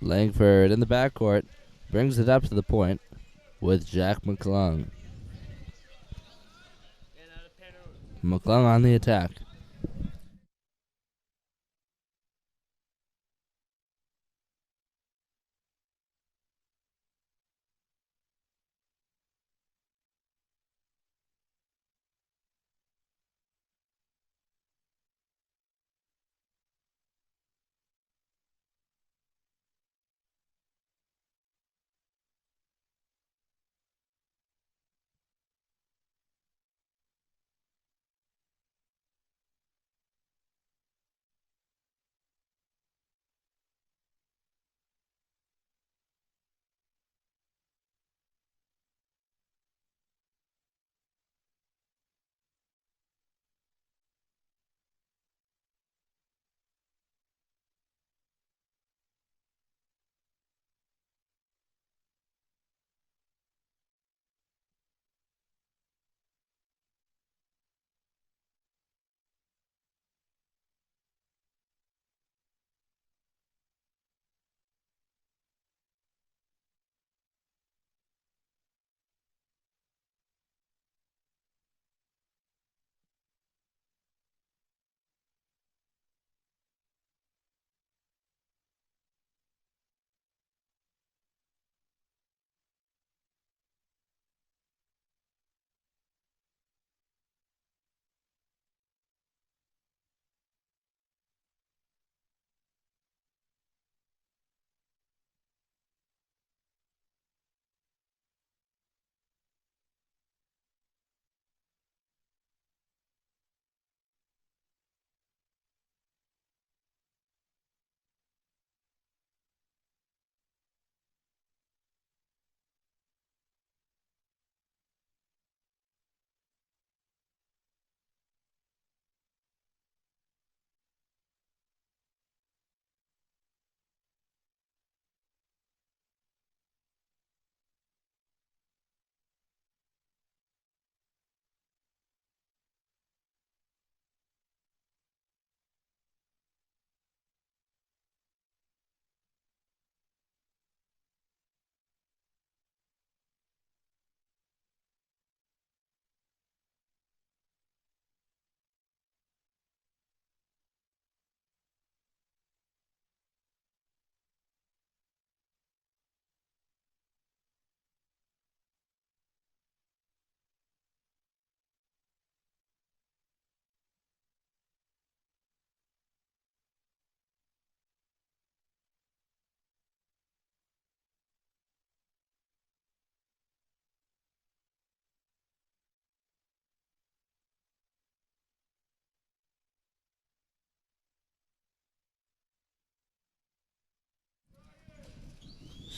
Langford in the backcourt brings it up to the point with Jack McClung. McClung on the attack.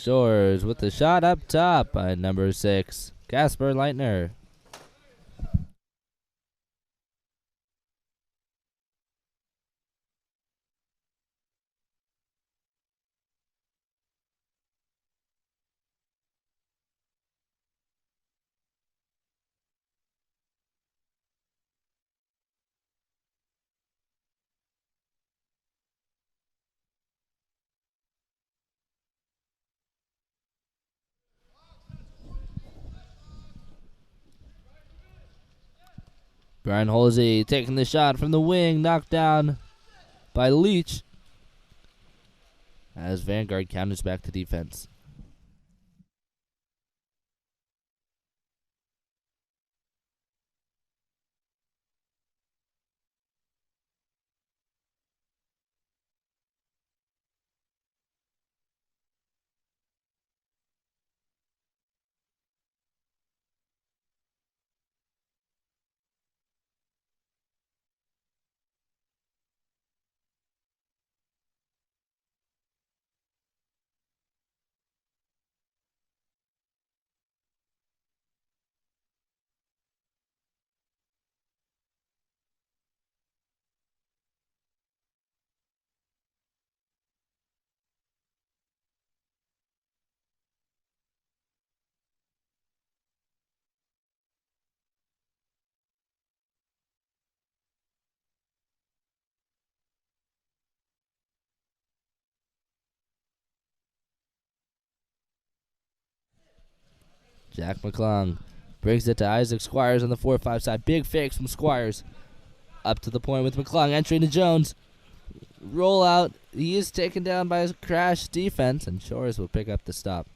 Shores with the shot up top by number 6, Casper Leitner. Brian Halsey taking the shot from the wing, knocked down by Leach as Vangard counters back to defense. Jack McClung brings it to Isaac Squires on the 4-5 side. Big fakes from Squires. Up to the point with McClung. Entry to Jones. Roll out. He is taken down by his crash defense, and Shores will pick up the stop.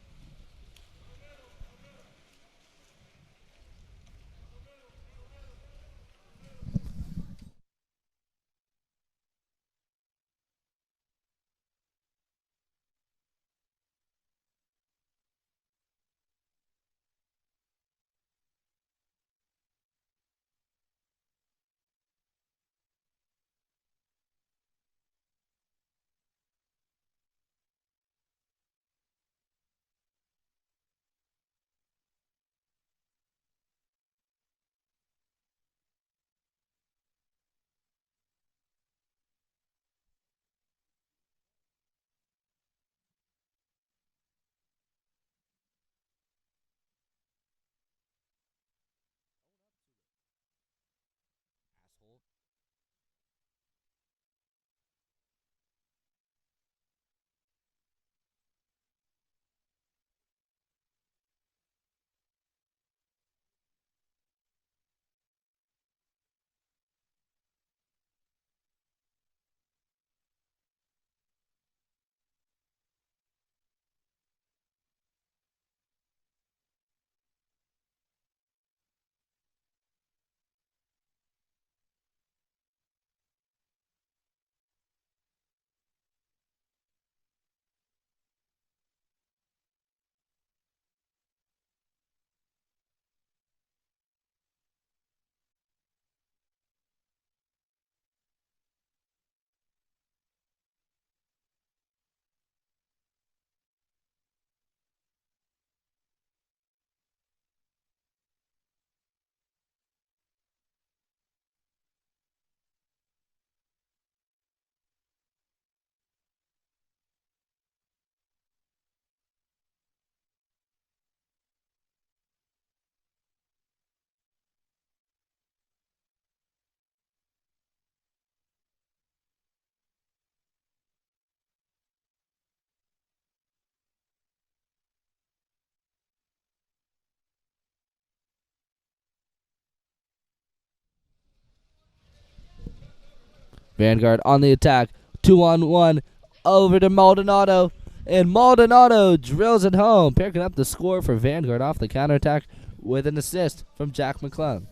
Vangard on the attack. 2-on-1 over to Maldonado. And Maldonado drills it home, picking up the score for Vangard off the counterattack with an assist from Jack McClung.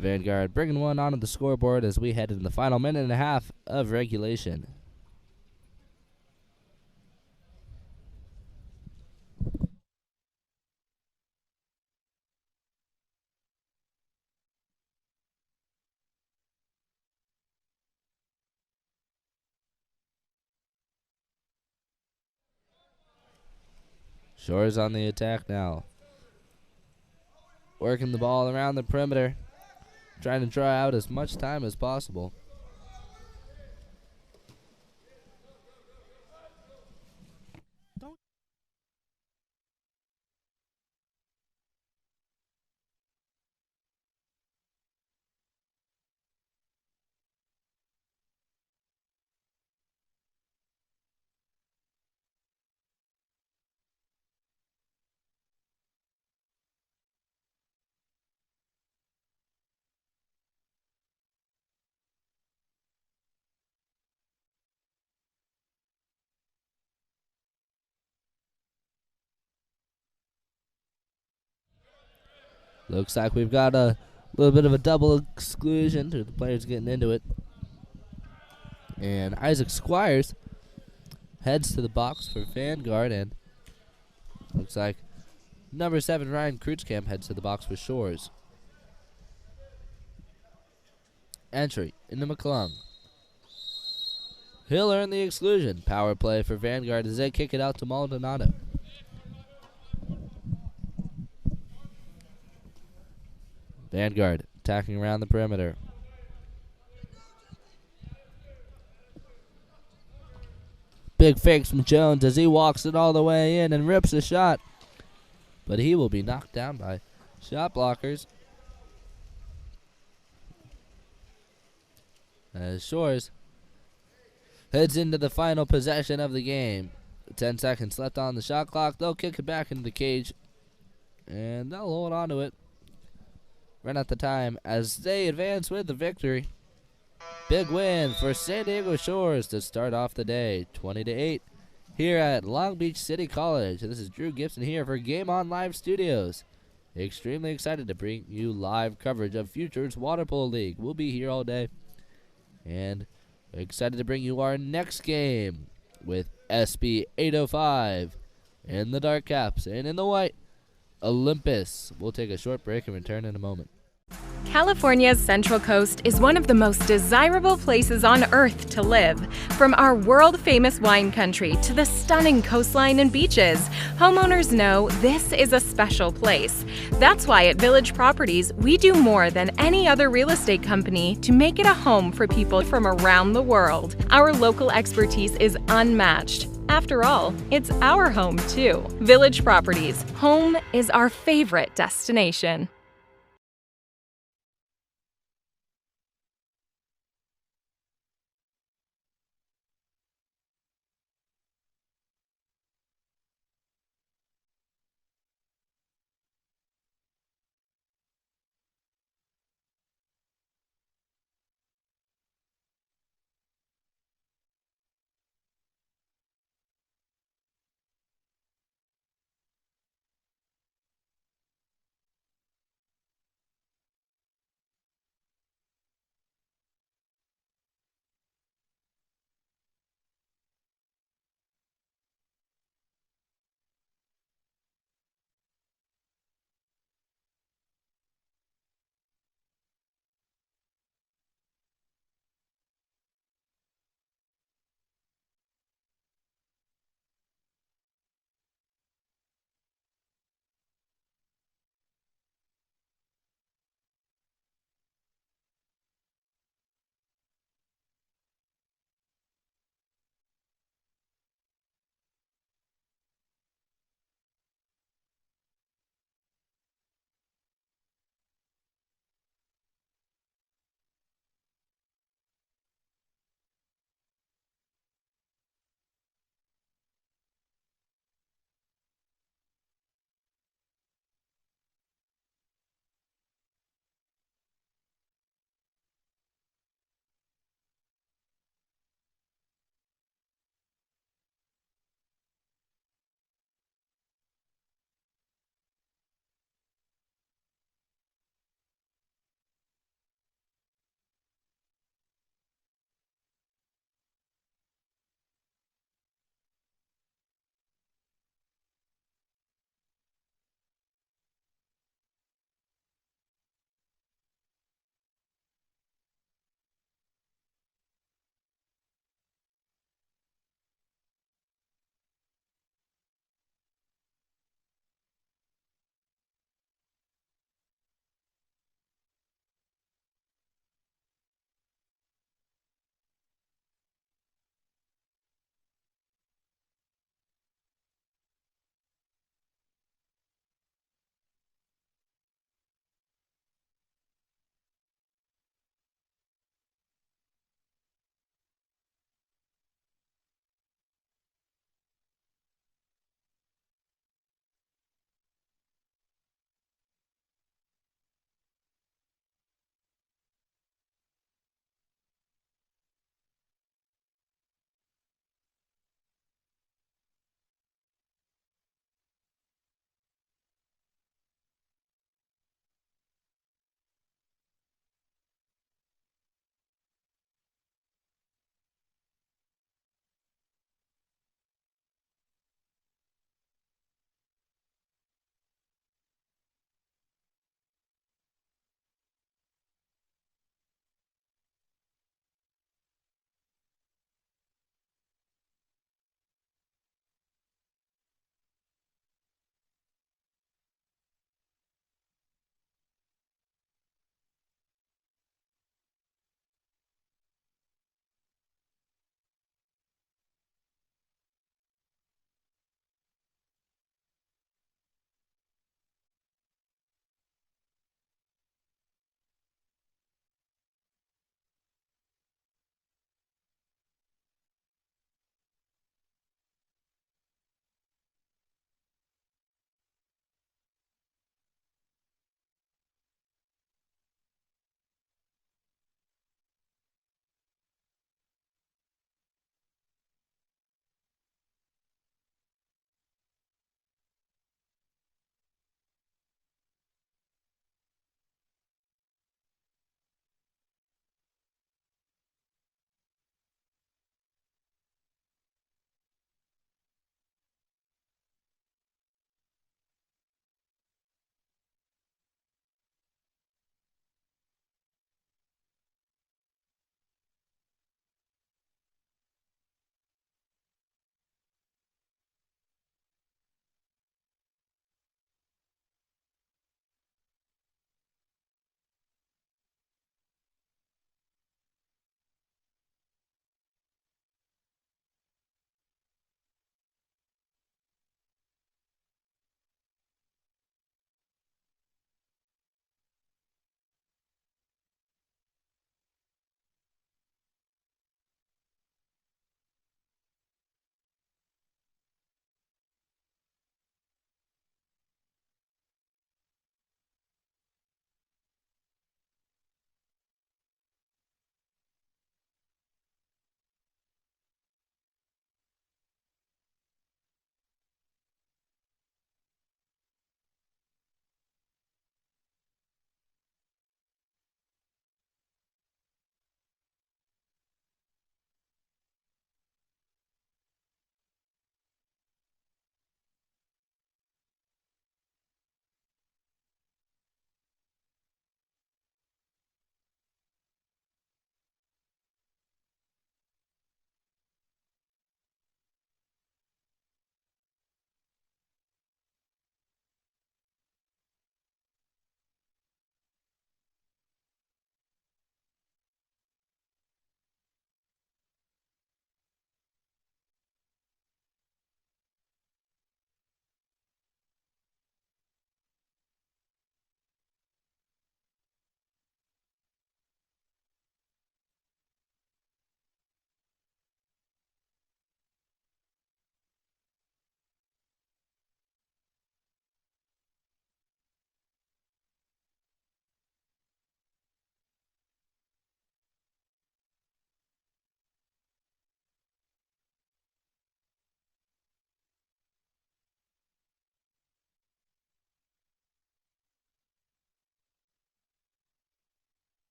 Vangard bringing one onto the scoreboard as we head into the final minute and a half of regulation. Shores on the attack now. Working the ball around the perimeter. Trying to draw out as much time as possible. Looks like we've got a little bit of a double exclusion to the players getting into it. And Isaac Squires heads to the box for Vangard, and looks like number 7 Ryan Kreutzkamp heads to the box for Shores. Entry into McClung. He'll earn the exclusion. Power play for Vangard as they kick it out to Maldonado. Vangard attacking around the perimeter. Big fakes from Jones as he walks it all the way in and rips a shot. But he will be knocked down by shot blockers. As Shores heads into the final possession of the game. 10 seconds left on the shot clock. They'll kick it back into the cage, and they'll hold on to it. Run out the time as they advance with the victory. Big win for San Diego Shores to start off the day, 20-8, here at Long Beach City College. This is Drew Gibson here for Game On Live Studios. Extremely excited to bring you live coverage of Futures Water Polo League. We'll be here all day, and excited to bring you our next game with SB 805 in the dark caps, and in the white, Olympus. We'll take a short break and return in a moment. California's Central Coast is one of the most desirable places on Earth to live. From our world-famous wine country to the stunning coastline and beaches, homeowners know this is a special place. That's why at Village Properties, we do more than any other real estate company to make it a home for people from around the world. Our local expertise is unmatched. After all, it's our home too. Village Properties, home is our favorite destination.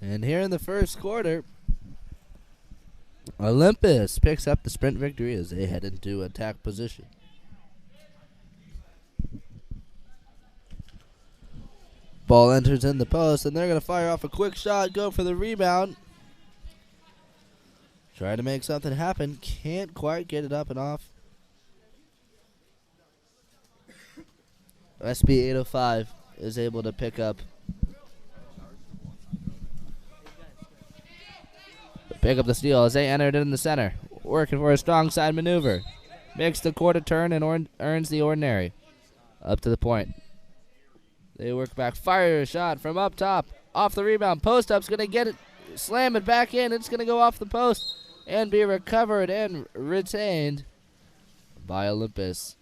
And here in the first quarter, Olympus picks up the sprint victory as they head into attack position. Ball enters in the post, and they're going to fire off a quick shot, go for the rebound. Try to make something happen. Can't quite get it up and off. SB 805 is able to pick up the steal as they entered in the center. Working for a strong side maneuver. Makes the quarter turn and earns the ordinary. Up to the point. They work back. Fire a shot from up top. Off the rebound. Post up's going to get it. Slam it back in. It's going to go off the post and be recovered and retained by Olympus.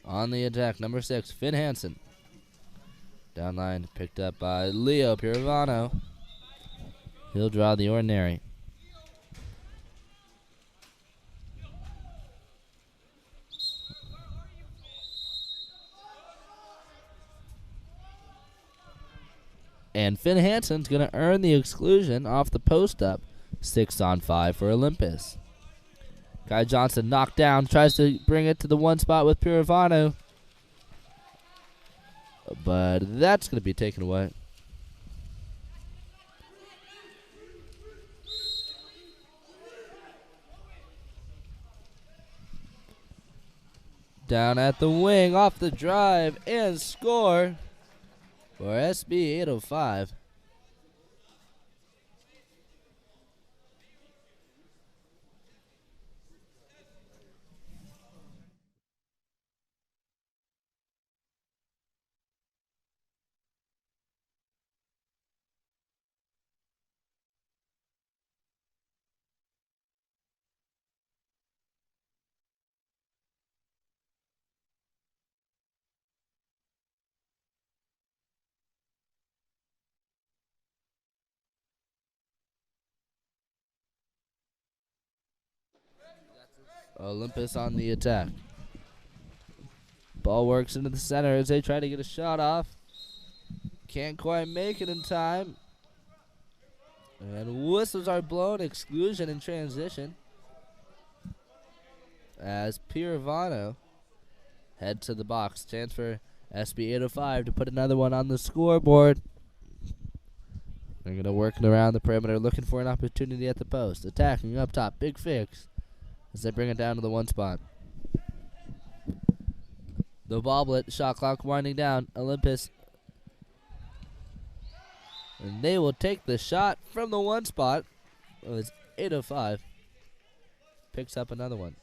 On the attack, number 6, Finn Hansen. Downline picked up by Leo Pirovano. He'll draw the ordinary. And Finn Hansen's going to earn the exclusion off the post up. 6-on-5 for Olympus. Kai Johnson knocked down, tries to bring it to the one spot with Pirovano. But that's going to be taken away. Down at the wing, off the drive, and score for SB 805. Olympus on the attack. Ball works into the center as they try to get a shot off. Can't quite make it in time. And whistles are blown. Exclusion in transition. As Pirovano heads to the box. Chance for SB 805 to put another one on the scoreboard. They're going to work it around the perimeter, looking for an opportunity at the post. Attacking up top. Big fix as they bring it down to the one spot. The bobblet, shot clock winding down. Olympus. And they will take the shot from the one spot. Oh, it's 805. Picks up another one.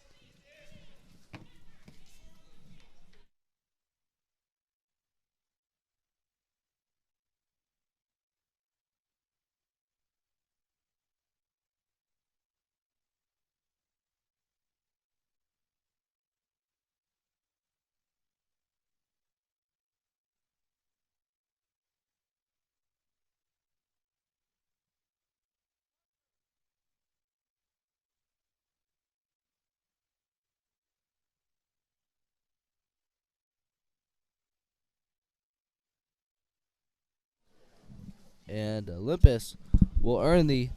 And Olympus will earn the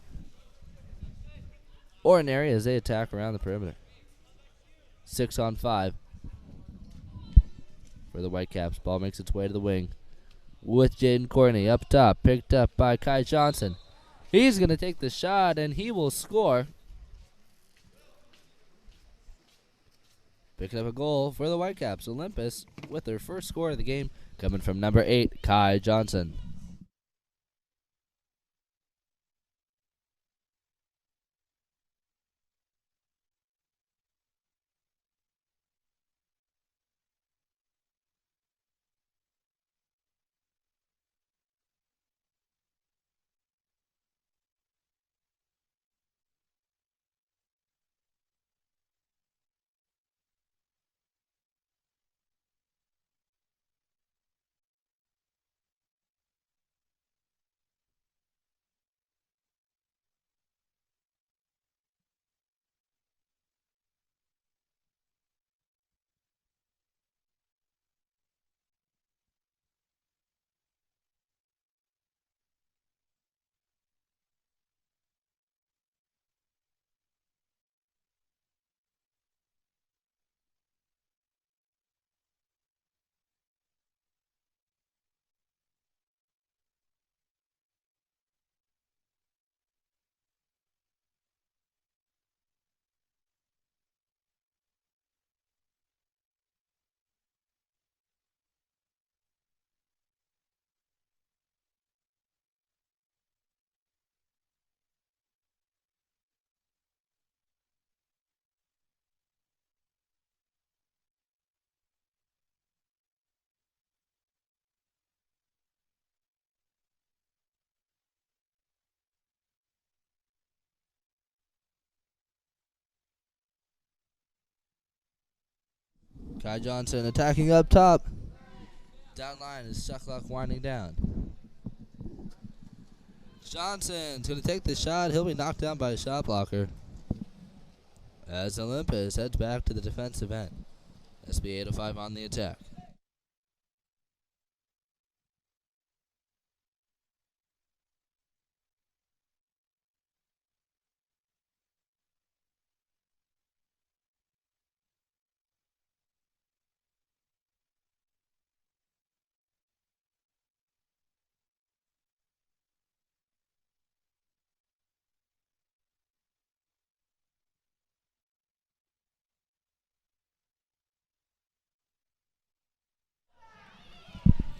ordinary as they attack around the perimeter. 6-on-5 for the Whitecaps. Ball makes its way to the wing with Jaden Courtney up top, picked up by Kai Johnson. He's going to take the shot, and he will score. Picking up a goal for the Whitecaps. Olympus with their first score of the game coming from number 8, Kai Johnson. Kai Johnson attacking up top. Down line is Suckluck winding down. Johnson's going to take the shot. He'll be knocked down by a shot blocker. As Olympus heads back to the defensive end. SB 805 on the attack.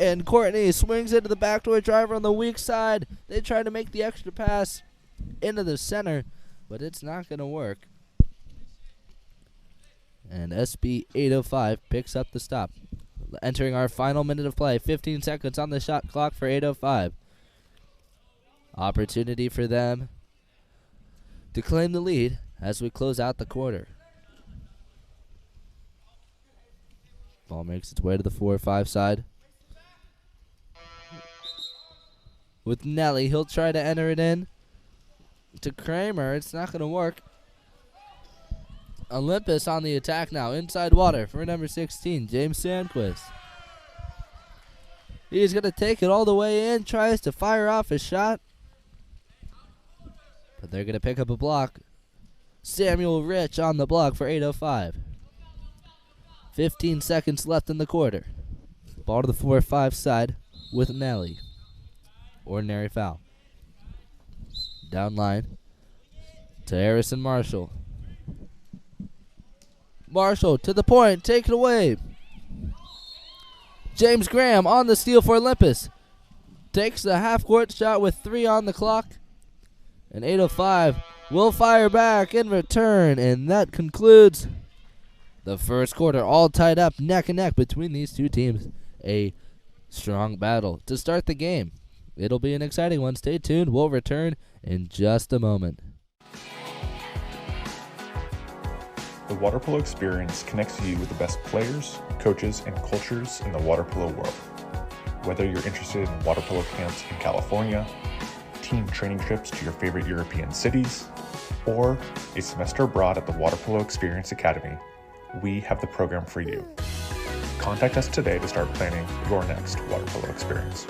And Courtney swings into the backdoor driver on the weak side. They try to make the extra pass into the center, but it's not going to work. And SB 805 picks up the stop. Entering our final minute of play. 15 seconds on the shot clock for 805. Opportunity for them to claim the lead as we close out the quarter. Ball makes its way to the 4-5 side. With Nelly, he'll try to enter it in to Kramer. It's not going to work. Olympus on the attack now. Inside water for number 16, James Sandquist. He's going to take it all the way in. Tries to fire off his shot. But they're going to pick up a block. Samuel Rich on the block for 805. 15 seconds left in the quarter. Ball to the 4-5 side with Nelly. Ordinary foul. Down line to Harrison Marshall. Marshall to the point. Take it away. James Graham on the steal for Olympus. Takes the half-court shot with 3 on the clock. And 805 will fire back in return. And that concludes the first quarter. All tied up neck and neck between these two teams. A strong battle to start the game. It'll be an exciting one. Stay tuned. We'll return in just a moment. The water polo experience connects you with the best players, coaches, and cultures in the water polo world. Whether you're interested in water polo camps in California, team training trips to your favorite European cities, or a semester abroad at the Water Polo Experience Academy, we have the program for you. Contact us today to start planning your next water polo experience.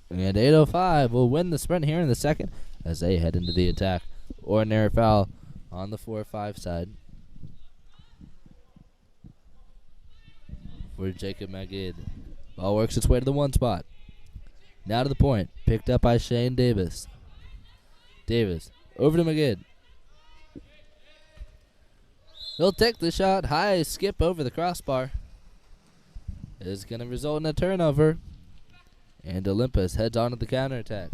And 805 will win the sprint here in the second as they head into the attack. Ordinary foul on the 4-5 side for Jacob Magid. Ball works its way to the 1 spot. Now to the point. Picked up by Shane Davis. Davis over to McGinn. He'll take the shot. High skip over the crossbar. Is going to result in a turnover. And Olympus heads on to the counterattack.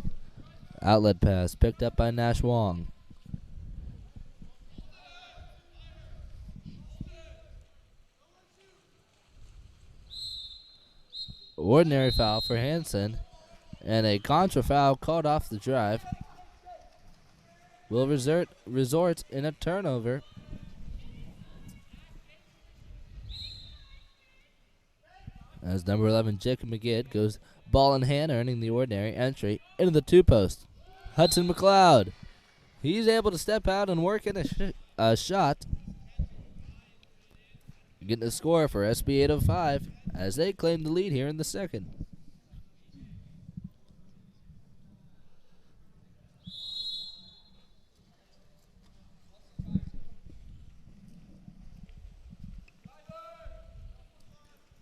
Outlet pass picked up by Nash Wong. Ordinary foul for Hansen. And a contra foul called off the drive. Will resort in a turnover. As number 11, Jacob McGinn, goes ball in hand, earning the ordinary entry into the two-post. Hudson McLeod. He's able to step out and work in a shot. Getting a score for SB 805 as they claim the lead here in the second.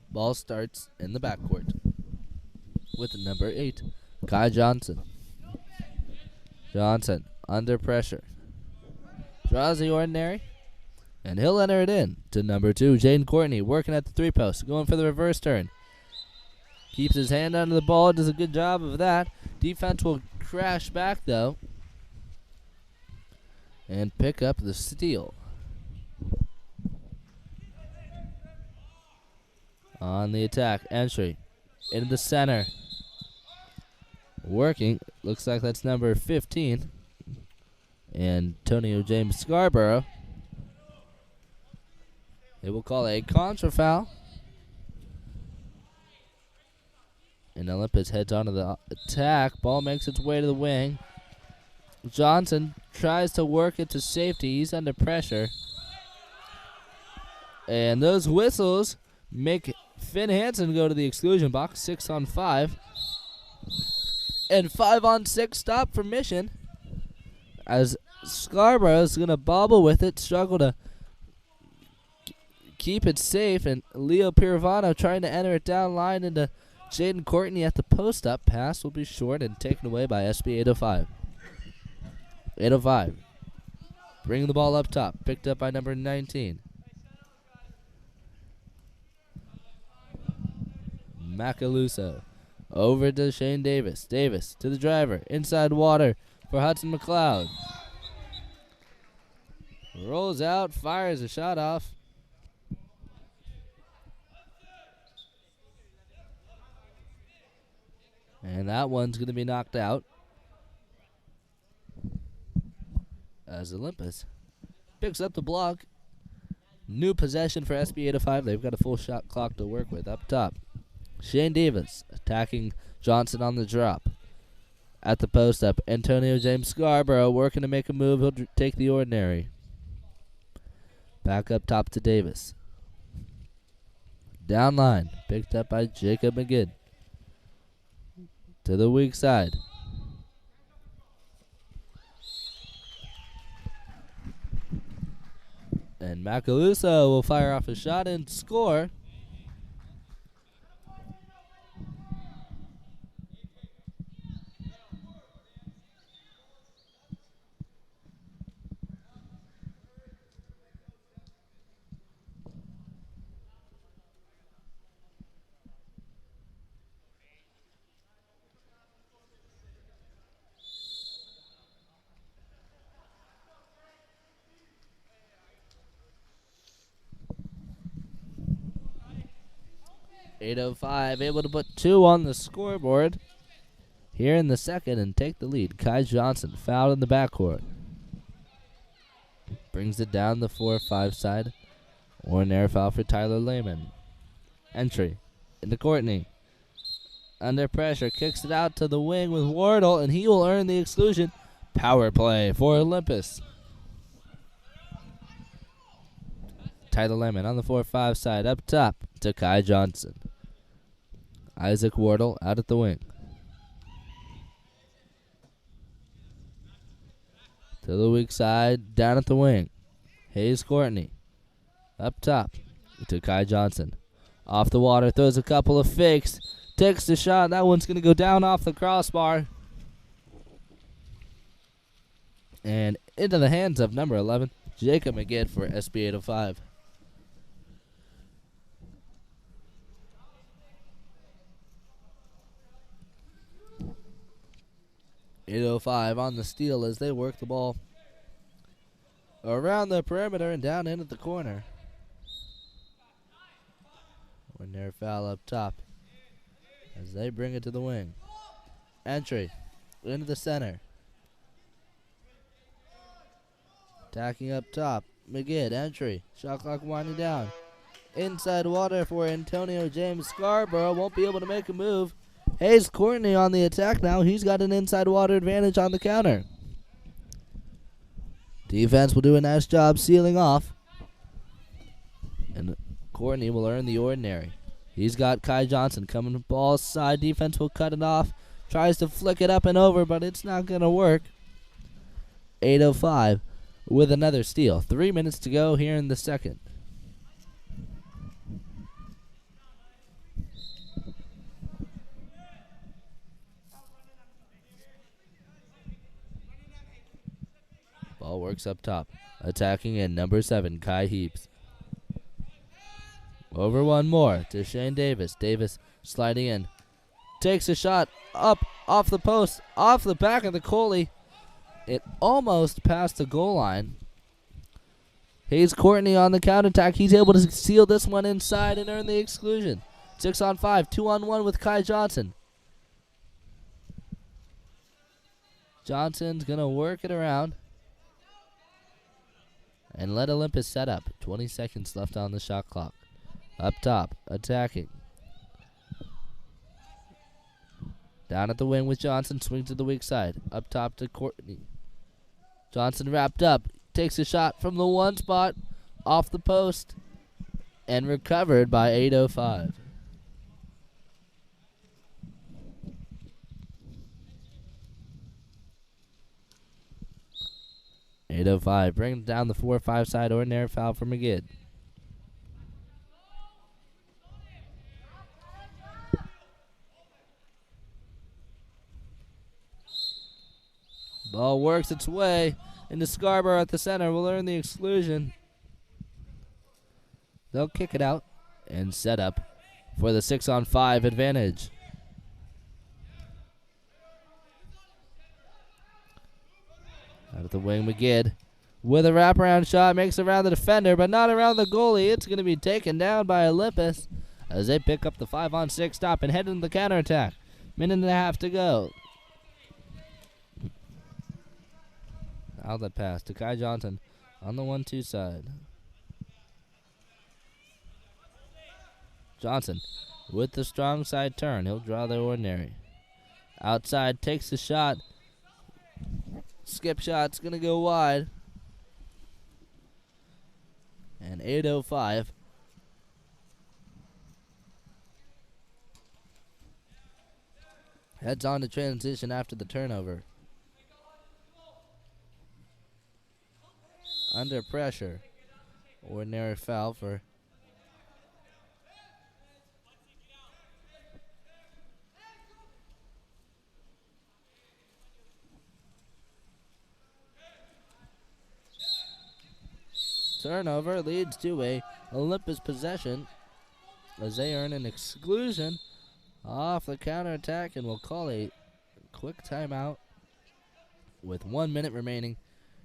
Ball starts in the backcourt with number 8, Kai Johnson. Johnson under pressure. Draws the ordinary, and he'll enter it in to number 2, Jaden Courtney, working at the three-post, going for the reverse turn. Keeps his hand under the ball, does a good job of that. Defense will crash back, though, and pick up the steal. On the attack, entry into the center. Working, looks like that's number 15, Antonio James Scarborough. They will call a contra foul. And Olympus heads onto the attack. Ball makes its way to the wing. Johnson tries to work it to safety. He's under pressure. And those whistles make Finn Hansen go to the exclusion box. 6 on 5. And 5 on 6 stop for Mission. As Scarborough is going to bobble with it, struggle to keep it safe. And Leo Piravano trying to enter it down line into Jaden Courtney at the post-up. Pass will be short and taken away by SB 805. 805. Bringing the ball up top. Picked up by number 19. Macaluso. Over to Shane Davis. Davis to the driver. Inside water for Hudson McLeod. Rolls out. Fires a shot off. And that one's going to be knocked out. As Olympus picks up the block. New possession for SB 805. They've got a full shot clock to work with up top. Shane Davis attacking Johnson on the drop. At the post up, Antonio James Scarborough working to make a move. He'll take the ordinary. Back up top to Davis. Down line, picked up by Jacob McGinn. To the weak side. And Macaluso will fire off a shot and score. .805 able to put 2 on the scoreboard here in the second and take the lead. Kai Johnson fouled in the backcourt. Brings it down the 4-5 side. Ordinary foul for Tyler Lehman. Entry into Courtney. Under pressure, kicks it out to the wing with Wardle, and he will earn the exclusion. Power play for Olympus. Tyler Lehman on the 4-5 side up top to Kai Johnson. Isaac Wardle out at the wing. To the weak side, down at the wing. Hayes Courtney. Up top to Kai Johnson. Off the water, throws a couple of fakes. Takes the shot. That one's going to go down off the crossbar. And into the hands of number 11, Jacob McGinn for SB 805. .805 on the steal as they work the ball around the perimeter and down into the corner. Ordinary foul up top as they bring it to the wing. Entry into the center. Attacking up top. McGinn, entry. Shot clock winding down. Inside water for Antonio James Scarborough. Won't be able to make a move. Hayes Courtney on the attack now. He's got an inside water advantage on the counter. Defense will do a nice job sealing off. And Courtney will earn the ordinary. He's got Kai Johnson coming to ball side. Defense will cut it off. Tries to flick it up and over, but it's not going to work. 8:05 with another steal. 3 minutes to go here in the second. Ball works up top. Attacking in number 7, Kai Heaps. Over one more to Shane Davis. Davis sliding in. Takes a shot up off the post, off the back of the goalie. It almost passed the goal line. Hayes Courtney on the counterattack. He's able to seal this one inside and earn the exclusion. 6-on-5, 2-on-1 with Kai Johnson. Johnson's going to work it around and let Olympus set up. 20 seconds left on the shot clock. Up top, attacking. Down at the wing with Johnson, swing to the weak side. Up top to Courtney. Johnson wrapped up, takes a shot from the one spot, off the post, and recovered by 8:05. .805, bringing down the 4-5 side, ordinary foul for McGinn. Ball works its way into Scarborough at the center. Will earn the exclusion. They'll kick it out and set up for the 6-on-5 advantage. Out of the wing, McGinn with a wraparound shot. Makes it around the defender, but not around the goalie. It's going to be taken down by Olympus as they pick up the 5-on-6 stop and head into the counterattack. Minute and a half to go. Outlet pass to Kai Johnson on the 1-2 side. Johnson with the strong side turn. He'll draw the ordinary. Outside, takes the shot. Skip shot's going to go wide. And 8:05. Heads on to transition after the turnover. Under pressure. Ordinary foul for turnover. Leads to a Olympus possession as they earn an exclusion off the counterattack, and will call a quick timeout with 1 minute remaining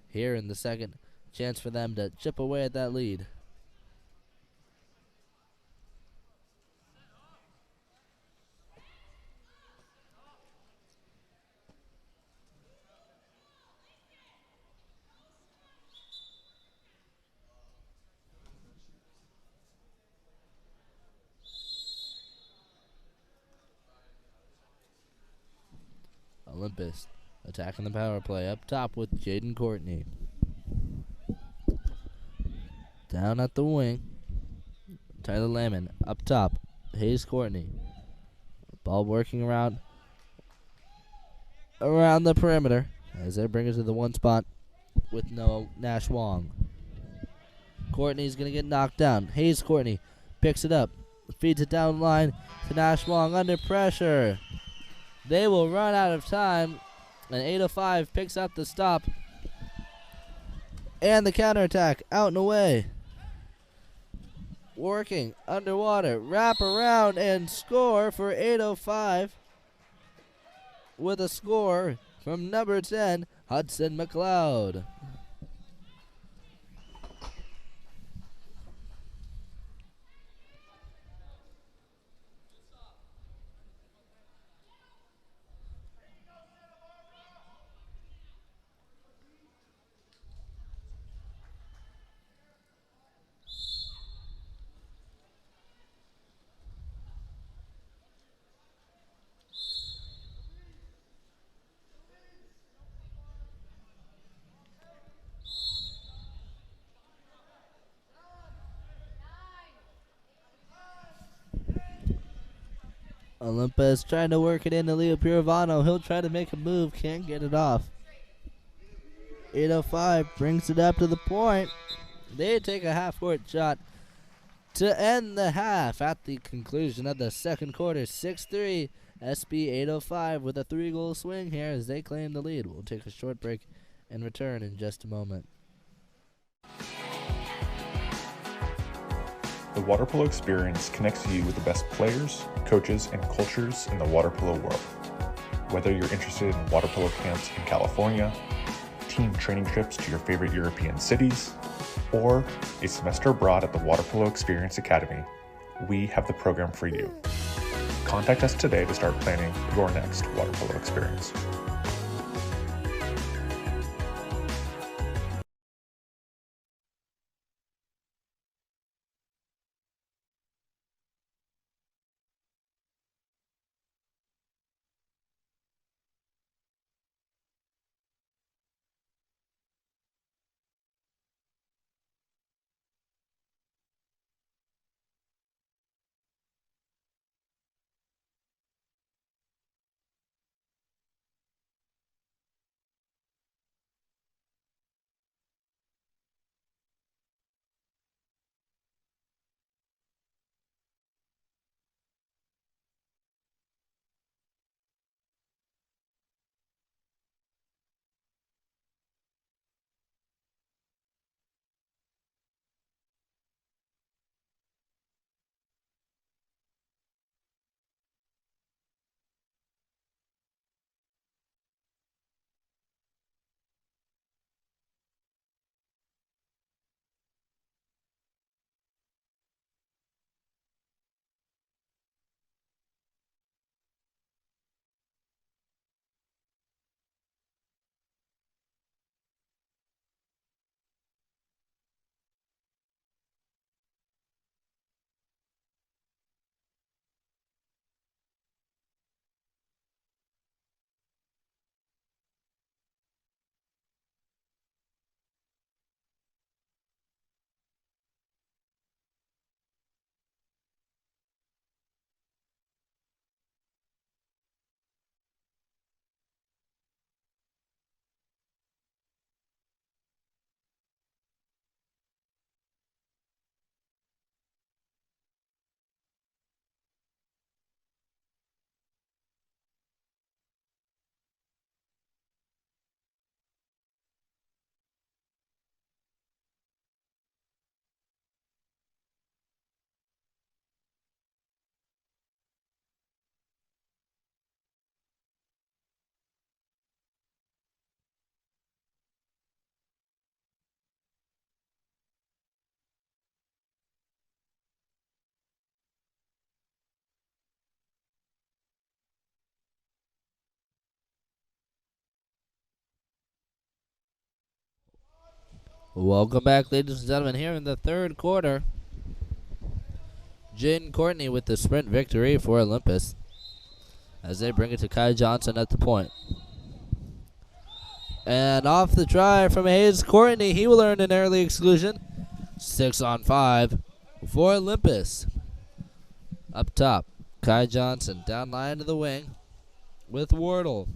here in the second. Chance for them to chip away at that lead. Olympus attacking the power play up top with Jaden Courtney. Down at the wing, Tyler Lamon up top. Hayes Courtney. Ball working around the perimeter as they bring it to the one spot with no Nash Wong. Courtney's going to get knocked down. Hayes Courtney picks it up. feeds it down the line to Nash Wong under pressure. They will run out of time, and 805 picks up the stop and the counterattack out and away. Working underwater, wrap around and score for 805 with a score from number 10, Hudson McLeod. Olympus trying to work it into Leo Pirovano. He'll try to make a move, can't get it off. 805 brings it up to the point. They take a half-court shot to end the half at the conclusion of the second quarter. 6-3, SB 805 with a 3-goal swing here as they claim the lead. We'll take a short break and return in just a moment. The water polo experience connects you with the best players, coaches, and cultures in the water polo world. Whether you're interested in water polo camps in California, team training trips to your favorite European cities, or a semester abroad at the Water Polo Experience Academy, we have the program for you. Contact us today to start planning your next water polo experience. Welcome back, ladies and gentlemen, here in the third quarter. Jaden Courtney with the sprint victory for Olympus as they bring it to Kai Johnson at the point. And off the try from Hayes Courtney, he will earn an early exclusion. 6-on-5 for Olympus. Up top, Kai Johnson down line to the wing with Wardle.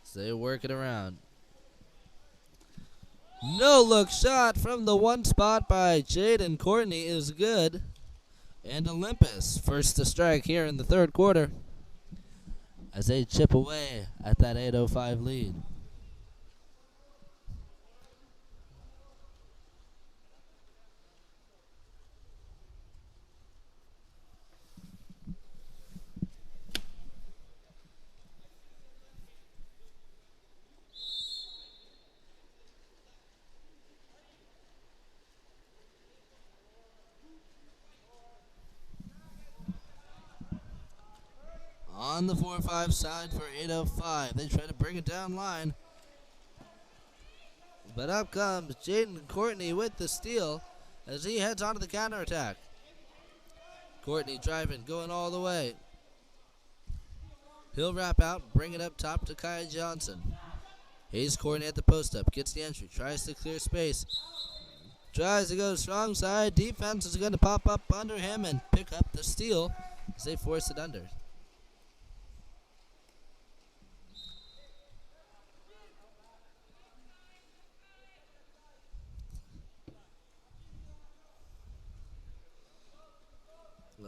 So they work it around. No look shot from the one spot by Jaden Courtney is good. And Olympus first to strike here in the third quarter as they chip away at that 8:05 lead. On the 4-5 side for 8:05. They try to bring it down line. But up comes Jaden Courtney with the steal as he heads onto the counterattack. Courtney driving, going all the way. He'll wrap out, bring it up top to Kai Johnson. He's Courtney at the post up, gets the entry, tries to clear space. Tries to go strong side. Defense is going to pop up under him and pick up the steal as they force it under.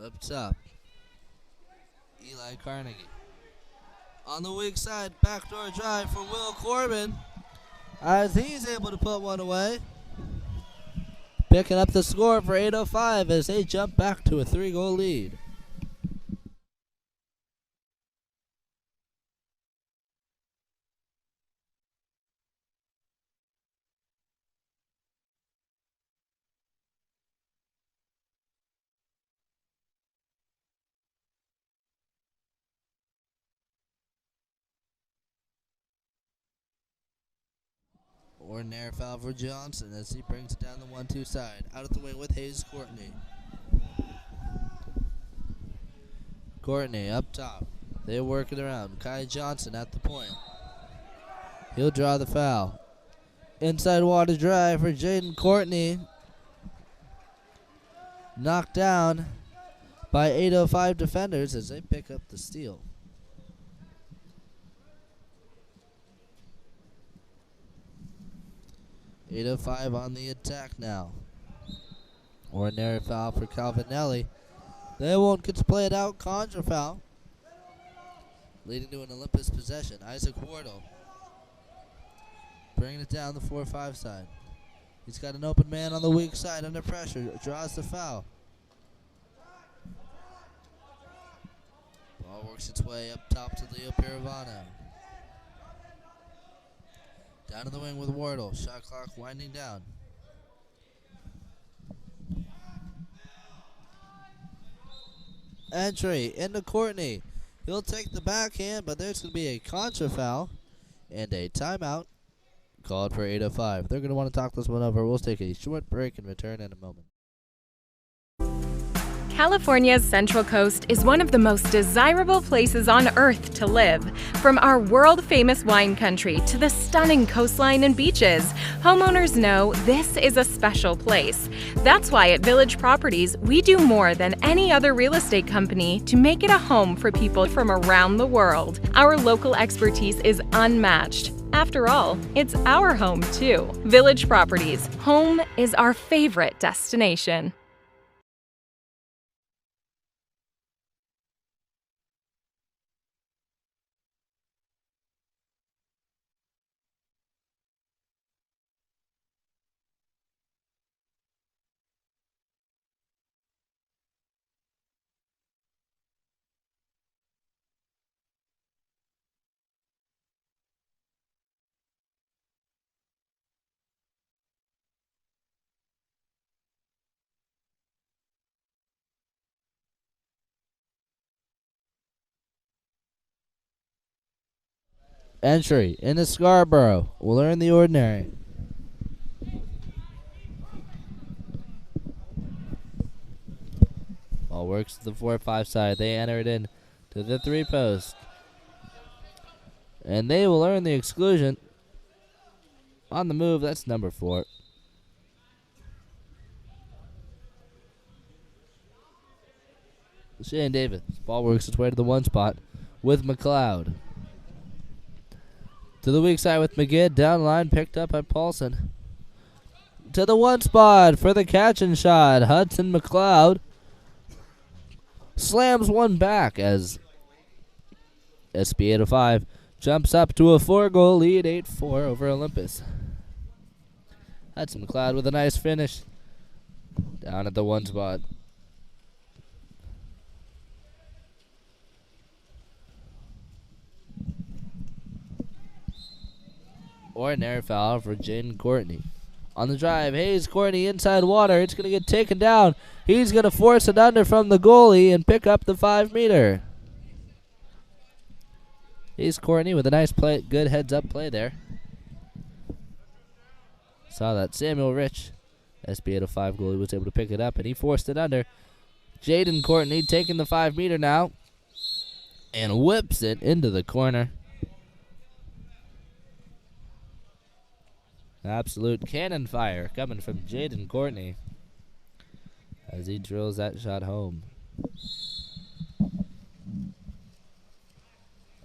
Up top, Eli Carnegie. On the weak side, backdoor drive for Will Corbin as he's able to put one away. Picking up the score for 8:05 as they jump back to a 3-goal lead. Ordinary foul for Johnson as he brings it down the 1-2 side. Out of the wing with Hayes Courtney. Courtney up top. They work it around. Kai Johnson at the point. He'll draw the foul. Inside water drive for Jaden Courtney. Knocked down by 8:05 defenders as they pick up the steal. .805 on the attack now. Ordinary foul for Calvinelli. They won't get to play it out. Contra foul. Leading to an Olympus possession. Isaac Wardle. Bringing it down the 4-5 side. He's got an open man on the weak side under pressure. Draws the foul. Ball works its way up top to Leo Piravano. Down to the wing with Wardle. Shot clock winding down. Entry into Courtney. He'll take the backhand, but there's going to be a contra foul and a timeout called for 8:05. They're going to want to talk this one over. We'll take a short break and return in a moment. California's Central Coast is one of the most desirable places on Earth to live. From our world-famous wine country to the stunning coastline and beaches, homeowners know this is a special place. That's why at Village Properties, we do more than any other real estate company to make it a home for people from around the world. Our local expertise is unmatched. After all, it's our home too. Village Properties, home is our favorite destination. Entry into Scarborough will earn the ordinary. Ball works to the 4-5 side. They enter it in to the 3 post. And they will earn the exclusion. On the move, that's number 4. Shane Davis. Ball works its way to the 1 spot with McLeod. To the weak side with McGinn. Down line picked up by Paulson. To the 1 spot for the catch and shot. Hudson McLeod. slams one back as SB 805 jumps up to a 4-goal lead, 8-4 over Olympus. That's McLeod with a nice finish down at the 1 spot. Ordinary foul for Jaden Courtney. On the drive, Hayes Courtney inside water. It's going to get taken down. He's going to force it under from the goalie and pick up the 5-meter. Hayes Courtney with a nice play, good heads-up play there. Saw that Samuel Rich, SB 805 goalie, was able to pick it up, and he forced it under. Jaden Courtney taking the 5-meter now and whips it into the corner. Absolute cannon fire coming from Jaden Courtney as he drills that shot home.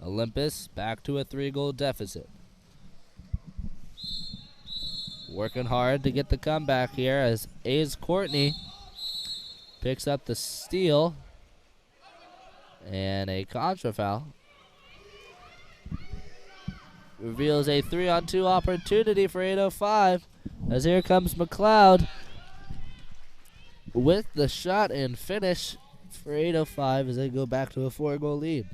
Olympus back to a 3-goal deficit. Working hard to get the comeback here as Hayes Courtney picks up the steal and a contra foul. Reveals a 3-on-2 opportunity for 805 as here comes McLeod with the shot and finish for 805 as they go back to a 4-goal lead.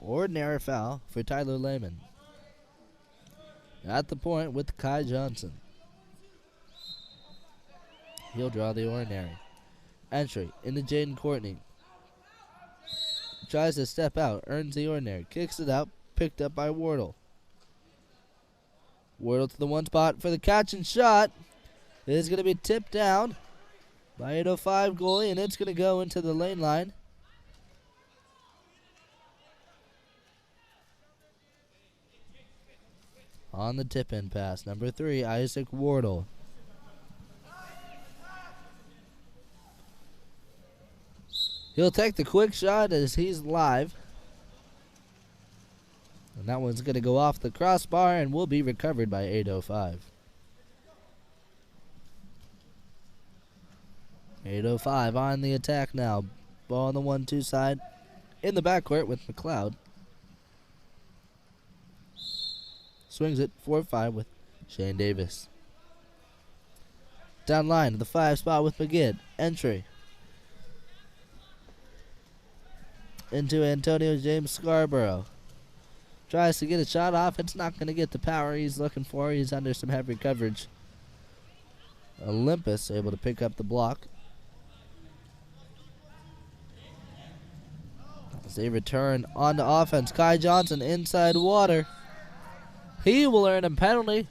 Ordinary foul for Tyler Lehman. At the point with Kai Johnson. He'll draw the ordinary. Entry into Jaden Courtney. Tries to step out, earns the ordinary, kicks it out, picked up by Wardle. Wardle to the 1 spot for the catch and shot. It is going to be tipped down by 805 goalie, and it's going to go into the lane line. On the tip-in pass, number 3, Isaac Wardle. He'll take the quick shot as he's live. And that one's going to go off the crossbar and will be recovered by 805. 805 on the attack now. Ball on the 1-2 side. In the backcourt with McLeod. Swings it 4-5 with Shane Davis. Down line to the 5 spot with McGinn. Entry. Into Antonio James Scarborough. Tries to get a shot off. It's not going to get the power he's looking for. He's under some heavy coverage. Olympus able to pick up the block. As they return on to offense, Kai Johnson inside water. He will earn a penalty,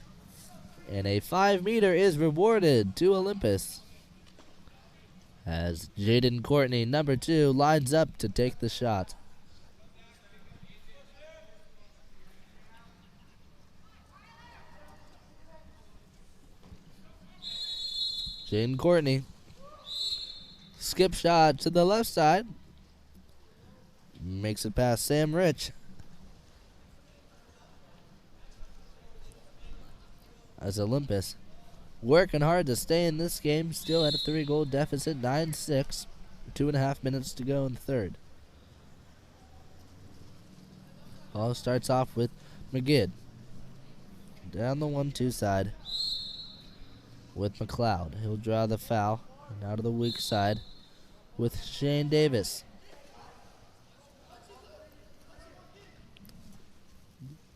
and a 5-meter is rewarded to Olympus. As Jaden Courtney, number 2, lines up to take the shot. Jaden Courtney. Skip shot to the left side. Makes it past Sam Rich. As Olympus working hard to stay in this game, still at a 3-goal deficit, 9-6, 2.5 minutes to go in the third. Ball starts off with McGinn. Down the 1-2 side with McLeod. He'll draw the foul. And out of the weak side with Shane Davis.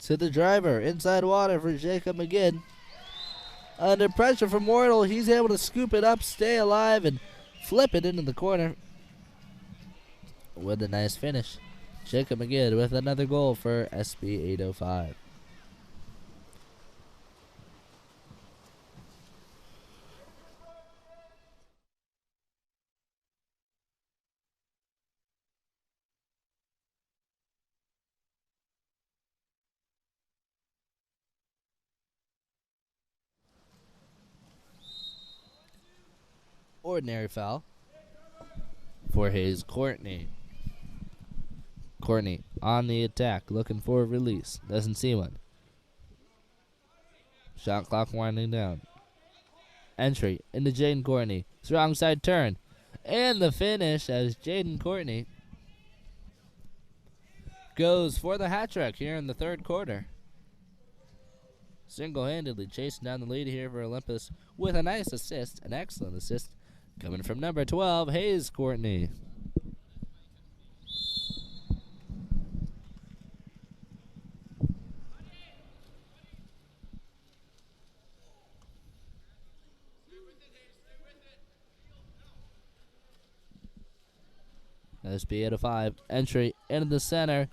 To the driver, inside water for Jacob McGinn. Under pressure from Wardle, he's able to scoop it up, stay alive, and flip it into the corner. With a nice finish. Jacob McGinn with another goal for SB 805. ordinary foul for Hayes Courtney. Courtney on the attack, looking for a release. Doesn't see one. Shot clock winding down. Entry into Jaden Courtney. Strong side turn. And the finish as Jaden Courtney goes for the hat trick here in the third quarter. Single-handedly chasing down the lead here for Olympus with a nice assist, an excellent assist, coming from number 12, Hayes Courtney. SB 805, entry into the center.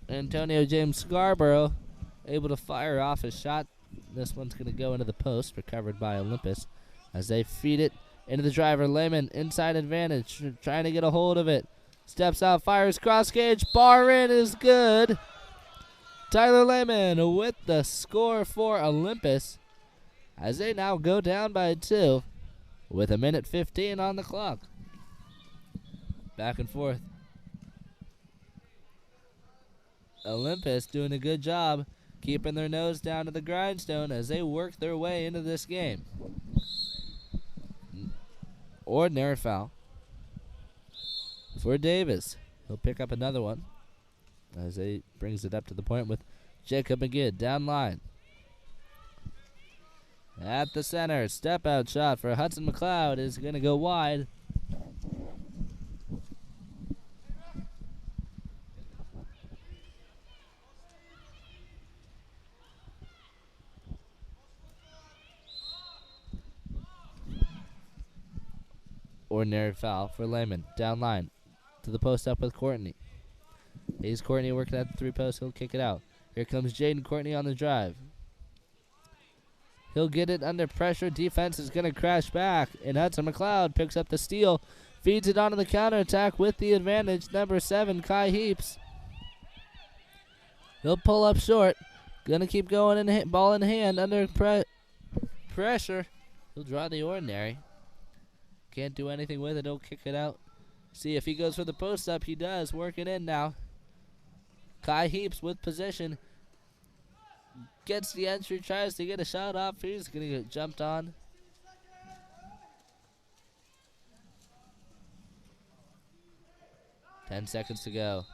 Antonio James Scarborough able to fire off his shot. This one's going to go into the post, recovered by Olympus as they feed it into the driver. Lehman, inside advantage, trying to get a hold of it. Steps out, fires cross cage, bar in is good. Tyler Lehman with the score for Olympus as they now go down by 2 with 1:15 on the clock. Back and forth. Olympus doing a good job keeping their nose down to the grindstone as they work their way into this game. Ordinary foul for Davis. He'll pick up another one as he brings it up to the point with Jacob McGinn down line. At the center, step out shot for Hudson McLeod is going to go wide. Ordinary foul for Lehman. Down line to the post up with Courtney. Hayes Courtney working at the 3-post. He'll kick it out. Here comes Jaden Courtney on the drive. He'll get it under pressure. Defense is going to crash back. And Hudson McLeod picks up the steal. Feeds it onto the counterattack with the advantage. Number 7, Kai Heaps. He'll pull up short. Going to keep going and ball in hand under pressure. He'll draw the ordinary. Can't do anything with it. He'll kick it out. See if he goes for the post up. He does. Work it in now. Kai Heaps with position. Gets the entry. Tries to get a shot off. He's going to get jumped on. Ten seconds to go.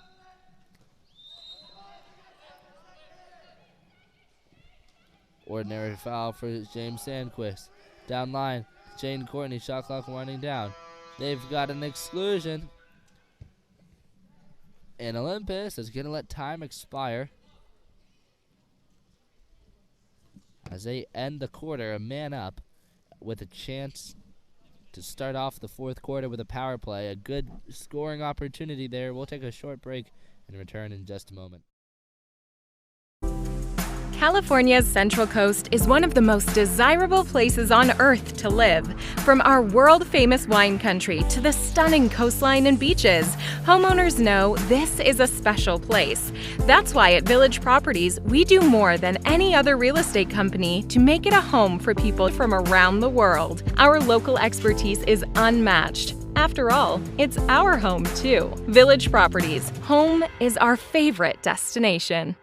Ordinary foul for James Sandquist. Down line. Jaden Courtney, shot clock winding down. They've got an exclusion. And Olympus is going to let time expire as they end the quarter a man up with a chance to start off the fourth quarter with a power play. A good scoring opportunity there. We'll take a short break and return in just a moment. California's Central Coast is one of the most desirable places on earth to live. From our world-famous wine country to the stunning coastline and beaches, homeowners know this is a special place. That's why at Village Properties, we do more than any other real estate company to make it a home for people from around the world. Our local expertise is unmatched. After all, it's our home too. Village Properties, home is our favorite destination.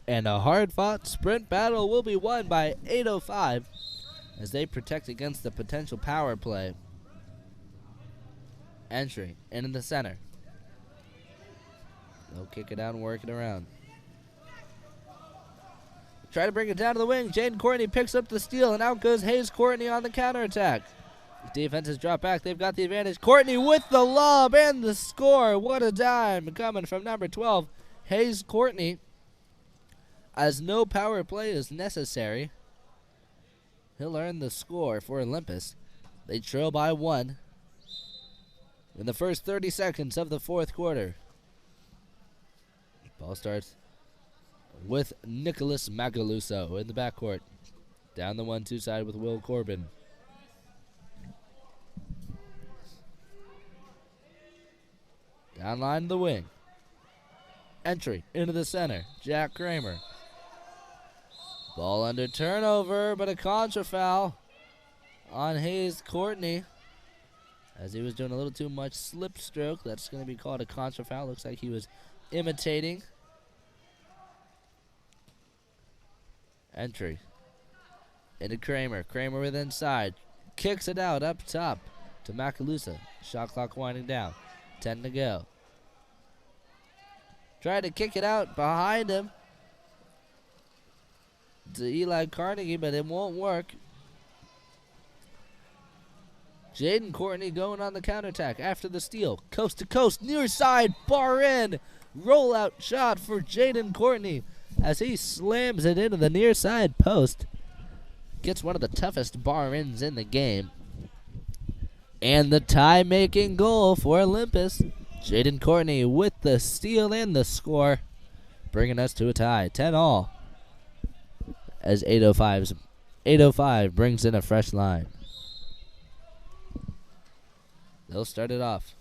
And a hard-fought sprint battle will be won by 805 as they protect against the potential power play. Entry into the center. They'll kick it out and work it around. Try to bring it down to the wing. Jaden Courtney picks up the steal, and out goes Hayes Courtney on the counterattack. Defense has dropped back. They've got the advantage. Courtney with the lob and the score. What a dime coming from number 12, Hayes Courtney. As no power play is necessary, he'll earn the score for Olympus. They trail by 1 in the first 30 seconds of the fourth quarter. Ball starts with Nicholas Macaluso in the backcourt. Down the 1-2 side with Will Corbin. Down line to the wing. Entry into the center. Jack Kramer. Ball under turnover, but a contra foul on Hayes Courtney as he was doing a little too much slip stroke. That's going to be called a contra foul. Looks like he was imitating. Entry into Kramer. Kramer with inside. Kicks it out up top to Macaluso. Shot clock winding down. 10 to go. Tried to kick it out behind him to Eli Carnegie, but it won't work. Jaden Courtney going on the counterattack after the steal. Coast to coast, near side, bar in. Rollout shot for Jaden Courtney as he slams it into the near side post. Gets one of the toughest bar ins in the game. And the tie-making goal for Olympus. Jaden Courtney with the steal and the score, bringing us to a tie, 10-all. As 805 brings in a fresh line. They'll start it off.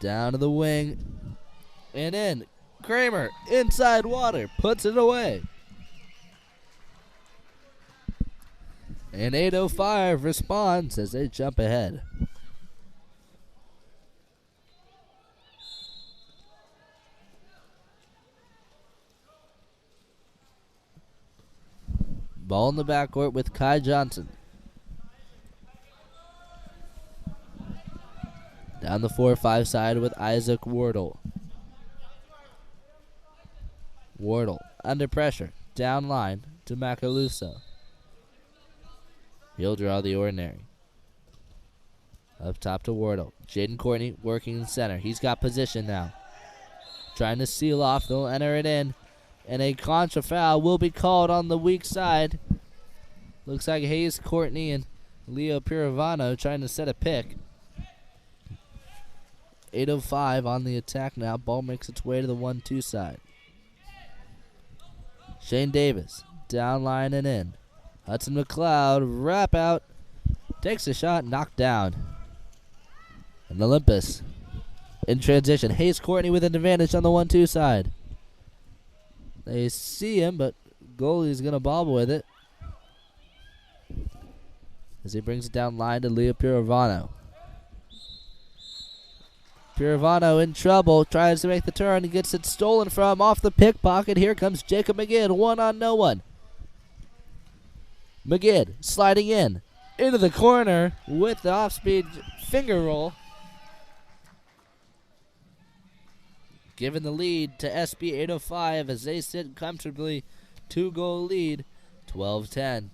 Down to the wing and in. Kramer inside water, puts it away. And 805 responds as they jump ahead. Ball in the backcourt with Kai Johnson. Down the 4-5 side with Isaac Wardle. Wardle under pressure. Down line to Macaluso. He'll draw the ordinary. Up top to Wardle. Jaden Courtney working in center. He's got position now. Trying to seal off. They'll enter it in. And a contra foul will be called on the weak side. Looks like Hayes Courtney and Leo Pirovano trying to set a pick. 805 on the attack now. Ball makes its way to the 1-2 side. Shane Davis. Down line and in. Hudson McLeod, wrap out, takes a shot, knocked down. And Olympus in transition. Hayes Courtney with an advantage on the 1-2 side. They see him, but goalie's going to bobble with it as he brings it down line to Leo Pirovano. Pirovano in trouble, tries to make the turn. He gets it stolen from off the pickpocket. Here comes Jacob McGinn, one on no one. McGinn sliding in into the corner with the off-speed finger roll. Giving the lead to SB 805 as they sit comfortably. 2-goal lead, 12-10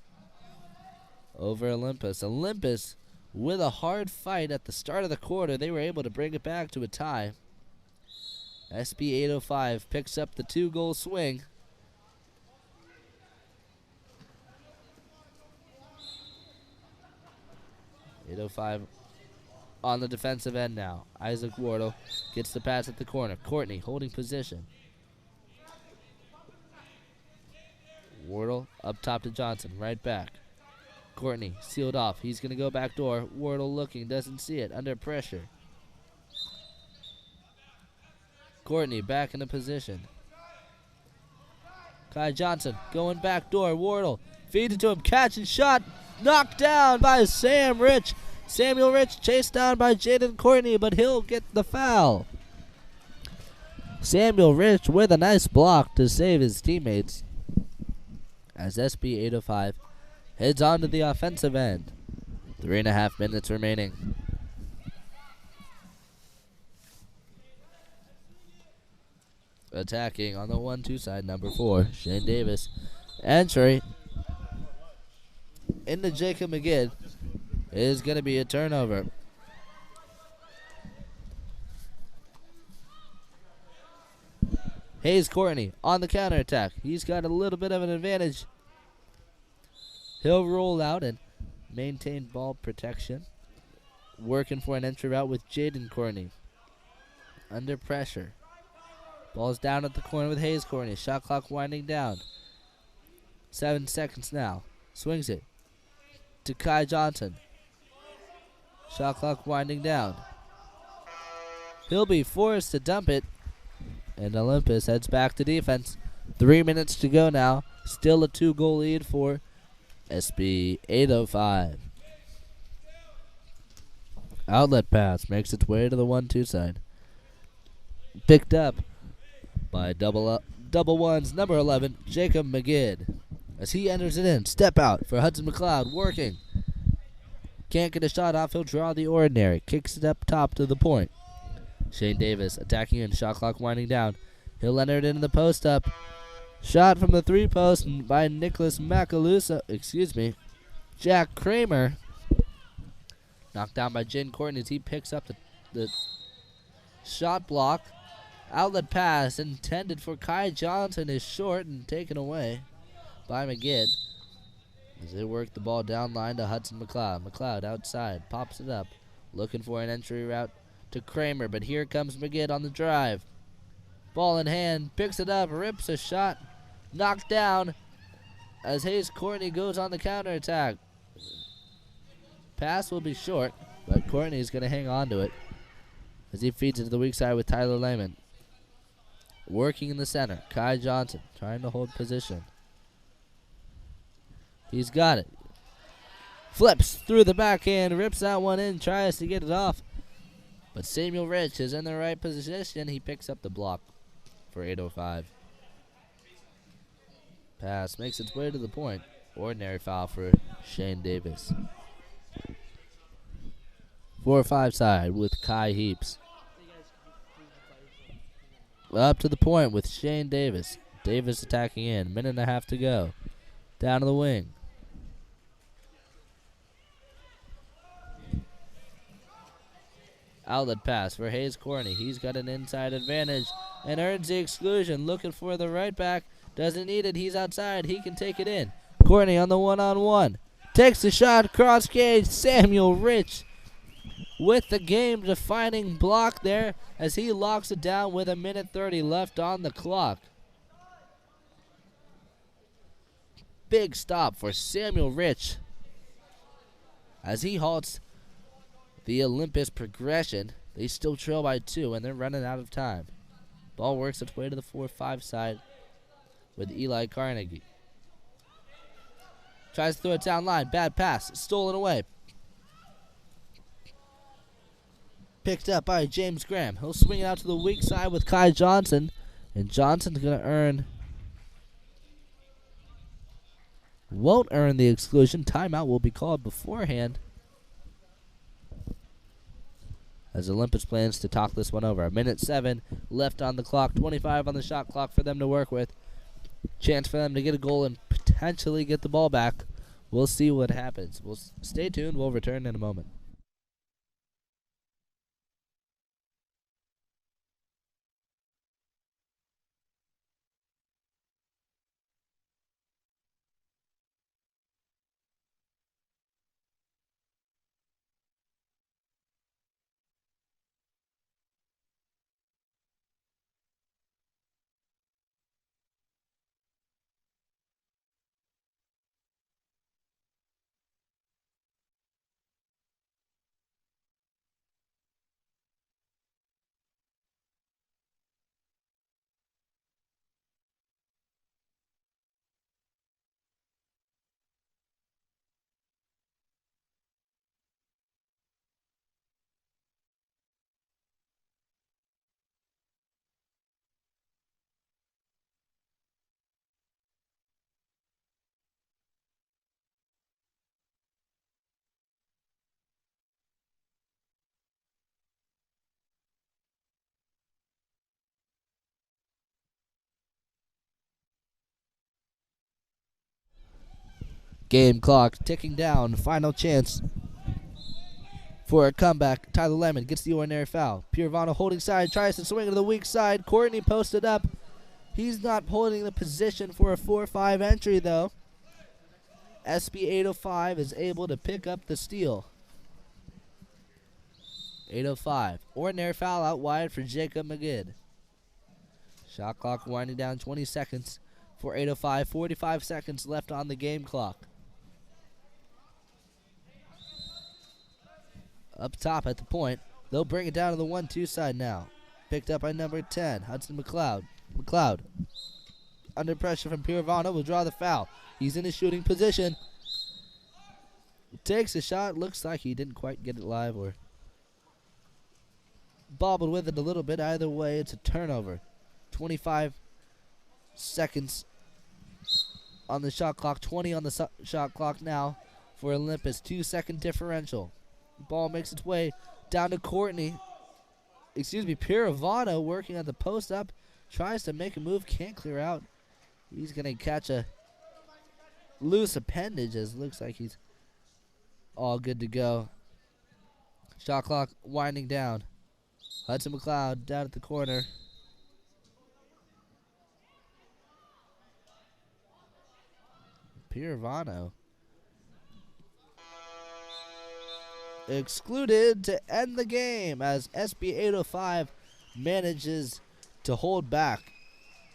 over Olympus. Olympus with a hard fight at the start of the quarter. They were able to bring it back to a tie. SB 805 picks up the 2-goal swing. .805 on the defensive end now. Isaac Wardle gets the pass at the corner. Courtney holding position. Wardle up top to Johnson, right back. Courtney sealed off. He's going to go back door. Wardle looking, doesn't see it, under pressure. Courtney back into position. Kai Johnson going back door. Wardle feeds it to him, catch and shot, knocked down by Sam Rich Samuel Rich chased down by Jaden Courtney, but he'll get the foul. Samuel Rich with a nice block to save his teammates as SB 805 heads on to the offensive end. 3.5 minutes remaining. Attacking on the 1-2 side, number 4, Shane Davis. Entry into Jacob McGinn is going to be a turnover. Hayes Courtney on the counterattack. He's got a little bit of an advantage. He'll roll out and maintain ball protection. Working for an entry route with Jaden Courtney. Under pressure. Ball's down at the corner with Hayes Courtney. Shot clock winding down. 7 seconds now. Swings it to Kai Johnson. Shot clock winding down. He'll be forced to dump it. And Olympus heads back to defense. 3 minutes to go now. Still a 2-goal lead for SB 805. Outlet pass makes its way to the 1-2 side. Picked up by double ones, number 11, Jacob McGinn. As he enters it in, step out for Hudson McLeod, working. Can't get a shot off, he'll draw the ordinary. Kicks it up top to the point. Shane Davis attacking in, shot clock winding down. He'll enter it into the post up. Shot from the 3-post by Nicholas Jack Kramer. Knocked down by Jen Courtney as he picks up the shot block. Outlet pass intended for Kai Johnson is short and taken away by McGinn as they work the ball down line to Hudson McLeod. McLeod outside, pops it up, looking for an entry route to Kramer, but here comes McGinn on the drive. Ball in hand, picks it up, rips a shot, knocked down as Hayes Courtney goes on the counterattack. Pass will be short, but Courtney is going to hang on to it as he feeds it to the weak side with Tyler Lehman. Working in the center, Kai Johnson trying to hold position. He's got it. Flips through the backhand, rips that one in, tries to get it off. But Samuel Rich is in the right position. He picks up the block for 805. Pass makes its way to the point. Ordinary foul for Shane Davis. 4-5 side with Kai Heaps. Up to the point with Shane Davis. Davis attacking in. 1.5 to go. Down to the wing. Outlet pass for Hayes Courtney. He's got an inside advantage and earns the exclusion. Looking for the right back. Doesn't need it. He's outside. He can take it in. Courtney on the one-on-one. Takes the shot. Cross cage. Samuel Rich with the game-defining block there as he locks it down with 1:30 left on the clock. Big stop for Samuel Rich as he halts the Olympus progression. They still trail by 2, and they're running out of time. Ball works its way to the 4-5 side with Eli Carnegie. Tries to throw it down line. Bad pass. Stolen away. Picked up by James Graham. He'll swing it out to the weak side with Kai Johnson. And Johnson's going to won't earn the exclusion. Timeout will be called beforehand as Olympus plans to talk this one over. 1:07 left on the clock. 25 on the shot clock for them to work with. Chance for them to get a goal and potentially get the ball back. We'll see what happens. We'll stay tuned. We'll return in a moment. Game clock ticking down. Final chance for a comeback. Tyler Lemon gets the ordinary foul. Piervano holding side, tries to swing to the weak side. Courtney posted up. He's not holding the position for a 4-5 entry, though. SB 805 is able to pick up the steal. 805. Ordinary foul out wide for Jacob McGinn. Shot clock winding down 20 seconds for 805. 45 seconds left on the game clock. Up top at the point. They'll bring it down to the 1-2 side now. Picked up by number 10, Hudson McLeod. McLeod, under pressure from Piervano, will draw the foul. He's in a shooting position. Takes a shot. Looks like he didn't quite get it live or bobbled with it a little bit. Either way, it's a turnover. 25 seconds on the shot clock. 20 on the shot clock now for Olympus. 2-second differential. Ball makes its way down to Courtney. Piervano working at the post up. Tries to make a move. Can't clear out. He's going to catch a loose appendage as it looks like he's all good to go. Shot clock winding down. Hudson McLeod down at the corner. Piervano excluded to end the game as SB 805 manages to hold back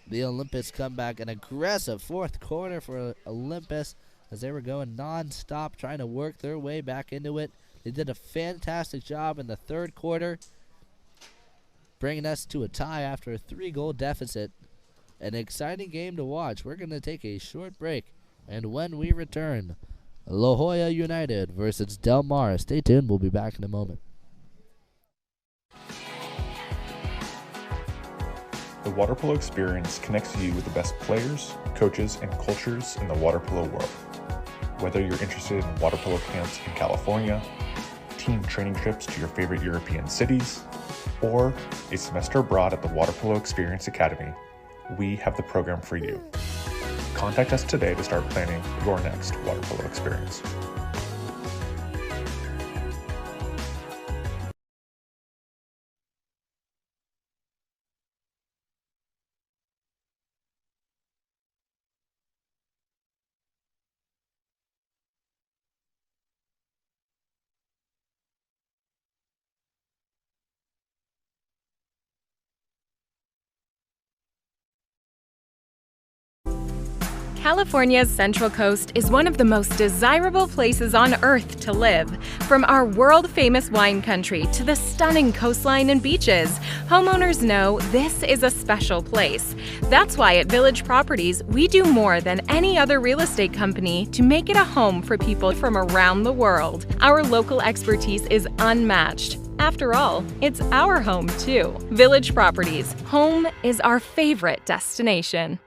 the Olympus comeback. An aggressive fourth quarter for Olympus as they were going non-stop trying to work their way back into it. They did a fantastic job in the third quarter, bringing us to a tie after a 3-goal deficit. An exciting game to watch. We're going to take a short break, and when we return, La Jolla United versus Delmar. Stay tuned. We'll be back in a moment. The water polo experience connects you with the best players, coaches, and cultures in the water polo world. Whether you're interested in water polo camps in California, team training trips to your favorite European cities, or a semester abroad at the Water Polo Experience Academy, we have the program for you. Contact us today to start planning your next water polo experience. California's Central Coast is one of the most desirable places on Earth to live. From our world-famous wine country to the stunning coastline and beaches, homeowners know this is a special place. That's why at Village Properties, we do more than any other real estate company to make it a home for people from around the world. Our local expertise is unmatched. After all, it's our home too. Village Properties, home is our favorite destination.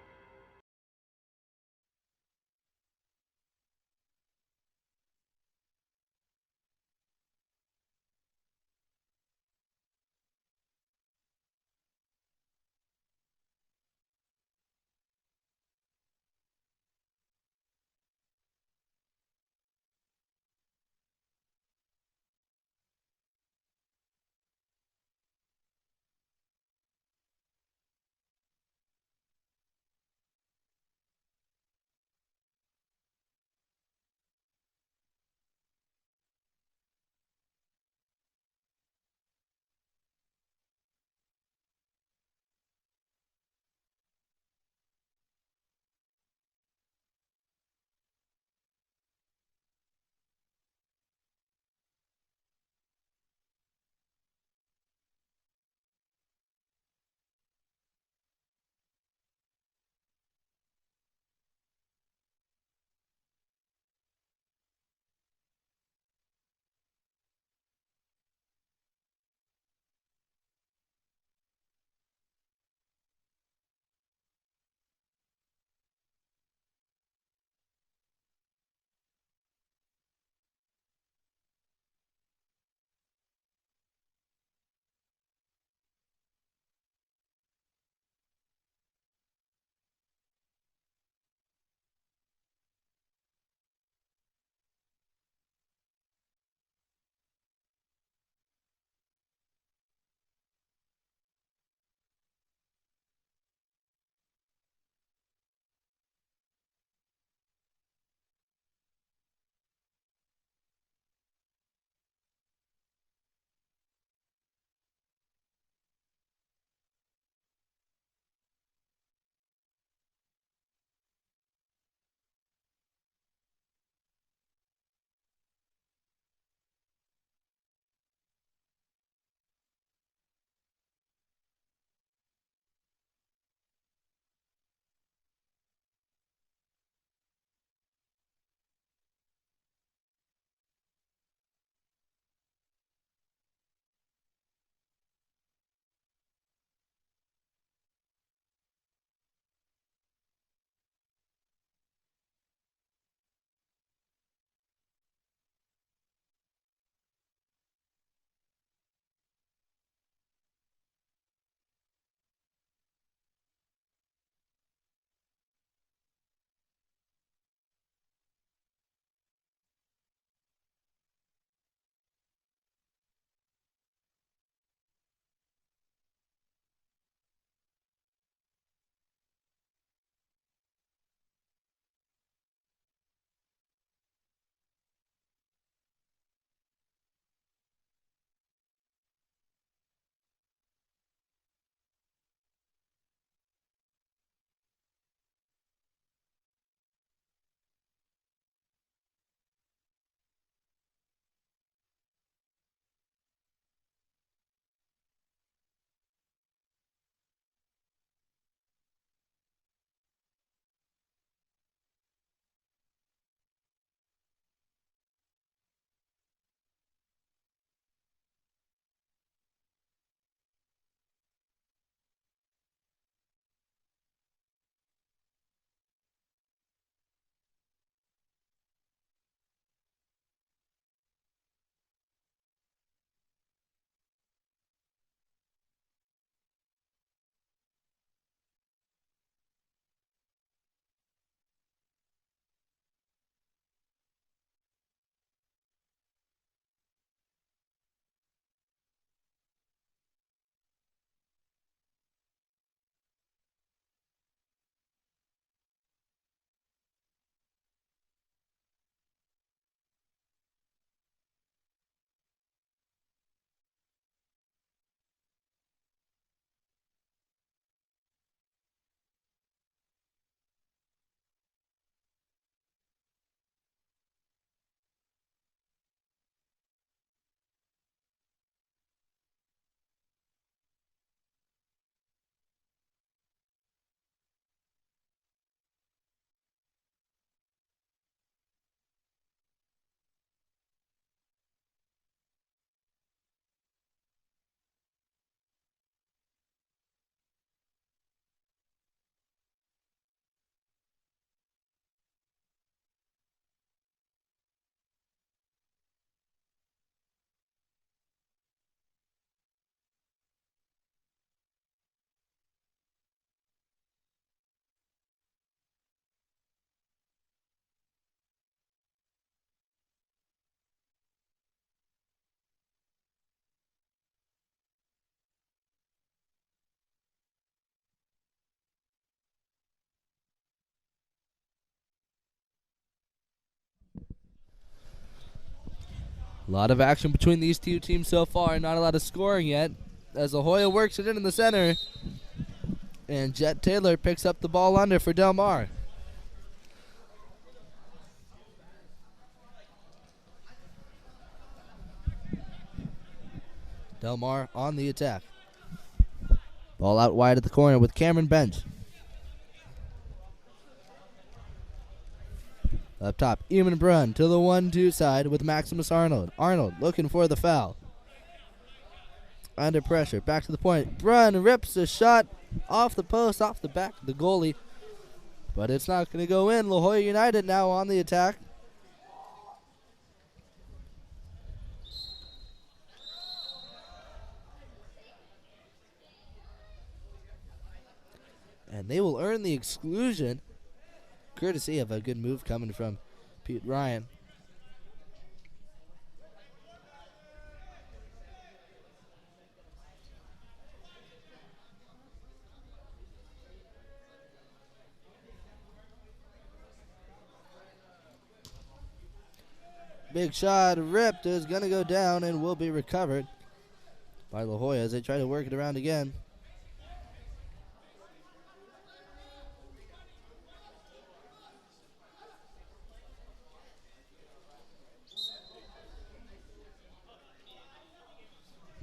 A lot of action between these two teams so far. Not a lot of scoring yet, as the Hoya works it in the center. And Jet Taylor picks up the ball under for Delmar. Delmar on the attack. Ball out wide at the corner with Cameron Bench. Up top, Eamon Brunn to the 1-2 side with Maximus Arnold. Arnold looking for the foul. Under pressure, back to the point. Brunn rips a shot off the post, off the back of the goalie. But it's not going to go in. La Jolla United now on the attack. And they will earn the exclusion, courtesy of a good move coming from Pete Ryan. Big shot ripped is going to go down and will be recovered by La Jolla as they try to work it around again.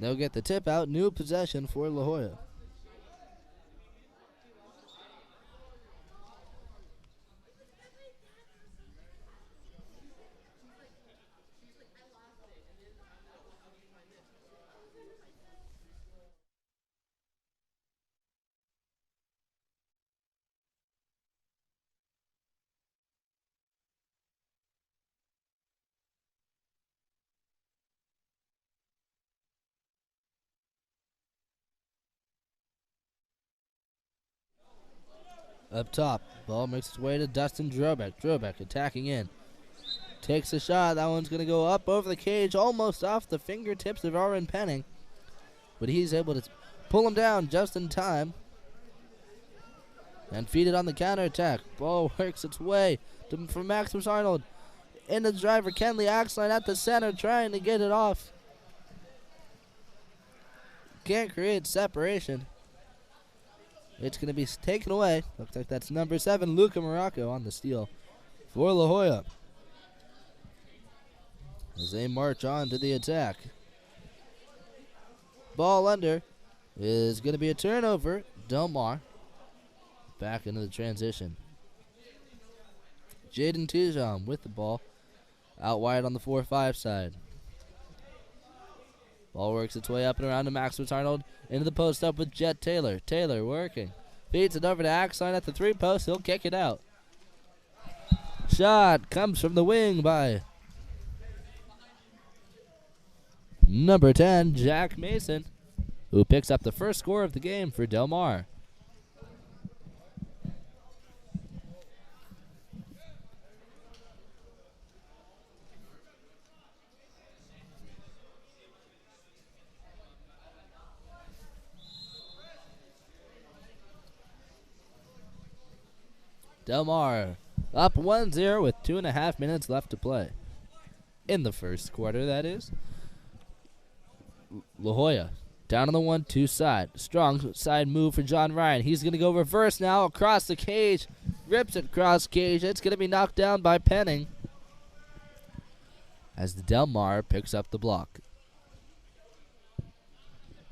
They'll get the tip out. New possession for La Jolla. Up top, ball makes its way to Dustin Drobeck. Drobeck attacking in. Takes a shot. That one's going to go up over the cage, almost off the fingertips of Aaron Penning. But he's able to pull him down just in time. And feed it on the counterattack. Ball works its way from Maximus Arnold. In the driver, Kenley Axline at the center, trying to get it off. Can't create separation. It's going to be taken away. Looks like that's number 7, Luca Morocco on the steal for La Jolla as they march on to the attack. Ball under is going to be a turnover. Delmar back into the transition. Jaden Tijon with the ball out wide on the 4-5 side. Ball works its way up and around to Maximus Arnold. Into the post up with Jet Taylor. Taylor working. Feeds it over to Axline at the 3 post. He'll kick it out. Shot comes from the wing by number 10, Jack Mason, who picks up the first score of the game for Delmar. Delmar up 1-0 with 2.5 minutes left to play. In the first quarter, that is. La Jolla down on the 1-2 side. Strong side move for John Ryan. He's going to go reverse now across the cage. Rips it across cage. It's going to be knocked down by Penning as the Delmar picks up the block.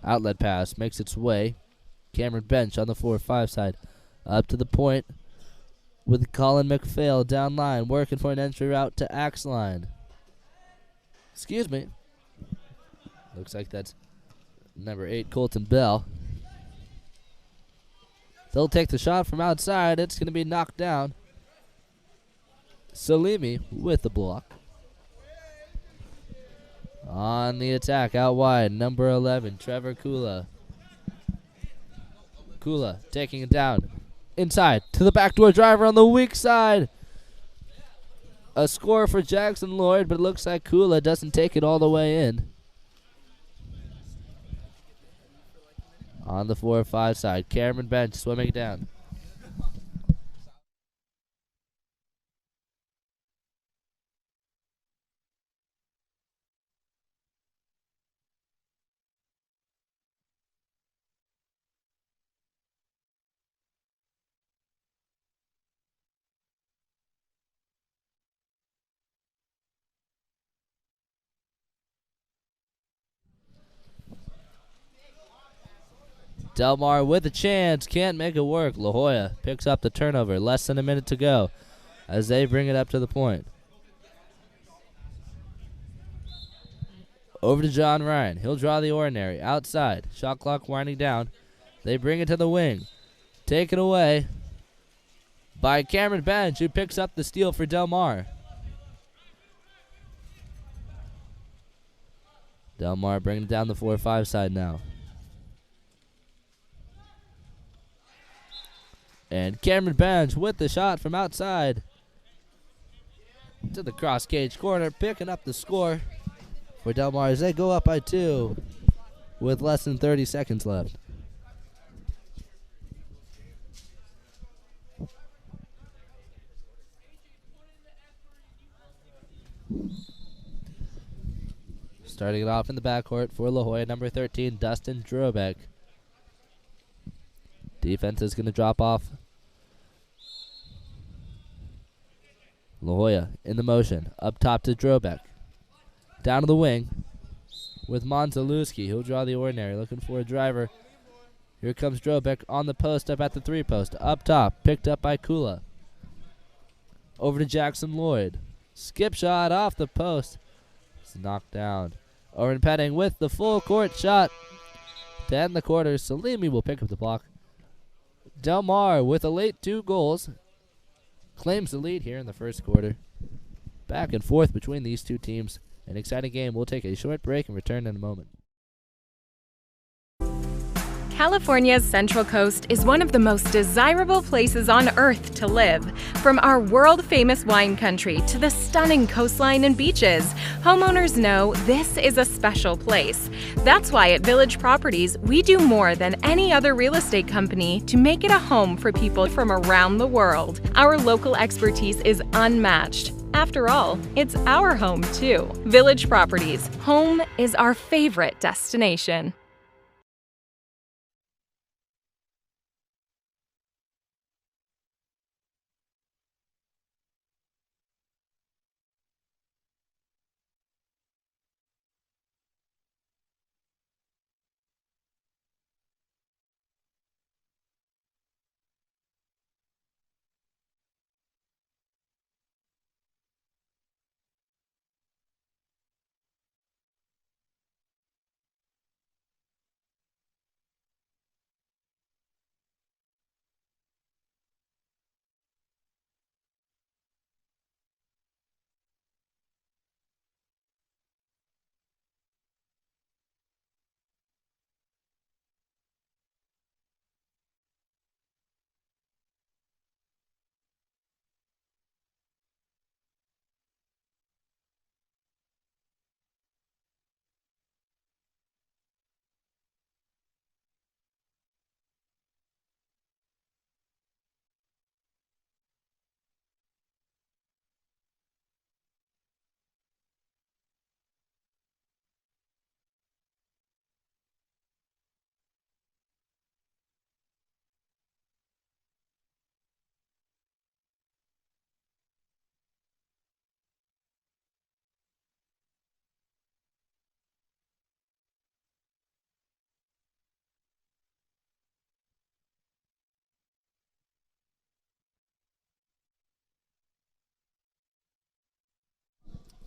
Outlet pass makes its way. Cameron Bench on the 4-5 side. Up to the point with Colin McPhail down line, working for an entry route to Axline. Excuse me. Looks like that's number 8, Colton Bell. They'll take the shot from outside. It's going to be knocked down. Salimi with the block. On the attack, out wide, number 11, Trevor Kula. Kula taking it down. Inside to the backdoor driver on the weak side. A score for Jackson Lloyd, but it looks like Kula doesn't take it all the way in. On the 4-5 side, Cameron Bench swimming down. Delmar with a chance. Can't make it work. La Jolla picks up the turnover. Less than a minute to go as they bring it up to the point. Over to John Ryan. He'll draw the ordinary. Outside. Shot clock winding down. They bring it to the wing. Taken away by Cameron Bench, who picks up the steal for Delmar. Delmar bringing it down the 4-5 side now. And Cameron Bench with the shot from outside to the cross cage corner, picking up the score for Delmar as they go up by 2 with less than 30 seconds left. Starting it off in the backcourt for La Jolla, number 13, Dustin Drobeck. Defense is going to drop off. La Jolla in the motion. Up top to Drobeck. Down to the wing with Monzalewski. He'll draw the ordinary, looking for a driver. Here comes Drobeck on the post, up at the 3-post. Up top, picked up by Kula. Over to Jackson Lloyd. Skip shot off the post. It's knocked down. Oren Petting with the full court shot to end the quarter. Salimi will pick up the block. Delmar with a late 2 goals claims the lead here in the first quarter. Back and forth between these two teams. An exciting game. We'll take a short break and return in a moment. California's Central Coast is one of the most desirable places on earth to live. From our world-famous wine country to the stunning coastline and beaches, homeowners know this is a special place. That's why at Village Properties, we do more than any other real estate company to make it a home for people from around the world. Our local expertise is unmatched. After all, it's our home too. Village Properties, home is our favorite destination.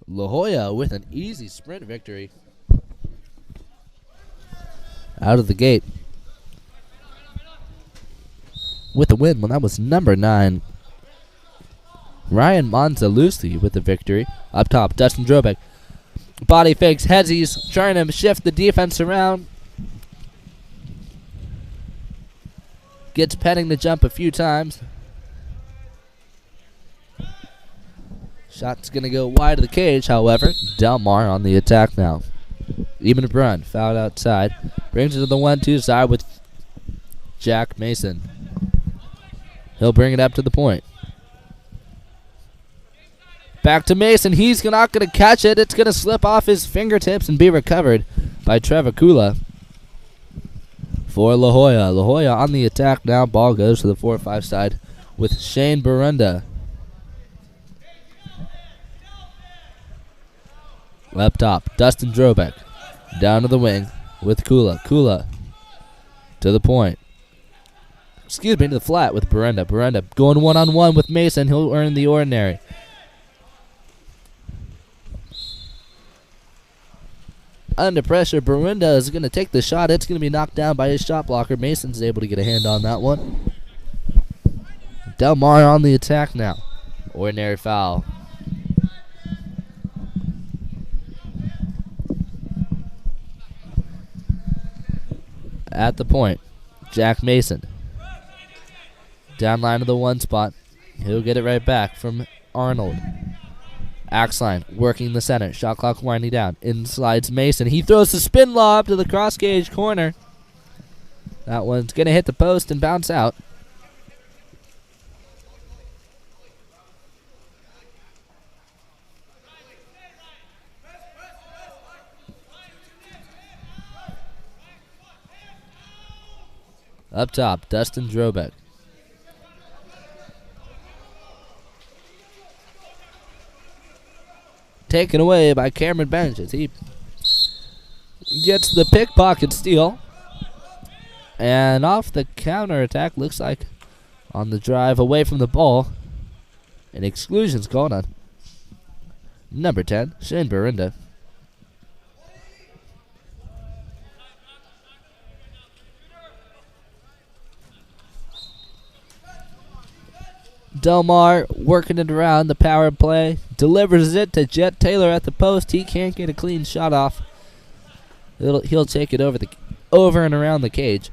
La Jolla with an easy sprint victory out of the gate with the win. Well, that was number 9, Ryan Monzalewski with the victory. Up top, Dustin Drobeck. Body fakes, heads, trying to shift the defense around. Gets Petting to jump a few times. Shot's going to go wide of the cage, however. Delmar on the attack now. Even Brunn fouled outside. Brings it to the 1-2 side with Jack Mason. He'll bring it up to the point. Back to Mason. He's not going to catch it. It's going to slip off his fingertips and be recovered by Trevor Kula for La Jolla. La Jolla on the attack now. Ball goes to the 4-5 side with Shane Barunda. Up top, Dustin Drobeck. Down to the wing with Kula. Kula To the point. Excuse me, to the flat with Berenda. Berenda going one-on-one with Mason. He'll earn the ordinary. Under pressure, Berenda is going to take the shot. It's going to be knocked down by his shot blocker. Mason's able to get a hand on that one. Delmar on the attack now. Ordinary foul. At the point, Jack Mason. Down line to the one spot. He'll get it right back from Arnold. Axline working the center. Shot clock winding down. In slides Mason. He throws the spin lob to the cross gauge corner. That one's going to hit the post and bounce out. Up top, Dustin Drobeck. Taken away by Cameron Bench as he gets the pickpocket steal. And off the counter attack, looks like on the drive away from the ball. An exclusion's called on number 10, Shane Berenda. Delmar working it around the power play. Delivers it to Jet Taylor at the post. He can't get a clean shot off. He'll take it over and around the cage.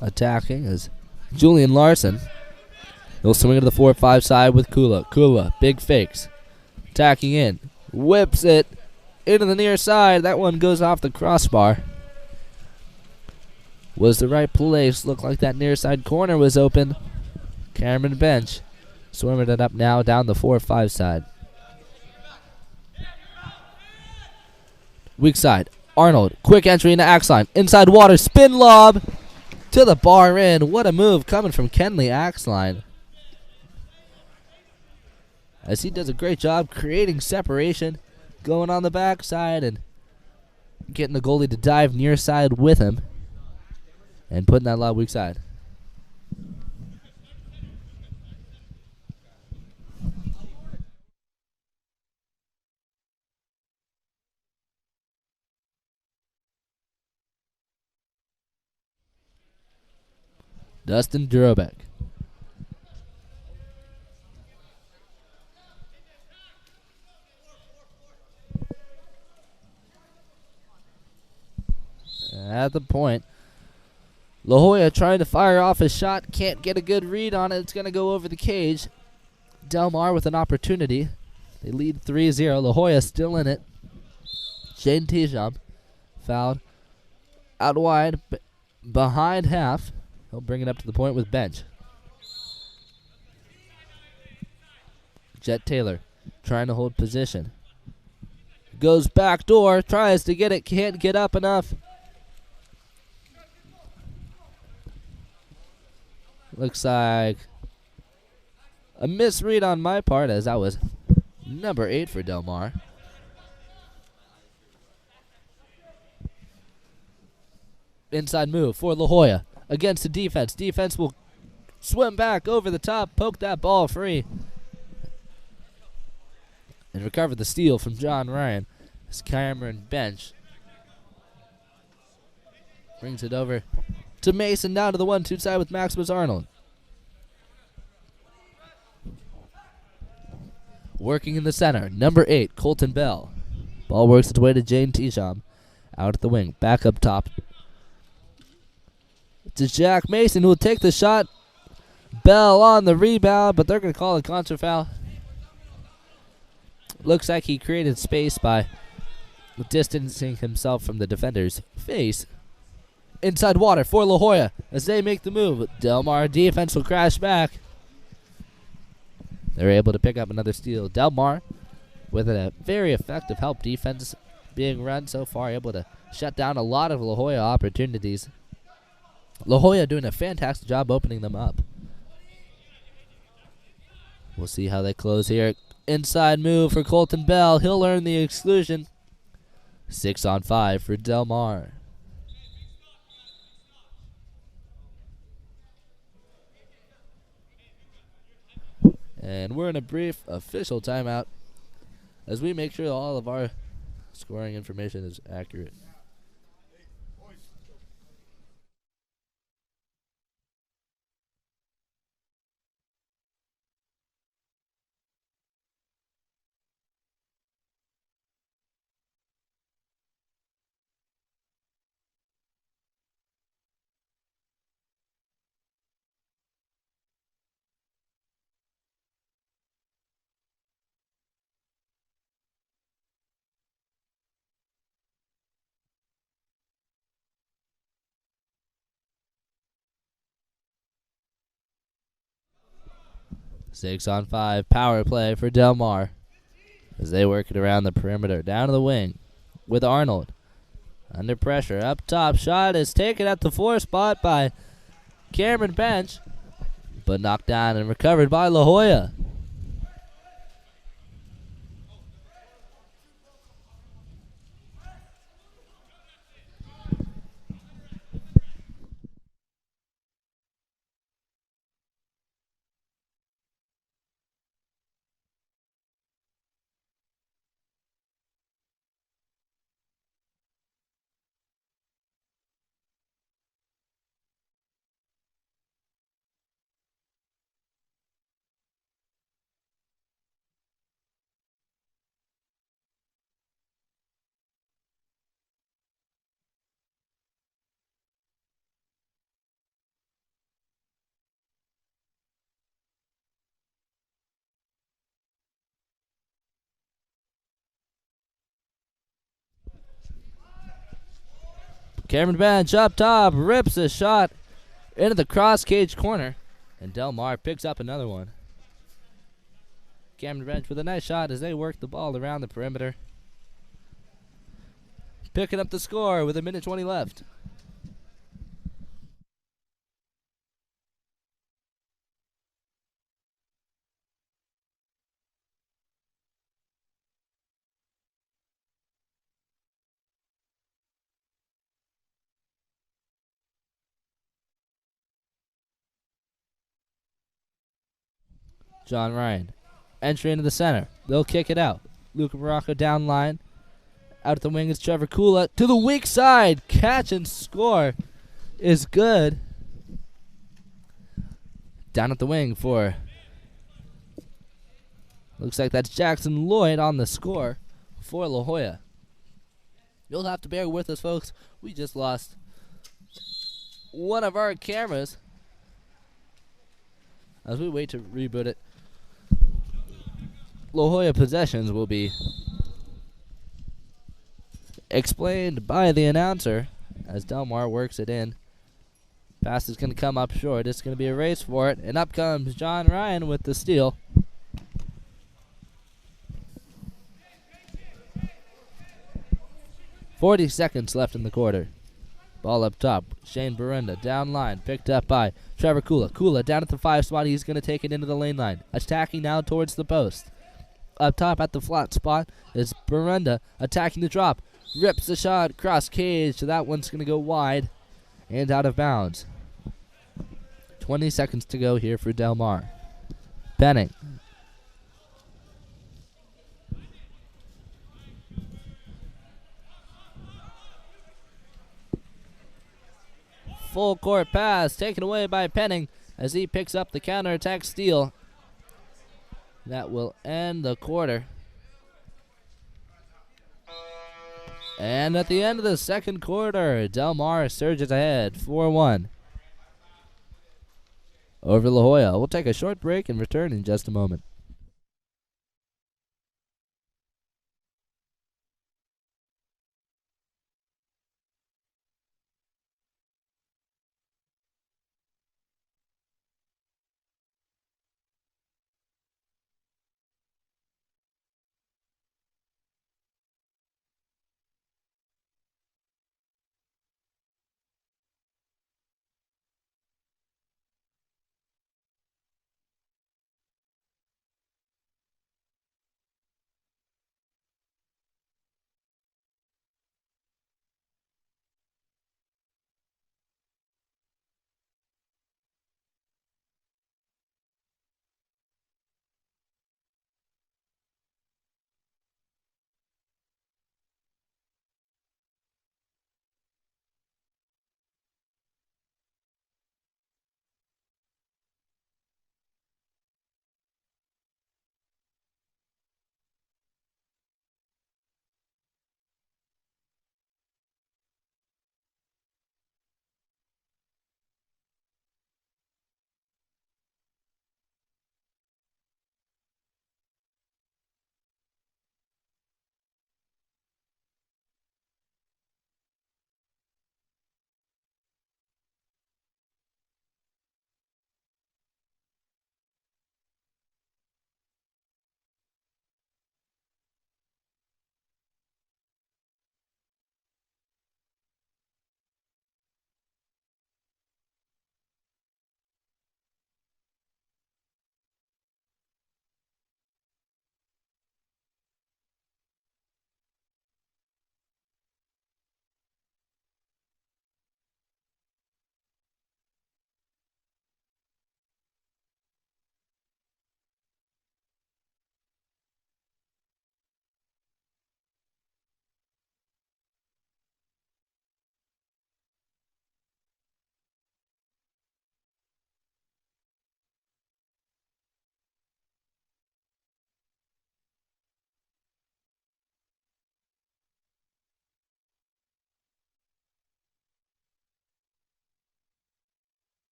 Attacking is Julian Larson. He'll swing to the 4-5 side with Kula. Kula, big fakes. Attacking in. Whips it into the near side. That one goes off the crossbar. Was the right place. Looked like that near side corner was open. Cameron Bench swimming it up now down the 4-5 side. Weak side. Arnold. Quick entry into Axline. Inside water. Spin lob to the bar in. What a move coming from Kenley Axline. As he does a great job creating separation. Going on the backside and getting the goalie to dive near side with him. And putting that lob weak side. Dustin Drobeck. At the point. La Hoya trying to fire off his shot. Can't get a good read on it. It's going to go over the cage. Delmar with an opportunity. They lead 3-0. La Hoya still in it. Shane Tijam fouled out wide behind half. He'll bring it up to the point with Bench. Jet Taylor trying to hold position. Goes back door. Tries to get it. Can't get up enough. Looks like a misread on my part as that was number 8 for Delmar. Inside move for La Hoya against the defense. Defense will swim back over the top, poke that ball free. And recover the steal from John Ryan. As Cameron Bench brings it over to Mason, down to the 1-2 side with Maximus Arnold. Working in the center, number 8, Colton Bell. Ball works its way to Jane Tisham. Out at the wing, back up top. To Jack Mason, who will take the shot. Bell on the rebound, but they're going to call a contra foul. Looks like he created space by distancing himself from the defender's face. Inside water for La Hoya as they make the move. Delmar defense will crash back. They're able to pick up another steal. Delmar with a very effective help defense being run so far, able to shut down a lot of La Hoya opportunities. La Hoya doing a fantastic job opening them up. We'll see how they close here. Inside move for Colton Bell. He'll earn the exclusion. 6 on 5 for Delmar. And we're in a brief official timeout as we make sure all of our scoring information is accurate. Six on 5 power play for Delmar as they work it around the perimeter. Down to the wing with Arnold. Under pressure. Up top. Shot is taken at the 4 spot by Cameron Bench, but knocked down and recovered by La Hoya. Cameron Bench up top, rips a shot into the cross cage corner, and Delmar picks up another one. Cameron Bench with a nice shot as they work the ball around the perimeter. Picking up the score with 1:20 left. John Ryan. Entry into the center. They'll kick it out. Luca Baracca down line. Out at the wing is Trevor Kula. To the weak side. Catch and score is good. Down at the wing for... looks like that's Jackson Lloyd on the score for La Hoya. You'll have to bear with us, folks. We just lost one of our cameras as we wait to reboot it. La Hoya possessions will be explained by the announcer as Delmar works it in. Pass is going to come up short. It's going to be a race for it. And up comes John Ryan with the steal. .40 seconds left in the quarter. Ball up top. Shane Barenda down line. Picked up by Trevor Kula. Kula down at the 5 spot. He's going to take it into the lane line. Attacking now towards the post. Up top at the flat spot is Barenda attacking the drop. Rips the shot. Cross cage. So that one's going to go wide and out of bounds. 20 seconds to go here for Delmar. Penning. Full court pass taken away by Penning as he picks up the counterattack steal. That will end the quarter. And at the end of the second quarter, Delmar surges ahead 4-1 over La Hoya. We'll take a short break and return in just a moment.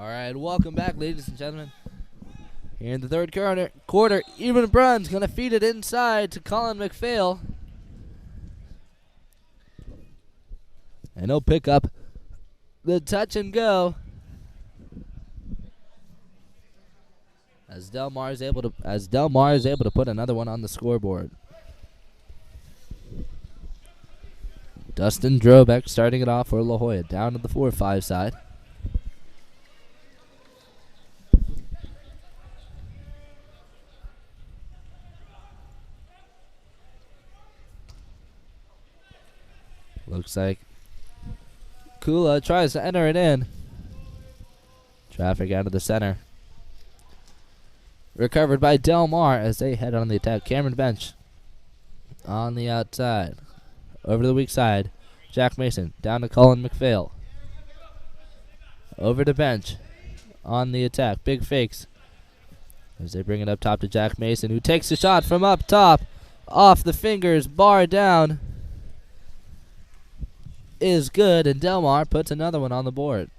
right, welcome back, ladies and gentlemen. Here in the third quarter, Even Brun's going to feed it inside to Colin McPhail. And he'll pick up the touch and go. As Delmar is able to put another one on the scoreboard. Dustin Drobeck starting it off for La Jolla, down to the 4-5 side. Looks like Kula tries to enter it in. Traffic out of the center. Recovered by Delmar as they head on the attack. Cameron Bench on the outside. Over to the weak side. Jack Mason down to Colin McPhail. Over to Bench on the attack. Big fakes as they bring it up top to Jack Mason, who takes a shot from up top. Off the fingers, bar down. Is good, and Delmar puts another one on the board.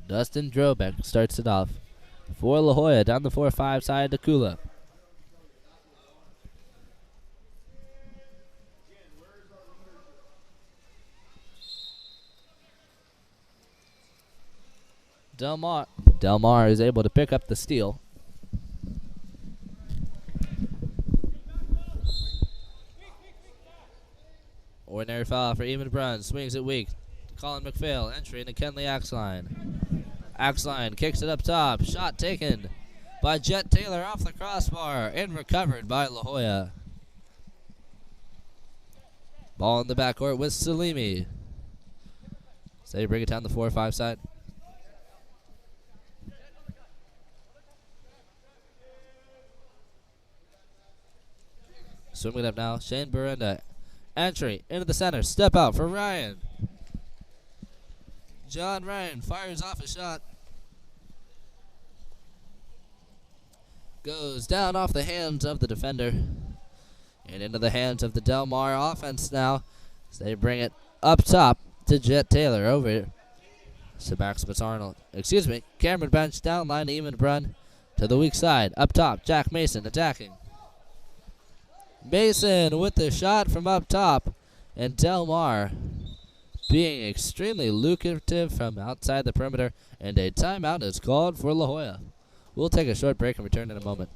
Dustin Drobeck starts it off for La Jolla, down the 4-5 side to Kula. Delmar is able to pick up the steal. Ordinary foul for Eamon Brun. Swings it weak. Colin McPhail entry into Kenley Axline. Axline kicks it up top. Shot taken by Jet Taylor off the crossbar and recovered by La Jolla. Ball in the backcourt with Salimi. So they bring it down the 4-5 side. Swimming it up now, Shane Berenda. Entry into the center. Step out for Ryan. John Ryan fires off a shot. Goes down off the hands of the defender. And into the hands of the Delmar offense now. So they bring it up top to Jet Taylor over to Maximus Arnold. Excuse me. Cameron Bench down line to Eamon Brun. To the weak side. Up top. Jack Mason attacking. Mason with the shot from up top. And Delmar being extremely lucrative from outside the perimeter. And a timeout is called for La Jolla. We'll take a short break and return in a moment.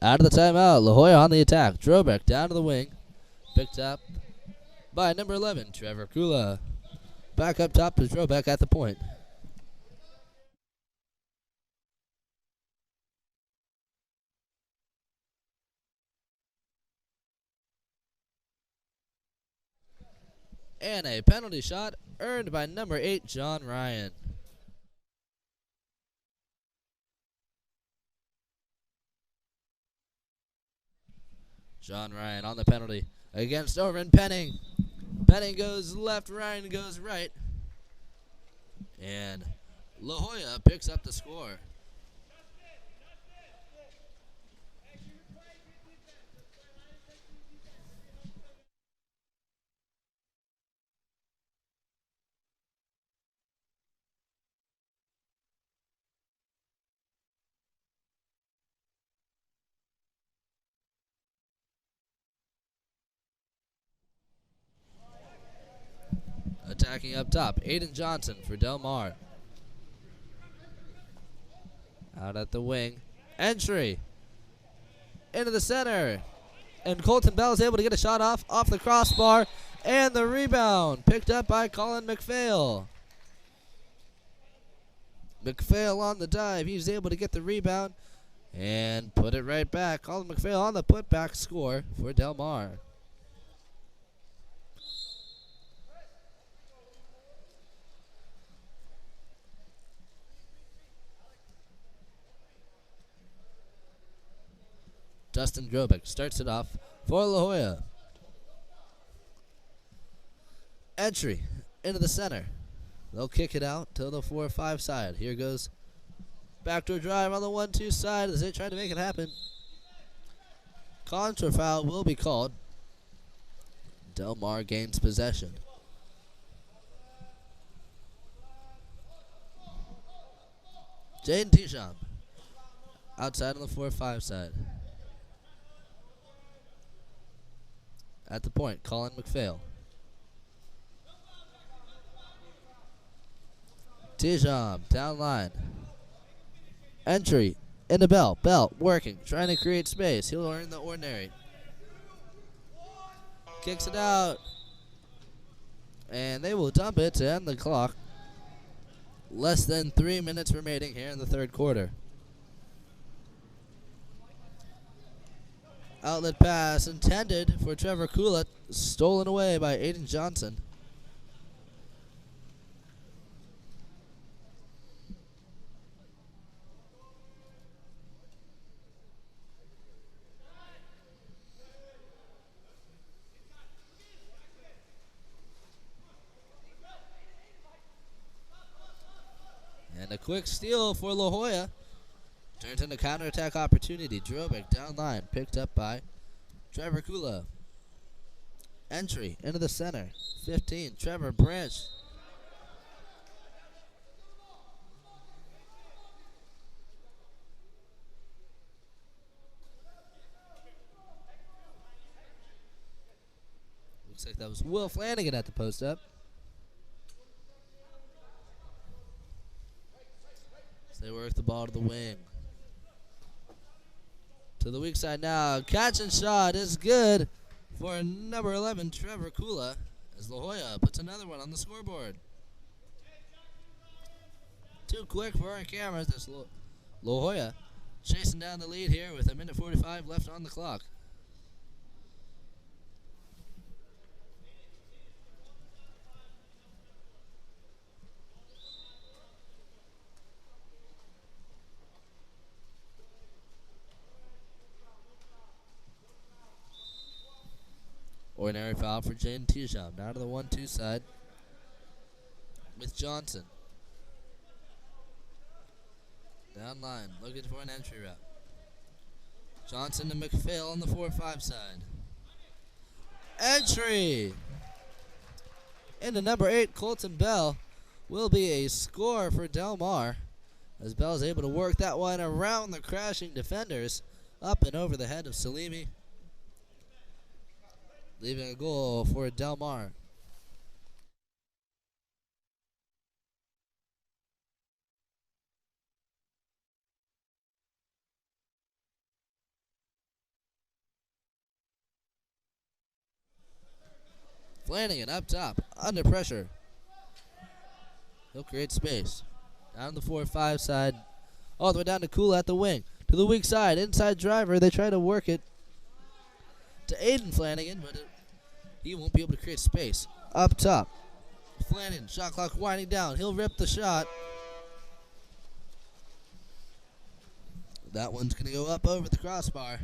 Out of the timeout, La Jolla on the attack. Drobeck down to the wing. Picked up by number 11, Trevor Kula. Back up top to Drobeck at the point. And a penalty shot earned by number 8, John Ryan. Sean Ryan on the penalty against Orvin Penning. Penning goes left, Ryan goes right. And La Jolla picks up the score. Attacking up top, Aiden Johnson for Delmar. Out at the wing. Entry. Into the center. And Colton Bell is able to get a shot off the crossbar. And the rebound picked up by Colin McPhail. McPhail on the dive. He's able to get the rebound and put it right back. Colin McPhail on the putback score for Delmar. Dustin Grobeck starts it off for La Jolla. Entry into the center. They'll kick it out to the 4-5 side. Here goes backdoor drive on the 1-2 side as they try to make it happen. Contra foul will be called. Delmar gains possession. Jaden Tisham outside on the 4-5 side. At the point, Colin McPhail. Tijam, down line. Entry, into Bell. Bell, working, trying to create space. He'll earn the ordinary. Kicks it out. And they will dump it to end the clock. Less than 3 minutes remaining here in the third quarter. Outlet pass intended for Trevor Kula, stolen away by Aiden Johnson. And a quick steal for La Jolla. Turns into counterattack opportunity. Drobick down line, picked up by Trevor Kula. Entry into the center. 15, Trevor Branch. Looks like that was Will Flanagan at the post up. So they work the ball to the wing. To the weak side now. Catch and shot is good for number 11, Trevor Kula, as La Jolla puts another one on the scoreboard. Too quick for our cameras. That's La Jolla chasing down the lead here with 1:45 left on the clock. Ordinary foul for Jaden Tisham. Now to the 1-2 side with Johnson. Down line, looking for an entry route. Johnson to McPhail on the 4-5 side. Entry! Into number 8, Colton Bell. Will be a score for Delmar, as Bell is able to work that one around the crashing defenders, up and over the head of Salimi, leaving a goal for Delmar. Flanagan up top, under pressure. He'll create space. Down the 4-5 side, all the way down to Kula at the wing. To the weak side, inside driver. They try to work it to Aiden Flanagan, but he won't be able to create space. Up top, Flanagan, shot clock winding down. He'll rip the shot. That one's going to go up over the crossbar.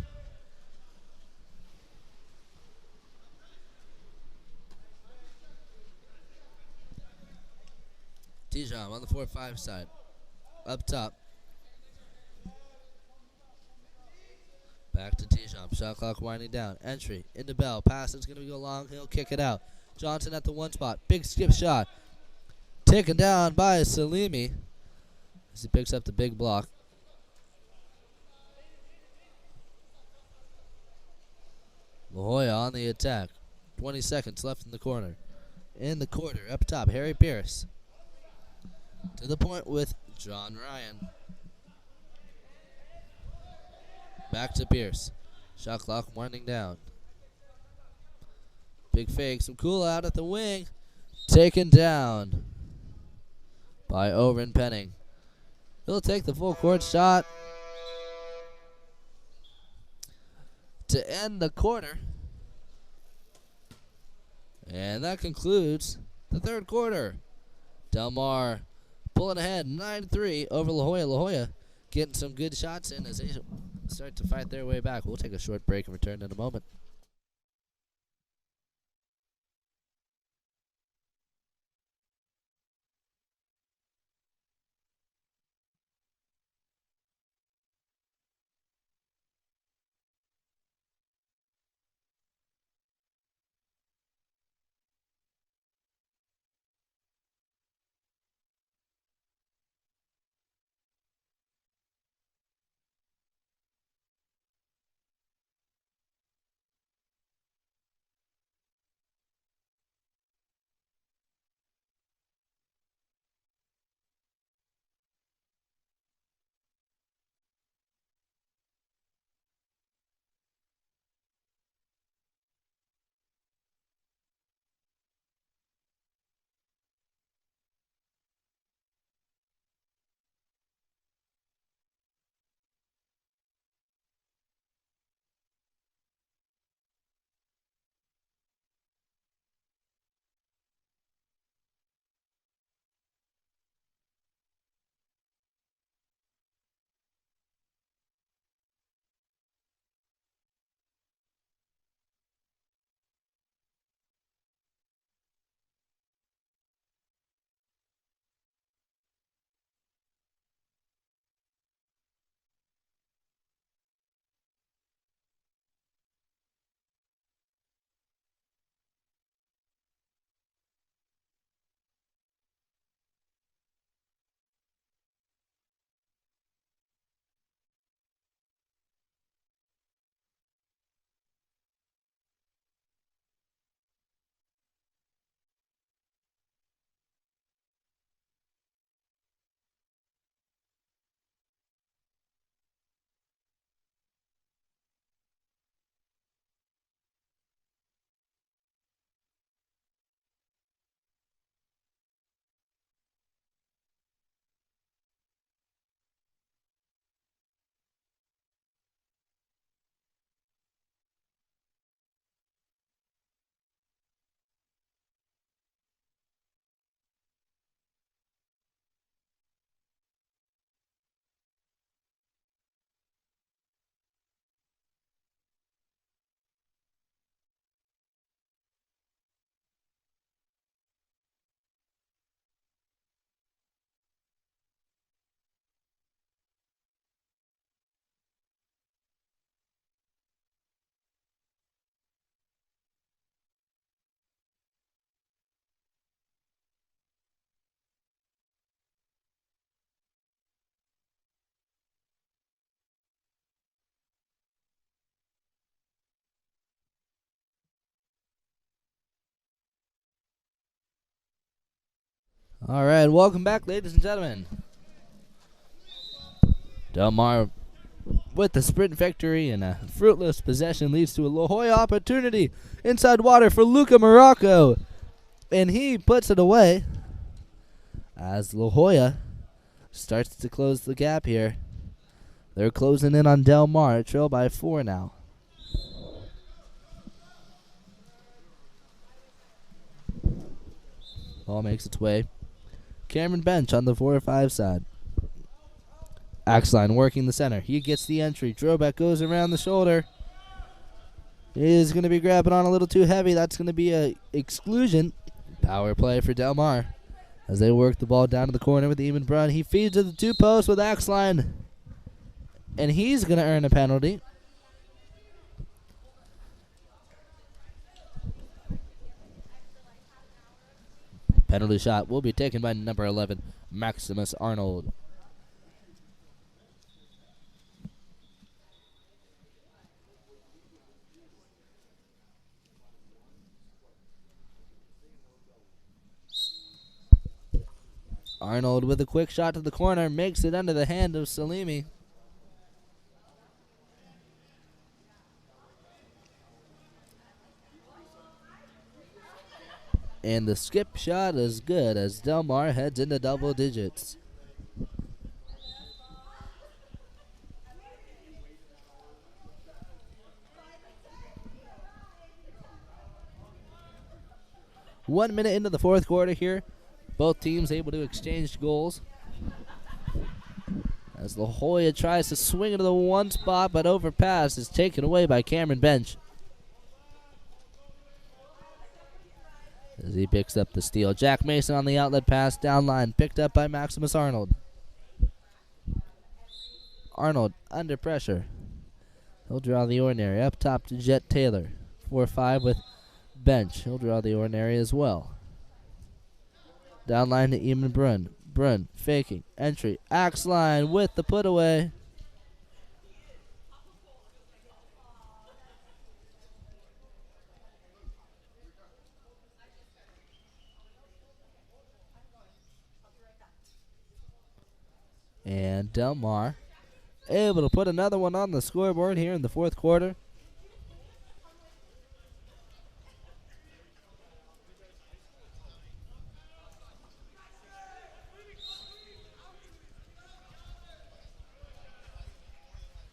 Dijon on the 4-5 side. Up top. Back to Dijon. Shot clock winding down. Entry. Into Bell. Pass is going to go long. He'll kick it out. Johnson at the 1 spot. Big skip shot. Taken down by Salimi as he picks up the big block. La Jolla on the attack. 20 seconds left in the corner. In the quarter, up top, Harry Pierce. To the point with John Ryan. Back to Pierce. Shot clock winding down. Big fake, some cool out at the wing. Taken down by Oren Penning. He'll take the full court shot to end the quarter. And that concludes the third quarter. Delmar pulling ahead 9-3 over La Jolla. La Jolla getting some good shots in as they start to fight their way back. We'll take a short break and return in a moment. All right, welcome back, ladies and gentlemen. Delmar with the sprint victory, and a fruitless possession leads to a La Jolla opportunity. Inside water for Luca Morocco, and he puts it away as La Jolla starts to close the gap here. They're closing in on Delmar, trail by 4 now. Ball makes its way. Cameron Bench on the 4-5 side. Axline working the center. He gets the entry. Drobeck goes around the shoulder. He is going to be grabbing on a little too heavy. That's going to be a exclusion. Power play for Delmar as they work the ball down to the corner with Eamon Brun. He feeds to the 2 posts with Axline, and he's going to earn a penalty. Penalty shot will be taken by number 11, Maximus Arnold. Arnold with a quick shot to the corner, makes it under the hand of Salimi. And the skip shot is good as Delmar heads into double digits. One minute into the fourth quarter here. Both teams able to exchange goals. As La Hoya tries to swing into the one spot, but overpass is taken away by Cameron Bench. As he picks up the steal. Jack Mason on the outlet pass, down line, picked up by Maximus Arnold. Arnold under pressure. He'll draw the ordinary. Up top to Jet Taylor. 4-5 with Bench. He'll draw the ordinary as well. Down line to Eamon Brun. Brun faking. Entry. Axline with the put away. And Delmar able to put another one on the scoreboard here in the fourth quarter.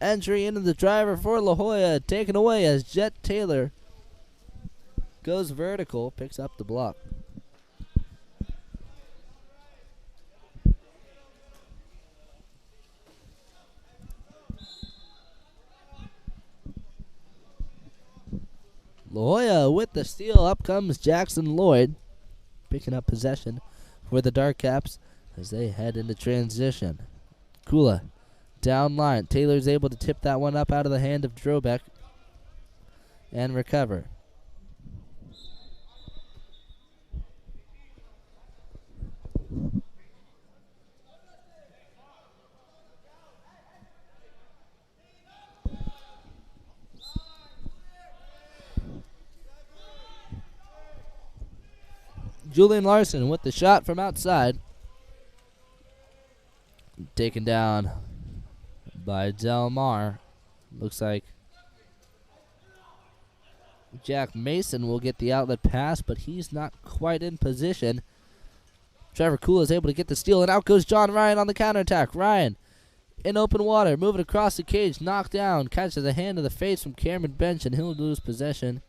Entry into the driver for La Hoya, taken away as Jet Taylor goes vertical, picks up the block. La Hoya with the steal. Up comes Jackson Lloyd, picking up possession for the Dark Caps as they head into transition. Kula down line. Taylor's able to tip that one up out of the hand of Drobeck and recover. Julian Larson with the shot from outside. Taken down by Delmar. Looks like Jack Mason will get the outlet pass, but he's not quite in position. Trevor Kula is able to get the steal, and out goes John Ryan on the counterattack. Ryan in open water, moving across the cage, knocked down, catches a hand to the face from Cameron Bench, and he'll lose possession.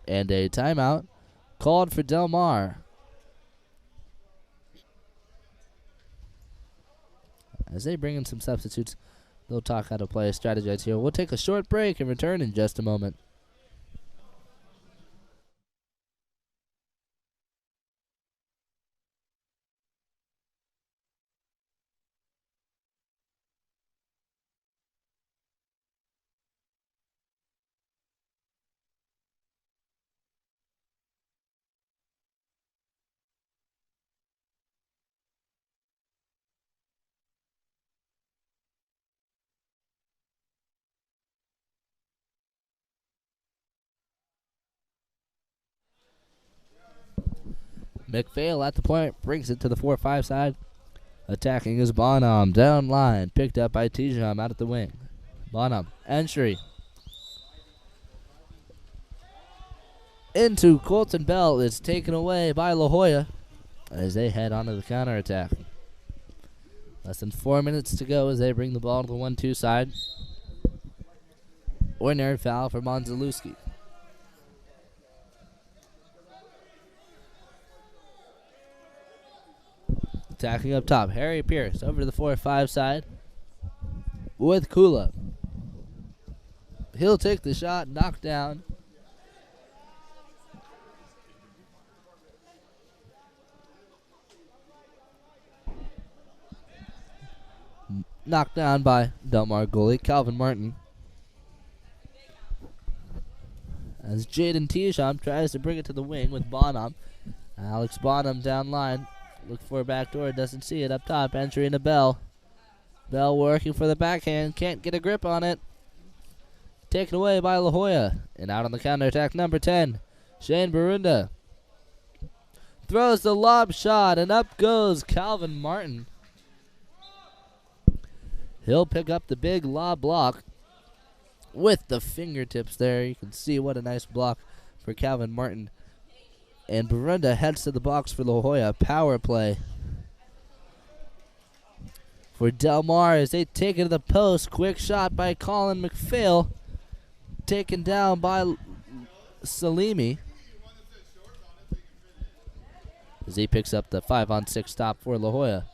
And a timeout called for Delmar. As they bring in some substitutes, they'll talk how to play, strategize here. We'll take a short break and return in just a moment. McPhail at the point, brings it to the 4-5 side. Attacking is Bonham, down line, picked up by Tijam out at the wing. Bonham, entry. Into Colton Bell, is taken away by La Hoya as they head onto the counterattack. Less than 4 minutes to go as they bring the ball to the 1-2 side. Ordinary foul for Monzalewski. Attacking up top, Harry Pierce over to the 4-5 side with Kula. He'll take the shot, knocked down. knocked down by Delmar goalie Calvin Martin. As Jaden Tisham tries to bring it to the wing with Bonham. Alex Bonham down line. Look for a back door, doesn't see it up top. Entry into Bell. Bell working for the backhand, can't get a grip on it. Taken away by La Hoya. And out on the counterattack, number 10, Shane Barunda. Throws the lob shot, and up goes Calvin Martin. He'll pick up the big lob block with the fingertips there. You can see what a nice block for Calvin Martin. And Barunda heads to the box for La Hoya. Power play for Delmar as they take it to the post. Quick shot by Colin McPhail. Taken down by Salimi. As he picks up the 5-on-6 stop for La Hoya.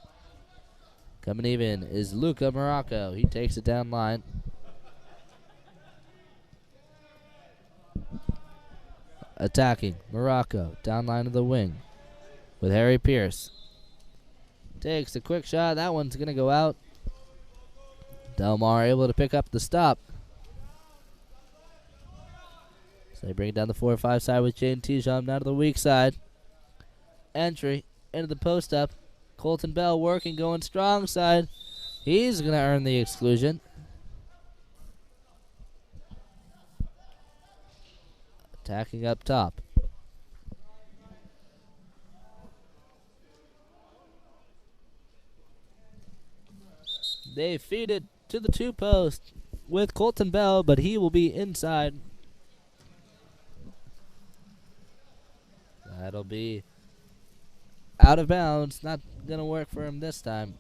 Coming even is Luca Morocco. He takes it down line. Attacking Morocco down line of the wing with Harry Pierce. Takes a quick shot. That one's going to go out. Delmar able to pick up the stop. So they bring it down the 4-5 side with Jane Tijam down to the weak side. Entry into the post up. Colton Bell working, going strong side. He's going to earn the exclusion. Attacking up top. They feed it to the 2 post with Colton Bell, but he will be inside. That'll be out of bounds. Not going to work for him this time.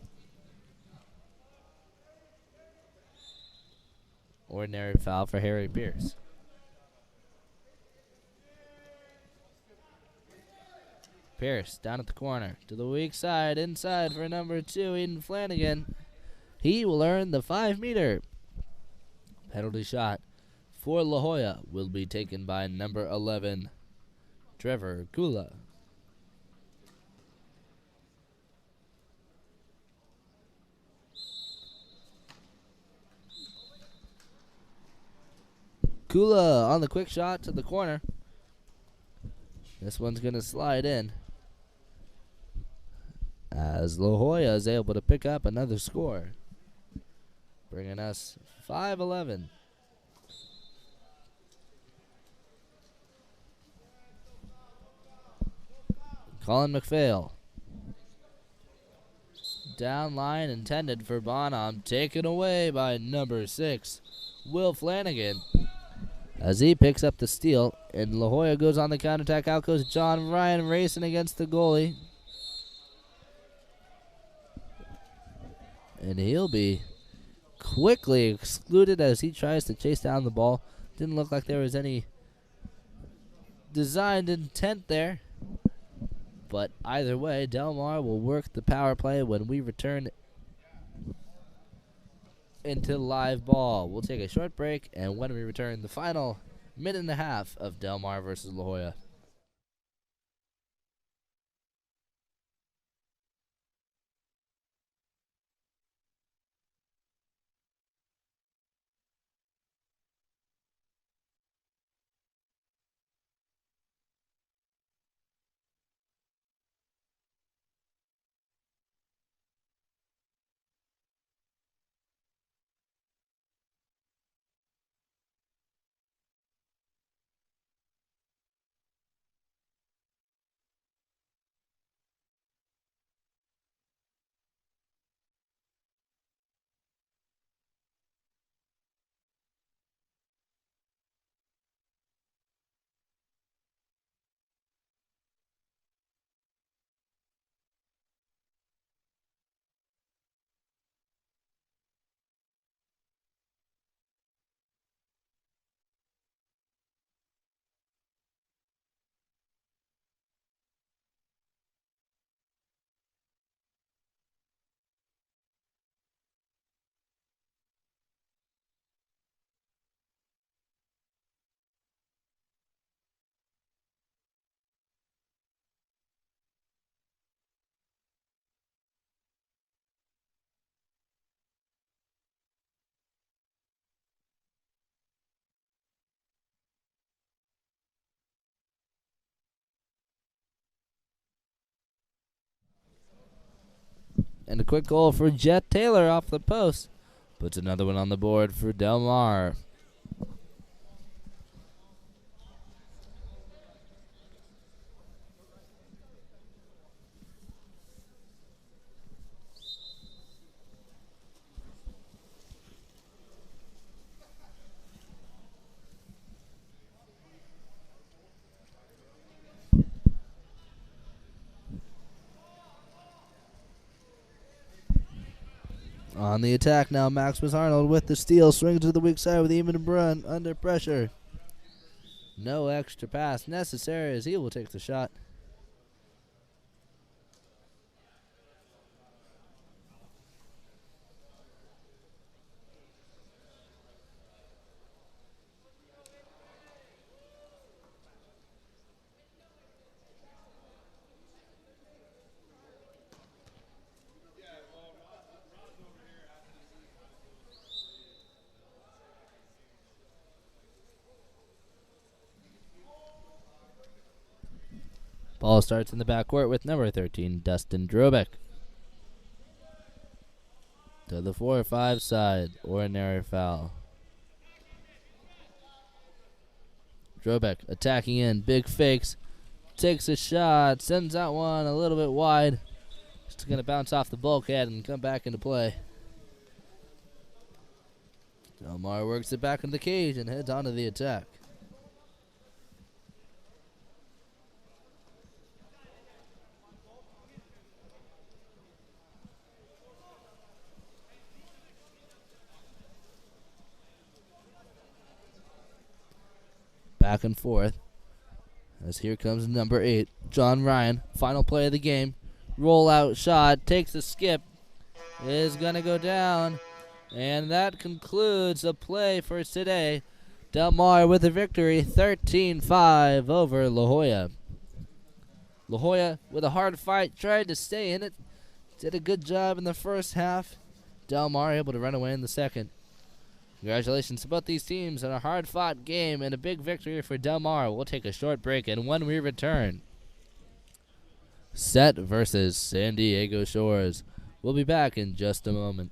Ordinary foul for Harry Pierce. Pierce down at the corner to the weak side, inside for number 2, Eden Flanagan. He will earn the 5-meter. Penalty shot for La Hoya will be taken by number 11, Trevor Kula. Kula on the quick shot to the corner. This one's going to slide in as La Hoya is able to pick up another score, bringing us 5-11. Colin McPhail. Down line intended for Bonham. Taken away by number 6, Will Flanagan. As he picks up the steal, and La Hoya goes on the counterattack. Out goes John Ryan racing against the goalie. And he'll be quickly excluded as he tries to chase down the ball. Didn't look like there was any designed intent there. But either way, Delmar will work the power play when we return into live ball. We'll take a short break, and when we return, the final minute and a half of Delmar versus La Hoya. And a quick goal for Jet Taylor off the post. Puts another one on the board for Delmar. On the attack now, Maximus Arnold with the steal. Swings to the weak side with even run under pressure. No extra pass necessary as he will take the shot. Ball starts in the backcourt with number 13, Dustin Drobeck. To the 4-5 side, ordinary foul. Drobeck attacking in, big fakes, takes a shot, sends that one a little bit wide. It's going to bounce off the bulkhead and come back into play. Delmar works it back in the cage and heads onto the attack. Back and forth. As here comes number 8, John Ryan. Final play of the game. Rollout shot. Takes a skip. Is going to go down. And that concludes the play for today. Delmar with a victory. 13-5 over La Jolla. La Jolla with a hard fight. Tried to stay in it. Did a good job in the first half. Delmar able to run away in the second. Congratulations to both these teams on a hard-fought game and a big victory for Delmar. We'll take a short break, and when we return, Set versus San Diego Shores. We'll be back in just a moment.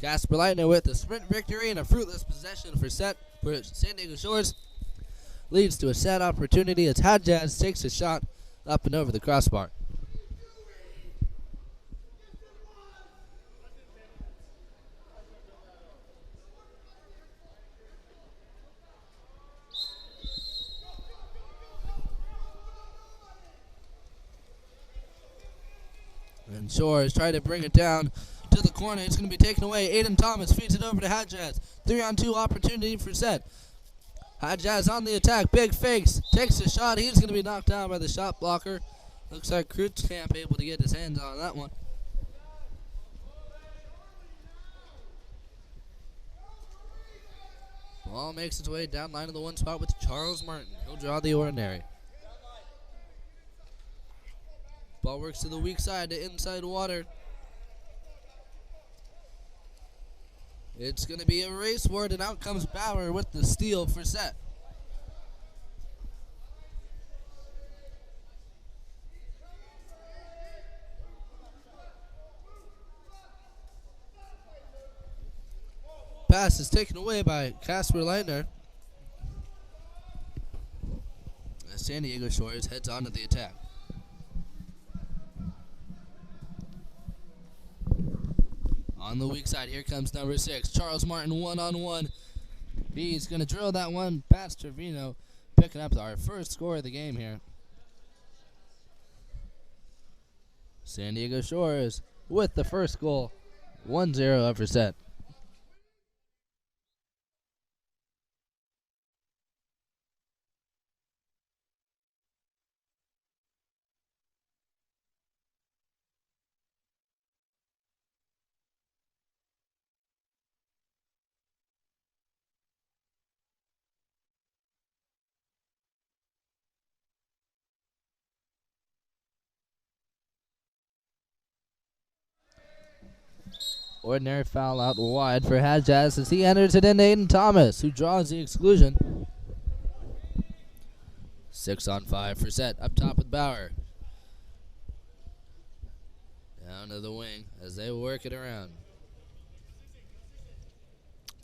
Casper Lightner with a sprint victory and a fruitless possession for San Diego Shores. Leads to a set opportunity as Hadjaz takes a shot up and over the crossbar. And Shores trying to bring it down to the corner. It's going to be taken away. Aiden Thomas feeds it over to Hadjaz. 3-on-2 opportunity for set. Hadjaz on the attack. Big fakes. Takes a shot. He's going to be knocked down by the shot blocker. Looks like Cruzcamp able to get his hands on that one. Ball makes its way down line of the one spot with Charles Martin. He'll draw the ordinary. Ball works to the weak side to inside water. It's going to be a race for it, and out comes Bauer with the steal for set. Pass is taken away by Casper Leitner. As San Diego Shores heads on to the attack. On the weak side, here comes number 6, Charles Martin, one-on-one. He's going to drill that one past Trevino, picking up our first score of the game here. San Diego Shores with the first goal, 1-0 up for set. Ordinary foul out wide for Hadjaz as he enters it into Aiden Thomas, who draws the exclusion. 6-on-5 for set. Up top with Bauer. Down to the wing as they work it around.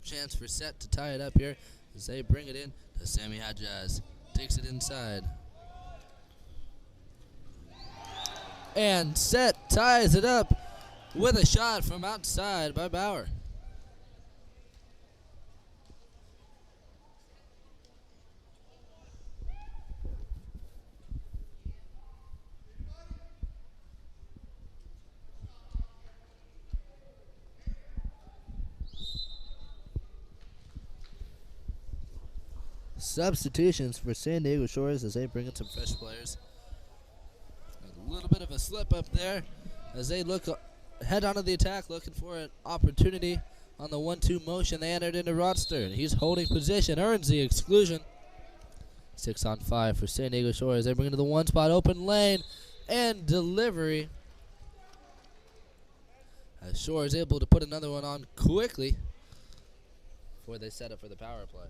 Chance for set to tie it up here as they bring it in to Sammy Hadjaz. Takes it inside. And set ties it up with a shot from outside by Bauer. Substitutions for San Diego Shores as they bring in some fresh players. A little bit of a slip up there as they head onto the attack, looking for an opportunity on the 1-2 motion. They entered into Rodster. He's holding position, earns the exclusion. 6-on-5 for San Diego Shores. They bring it to the one spot, open lane, and delivery. As Shores able to put another one on quickly before they set up for the power play.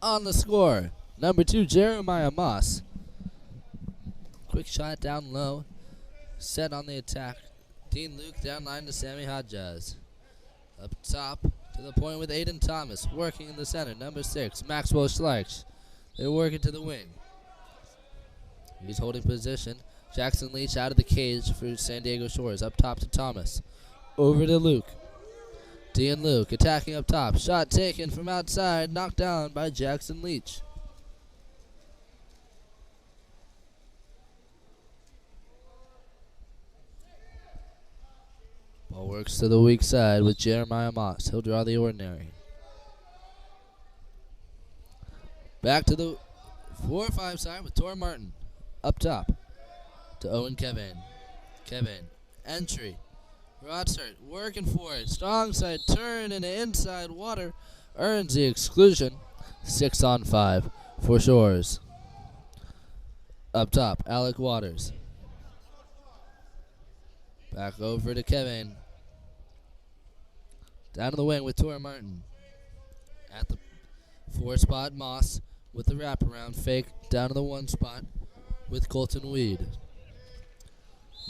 On the score, number 2, Jeremiah Moss. Quick shot down low. Set on the attack. Dean Luke down line to Sammy Hadjaz. Up top to the point with Aiden Thomas. Working in the center, number 6, Maxwell Schleich. They work it to the wing. He's holding position. Jackson Leach out of the cage for San Diego Shores. Up top to Thomas. Over to Luke. Dean Luke attacking up top. Shot taken from outside. Knocked down by Jackson Leach. Ball works to the weak side with Jeremiah Moss. He'll draw the ordinary. Back to the 4-5 side with Tor Martin. Up top to Owen Kevin. Kevin. Entry. Rodstart working for it. Strong side turn into inside water. Earns the exclusion. 6-on-5 for Shores. Up top, Alec Waters. Back over to Kevin. Down to the wing with Tor Martin. 4-spot Moss with the wraparound fake down to the 1 spot with Colton Weed.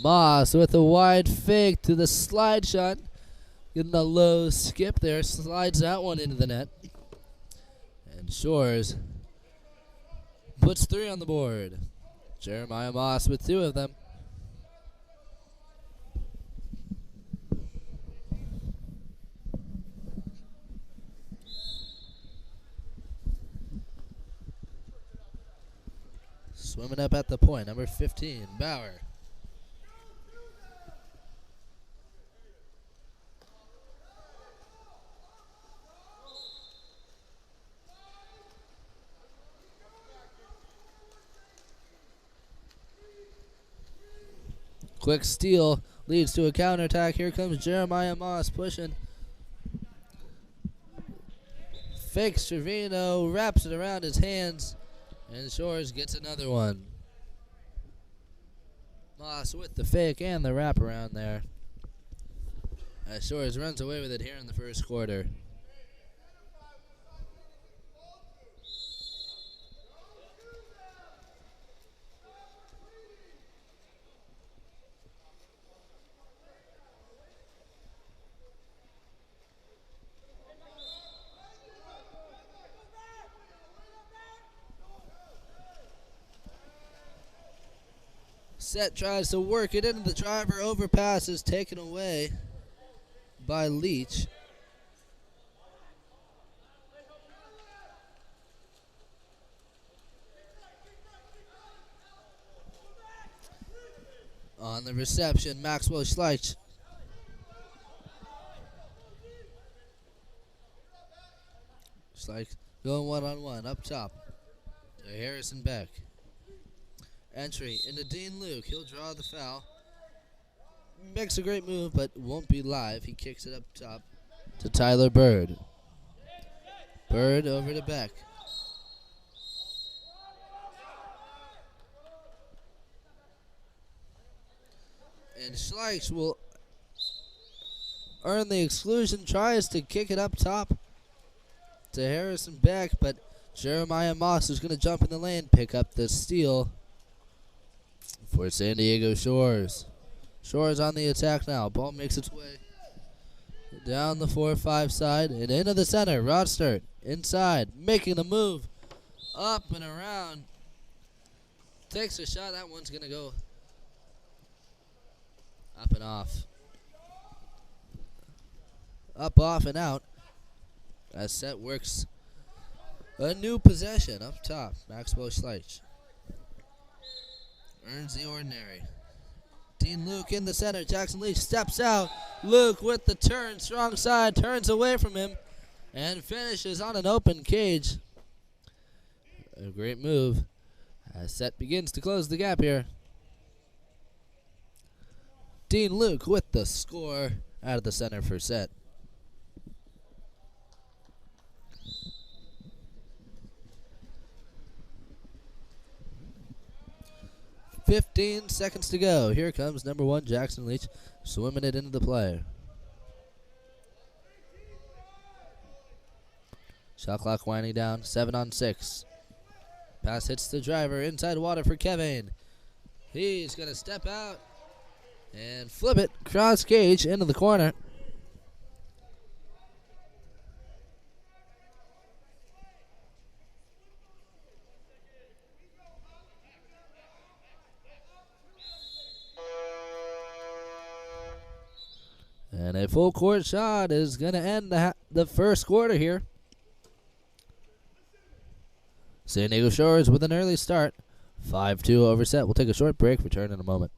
Moss with a wide fake to the slide shot. Getting a low skip there. Slides that one into the net. And Shores puts 3 on the board. Jeremiah Moss with 2 of them. Swimming up at the point, number 15, Bauer. Quick steal leads to a counterattack. Here comes Jeremiah Moss pushing. Fakes Trevino, wraps it around his hands, and Shores gets another one. Moss with the fake and the wraparound there. As Shores runs away with it here in the first quarter. Set tries to work it into the driver. Overpass is taken away by Leach. On the reception, Maxwell Schleich. Schleich going one-on-one up top to Harrison Beck. Entry into Dean Luke. He'll draw the foul. Makes a great move, but won't be live. He kicks it up top to Tyler Bird. Bird over to Beck. And Schleich will earn the exclusion. Tries to kick it up top to Harrison Beck, but Jeremiah Moss is going to jump in the lane, pick up the steal for San Diego Shores. Shores on the attack now. Ball makes its way down the 4-5 side and into the center. Rodstert inside, making the move up and around. Takes a shot. That one's going to go up and off. Up, off, and out. As Set works a new possession up top. Maxwell Schleich earns the ordinary. Dean Luke in the center. Jackson Leach steps out. Luke with the turn. Strong side. Turns away from him. And finishes on an open cage. A great move. As Set begins to close the gap here. Dean Luke with the score out of the center for Set. 15 seconds to go. Here comes number 1, Jackson Leach, swimming it into the play. Shot clock winding down, 7 on 6. Pass hits the driver, inside water for Kevin. He's going to step out and flip it cross cage into the corner. And a full court shot is going to end the first quarter here. San Diego Shores with an early start. 5-2 over Set. We'll take a short break. Return in a moment.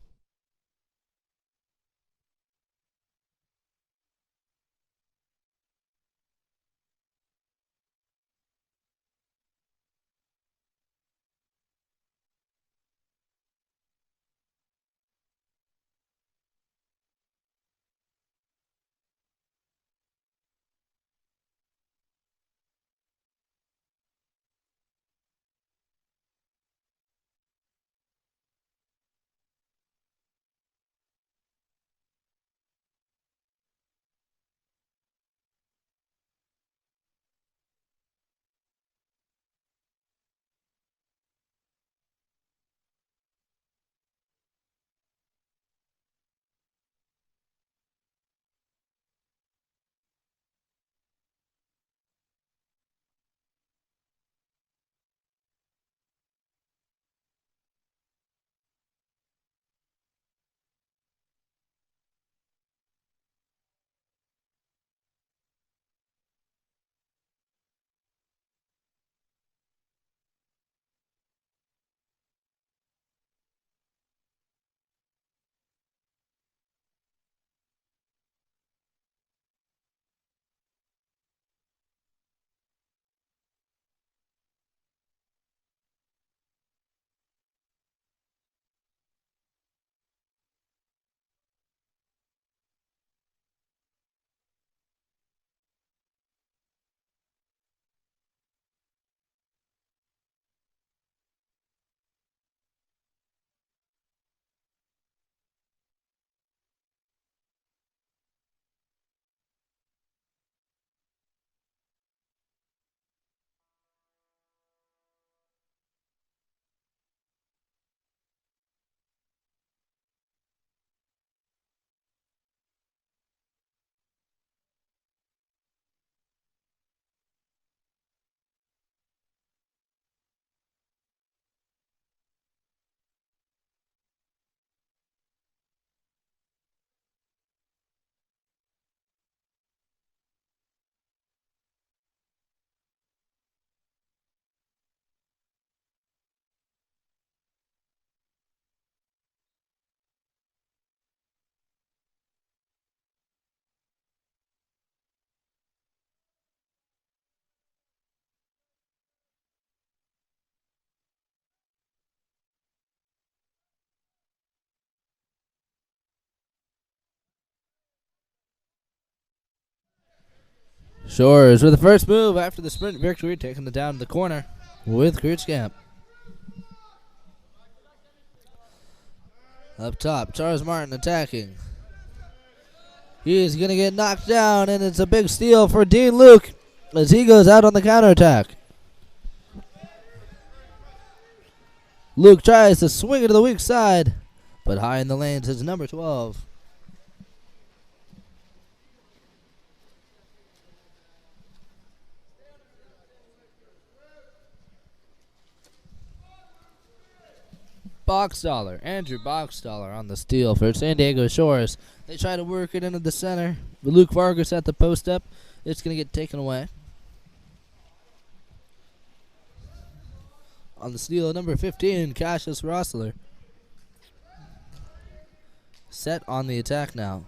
Shores with the first move after the sprint victory, taking it down to the corner with Cruzcamp. Up top, Charles Martin attacking. He's going to get knocked down, and it's a big steal for Dean Luke as he goes out on the counterattack. Luke tries to swing it to the weak side, but high in the lanes is number 12. Andrew Boxstaller on the steal for San Diego Shores. They try to work it into the center, but Luke Vargas at the post up. It's going to get taken away. On the steal, number 15, Cassius Rossler. Set on the attack now.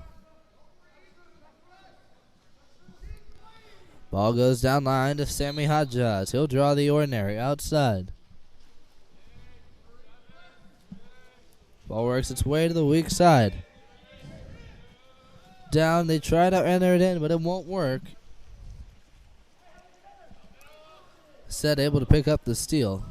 Ball goes down line to Sammy Hodges. He'll draw the ordinary outside. Ball works its way to the weak side. Down, they try to enter it in, but it won't work. Set able to pick up the steal.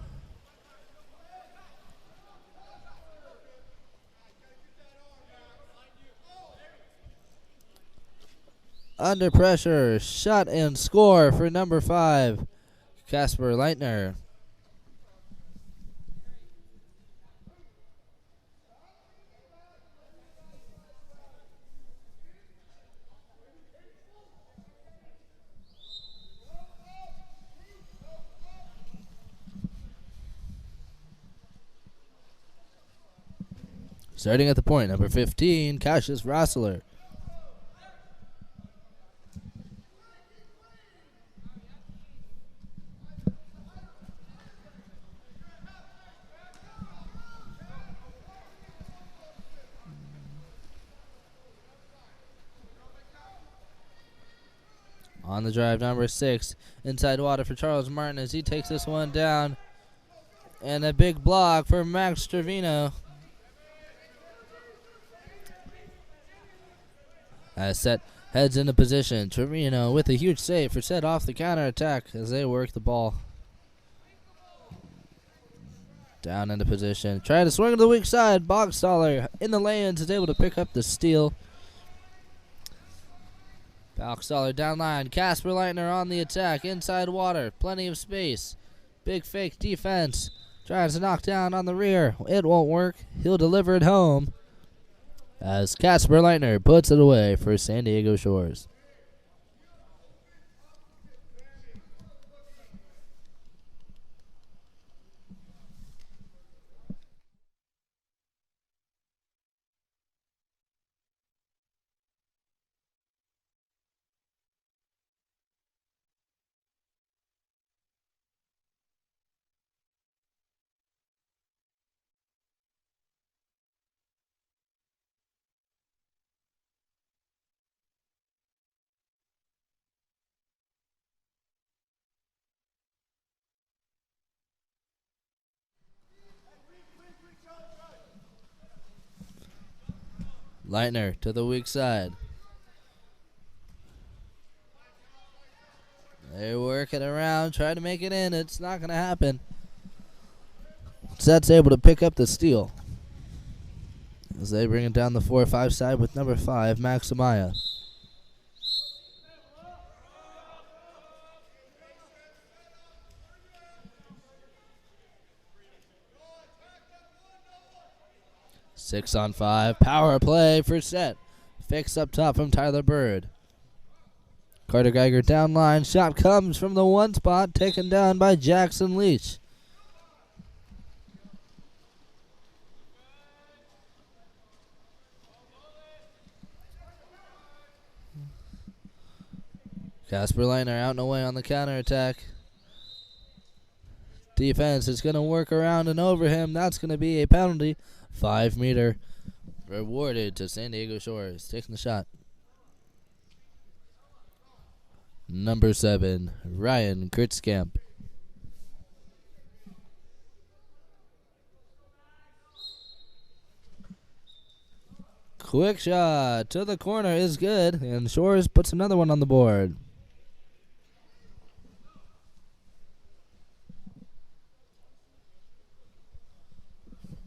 Under pressure, shot and score for number 5, Casper Leitner. Starting at the point, number 15, Cassius Rossler. On the drive, number 6, inside water for Charles Martin as he takes this one down. And a big block for Max Trevino. As Set heads into position, Trevino with a huge save for Set off the counterattack as they work the ball. Down into position. Try to swing to the weak side. Bogstaller in the lanes is able to pick up the steal. Bogstaller down line. Casper Leitner on the attack. Inside water. Plenty of space. Big fake defense. Tries to knock down on the rear. It won't work. He'll deliver it home as Casper Leitner puts it away for San Diego Shores. Leitner to the weak side. They work it around, try to make it in. It's not going to happen. Set's able to pick up the steal as they bring it down the 4-5 side with number 5, Max Amaya. Six on 5. Power play for Set. Fix up top from Tyler Bird. Carter Geiger down line. Shot comes from the one spot. Taken down by Jackson Leach. Casper Leitner out and away on the counterattack. Defense is going to work around and over him. That's going to be a penalty. 5-meter rewarded to San Diego Shores. Taking the shot. Number 7, Ryan Kurtzkamp. Quick shot to the corner is good, and Shores puts another one on the board.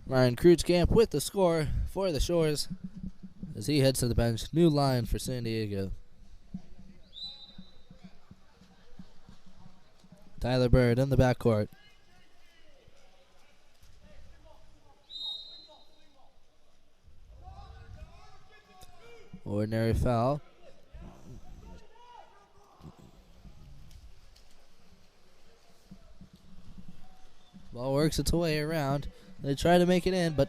Ryan Kreutzkamp with the score for the Shores as he heads to the bench. New line for San Diego. Tyler Bird in the backcourt. Ordinary foul. Ball works its way around. They try to make it in, but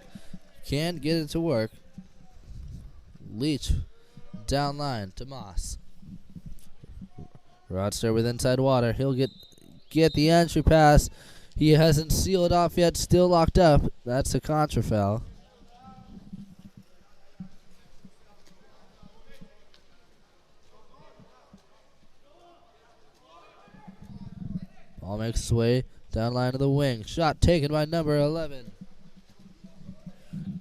can't get it to work. Leach down line to Moss. Rodster with inside water. He'll get the entry pass. He hasn't sealed off yet. Still locked up. That's a contra foul. Ball makes its way down line to the wing. Shot taken by number 11.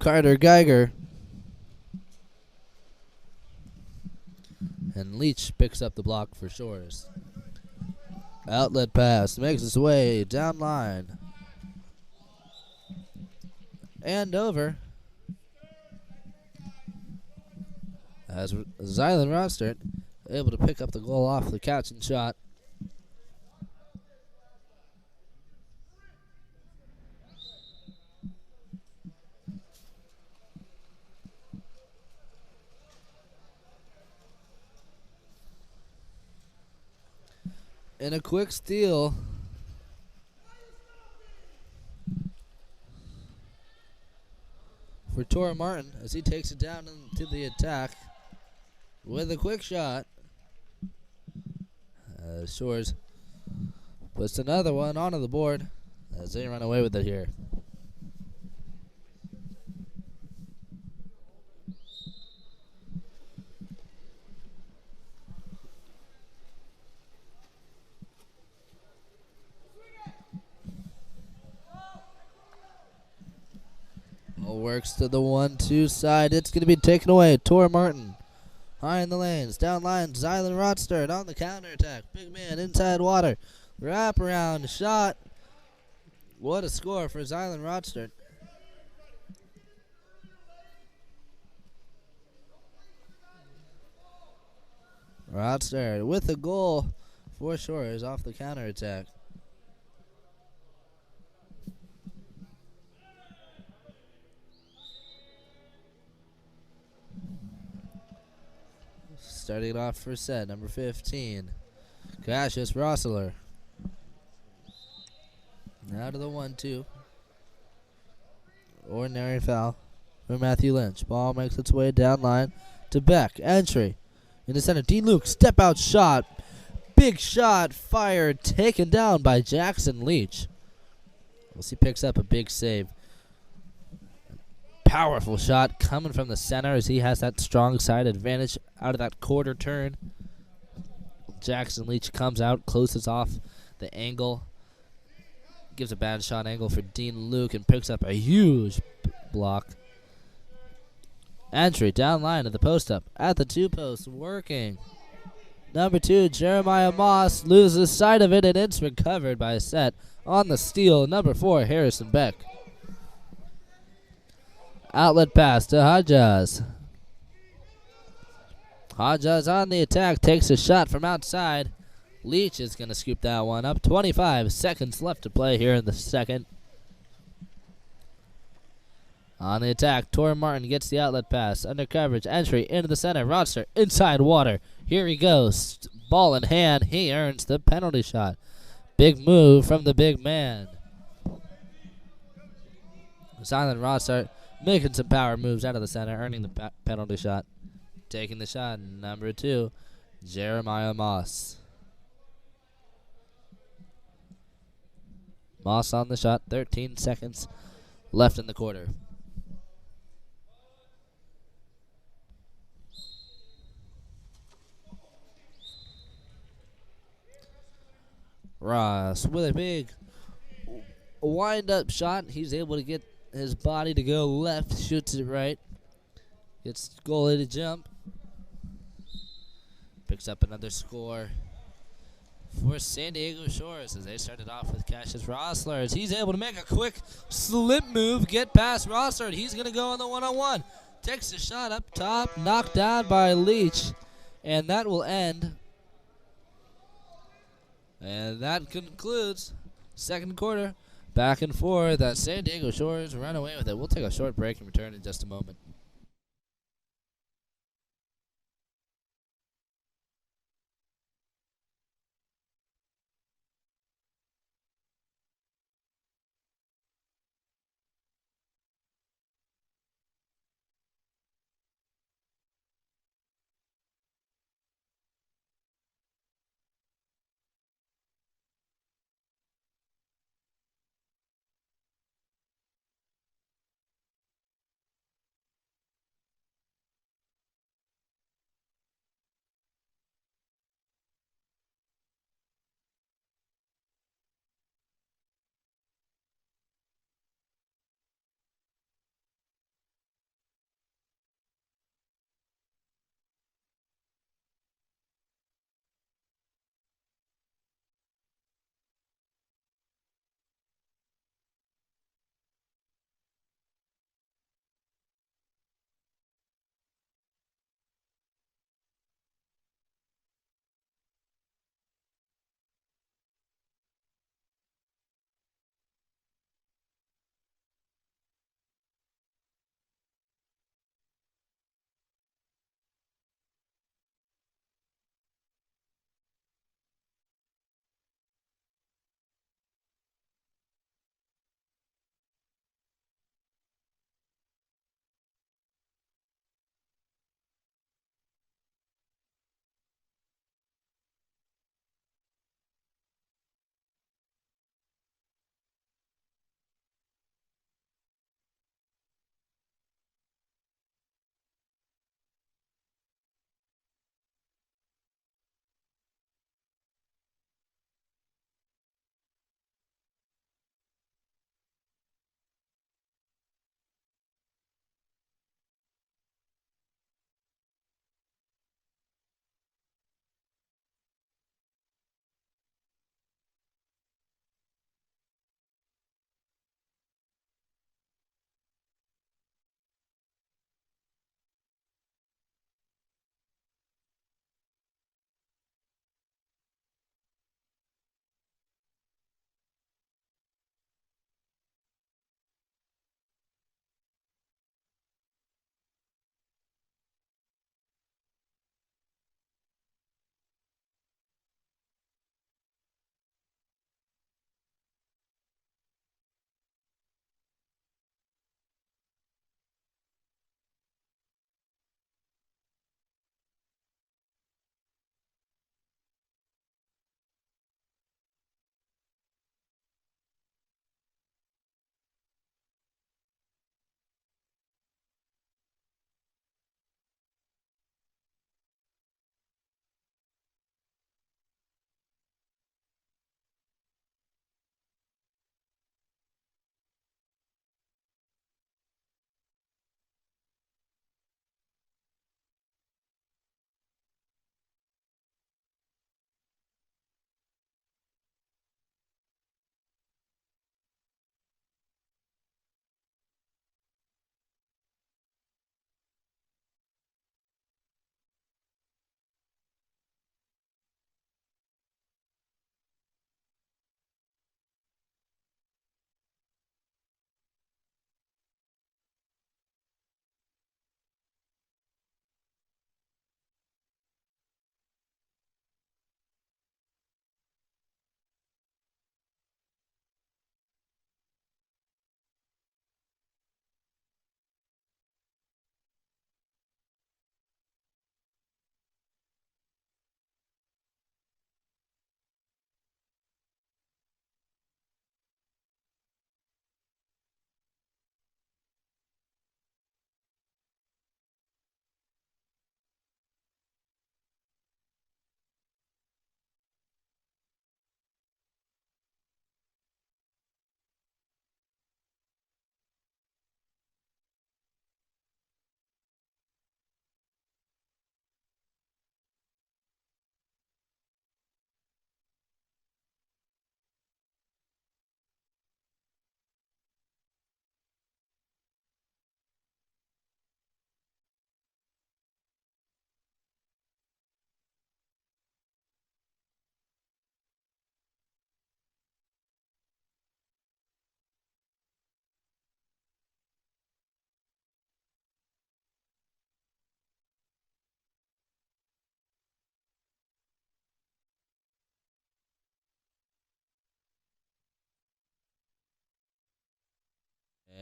Carter Geiger. And Leach picks up the block for Shores. Outlet pass makes its way down line. And over. As Zylan Rodstert able to pick up the goal off the catch and shot. And a quick steal for Tora Martin as he takes it down into the attack with a quick shot. Shores puts another one onto the board as they run away with it here. Works to the 1-2 side. It's going to be taken away. Tor Martin high in the lanes. Down line. Zylan Rodstert on the counterattack. Big man inside water. Wrap around shot. What a score for Zylan Rodstert. Rodstert with a goal for Shores off the counterattack. Starting it off for set, number 15, Cassius Rossler. Now to the 1-2. Ordinary foul for Matthew Lynch. Ball makes its way down line to Beck. Entry in the center. Dean Luke, step out shot. Big shot fired, taken down by Jackson Leach. He picks up a big save. Powerful shot coming from the center as he has that strong side advantage out of that quarter turn. Jackson Leach comes out, closes off the angle, gives a bad shot angle for Dean Luke and picks up a huge block. Entry down line at the post up at the 2 post working. Number 2, Jeremiah Moss loses sight of it and it's recovered by a set on the steal. Number 4, Harrison Beck. Outlet pass to Hodges. Hodges on the attack, takes a shot from outside. Leach is going to scoop that one up. 25 seconds left to play here in the second. On the attack, Tor Martin gets the outlet pass. Under coverage, entry into the center. Rodster inside water. Here he goes. Ball in hand. He earns the penalty shot. Big move from the big man. Silent Rodster making some power moves out of the center, earning the penalty shot. Taking the shot, number 2, Jeremiah Moss. Moss on the shot, 13 seconds left in the quarter. Ross with a big wind-up shot. He's able to get his body to go left, shoots it right. Gets goalie to jump. Picks up another score for San Diego Shores as they started off with Cassius Rossler as he's able to make a quick slip move, get past Rossler, and he's going to go on the one-on-one. Takes a shot up top, knocked down by Leach, and that will end. And that concludes second quarter. Back and forth. That San Diego Shores run away with it. We'll take a short break and return in just a moment.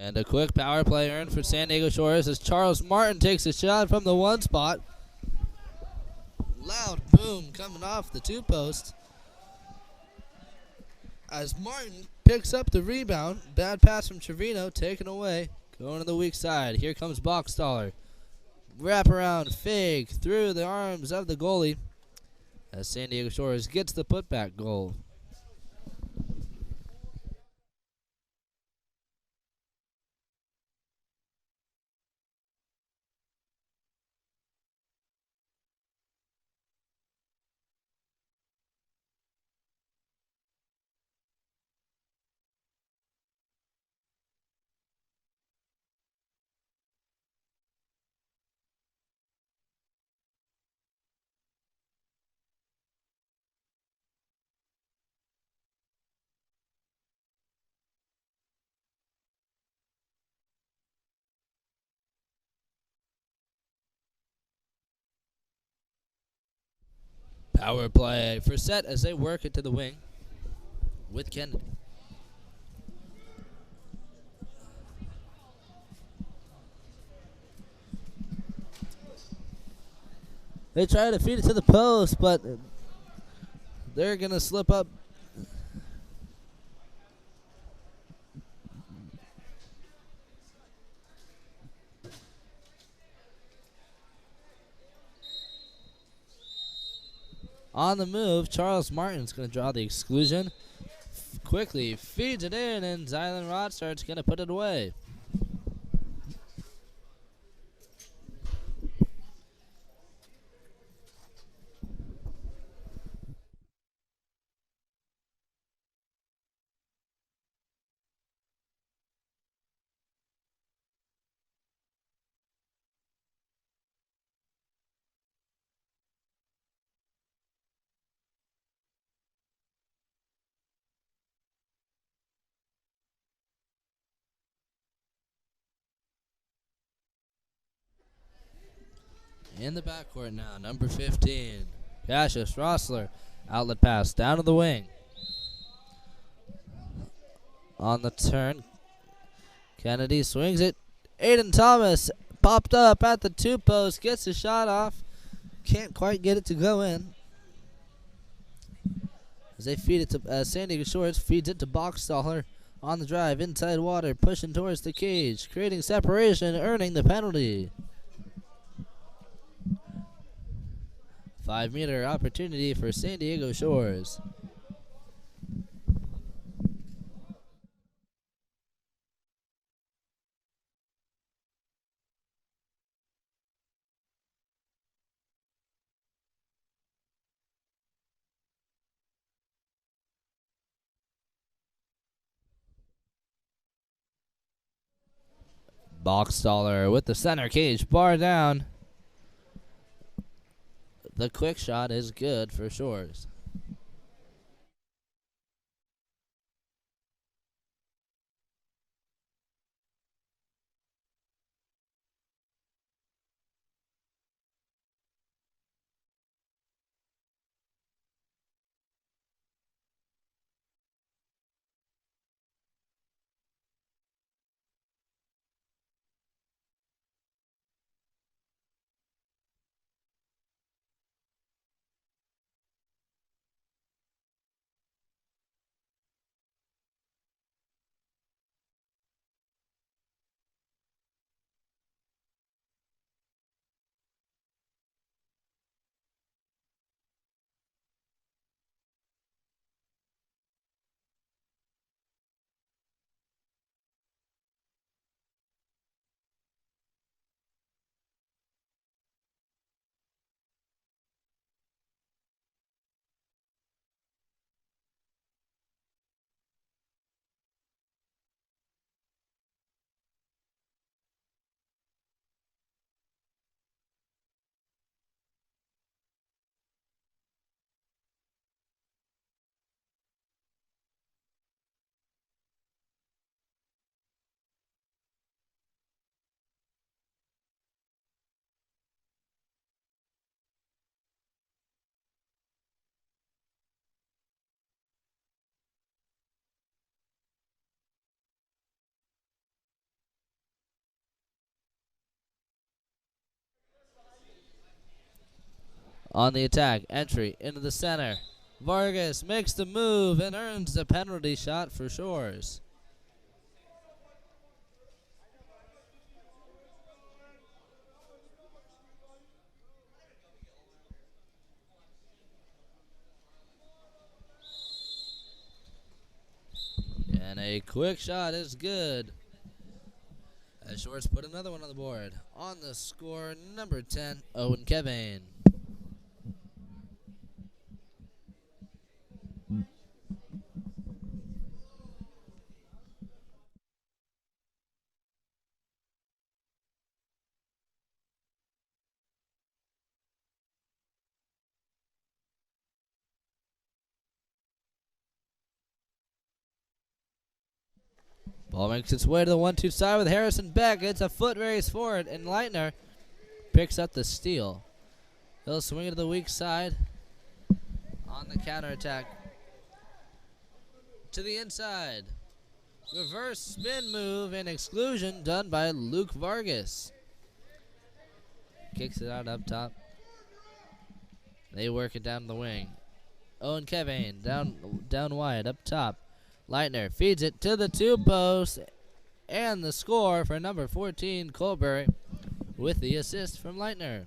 And a quick power play earned for San Diego Shores as Charles Martin takes a shot from the one spot. Loud boom coming off the two post. As Martin picks up the rebound. Bad pass from Trevino, taken away. Going to the weak side. Here comes Boxstaller. Wraparound fake through the arms of the goalie as San Diego Shores gets the putback goal. Power play for set as they work it to the wing with Kennedy. They try to feed it to the post, but they're going to slip up. On the move, Charles Martin's going to draw the exclusion. Quickly feeds it in, and Zylan Rodstart's going to put it away. In the backcourt now, number 15, Cassius Rossler. Outlet pass down to the wing. On the turn, Kennedy swings it. Aiden Thomas popped up at the two post, gets the shot off. Can't quite get it to go in. As they feed it to San Diego Shores, feeds it to Boxstaller on the drive, inside water, pushing towards the cage, creating separation, earning the penalty. 5-meter opportunity for San Diego Shores. Boxstaller with the center cage bar down. The quick shot is good for Shores. On the attack, entry into the center. Vargas makes the move and earns the penalty shot for Shores. And a quick shot is good, as Shores put another one on the board. On the score, number 10, Owen Kevane. Ball makes its way to the 1-2 side with Harrison Beck. It's a foot race forward, and Leitner picks up the steal. He'll swing it to the weak side on the counterattack. To the inside. Reverse spin move and exclusion done by Luke Vargas. Kicks it out up top. They work it down the wing. Owen Kevane down wide up top. Leitner feeds it to the 2 posts, and the score for number 14, Colbury, with the assist from Leitner.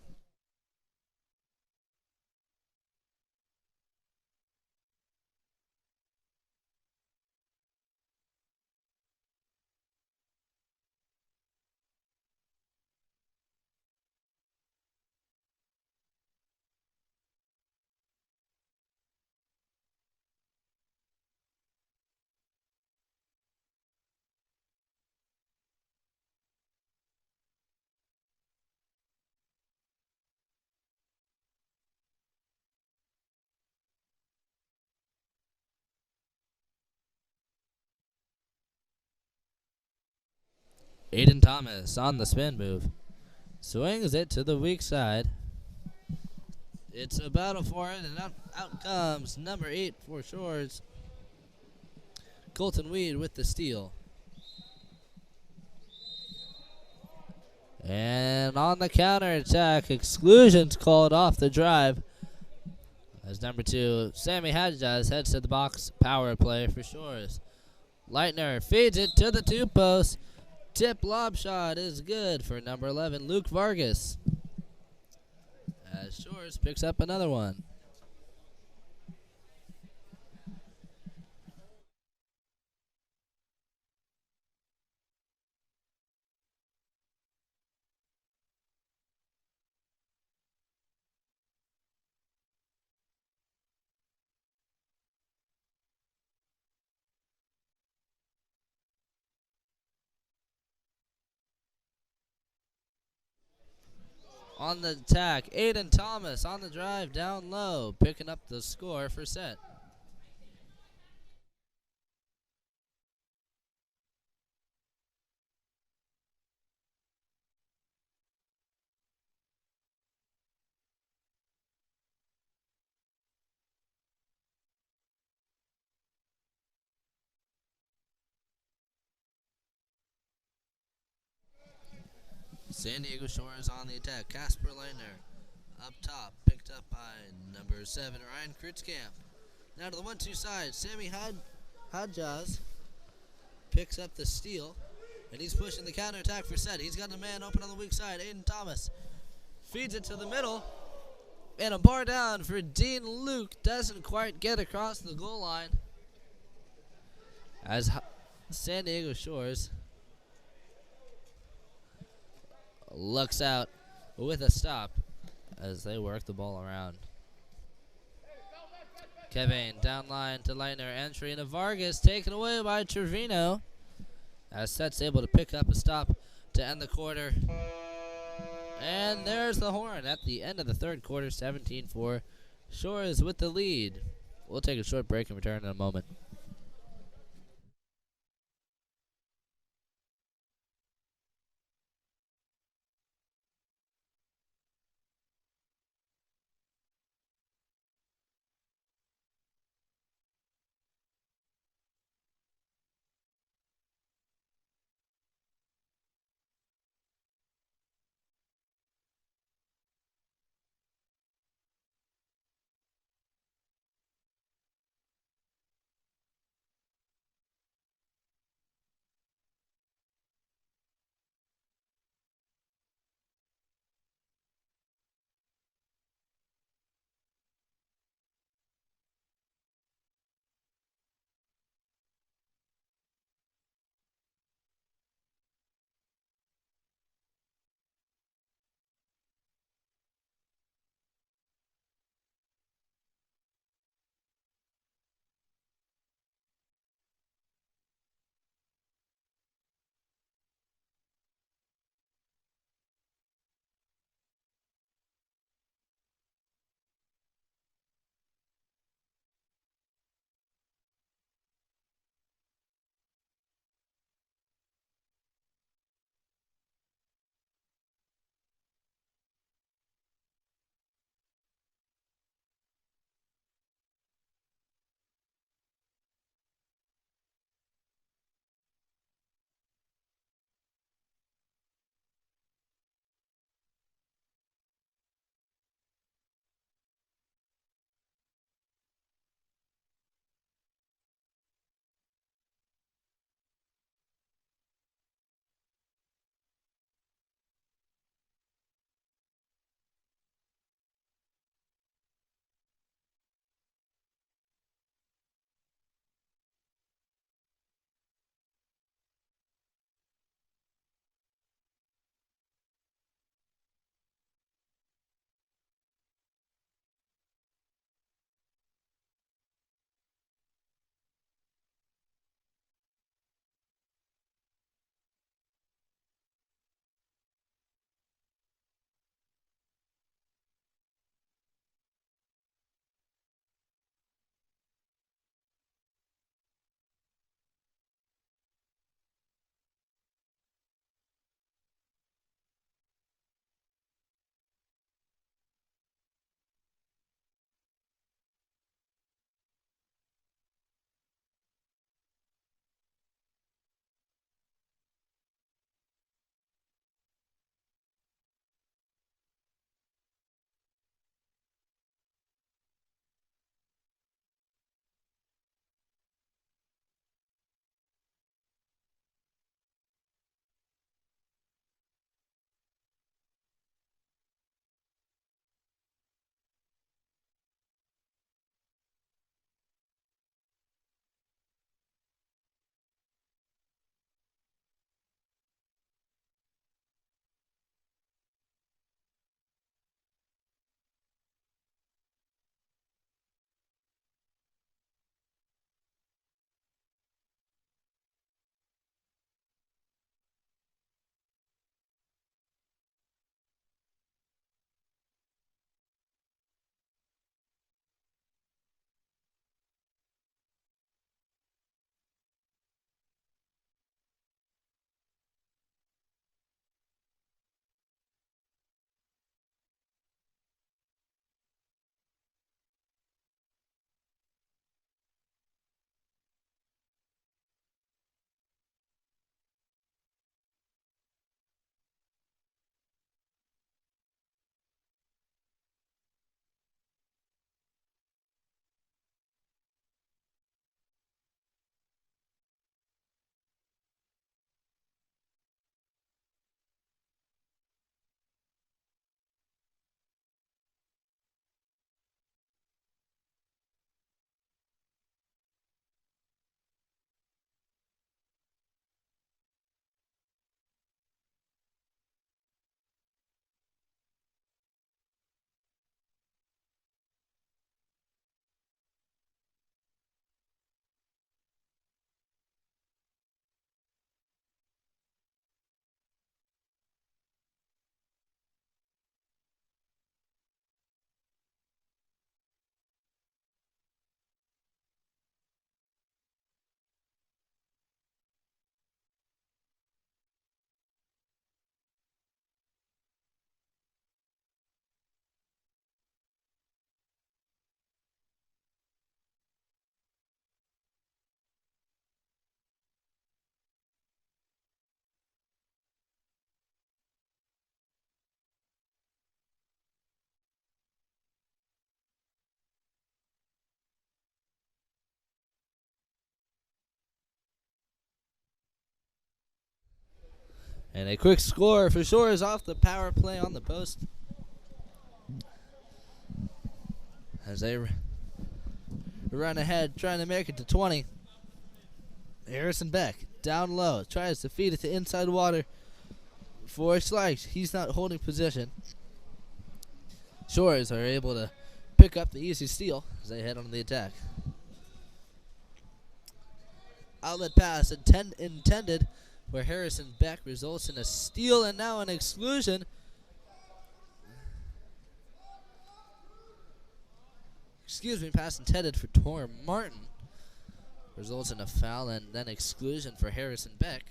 Aiden Thomas on the spin move. Swings it to the weak side. It's a battle for it, and out comes number 8 for Shores, Colton Weed with the steal. And on the counterattack, exclusions called off the drive, as number 2, Sammy Hadjaz, heads to the box. Power play for Shores. Leitner feeds it to the 2 posts. Tip lob shot is good for number 11, Luke Vargas, as Shores picks up another one. On the attack, Aiden Thomas on the drive down low, picking up the score for set. San Diego Shores on the attack. Casper Leitner up top, picked up by number 7, Ryan Kritzkamp. Now to the 1-2 side, Sammy Hadjaz picks up the steal, and he's pushing the counterattack for set. He's got a man open on the weak side. Aiden Thomas feeds it to the middle, and a bar down for Dean Luke. Doesn't quite get across the goal line, as San Diego Shores lucks out with a stop as they work the ball around. Kevane down line to Leitner, entry into Vargas, taken away by Trevino, as Set's able to pick up a stop to end the quarter. And there's the horn at the end of the third quarter, 17-4. Shores with the lead. We'll take a short break and return in a moment. And a quick score for Shores off the power play on the post. As they run ahead, trying to make it to 20. Harrison Beck, down low, tries to feed it to inside water for Schleich. He's not holding position. Shores are able to pick up the easy steal as they head on the attack. Outlet pass intended for Harrison Beck results in a steal and now an exclusion. Excuse me, pass intended for Tor Martin. Results in a foul and then exclusion for Harrison Beck.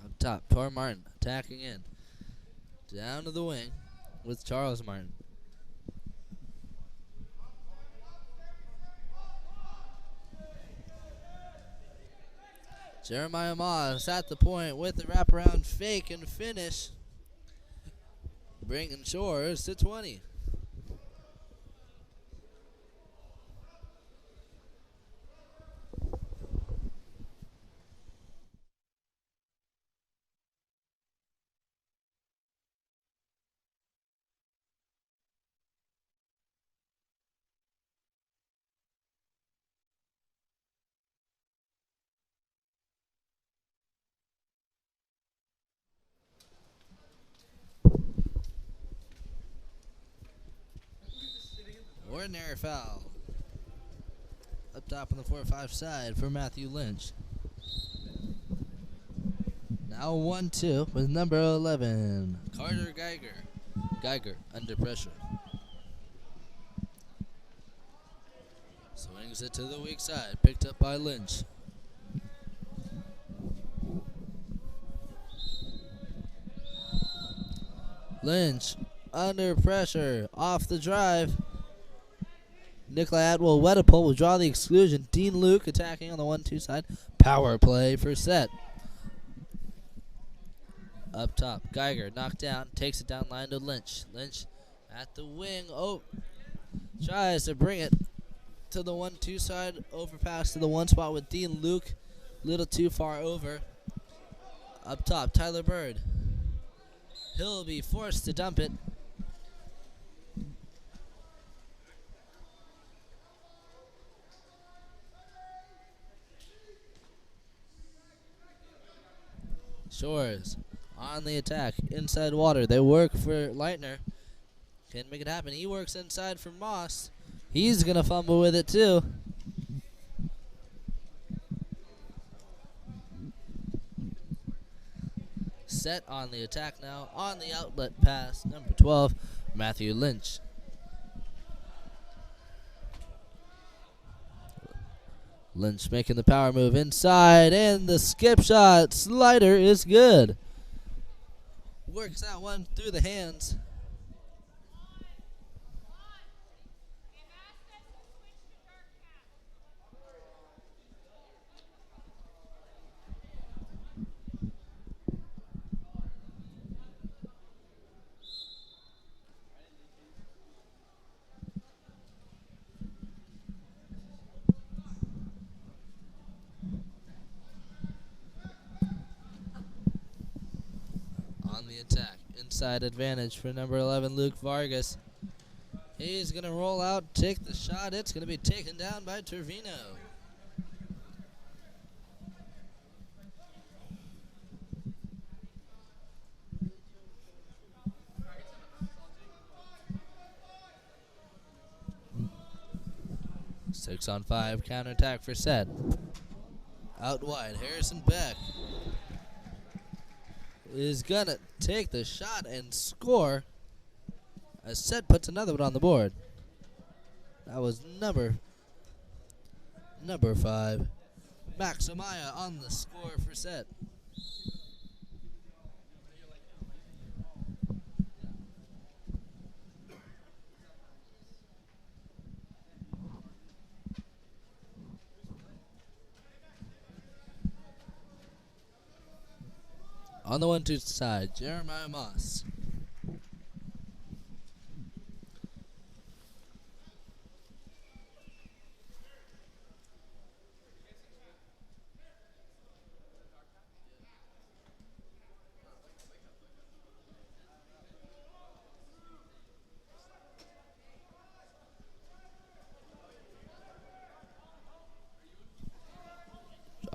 Up top, Tor Martin attacking in. Down to the wing with Charles Martin. Jeremiah Moss at the point with the wraparound fake and finish. Bringing Shores to 20. Ordinary foul. Up top on the 4-5 side for Matthew Lynch. Now 1-2 with number 11, Carter Geiger. Geiger under pressure. Swings it to the weak side, picked up by Lynch. Lynch under pressure, off the drive. Nikolai Atwell Wedipole will draw the exclusion. Dean Luke attacking on the 1-2 side. Power play for set. Up top, Geiger knocked down, takes it down line to Lynch. Lynch at the wing. Oh, tries to bring it to the 1-2 side. Overpass to the one spot with Dean Luke. Little too far over. Up top, Tyler Bird. He'll be forced to dump it. Shores on the attack, inside water. They work for Leitner. Can't make it happen. He works inside for Moss. He's going to fumble with it too. Set on the attack now. On the outlet pass, number 12, Matthew Lynch. Lynch making the power move inside, and the skip shot slider is good. Works that one through the hands. On the attack, inside advantage for number 11, Luke Vargas. He's going to roll out, take the shot. It's going to be taken down by Trevino. Six on five, counterattack for set. Out wide, Harrison Beck is gonna take the shot and score as Set puts another one on the board. That was number 5. Max Amaya on the score for Set. On the 1-2 side, Jeremiah Moss.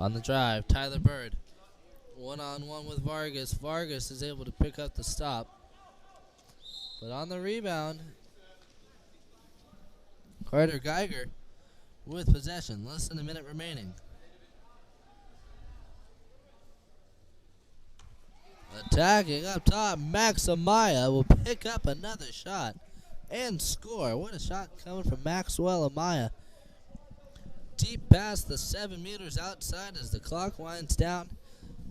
On the drive, Tyler Bird. One-on-one with Vargas. Vargas is able to pick up the stop. But on the rebound, Carter Geiger with possession. Less than a minute remaining. Attacking up top, Max Amaya will pick up another shot and score. What a shot coming from Maxwell Amaya. Deep past the 7 meters outside as the clock winds down.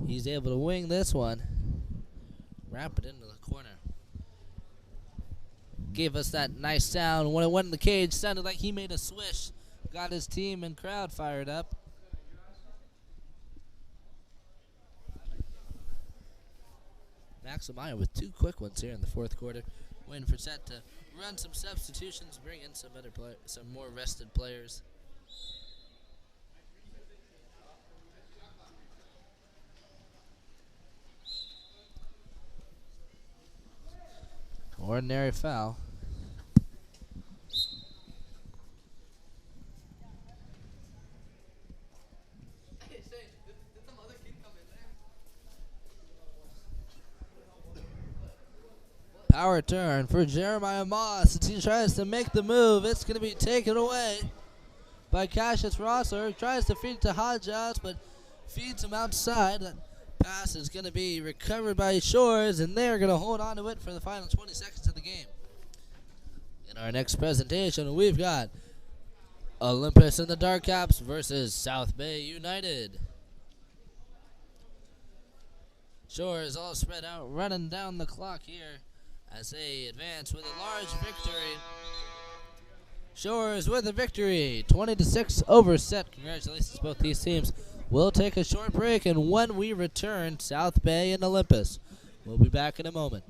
He's able to wing this one. Wrap it into the corner. Gave us that nice sound. When it went in the cage, sounded like he made a swish. Got his team and crowd fired up. Max Amaya with 2 quick ones here in the fourth quarter. Waiting for Set to run some substitutions, bring in some more rested players. Ordinary foul. Power turn for Jeremiah Moss as he tries to make the move. It's going to be taken away by Cassius Rosser. Tries to feed to Hodges, but feeds him outside. That pass is going to be recovered by Shores, and they're going to hold on to it for the final 20 seconds of the game. In our next presentation, we've got Olympus and the Dark Caps versus South Bay United. Shores all spread out, running down the clock here as they advance with a large victory. Shores with a victory, 20-6 over Set. Congratulations both these teams. We'll take a short break, and when we return, South Bay and Olympus. We'll be back in a moment.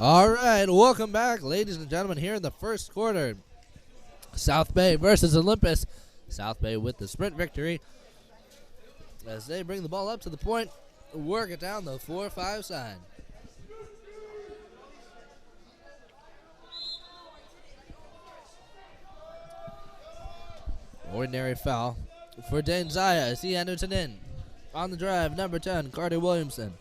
All right, welcome back, ladies and gentlemen, here in the first quarter. South Bay versus Olympus. South Bay with the sprint victory as they bring the ball up to the point, work it down the 4-5 side. Ordinary foul for Dane Zaya as he enters it in. On the drive, number 10, Carter Williamson.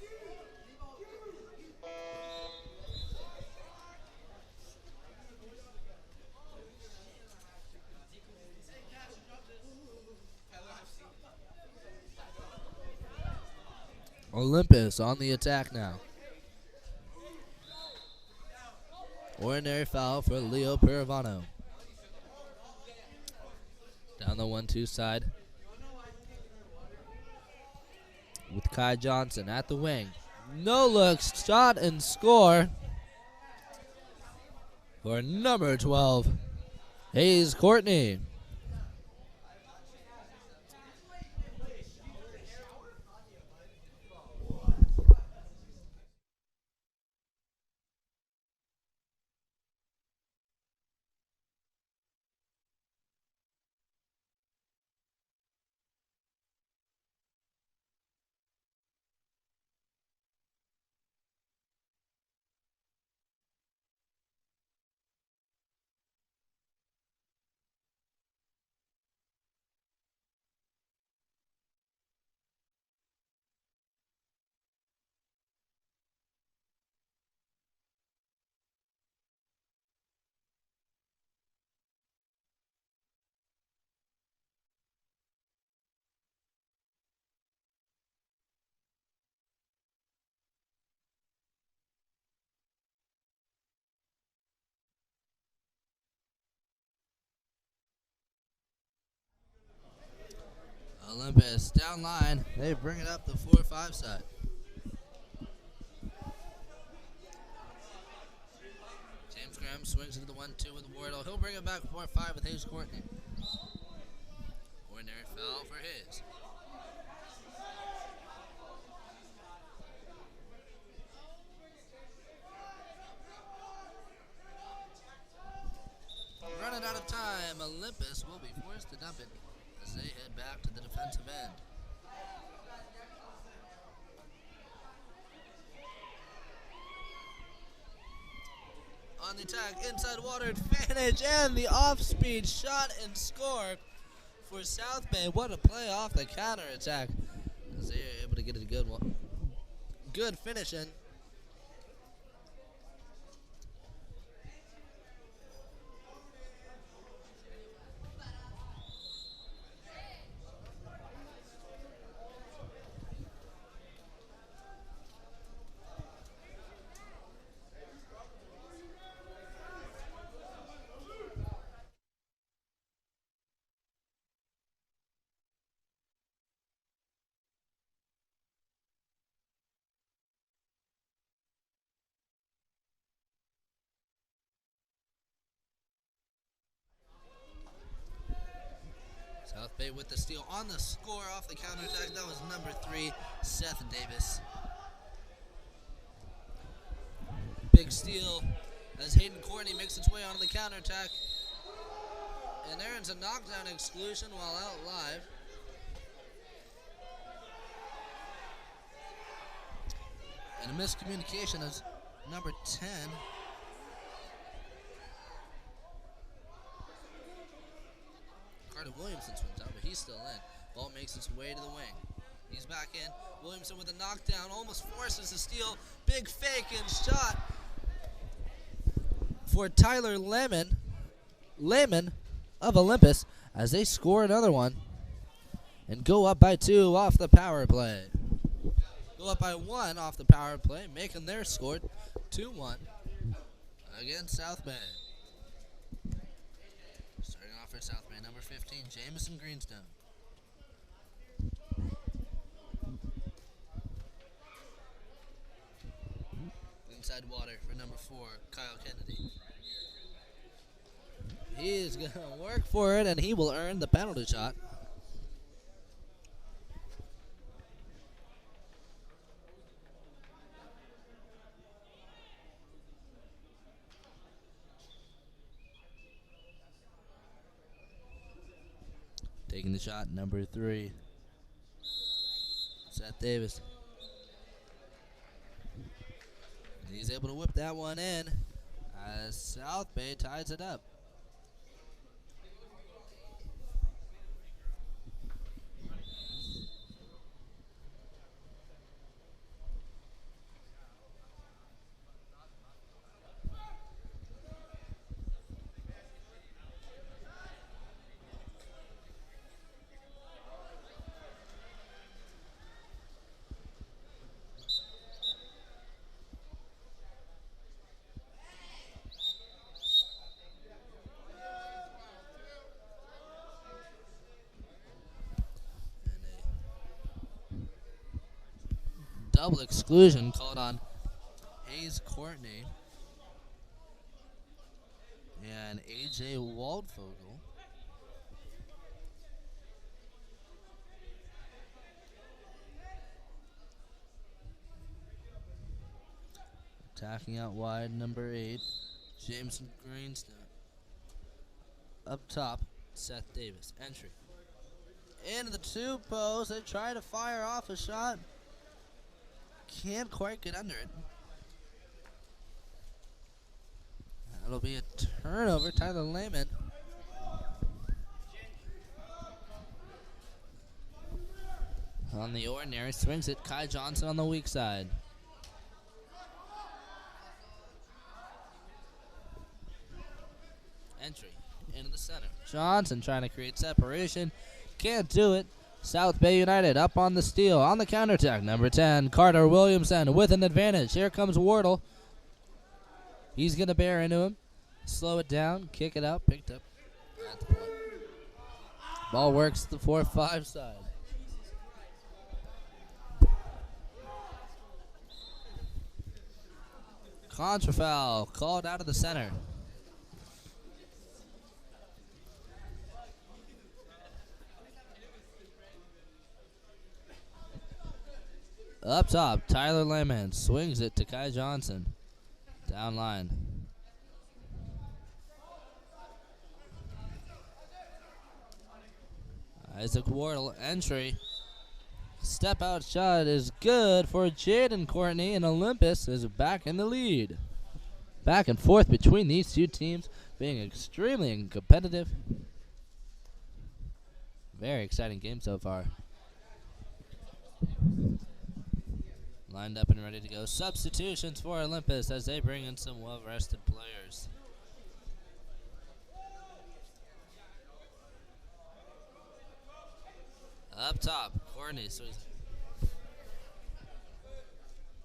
Olympus on the attack now. Ordinary foul for Leo Piravano. Down the 1-2 side with Kai Johnson at the wing. No looks, shot and score for number 12, Hayes Courtney. Olympus down line. They bring it up the 4-5 side. James Graham swings into the 1-2 with Wardle. He'll bring it back 4-5 with Hayes Courtney. Ordinary foul for Hayes. Running out of time. Olympus will be forced to dump it as they head back to the defensive end. On the attack, inside water advantage, and the off-speed shot and score for South Bay. What a play off the counter attack as they are able to get a good one. Good finish in. South Bay with the steal on the score off the counterattack. That was number 3, Seth Davis. Big steal as Hayden Courtney makes its way onto the counterattack. And earns a knockdown exclusion while out live. And a miscommunication as number 10. Carter Williamson swims out, but he's still in. Ball makes its way to the wing. He's back in. Williamson with a knockdown, almost forces the steal. Big fake and shot for Tyler Lehman of Olympus as they score another one and go up by 2 off the power play. Go up by 1 off the power play, making their score 2-1 against South Bay. Starting off for South Bay, number 15, Jamison Greenstone. Inside water for number 4, Kyle Kennedy. He is going to work for it, and he will earn the penalty shot. Taking the shot, number 3. Seth Davis. And he's able to whip that one in as South Bay ties it up. Double exclusion called on Hayes Courtney and AJ Waldfogel. Attacking out wide, number 8, Jameson Greenstone. Up top, Seth Davis. Entry. Into the 2 post. They try to fire off a shot. Can't quite get under it. That'll be a turnover. Tyler Lehman. On the ordinary, swings it. Kai Johnson on the weak side. Entry into the center. Johnson trying to create separation. Can't do it. South Bay United up on the steal. On the counterattack, number 10, Carter Williamson with an advantage. Here comes Wardle. He's going to bear into him. Slow it down. Kick it out. Picked up at the point. Ball works the 4-5 side. Contra foul called out of the center. Up top, Tyler Lehman swings it to Kai Johnson. Down line. Isaac Wardle, entry. Step out shot is good for Jaden Courtney, and Olympus is back in the lead. Back and forth between these two teams, being extremely competitive. Very exciting game so far. Lined up and ready to go. Substitutions for Olympus as they bring in some well-rested players. Up top, Courtney.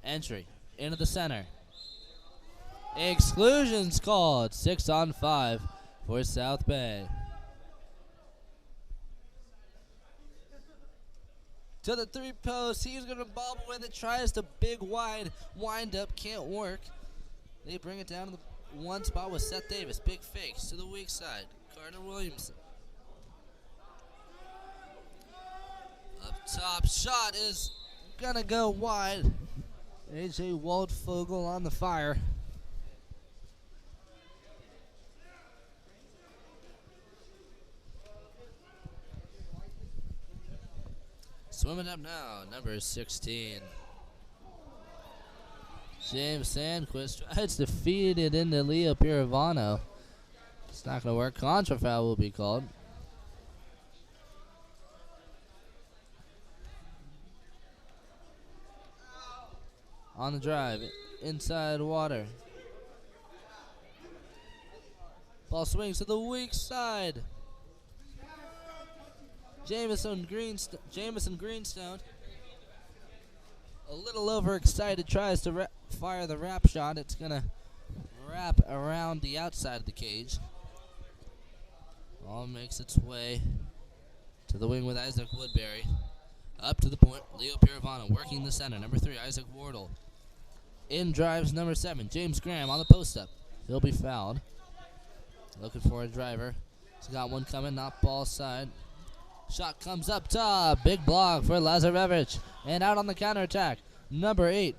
Entry into the center. Exclusions called. 6-on-5 for South Bay. To the 3 post, he's going to bobble with it, tries to big wide wind up, can't work. They bring it down to the 1 spot with Seth Davis, big fakes to the weak side, Carter Williamson. Up top, shot is going to go wide. AJ Waldfogel on the fire. Swimming up now, number 16. James Sandquist tries to feed it into Leo Piravano. It's not going to work. Contra foul will be called. On the drive, inside water. Ball swings to the weak side. Jameson Greenstone, a little overexcited, tries to fire the wrap shot. It's going to wrap around the outside of the cage. Ball makes its way to the wing with Isaac Woodbury. Up to the point, Leo Piravano working the center. Number 3, Isaac Wardle. In drives number 7, James Graham on the post-up. He'll be fouled. Looking for a driver. He's got one coming, not ball side. Shot comes up top. Big block for Lazarevich. And out on the counterattack, number 8.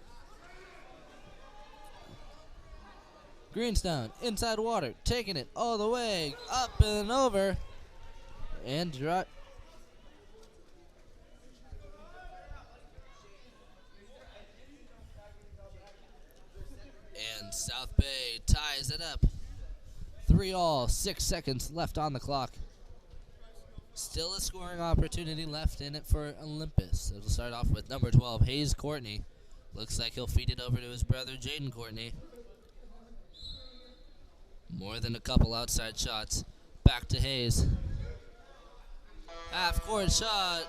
Greenstone, inside water, taking it all the way up and over. And it up. 3-all, 6 seconds left on the clock. Still a scoring opportunity left in it for Olympus. It'll start off with number 12, Hayes Courtney. Looks like he'll feed it over to his brother, Jaden Courtney. More than a couple outside shots. Back to Hayes. Half-court shot.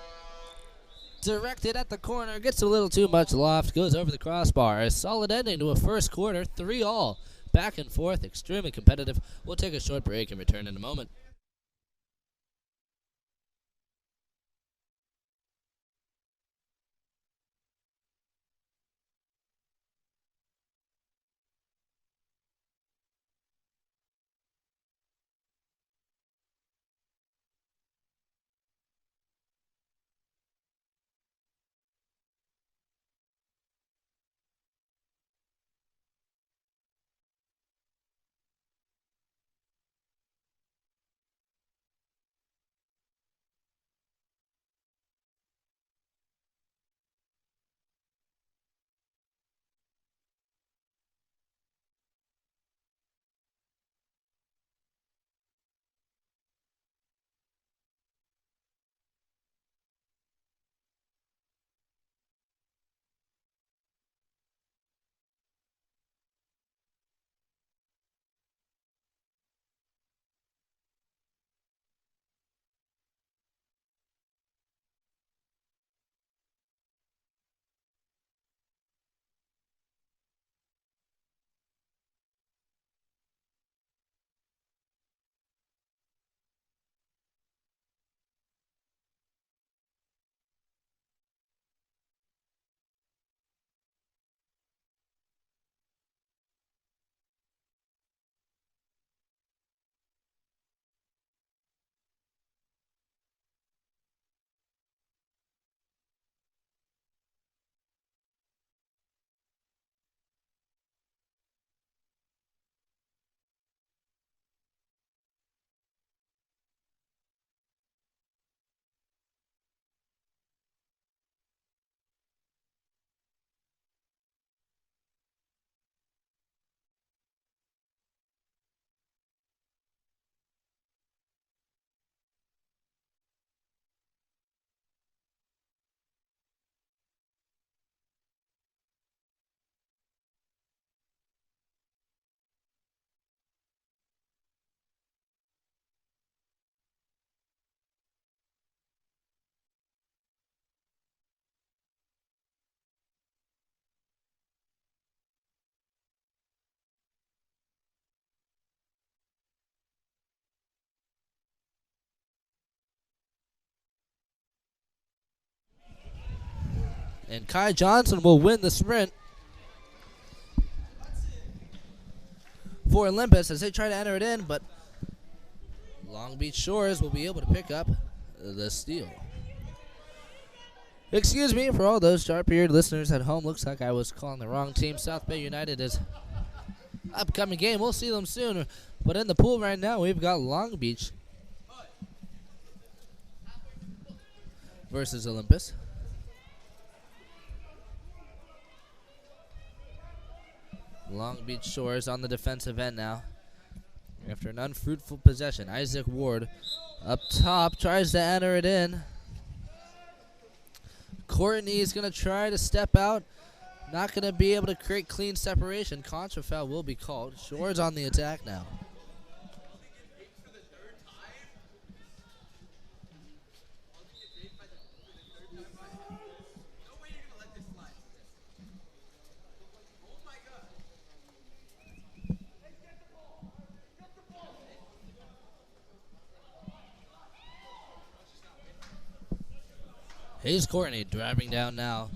Directed at the corner. Gets a little too much loft. Goes over the crossbar. A solid ending to a first quarter. 3-all. Back and forth. Extremely competitive. We'll take a short break and return in a moment. And Kai Johnson will win the sprint for Olympus as they try to enter it in, but Long Beach Shores will be able to pick up the steal. Excuse me for all those sharp-eared listeners at home. Looks like I was calling the wrong team. South Bay United is upcoming game. We'll see them soon. But in the pool right now, we've got Long Beach versus Olympus. Long Beach Shores on the defensive end now. After an unfruitful possession, Isaac Ward up top tries to enter it in. Courtney is going to try to step out. Not going to be able to create clean separation. Contra foul will be called. Shores on the attack now. Hayes Courtney driving down now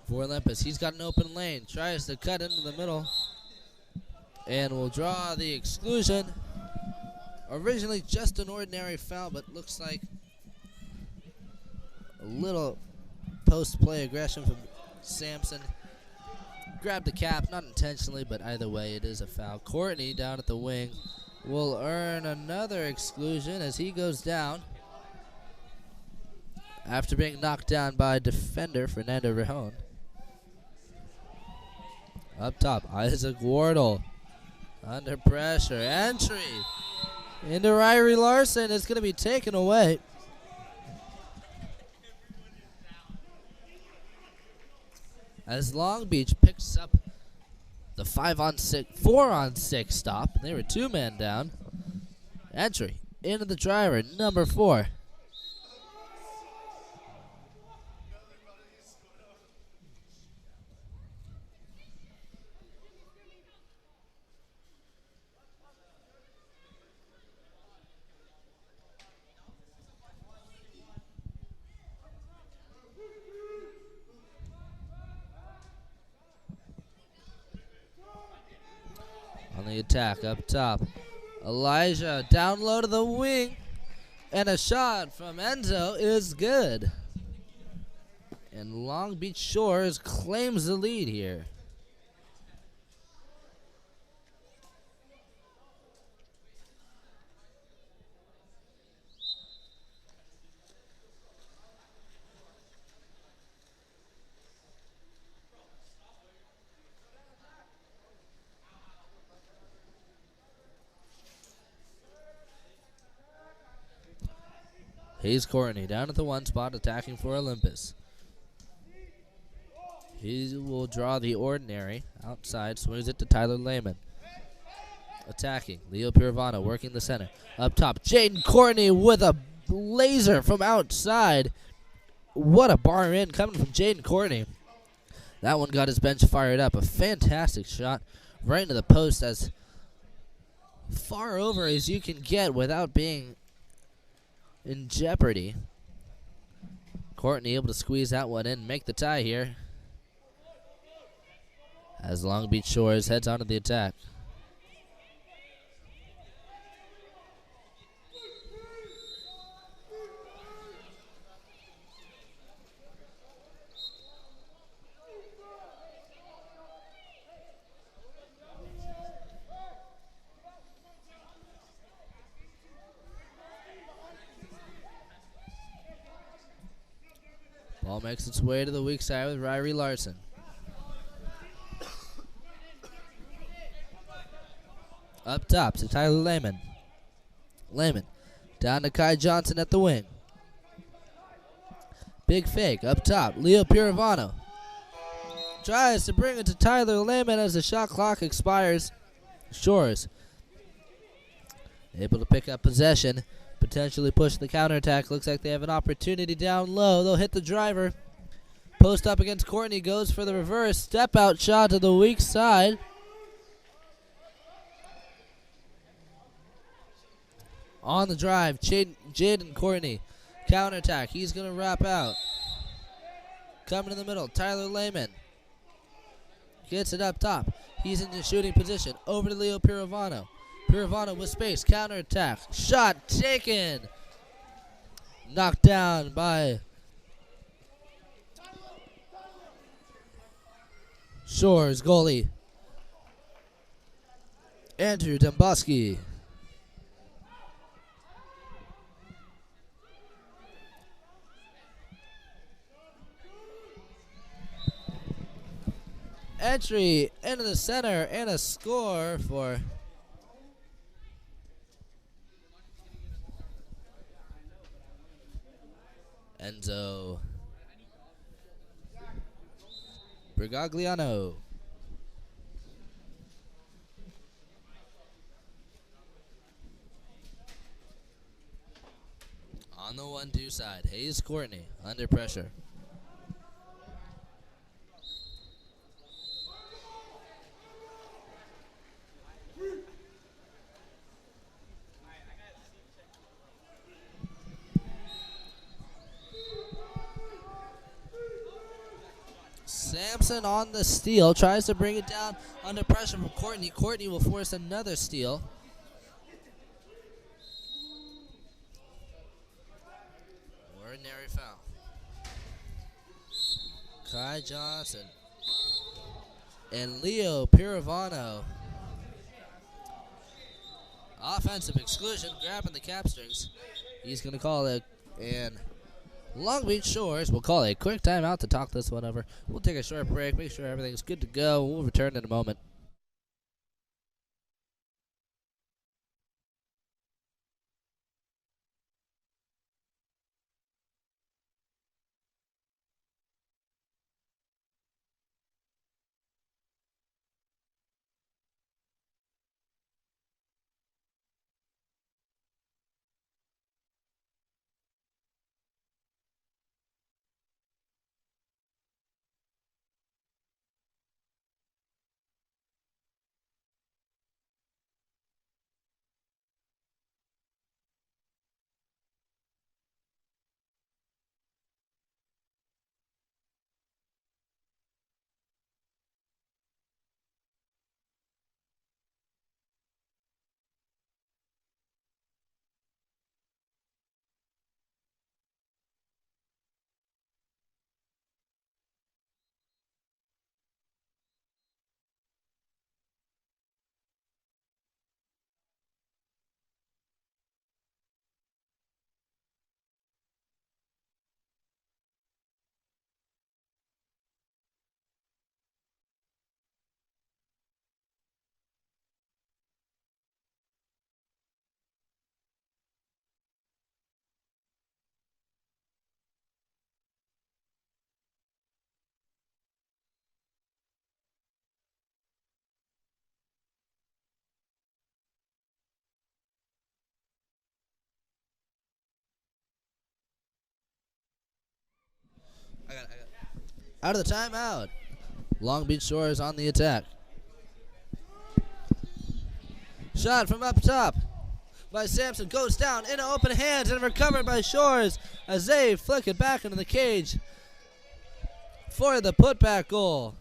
for Olympus. He's got an open lane. Tries to cut into the middle. And will draw the exclusion. Originally just an ordinary foul, but looks like a little post-play aggression from Sampson. Grabbed the cap, not intentionally, but either way it is a foul. Courtney down at the wing will earn another exclusion as he goes down after being knocked down by defender Fernando Rejon. Up top, Isaac Wardle Under pressure. Entry into Ryrie Larson is going to be taken away. As Long Beach picks up the 4-on-6 stop. They were 2 men down. Entry into the driver, number 4. On the attack, up top. Elijah down low to the wing. And a shot from Enzo is good. And Long Beach Shores claims the lead here. Hayes Courtney down at the 1 spot, attacking for Olympus. He will draw the ordinary. Outside, swings it to Tyler Lehman. Attacking, Leo Pirovano working the center. Up top, Jaden Courtney with a laser from outside. What a bar in coming from Jaden Courtney. That one got his bench fired up. A fantastic shot right into the post, as far over as you can get without being in jeopardy. Courtney able to squeeze that one in, make the tie here, as Long Beach Shores heads onto the attack. Ball makes its way to the weak side with Ryrie Larson. Up top to Tyler Lehman. Lehman down to Kai Johnson at the wing. Big fake up top. Leo Pirovano tries to bring it to Tyler Lehman as the shot clock expires. Shores able to pick up possession. Potentially push the counterattack. Looks like they have an opportunity down low. They'll hit the driver. Post up against Courtney. Goes for the reverse. Step out shot to the weak side. On the drive, Jaden Courtney. Counterattack. He's going to wrap out. Coming in the middle. Tyler Lehman. Gets it up top. He's in the shooting position. Over to Leo Pirovano. Pirovano with space, counterattack, shot taken. Knocked down by Shores goalie Andrew Demboski. Entry into the center and a score for Enzo Brigagliano. On the 1-2 side, Hayes Courtney under pressure. Sampson on the steal, tries to bring it down under pressure from Courtney. Courtney will force another steal. Ordinary foul. Kai Johnson and Leo Pirovano. Offensive exclusion, grabbing the cap strings. He's going to call it, and Long Beach Shores will call a quick timeout to talk this one over. We'll take a short break, make sure everything's good to go. We'll return in a moment. Out of the timeout. Long Beach Shores on the attack. Shot from up top by Sampson, goes down into open hands and recovered by Shores as they flick it back into the cage for the putback goal.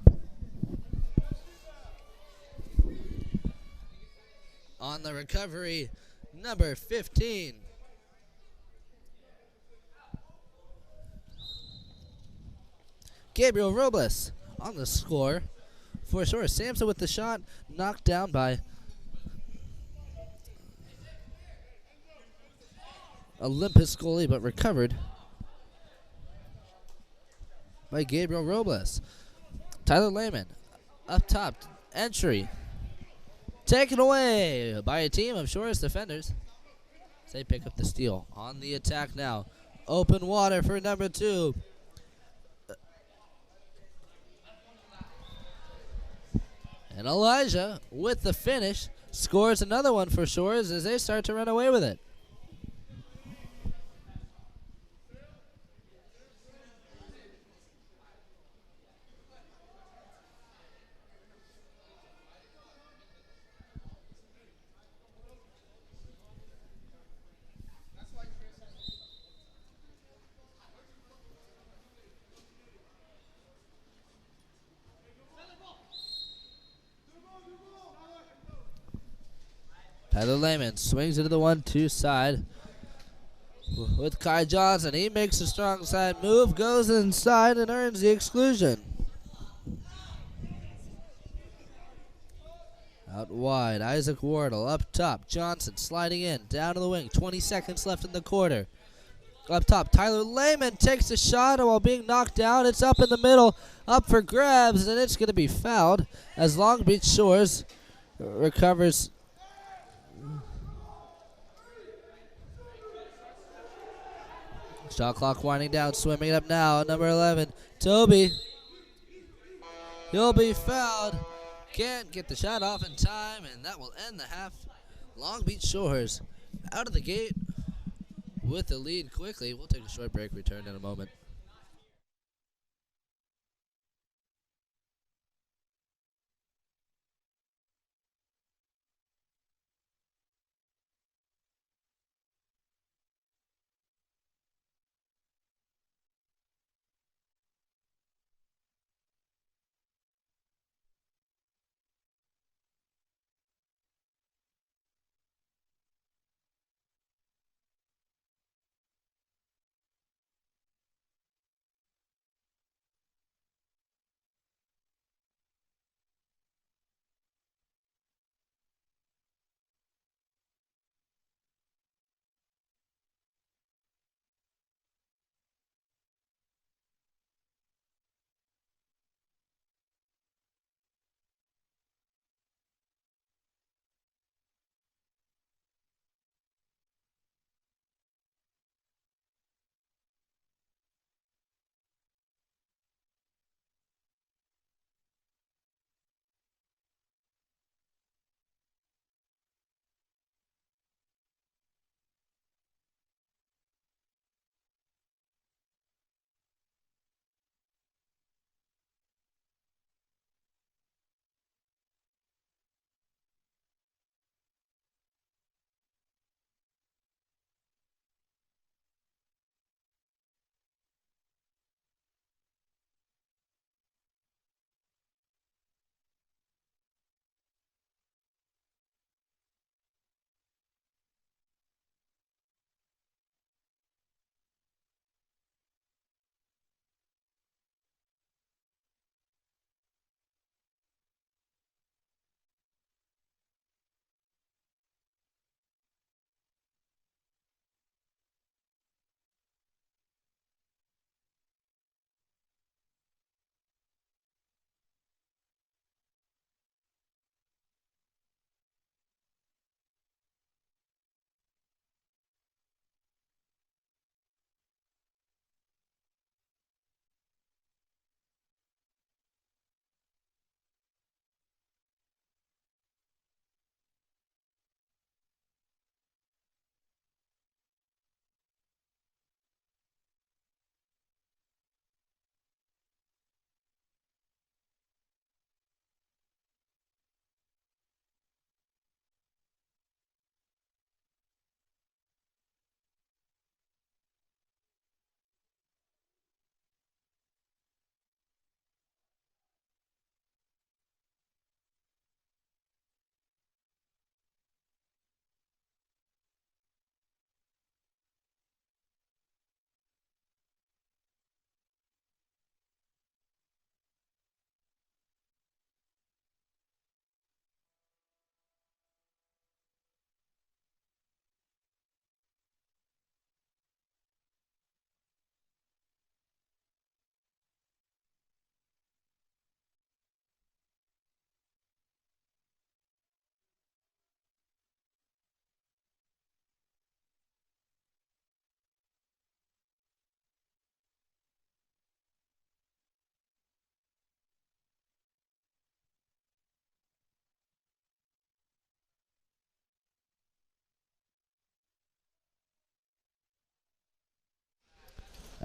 On the recovery, number 15. Gabriel Robles on the score for Shores. Sampson with the shot, knocked down by Olympus goalie, but recovered by Gabriel Robles. Tyler Lehman up top, entry. Taken away by a team of Shores defenders. They pick up the steal. On the attack now. Open water for number 2. And Elijah with the finish scores another one for Shores as they start to run away with it. Tyler Lehman swings into the 1-2 side with Kai Johnson. He makes a strong side move, goes inside, and earns the exclusion. Out wide, Isaac Wardle up top. Johnson sliding in, down to the wing. 20 seconds left in the quarter. Up top, Tyler Lehman takes a shot while being knocked down. It's up in the middle, up for grabs, and it's going to be fouled as Long Beach Shores recovers. Shot clock winding down, swimming it up now. Number 11, Toby. He'll be fouled. Can't get the shot off in time, and that will end the half. Long Beach Shores out of the gate with the lead quickly. We'll take a short break, return in a moment.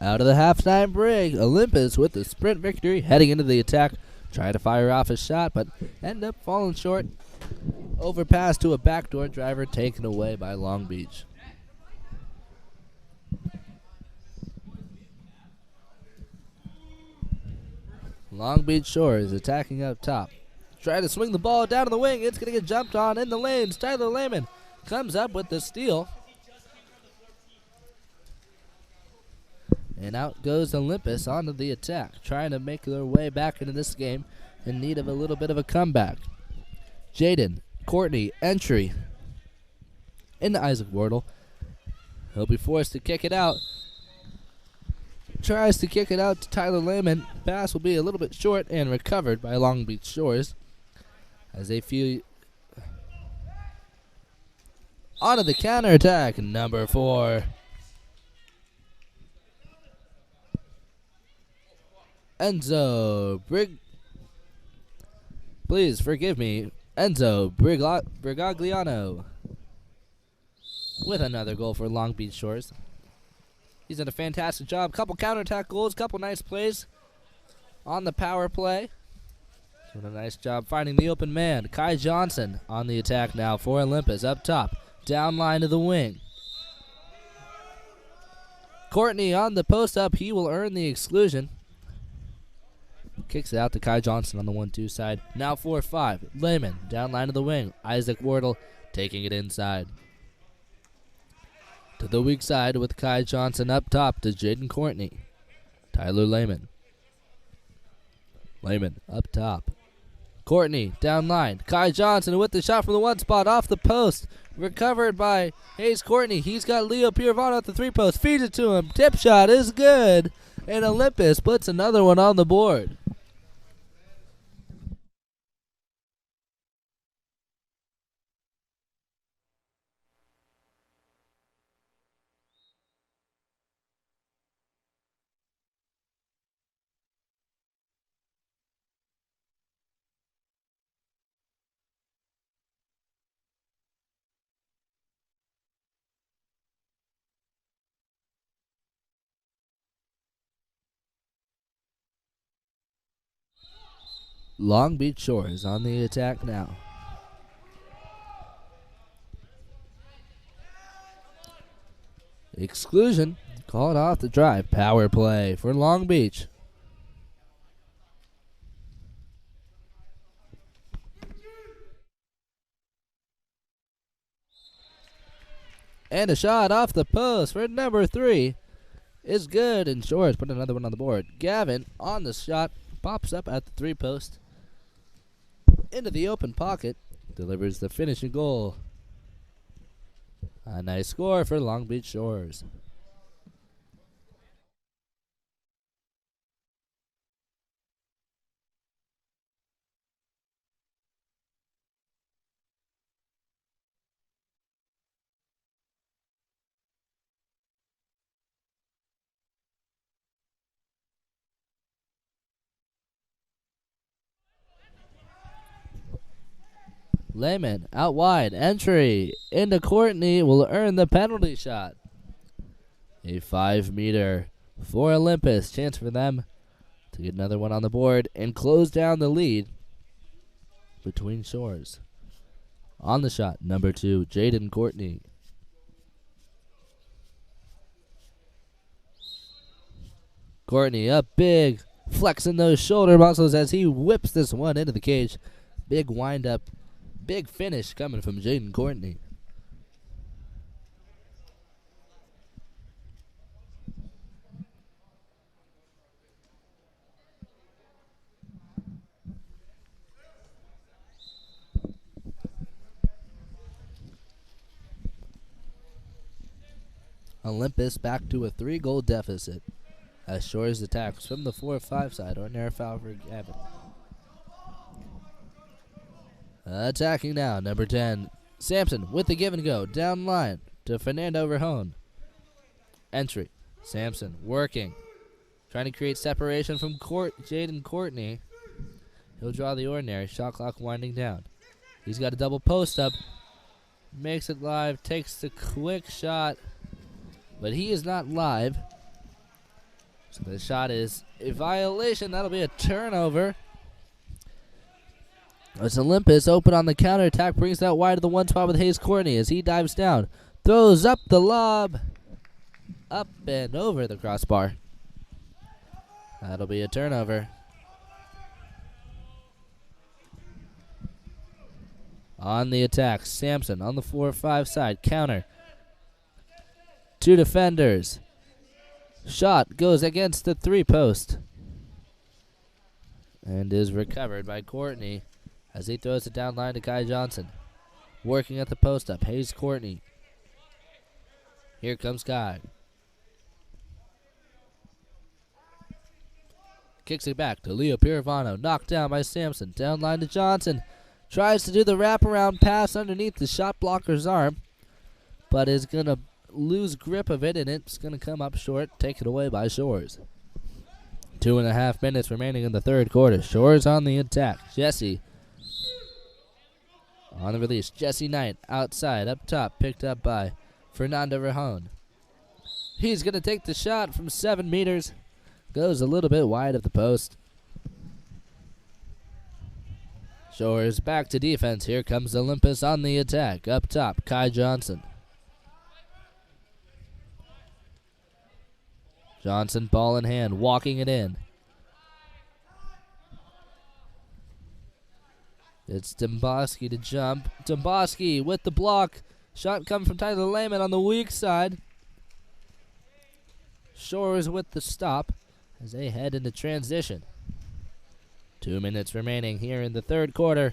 Out of the halftime break, Olympus with the sprint victory, heading into the attack. Trying to fire off a shot, but end up falling short. Overpass to a backdoor driver, taken away by Long Beach. Long Beach Shores attacking up top. Trying to swing the ball down to the wing. It's going to get jumped on in the lanes. Tyler Lehman comes up with the steal. And out goes Olympus onto the attack, trying to make their way back into this game in need of a little bit of a comeback. Jaden, Courtney, entry into Isaac Wardle. He'll be forced to kick it out. Tries to kick it out to Tyler Lehman. Pass will be a little bit short and recovered by Long Beach Shores as they feel onto the counterattack. Number 4. Enzo please forgive me, Enzo Brigagliano with another goal for Long Beach Shores. He's done a fantastic job. Couple counterattack goals, couple nice plays on the power play. Doing a nice job finding the open man. Kai Johnson on the attack now for Olympus. Up top, down line to the wing. Courtney on the post up. He will earn the exclusion. Kicks it out to Kai Johnson on the 1-2 side. Now 4-5. Lehman down line to the wing. Isaac Wardle taking it inside. To the weak side with Kai Johnson up top to Jaden Courtney. Tyler Lehman. Lehman up top. Courtney down line. Kai Johnson with the shot from the one spot off the post. Recovered by Hayes Courtney. He's got Leo Piervano at the 3 post. Feeds it to him. Tip shot is good. And Olympus puts another one on the board. Long Beach Shores on the attack now. Exclusion called off the drive. Power play for Long Beach. And a shot off the post for number 3 is good, and Shores put another one on the board. Gavin on the shot, pops up at the 3 post. Into the open pocket, delivers the finishing goal. A nice score for Long Beach Shores. Lehman out wide, entry into Courtney will earn the penalty shot. A 5-meter for Olympus. Chance for them to get another one on the board and close down the lead between Shores. On the shot, number 2, Jaden Courtney. Courtney up big, flexing those shoulder muscles as he whips this one into the cage. Big wind up. Big finish coming from Jaden Courtney. Olympus back to a 3-goal deficit as Shores attacks from the 4-5 side. Ordinary foul for Gavin. Attacking now, number 10, Sampson with the give and go. Down line to Fernando Verhone. Entry, Sampson working. Trying to create separation from Jaden Courtney. He'll draw the ordinary. Shot clock winding down. He's got a double post up. Makes it live. Takes the quick shot. But he is not live. So the shot is a violation. That'll be a turnover. As Olympus open on the counterattack, brings that wide to the one spot with Hayes Courtney as he dives down. Throws up the lob. Up and over the crossbar. That'll be a turnover. On the attack, Sampson on the 4-5 side. Counter. Two defenders. Shot goes against the 3-post. And is recovered by Courtney as he throws it down line to Kai Johnson. Working at the post up. Hayes Courtney. Here comes Kai. Kicks it back to Leo Piravano. Knocked down by Sampson. Down line to Johnson. Tries to do the wraparound pass underneath the shot blocker's arm, but is going to lose grip of it, and it's going to come up short, taken away by Shores. 2.5 minutes remaining in the third quarter. Shores on the attack. Jesse on the release. Jesse Knight outside, up top, picked up by Fernando Rajon. He's going to take the shot from 7 meters. Goes a little bit wide of the post. Shores back to defense. Here comes Olympus on the attack. Up top, Kai Johnson. Johnson, ball in hand, walking it in. It's Domboski to jump. Domboski with the block. Shot coming from Tyler Lehman on the weak side. Shores with the stop as they head into transition. 2 minutes remaining here in the third quarter.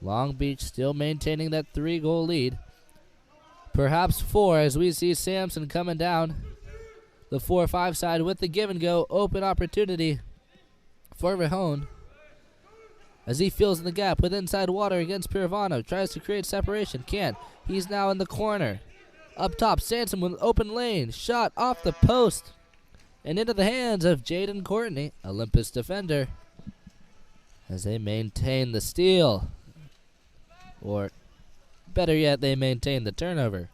Long Beach still maintaining that 3-goal lead. Perhaps 4 as we see Sampson coming down the 4-5 side with the give and go. Open opportunity for Rajon as he fills in the gap with inside water against Piravano. Tries to create separation. Can't. He's now in the corner. Up top, Sampson with open lane. Shot off the post and into the hands of Jaden Courtney, Olympus defender, as they maintain the steal. Or better yet, they maintain the turnover.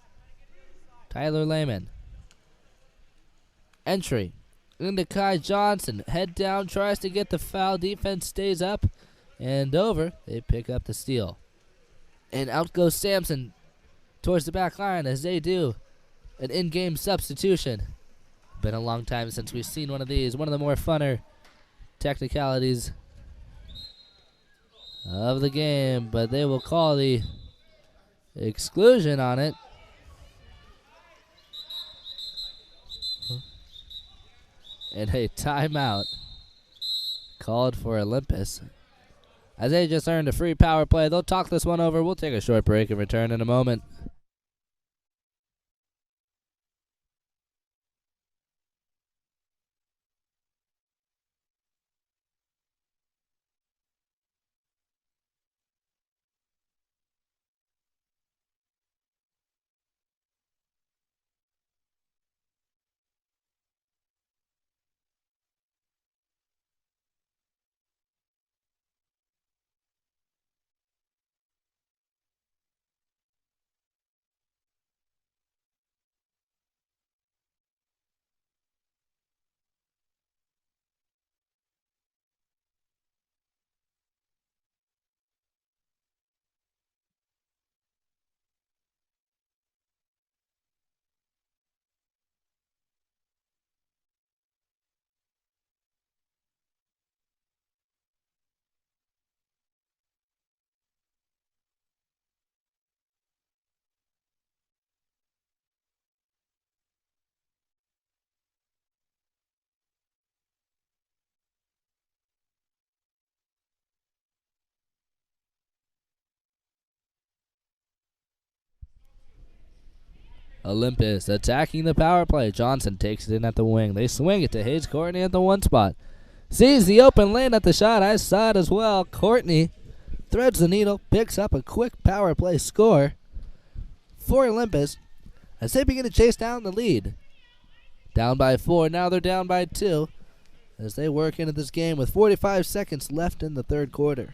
Tyler Lehman. Entry into Kai Johnson. Head down, tries to get the foul. Defense stays up and over. They pick up the steal. And out goes Sampson towards the back line as they do an in-game substitution. Been a long time since we've seen one of these. One of the more funner technicalities of the game, but they will call the exclusion on it. And a timeout called for Olympus, as they just earned a free power play. They'll talk this one over. We'll take a short break and return in a moment. Olympus attacking the power play. Johnson takes it in at the wing. They swing it to Hayes Courtney at the one spot. Sees the open lane at the shot. I saw it as well. Courtney threads the needle, picks up a quick power play score for Olympus as they begin to chase down the lead. Down by 4. Now they're down by 2 as they work into this game with 45 seconds left in the third quarter.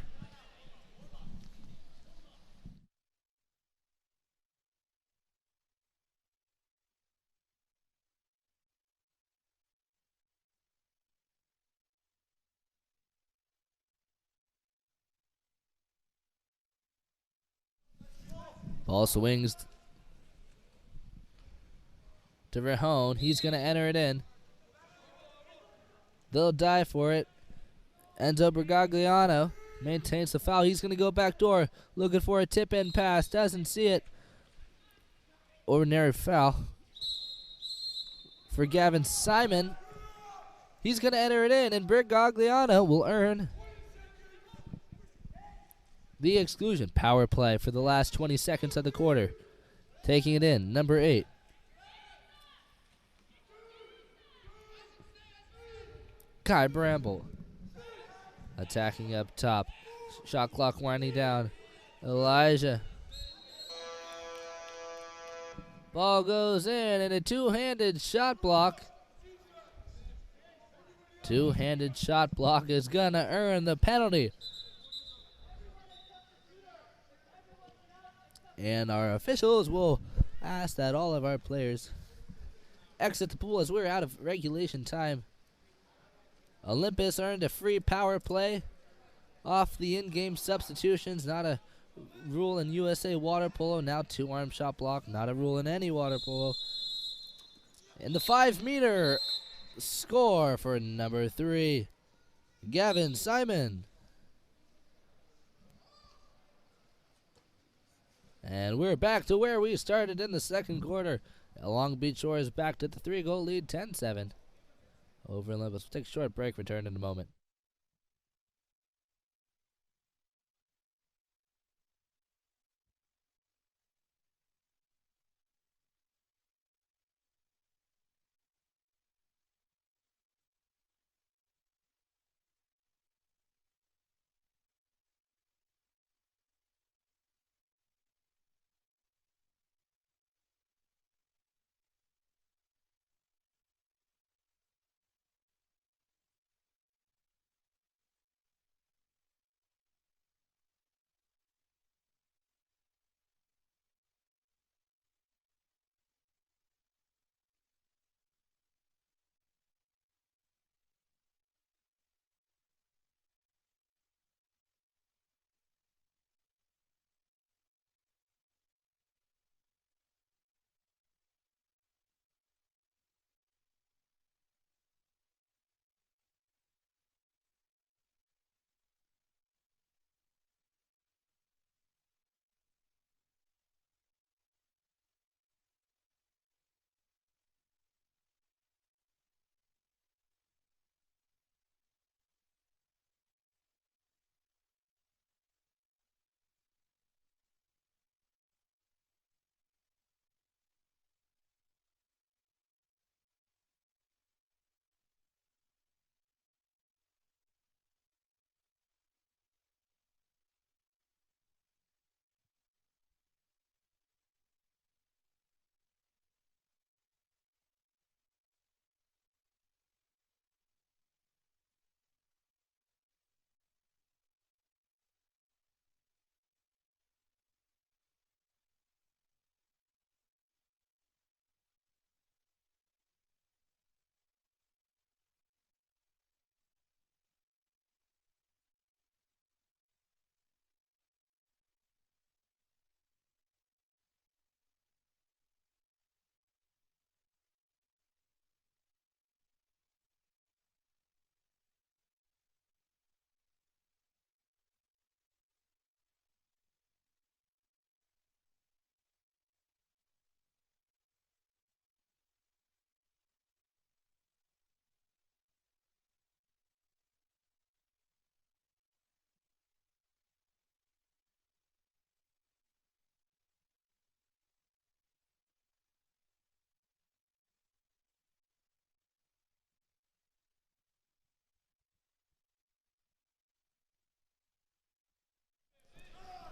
Ball swings to Rahone. He's going to enter it in. They'll die for it. Enzo Bergagliano maintains the foul. He's going to go back door, looking for a tip-in pass. Doesn't see it. Ordinary foul for Gavin Simon. He's going to enter it in, and Bergagliano will earn the exclusion. Power play for the last 20 seconds of the quarter. Taking it in, number 8. Kai Bramble. Attacking up top. Shot clock winding down. Elijah. Ball goes in, and a two-handed shot block. Two-handed shot block is going to earn the penalty. And our officials will ask that all of our players exit the pool as we're out of regulation time. Olympus earned a free power play off the in-game substitutions. Not a rule in USA water polo. Now two-arm shot block. Not a rule in any water polo. And the 5-meter score for number 3, Gavin Simon. And we're back to where we started in the second quarter. Long Beach Shore is back to the 3-goal lead, 10-7 over Olympus. We'll take a short break, return in a moment.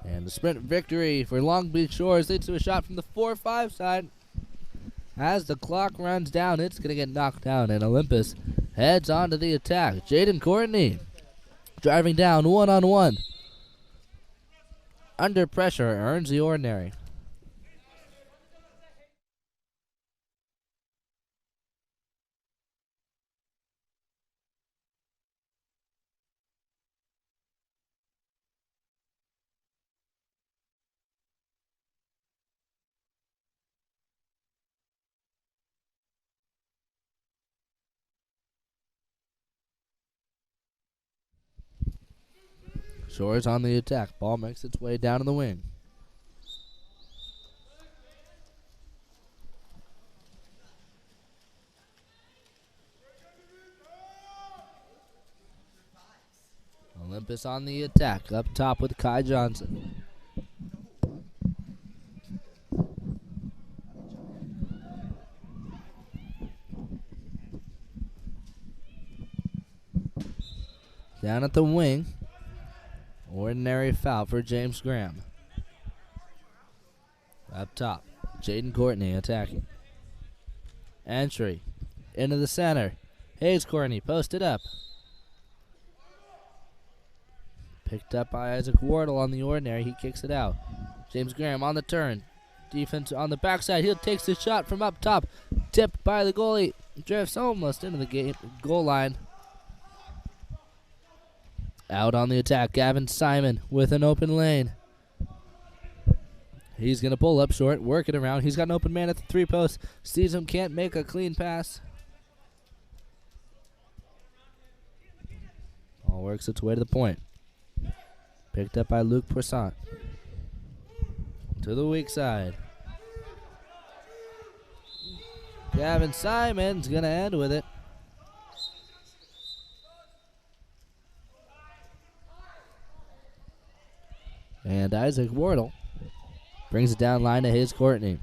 And the sprint victory for Long Beach Shores leads to a shot from the 4-5 side. As the clock runs down, it's going to get knocked down, and Olympus heads on to the attack. Jaden Courtney driving down one-on-one. Under pressure, earns the ordinary. Shores on the attack. Ball makes its way down in the wing. Olympus on the attack. Up top with Kai Johnson. Down at the wing. Ordinary foul for James Graham. Up top, Jaden Courtney attacking. Entry into the center. Hayes Courtney posted up. Picked up by Isaac Wardle on the ordinary. He kicks it out. James Graham on the turn. Defense on the backside. He takes the shot from up top. Tipped by the goalie. Drifts almost into the goal line. Out on the attack, Gavin Simon with an open lane. He's going to pull up short, work it around. He's got an open man at the 3 post. Sees him, can't make a clean pass. Ball works its way to the point. Picked up by Luke Poisson. To the weak side. Gavin Simon's going to end with it. And Isaac Wardle brings it down line to Hayes Courtney.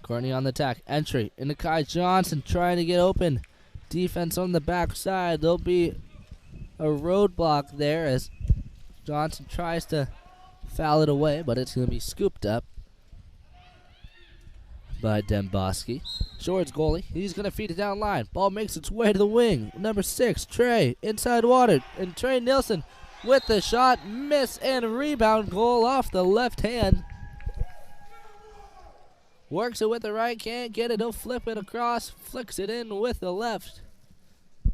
Courtney on the attack. Entry into Kai Johnson trying to get open. Defense on the backside. There'll be a roadblock there as Johnson tries to foul it away, but it's going to be scooped up by Demboski. Shorts goalie. He's going to feed it down line. Ball makes its way to the wing. Number 6, Trey, inside water. And Trey Nilsson with the shot, miss, and rebound goal off the left hand. Works it with the right, can't get it, he'll flip it across, flicks it in with the left.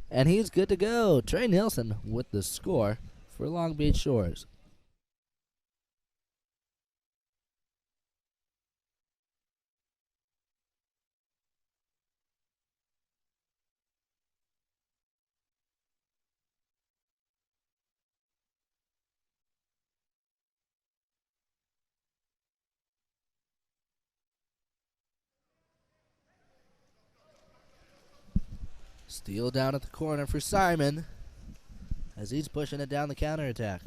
And he's good to go. Trey Nilsson with the score for Long Beach Shores. Steal down at the corner for Simon as he's pushing it down the counterattack.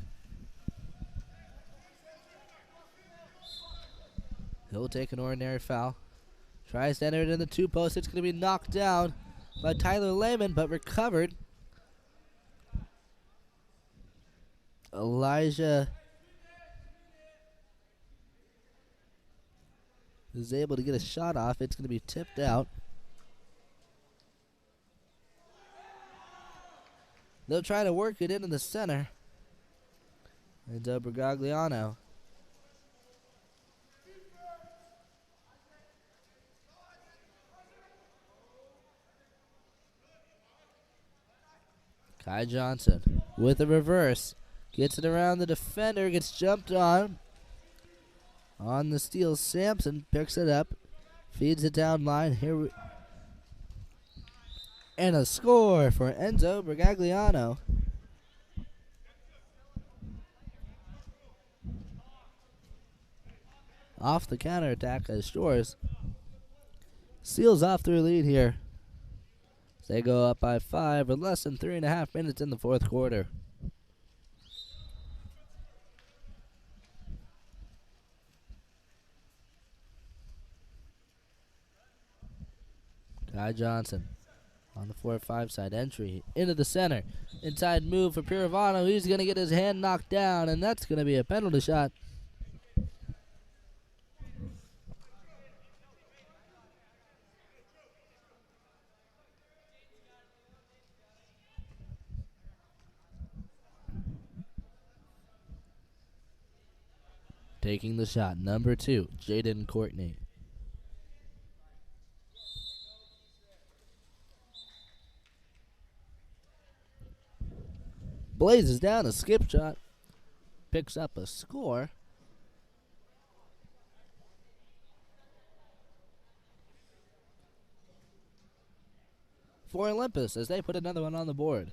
He'll take an ordinary foul. Tries to enter it in the 2 post. It's going to be knocked down by Tyler Lehman, but recovered. Elijah is able to get a shot off. It's going to be tipped out. They'll try to work it into the center. And Bergagliano. Kai Johnson with a reverse. Gets it around the defender. Gets jumped on. On the steal, Sampson picks it up. Feeds it down line. And a score for Enzo Bergagliano. Off the counterattack as Shores seals off their lead here. They go up by 5 with less than 3.5 minutes in the 4th quarter. Kai Johnson on the 4-5 side, entry into the center. Inside move for Pirovano. He's going to get his hand knocked down, and that's going to be a penalty shot. Taking the shot, number 2, Jaden Courtney. Blazes down a skip shot. Picks up a score. For Olympus as they put another one on the board.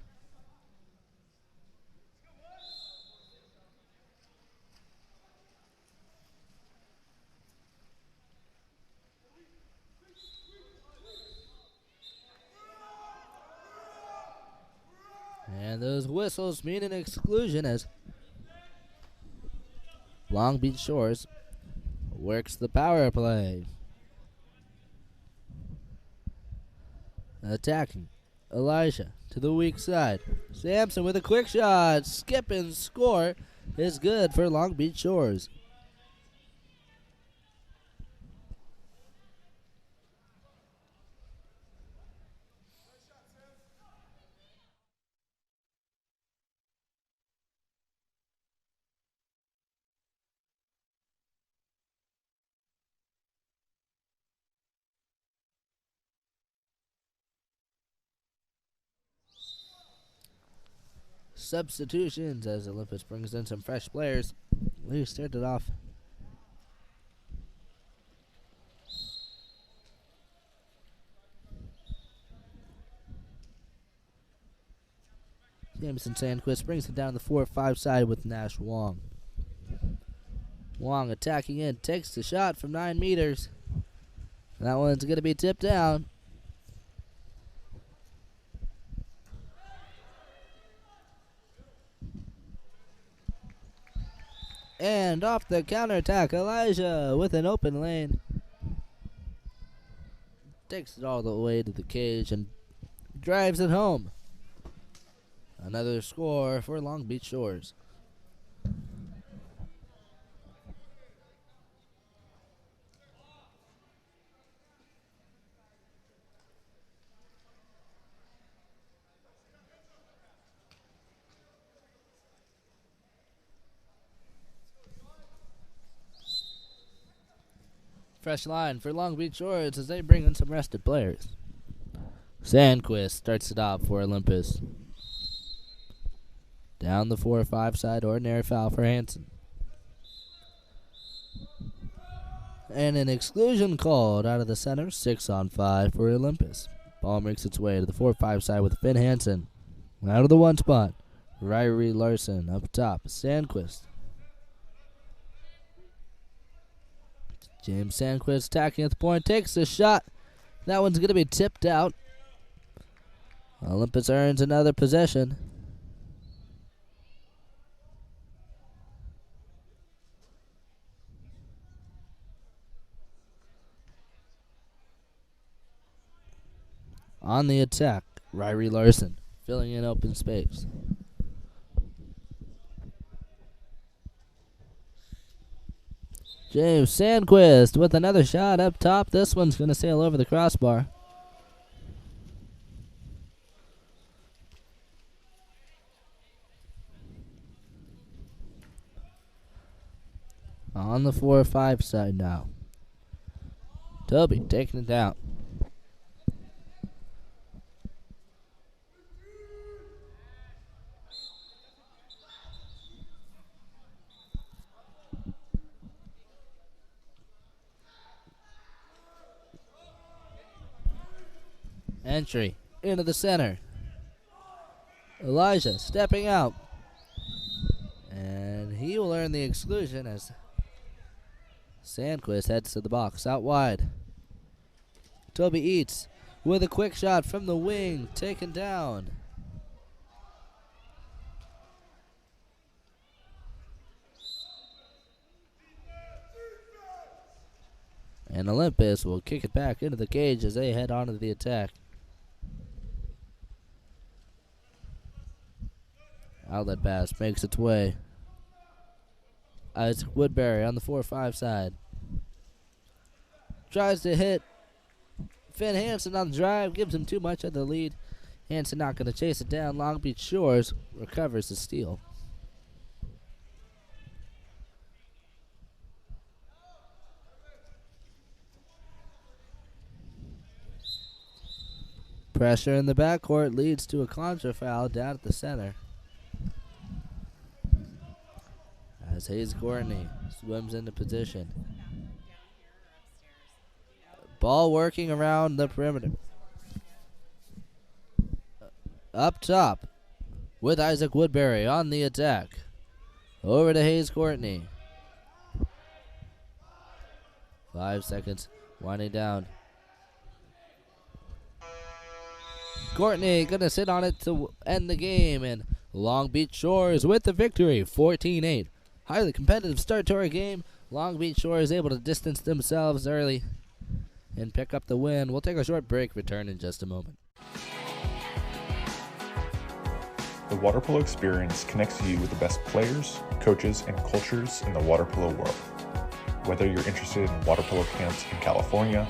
And those whistles mean an exclusion as Long Beach Shores works the power play. Attacking. Elijah to the weak side. Sampson with a quick shot. Skip and score is good for Long Beach Shores. Substitutions as Olympus brings in some fresh players. We started off Jameson Sandquist brings it down the 4-5 side with Nash Wong. Wong attacking in, takes the shot from 9 meters. That one's going to be tipped down. And off the counterattack, Elijah with an open lane. Takes it all the way to the cage and drives it home. Another score for Long Beach Shores. Fresh line for Long Beach Shores as they bring in some rested players. Sandquist starts it off for Olympus. Down the 4-5 side, ordinary foul for Hansen. And an exclusion called out of the center, 6-on-5 for Olympus. Ball makes its way to the 4-5 side with Finn Hansen. Out of the 1 spot, Ryrie Larson up top, Sandquist. James Sandquist attacking at the point, takes the shot. That one's going to be tipped out. Olympus earns another possession. On the attack, Ryrie Larson filling in open space. James Sandquist with another shot up top. This one's going to sail over the crossbar. On the 4-5 side now. Toby taking it down. Entry into the center. Elijah stepping out. And he will earn the exclusion as Sandquist heads to the box out wide. Toby Eats with a quick shot from the wing, taken down. And Olympus will kick it back into the cage as they head onto the attack. Outlet pass makes its way. Isaac Woodbury on the 4-5 side. Tries to hit Finn Hansen on the drive, gives him too much of the lead. Hansen not going to chase it down. Long Beach Shores recovers the steal. Pressure in the backcourt leads to a contra foul down at the center. As Hayes Courtney swims into position. Ball working around the perimeter. Up top with Isaac Woodbury on the attack. Over to Hayes Courtney. 5 seconds winding down. Courtney gonna sit on it to end the game, and Long Beach Shores with the victory, 14-8. Highly competitive start to our game. Long Beach Shore is able to distance themselves early and pick up the win. We'll take a short break, return in just a moment. The water polo experience connects you with the best players, coaches, and cultures in the water polo world. Whether you're interested in water polo camps in California,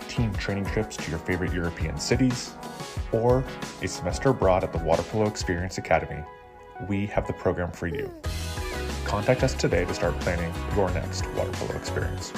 team training trips to your favorite European cities, or a semester abroad at the Water Polo Experience Academy, we have the program for you. Contact us today to start planning your next water polo experience.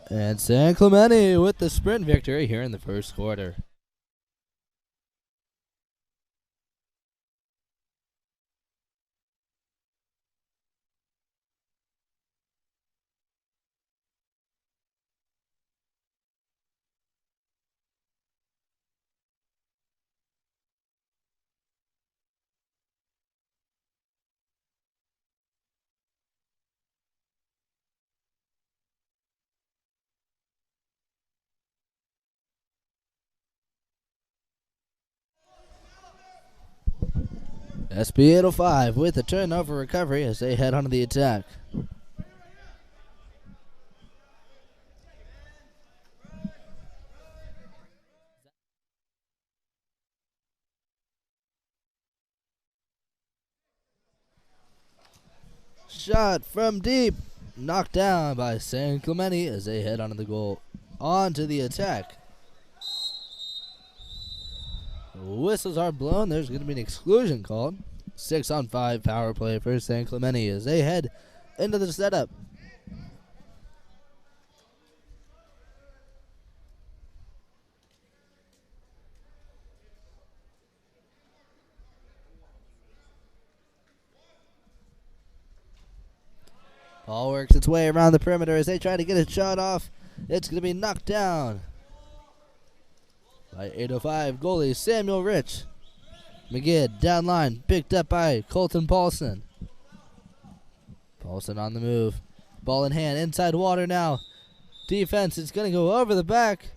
And San Clemente with the sprint victory here in the first quarter. SB 805 with a turnover recovery as they head onto the attack. Shot from deep, knocked down by San Clemente as they head onto the goal. On to the attack. Whistles are blown. There's going to be an exclusion called. 6-on-5 power play for San Clemente as they head into the setup. Ball works its way around the perimeter as they try to get a shot off. It's going to be knocked down by 805 goalie Samuel Rich. McGinn down line, picked up by Colton Paulson. Paulson on the move. Ball in hand, inside water now. Defense is going to go over the back.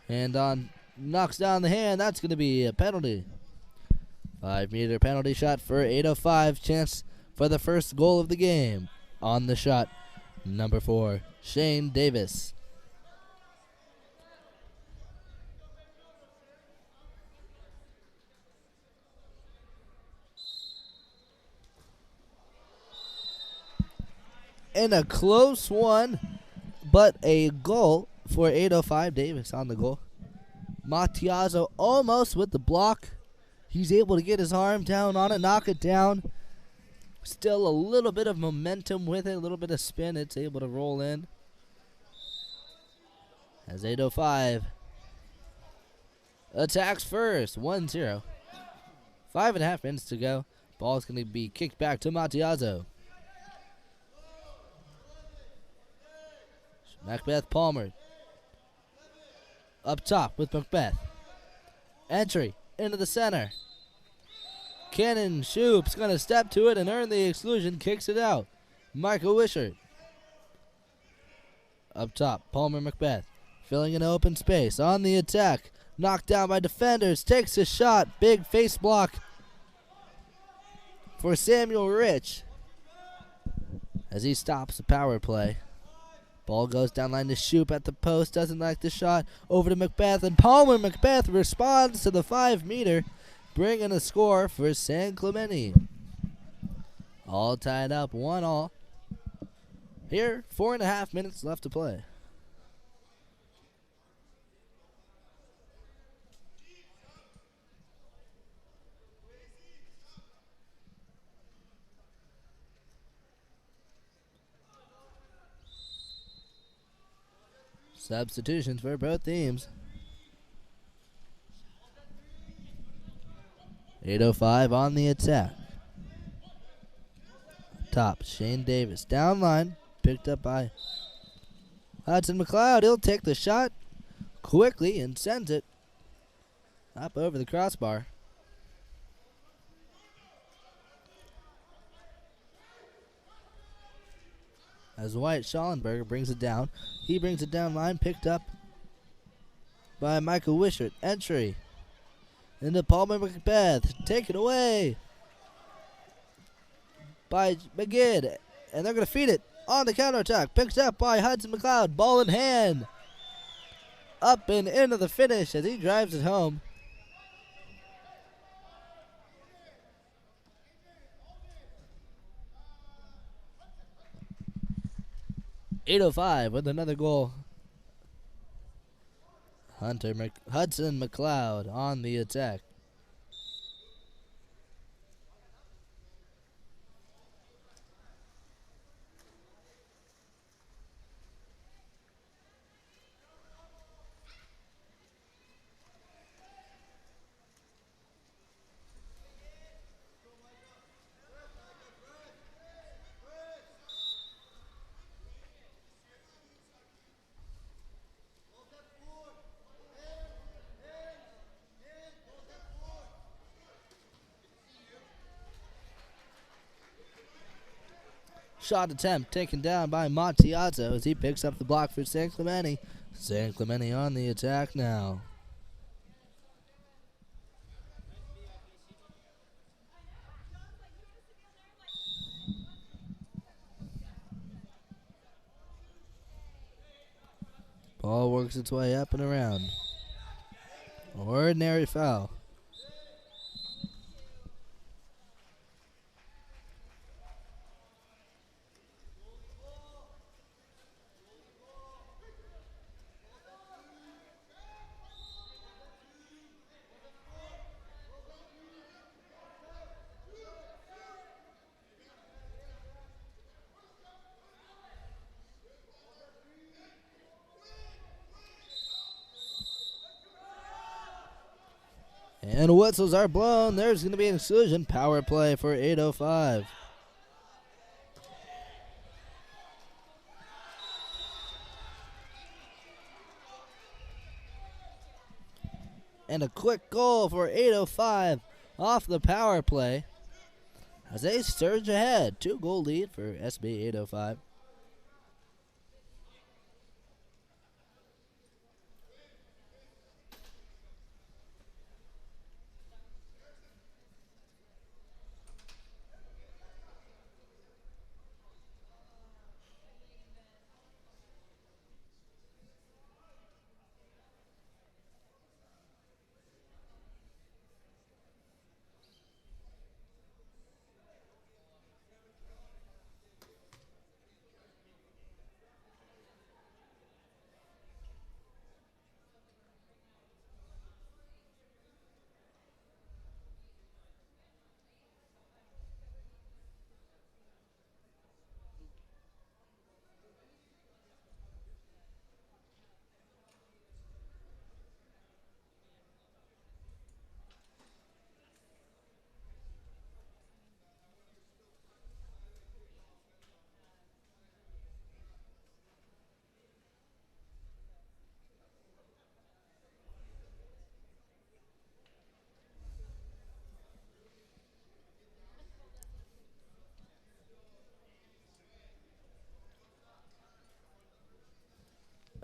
And on knocks down the hand. That's going to be a penalty. 5-meter penalty shot for 805. Chance for the first goal of the game. On the shot, number 4, Shane Davis. In a close one, but a goal for 805. Davis on the goal. Matiazo almost with the block. He's able to get his arm down on it, knock it down. Still a little bit of momentum with it, a little bit of spin. It's able to roll in. As 805 attacks first, 1-0. 5.5 minutes to go. Ball's going to be kicked back to Matiazo. Macbeth Palmer up top with Macbeth. Entry into the center. Cannon Shoop's going to step to it and earn the exclusion. Kicks it out. Michael Wishart. Up top, Palmer Macbeth. Filling an open space on the attack. Knocked down by defenders. Takes a shot. Big face block for Samuel Rich as he stops the power play. Ball goes down line to Shoop at the post. Doesn't like the shot. Over to Macbeth. And Palmer Macbeth responds to the 5-meter. Bringing a score for San Clemente. All tied up 1-1. Here, 4.5 minutes left to play. Substitutions for both teams. 805 on the attack. Top, Shane Davis. Down line, picked up by Hudson McLeod. He'll take the shot quickly and sends it up over the crossbar. As Wyatt Schallenberger brings it down. He brings it down line, picked up by Michael Wishart. Entry into Palmer Macbeth. Taken away by McGinn. And they're going to feed it on the counterattack. Picked up by Hudson McLeod. Ball in hand. Up and into the finish as he drives it home. .805 with another goal. Hudson McLeod on the attack. Shot attempt taken down by Mattiazzo as he picks up the block for San Clemente. San Clemente on the attack now. Ball works its way up and around. Ordinary foul. And whistles are blown. There's going to be an exclusion. Power play for 8:05. And a quick goal for 8:05 off the power play as they surge ahead. 2-goal lead for SB 8:05.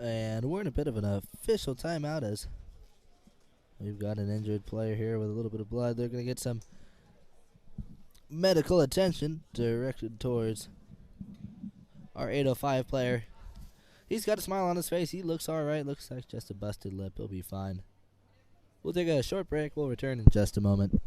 And we're in a bit of an official timeout as we've got an injured player here with a little bit of blood. They're going to get some medical attention directed towards our 8:05 player. He's got a smile on his face. He looks all right. Looks like just a busted lip. He'll be fine. We'll take a short break. We'll return in just a moment.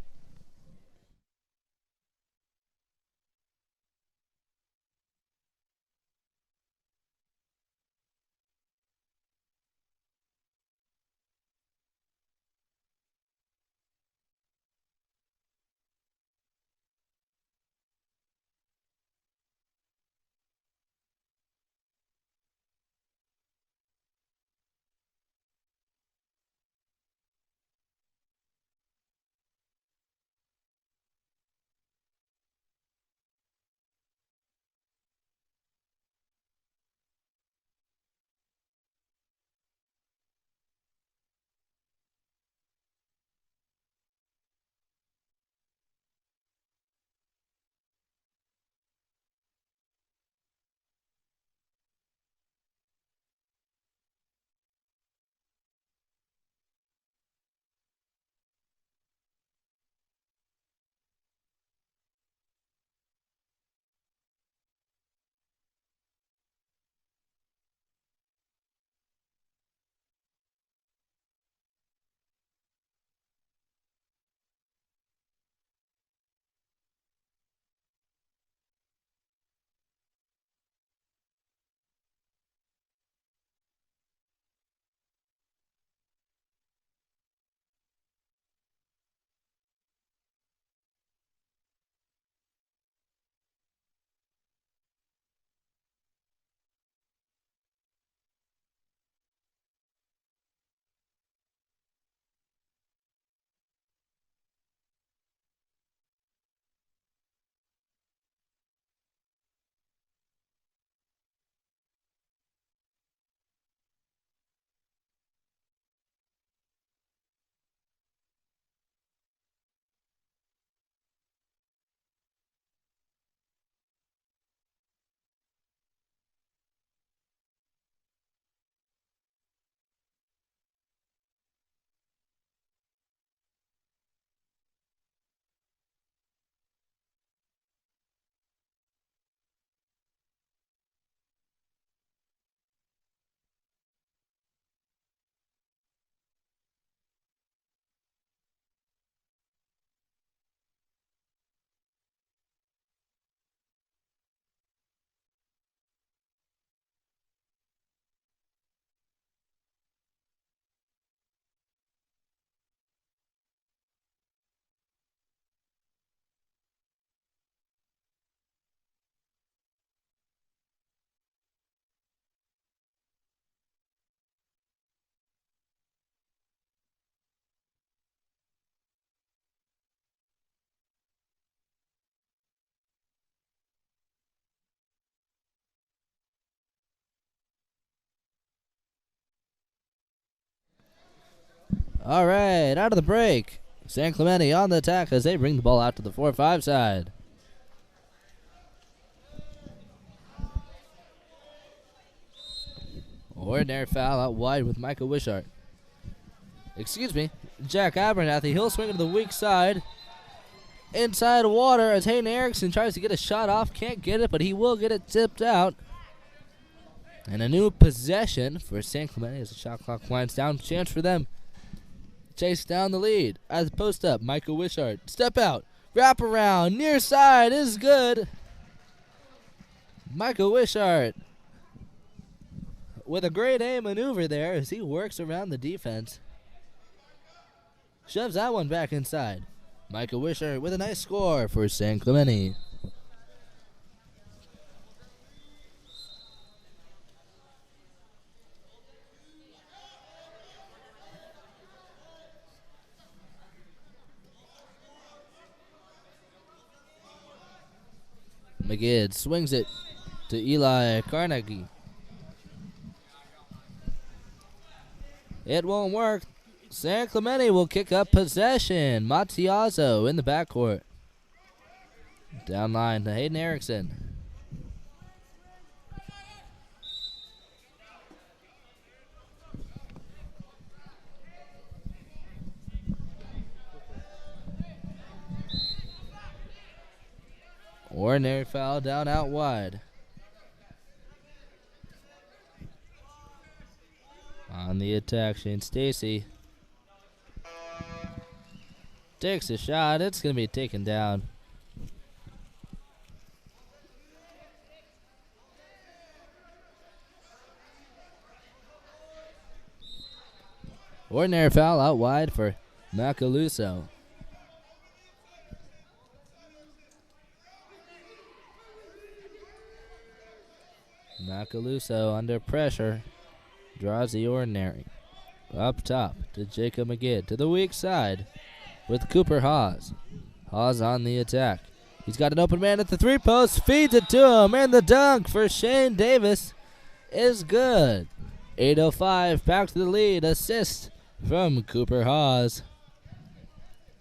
All right, out of the break. San Clemente on the attack as they bring the ball out to the 4-5 side. Ordinary foul out wide with Micah Wishart. Excuse me, Jack Abernathy. He'll swing to the weak side. Inside water as Hayden Erickson tries to get a shot off. Can't get it, but he will get it tipped out. And a new possession for San Clemente as the shot clock winds down. Chance for them. Chase down the lead. As the post up, Micah Wishart. Step out. Wrap around. Near side is good. Micah Wishart with a great A maneuver there as he works around the defense. Shoves that one back inside. Micah Wishart with a nice score for San Clemente. McGid swings it to Eli Carnegie. It won't work. San Clemente will kick up possession. Matiazo in the backcourt. Down line to Hayden Erickson. Ordinary foul down out wide. On the attack, Shane Stacy takes a shot. It's going to be taken down. Ordinary foul out wide for Macaluso. Macaluso under pressure draws the ordinary. Up top to Jacob McGid to the weak side with Cooper Hawes. Hawes on the attack. He's got an open man at the 3-post, feeds it to him, and the dunk for Shane Davis is good. 8:05 back to the lead. Assist from Cooper Hawes.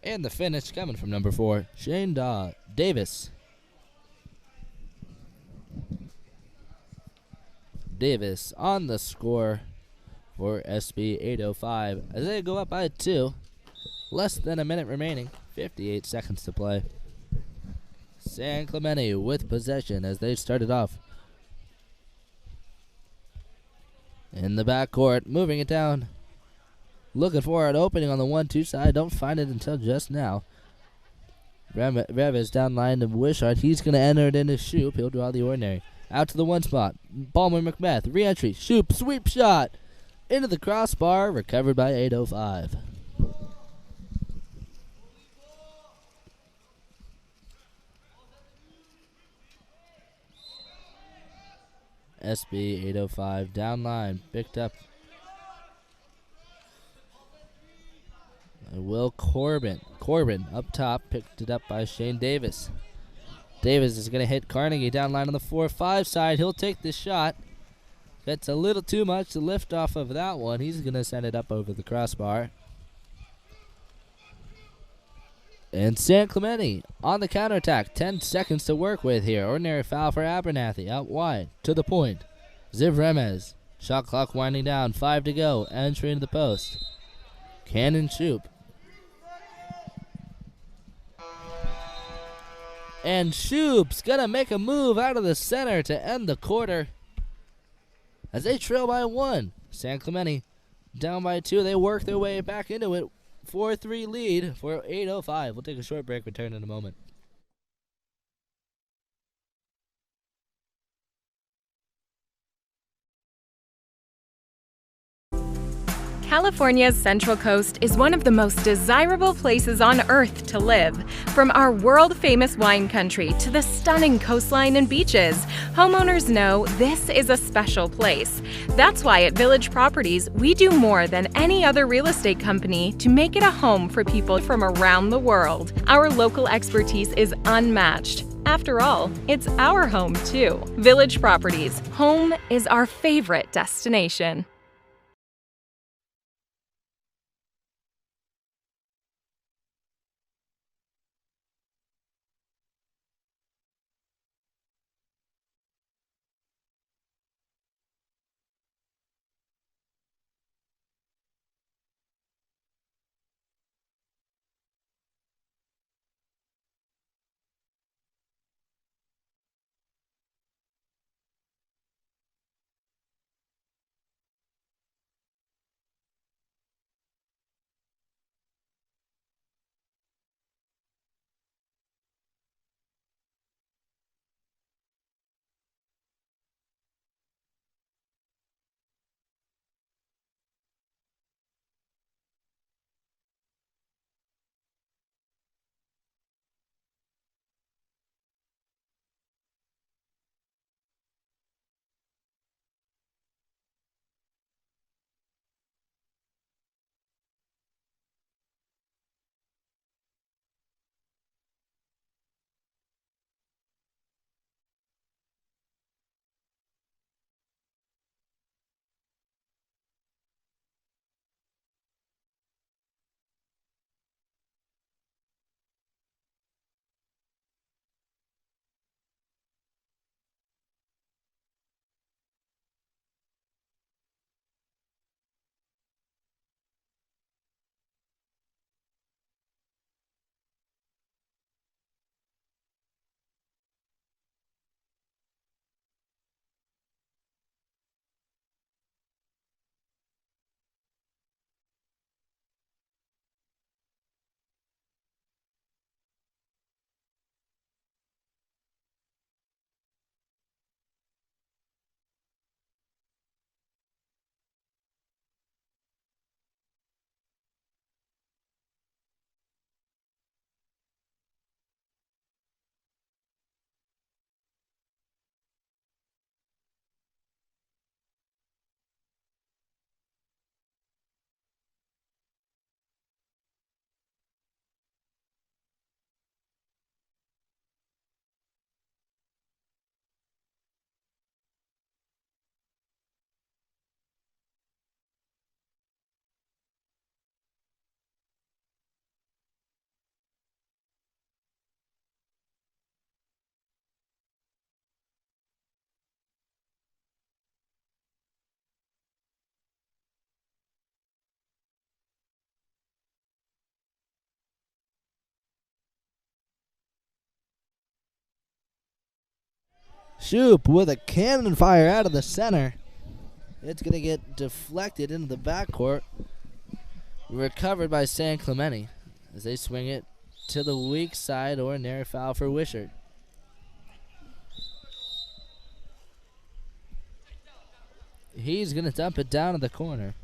And the finish coming from number 4, Shane Davis. Davis on the score for SB 805 as they go up by 2. Less than a minute remaining. 58 seconds to play. San Clemente with possession as they started off in the backcourt, moving it down. Looking for an opening on the 1-2 side. Don't find it until just now. Rev is down line to Wishart. He's going to enter it into Shoop. He'll draw the ordinary. Out to the 1 spot. Palmer McBeth. Re-entry. Shoop. Sweep shot. Into the crossbar. Recovered by 805. SB 805 down line. Picked up. Will Corbin. Corbin up top. Picked it up by Shane Davis. Davis is going to hit Carnegie down line on the 4-5 side. He'll take the shot. That's a little too much to lift off of that one. He's going to send it up over the crossbar. And San Clemente on the counterattack. 10 seconds to work with here. Ordinary foul for Abernathy. Out wide. To the point. Ziv Remez. Shot clock winding down. 5 to go. Entry into the post. Cannon Shoop. And Shoop's going to make a move out of the center to end the quarter as they trail by 1. San Clemente down by 2. They work their way back into it. 4-3 lead for 8:05. We'll take a short break. Return in a moment. California's Central Coast is one of the most desirable places on Earth to live. From our world-famous wine country to the stunning coastline and beaches, homeowners know this is a special place. That's why at Village Properties, we do more than any other real estate company to make it a home for people from around the world. Our local expertise is unmatched. After all, it's our home too. Village Properties, home is our favorite destination. Shoop with a cannon fire out of the center. It's going to get deflected into the backcourt. Recovered by San Clemente as they swing it to the weak side. Ordinary foul for Wishart. He's going to dump it down to the corner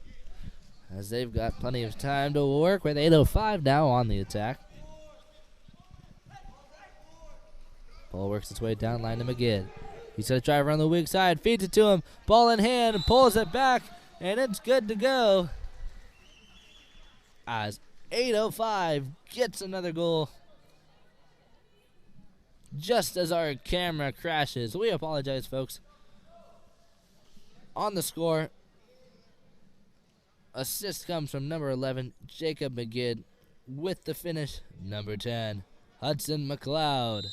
as they've got plenty of time to work with 8:05 now on the attack. Ball works its way down line to McGinn. He's going to drive around the weak side, feeds it to him, ball in hand, and pulls it back, and it's good to go. As 8:05 gets another goal. Just as our camera crashes. We apologize, folks. On the score, assist comes from number 11, Jacob McGinn, with the finish, number 10, Hudson McLeod.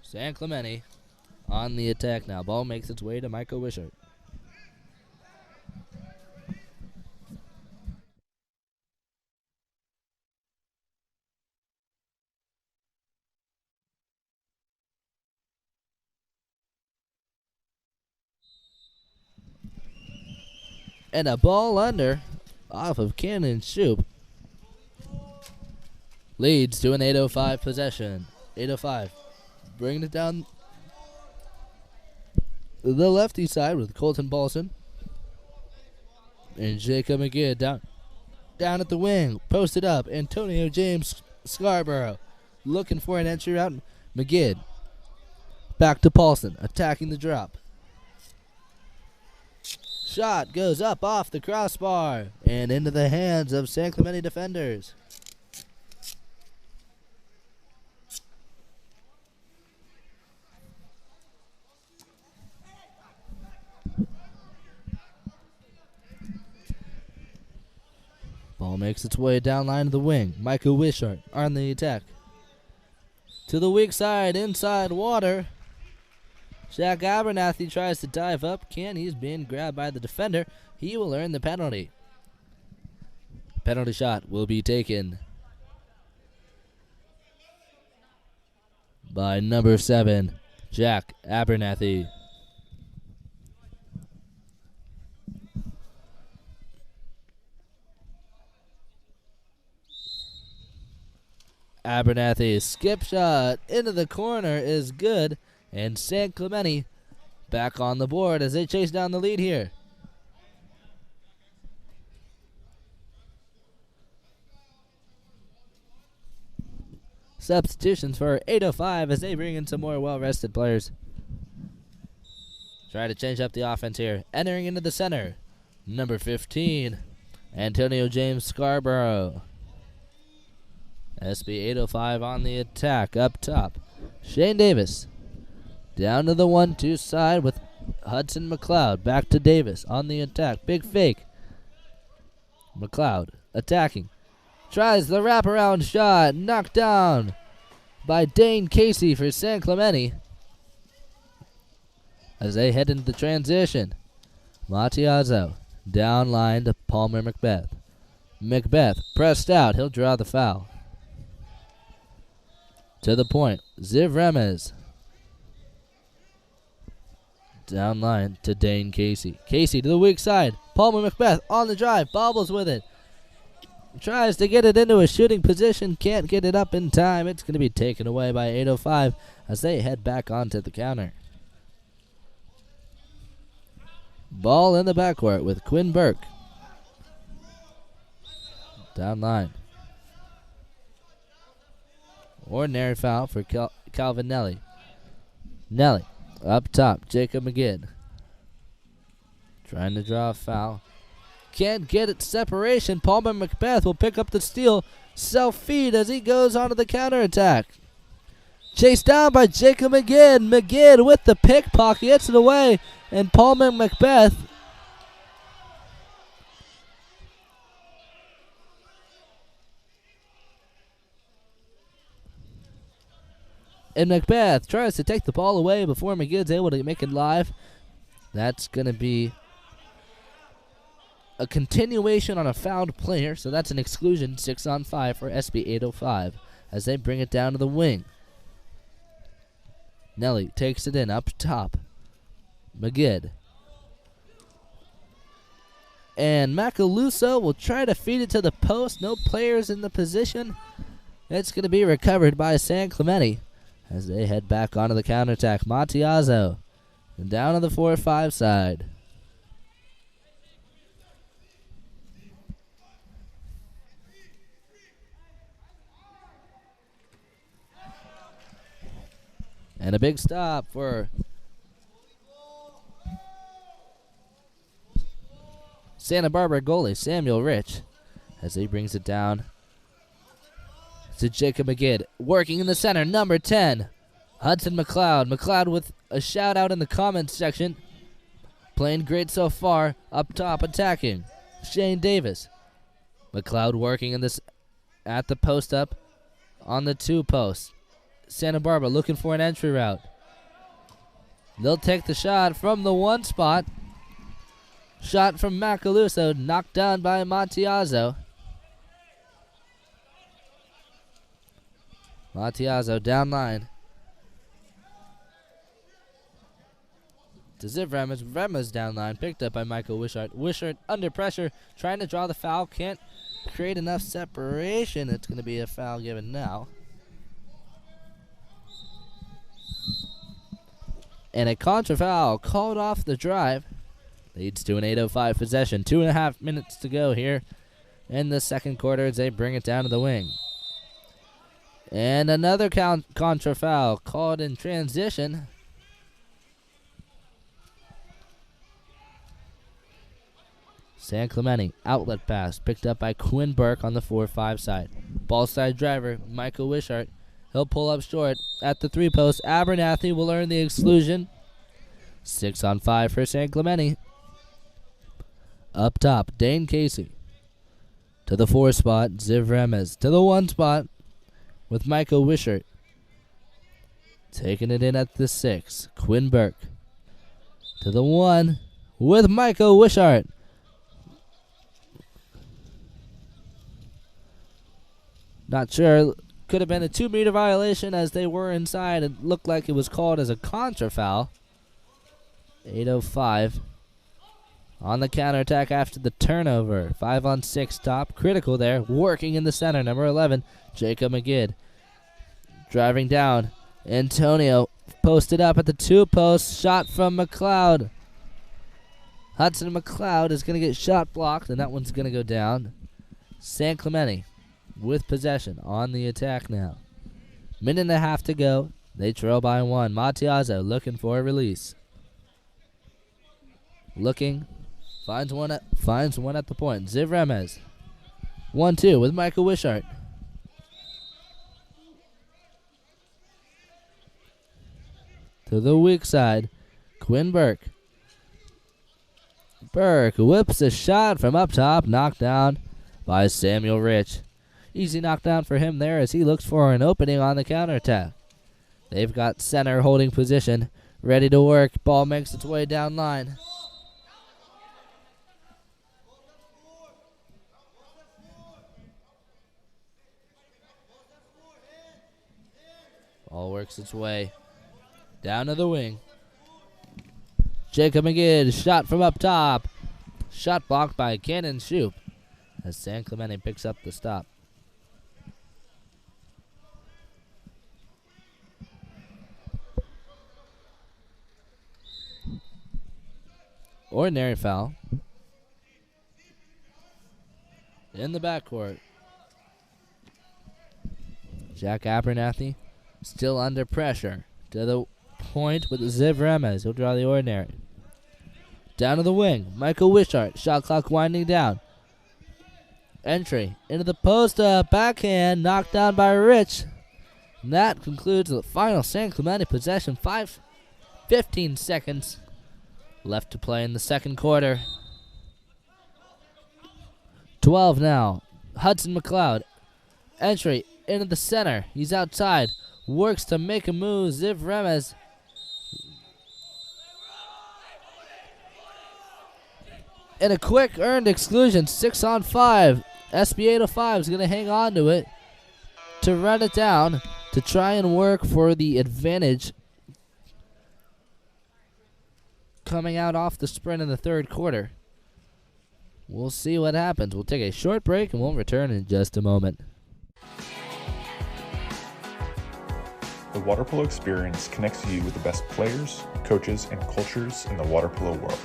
San Clemente on the attack now. Ball makes its way to Michael Wishart. And a ball under off of Cannon Shoop. Leads to an 8:05 possession. 8:05. Bringing it down the lefty side with Colton Paulson. And Jacob McGinn down at the wing. Posted up. Antonio James Scarborough looking for an entry route. McGinn back to Paulson. Attacking the drop. Shot goes up off the crossbar and into the hands of San Clemente defenders. Ball makes its way down line to the wing. Michael Wishart on the attack. To the weak side, inside water. Jack Abernathy tries to dive up. He's being grabbed by the defender. He will earn the penalty. Penalty shot will be taken by number 7, Jack Abernathy. Abernathy's skip shot into the corner is good. And San Clemente back on the board as they chase down the lead here. Substitutions for 8:05 as they bring in some more well-rested players. Try to change up the offense here. Entering into the center, number 15, Antonio James Scarborough. SB 8:05 on the attack up top. Shane Davis. Down to the 1-2 side with Hudson McLeod. Back to Davis on the attack. Big fake. McLeod attacking. Tries the wraparound shot. Knocked down by Dane Casey for San Clemente. As they head into the transition. Matiazzo down line to Palmer Macbeth. Macbeth pressed out. He'll draw the foul. To the point. Ziv Remez. Down line to Dane Casey. Casey to the weak side. Palmer Macbeth on the drive. Bobbles with it. Tries to get it into a shooting position. Can't get it up in time. It's going to be taken away by 8:05 as they head back onto the counter. Ball in the backcourt with Quinn Burke. Down line. Ordinary foul for Calvin Nelly. Nelly. Up top, Jacob McGinn. Trying to draw a foul. Can't get it separation. Palmer Macbeth will pick up the steal. Self-feed as he goes onto the counterattack. Chased down by Jacob McGinn. McGinn with the pickpocket gets it away. And Palmer Macbeth and Macbeth tries to take the ball away before McGinn's able to make it live. That's going to be a continuation on a fouled player, so that's an exclusion, 6-on-5 for SB 805 as they bring it down to the wing. Nelly takes it in up top. McGid. And Macaluso will try to feed it to the post. No players in the position. It's going to be recovered by San Clemente as they head back onto the counterattack. Matiazo down to the 4-5 side. And a big stop for Santa Barbara goalie Samuel Rich as he brings it down to Jacob McGid. Working in the center, number 10, Hudson McLeod. McLeod with a shout out in the comments section. Playing great so far. Up top attacking Shane Davis. McLeod working in this at the post up on the 2 post. Santa Barbara looking for an entry route. They'll take the shot from the 1 spot. Shot from Macaluso, knocked down by Matiazo. Matiazo down line. To Ziv Remes. Remes down line, picked up by Michael Wishart. Wishart under pressure, trying to draw the foul. Can't create enough separation. It's going to be a foul given now. And a contra foul called off the drive. Leads to an 8:05 possession. 2.5 minutes to go here in the second quarter as they bring it down to the wing. And another contra foul called in transition. San Clemente, outlet pass, picked up by Quinn Burke on the 4-5 side. Ball side driver, Michael Wishart. He'll pull up short at the 3 post. Abernathy will earn the exclusion. 6-on-5 for San Clemente. Up top, Dane Casey. To the 4 spot, Ziv Remes. To the 1 spot with Michael Wishart. Taking it in at the 6, Quinn Burke. To the 1 with Michael Wishart. Not sure. Could have been a 2-meter violation as they were inside. It looked like it was called as a contra foul. 8:05 on the counterattack after the turnover. 5-on-6 top. Critical there. Working in the center. Number 11, Jacob McGid. Driving down. Antonio posted up at the 2 post. Shot from McLeod. Hudson McLeod is going to get shot blocked, and that one's going to go down. San Clemente with possession on the attack now. 1.5 to go. They trail by 1. Matiazo looking for a release. Looking. Finds one at the point. Ziv Remes. 1-2 with Michael Wishart. To the weak side. Quinn Burke. Burke whips a shot from up top. Knocked down by Samuel Rich. Easy knockdown for him there as he looks for an opening on the counterattack. They've got center holding position. Ready to work. Ball makes its way down line. Ball works its way down to the wing. Jacob McGid, shot from up top. Shot blocked by Cannon Shoop as San Clemente picks up the stop. Ordinary foul in the backcourt. Jack Abernathy still under pressure. To the point with Ziv Remes. He'll draw the ordinary. Down to the wing. Michael Wishart. Shot clock winding down. Entry into the post. Backhand. Knocked down by Rich. And that concludes the final San Clemente possession. 15 seconds left to play in the second quarter. 12 now. Hudson McLeod. Entry into the center. He's outside. Works to make a move. Ziv Remes. And a quick earned exclusion, 6 on 5. SB805 is going to hang on to it to run it down to try and work for the advantage coming out off the sprint in the third quarter. We'll see what happens. We'll take a short break and we'll return in just a moment. The water polo experience connects you with the best players, coaches, and cultures in the water polo world.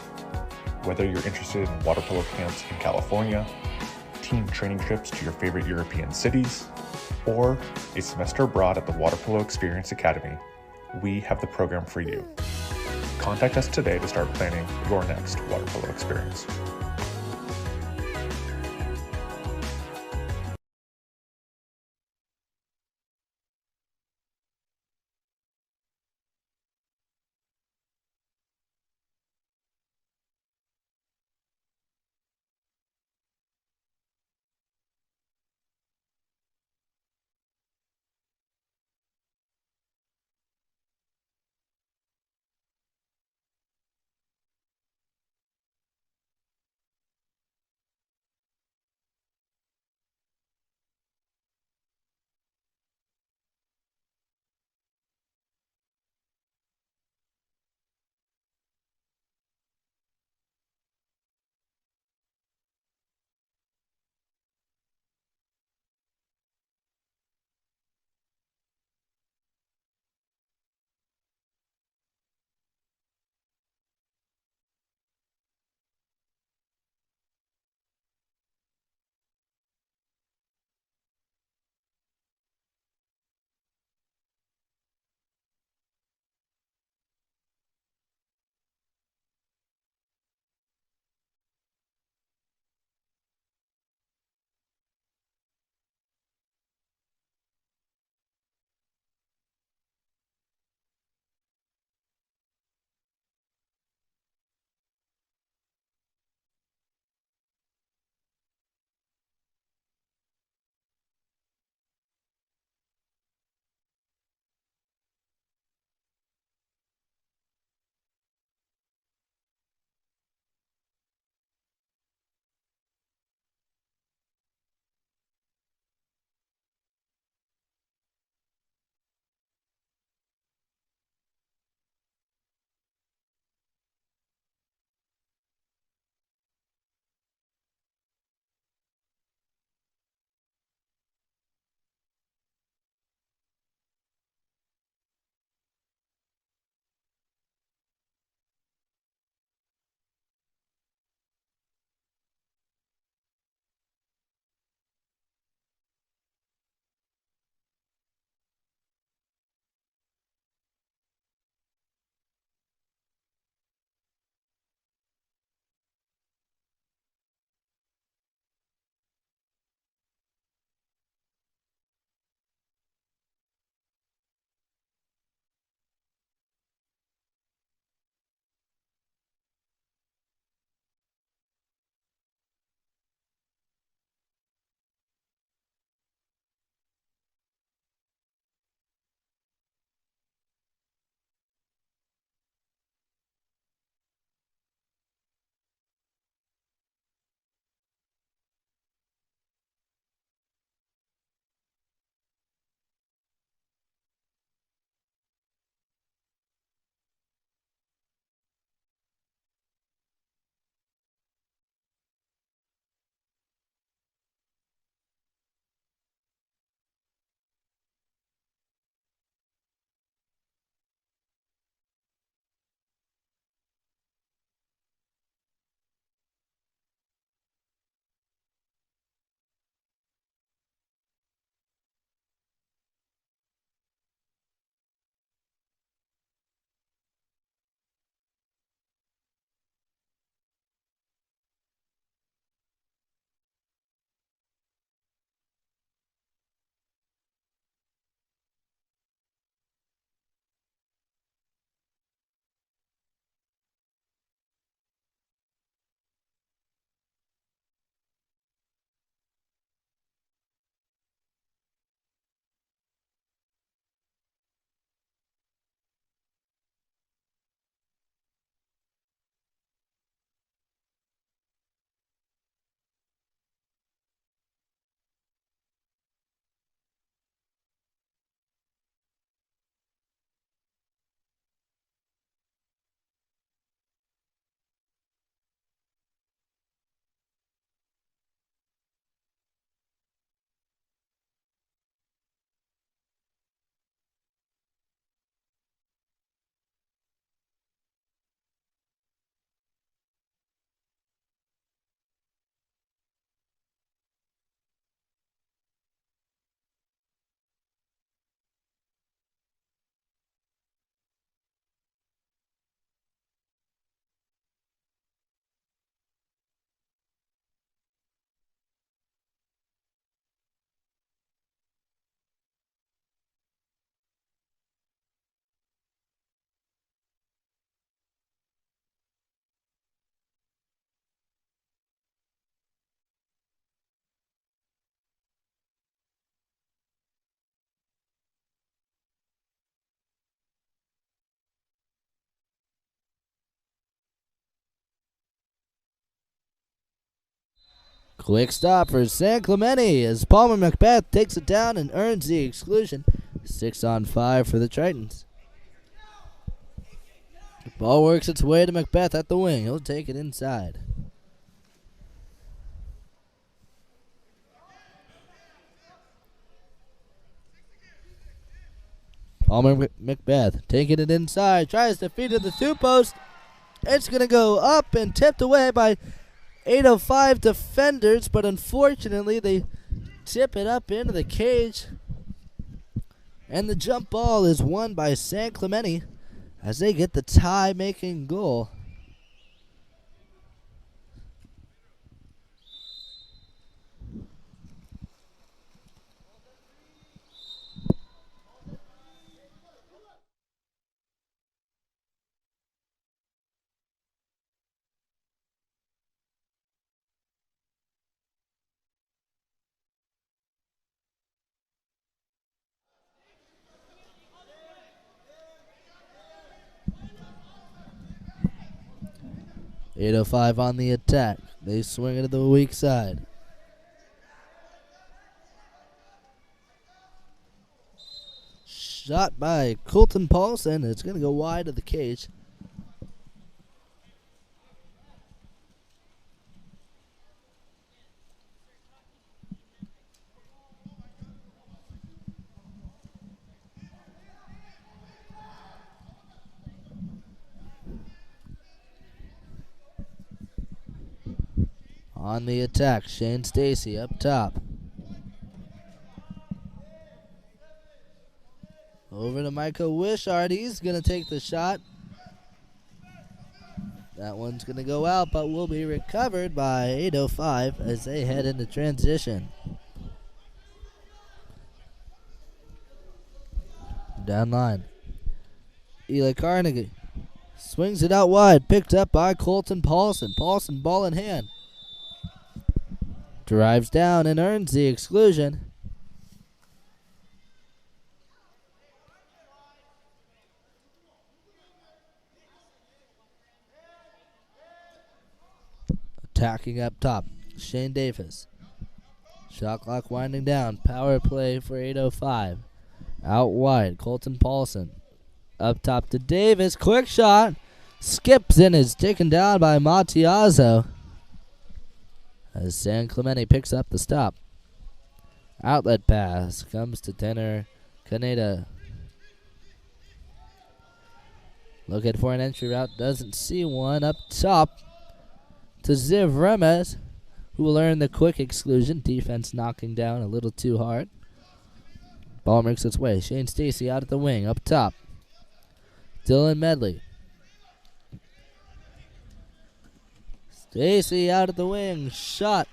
Whether you're interested in water polo camps in California, team training trips to your favorite European cities, or a semester abroad at the Water Polo Experience Academy, we have the program for you. Contact us today to start planning your next water polo experience. Quick stop for San Clemente as Palmer Macbeth takes it down and earns the exclusion. 6-on-5 for the Tritons. The ball works its way to Macbeth at the wing. He'll take it inside. Palmer Macbeth taking it inside. Tries to feed to the two-post. It's going to go up and tipped away by 805 defenders, but unfortunately they tip it up into the cage. And the jump ball is won by San Clemente as they get the tie-making goal. .805 on the attack. They swing it to the weak side. Shot by Colton Paulson. It's going to go wide of the cage. On the attack, Shane Stacy up top. Over to Michael Wishart. He's going to take the shot. That one's going to go out, but will be recovered by 805 as they head into transition. Down line. Eli Carnegie swings it out wide. Picked up by Colton Paulson. Paulson ball in hand. Drives down and earns the exclusion. Attacking up top, Shane Davis. Shot clock winding down. Power play for 805. Out wide, Colton Paulson. Up top to Davis. Quick shot. Skips and is taken down by Matiazo. As San Clemente picks up the stop. Outlet pass comes to Tanner Caneda. Looking for an entry route. Doesn't see one. Up top to Ziv Remez, who will earn the quick exclusion. Defense knocking down a little too hard. Ball makes its way. Shane Stacy out at the wing. Up top. Dylan Medley. Stacy out at the wing. Shot.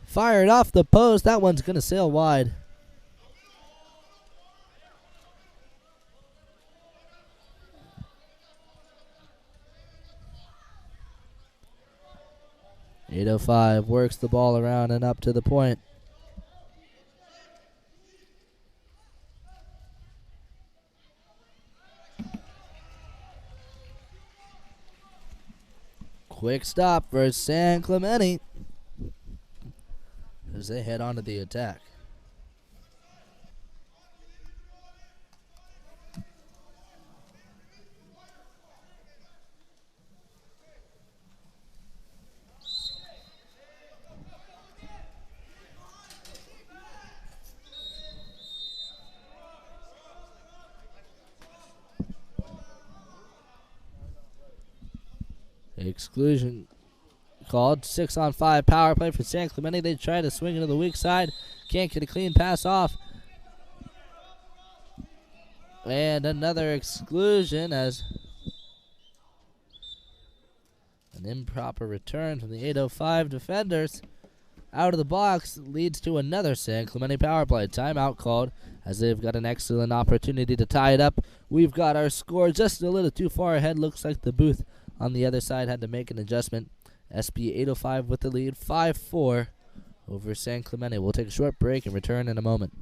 Fired off the post. That one's going to sail wide. .805 works the ball around and up to the point. Quick stop for San Clemente as they head on to the attack. Exclusion called. 6-on-5 power play for San Clemente. They try to swing into the weak side. Can't get a clean pass off. And another exclusion as an improper return from the 805 defenders out of the box leads to another San Clemente power play. Timeout called as they've got an excellent opportunity to tie it up. We've got our score just a little too far ahead. Looks like the booth on the other side had to make an adjustment. SB 805 with the lead, 5-4 over San Clemente. We'll take a short break and return in a moment.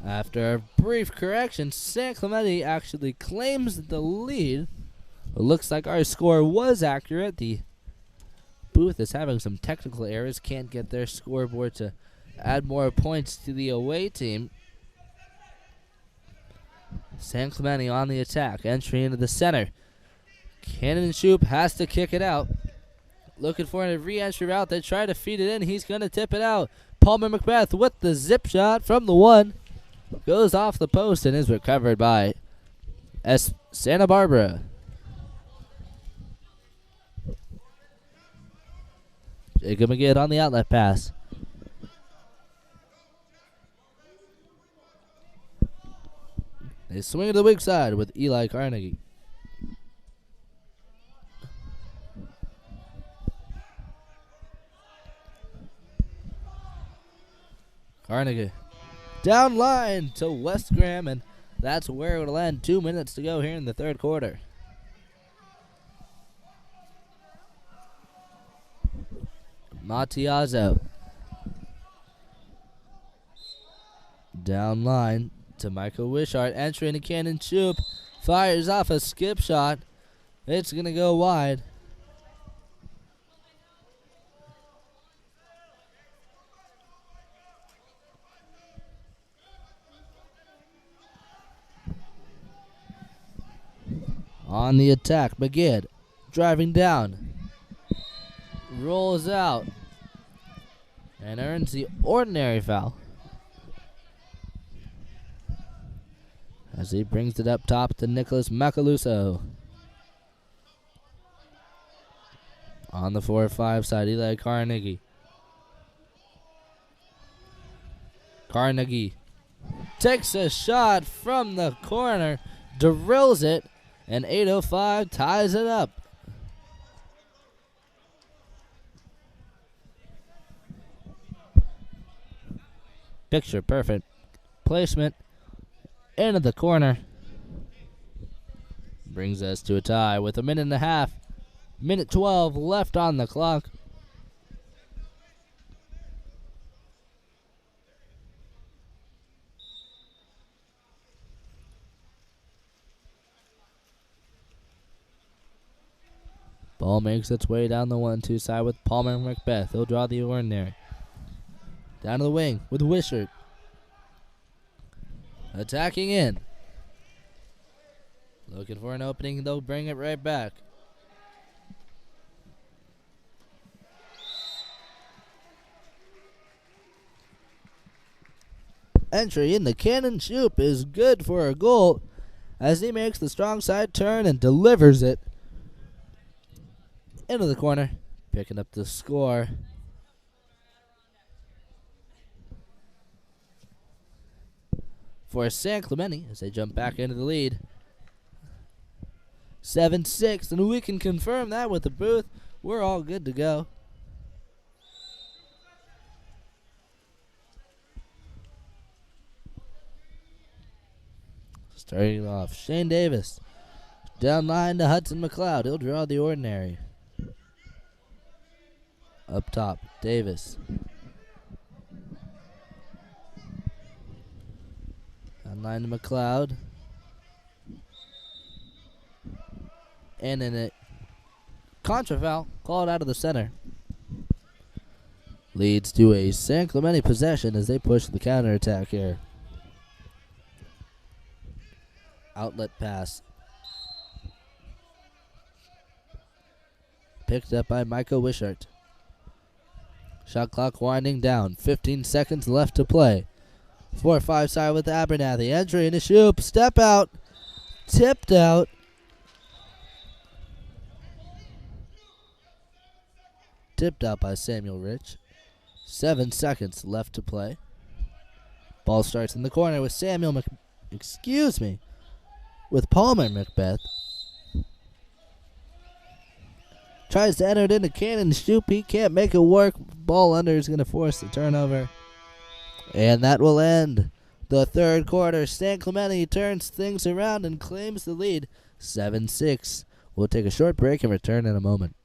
After a brief correction, San Clemente actually claims the lead. It looks like our score was accurate. The booth is having some technical errors. Can't get their scoreboard to add more points to the away team. San Clemente on the attack. Entry into the center. Cannon Shoop has to kick it out. Looking for a re-entry route. They try to feed it in. He's going to tip it out. Palmer Macbeth with the zip shot from the one. Goes off the post and is recovered by Santa Barbara. Jacob McGinn on the outlet pass. They swing to the weak side with Eli Carnegie. Carnegie down line to West Graham, and that's where it will end. 2 minutes to go here in the third quarter. Matiazo down line to Michael Wishart. Entering the Cannon Shoop. Fires off a skip shot. It's going to go wide. On the attack, McGinn driving down. Rolls out. And earns the ordinary foul. As he brings it up top to Nicholas Macaluso. On the 4-5 side, Eli Carnegie. Carnegie takes a shot from the corner, drills it, and 8:05 ties it up. Picture perfect placement into the corner. Brings us to a tie with a minute and a half. Minute 12 left on the clock. Ball makes its way down the 1-2 side with Palmer Macbeth. He'll draw the ordinary. Down to the wing with Wishart. Attacking in. Looking for an opening. They'll bring it right back. Entry in the Cannon Shoop is good for a goal as he makes the strong side turn and delivers it into the corner. Picking up the score. For San Clemente as they jump back into the lead. 7-6, and we can confirm that with the booth. We're all good to go. Starting off, Shane Davis. Down line to Hudson McLeod. He'll draw the ordinary. Up top, Davis. Down line to McLeod. And in a contra foul called out of the center. Leads to a San Clemente possession as they push the counterattack here. Outlet pass. Picked up by Michael Wishart. Shot clock winding down. 15 seconds left to play. 4-5 side with Abernathy. Entry in the Shoop. Step out. Tipped out. Tipped out by Samuel Rich. 7 seconds left to play. Ball starts in the corner with with Palmer Macbeth. Tries to enter it into Cannon Shoop. He can't make it work. Ball under is going to force the turnover. And that will end the third quarter. San Clemente turns things around and claims the lead. 7-6. We'll take a short break and return in a moment.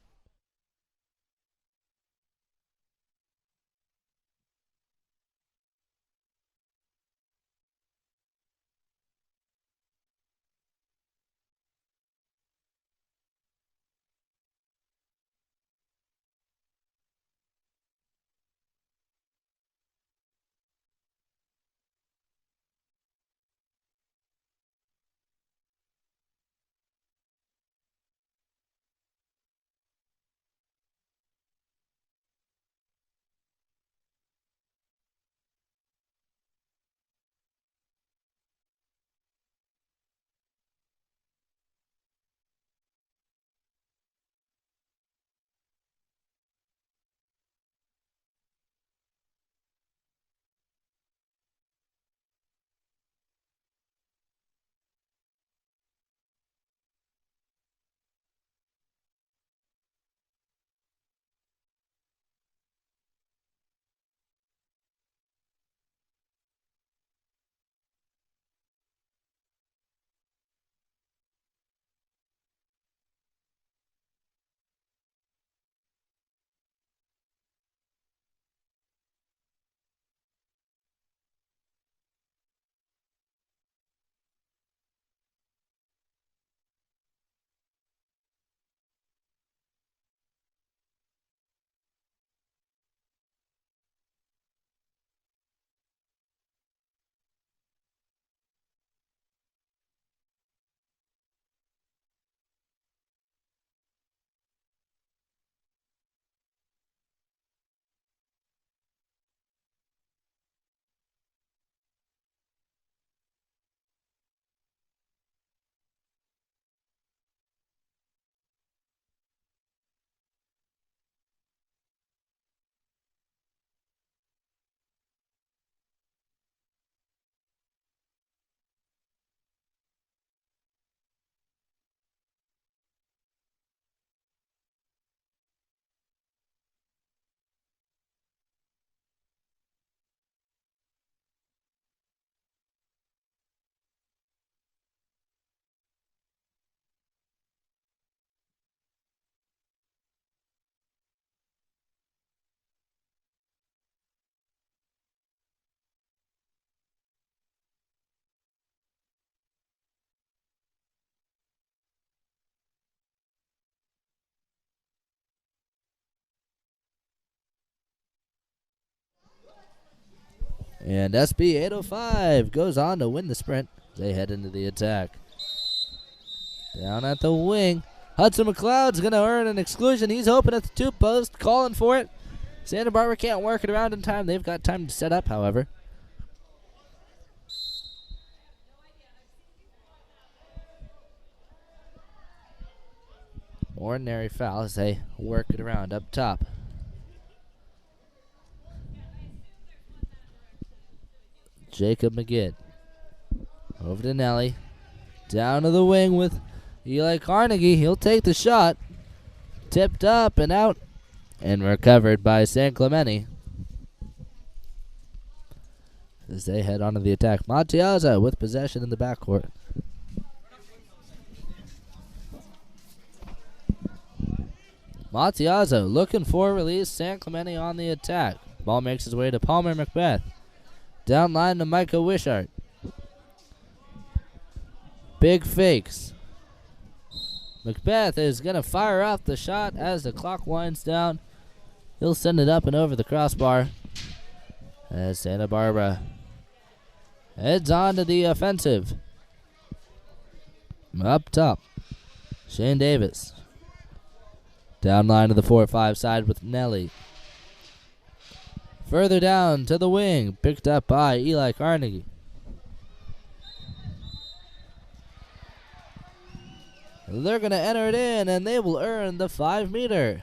And SB 805 goes on to win the sprint. They head into the attack. Down at the wing. Hudson McLeod's going to earn an exclusion. He's open at the 2 post, calling for it. Santa Barbara can't work it around in time. They've got time to set up, however. Ordinary foul as they work it around up top. Jacob McGinn. Over to Nelly. Down to the wing with Eli Carnegie. He'll take the shot. Tipped up and out. And recovered by San Clemente. As they head onto the attack. Matiaza with possession in the backcourt. Matiazo looking for a release. San Clemente on the attack. Ball makes its way to Palmer Macbeth. Down line to Micah Wishart. Big fakes. Macbeth is going to fire off the shot as the clock winds down. He'll send it up and over the crossbar as Santa Barbara heads on to the offensive. Up top, Shane Davis. Down line to the 4-5 side with Nelly. Further down to the wing, picked up by Eli Carnegie. They're going to enter it in, and they will earn the 5-meter.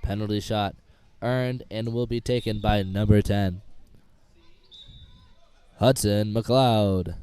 Penalty shot earned and will be taken by number 10, Hudson McLeod.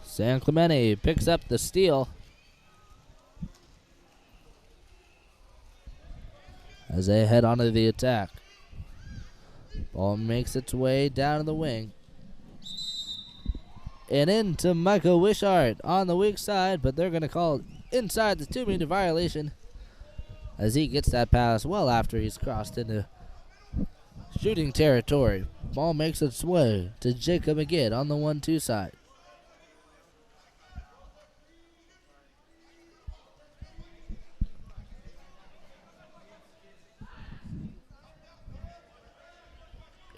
San Clemente picks up the steal as they head onto the attack. Ball makes its way down to the wing. And into Michael Wishart on the weak side, but they're going to call it inside the 2-meter violation as he gets that pass well after he's crossed into shooting territory. Ball makes its way to Jacob McGinn on the 1-2 side.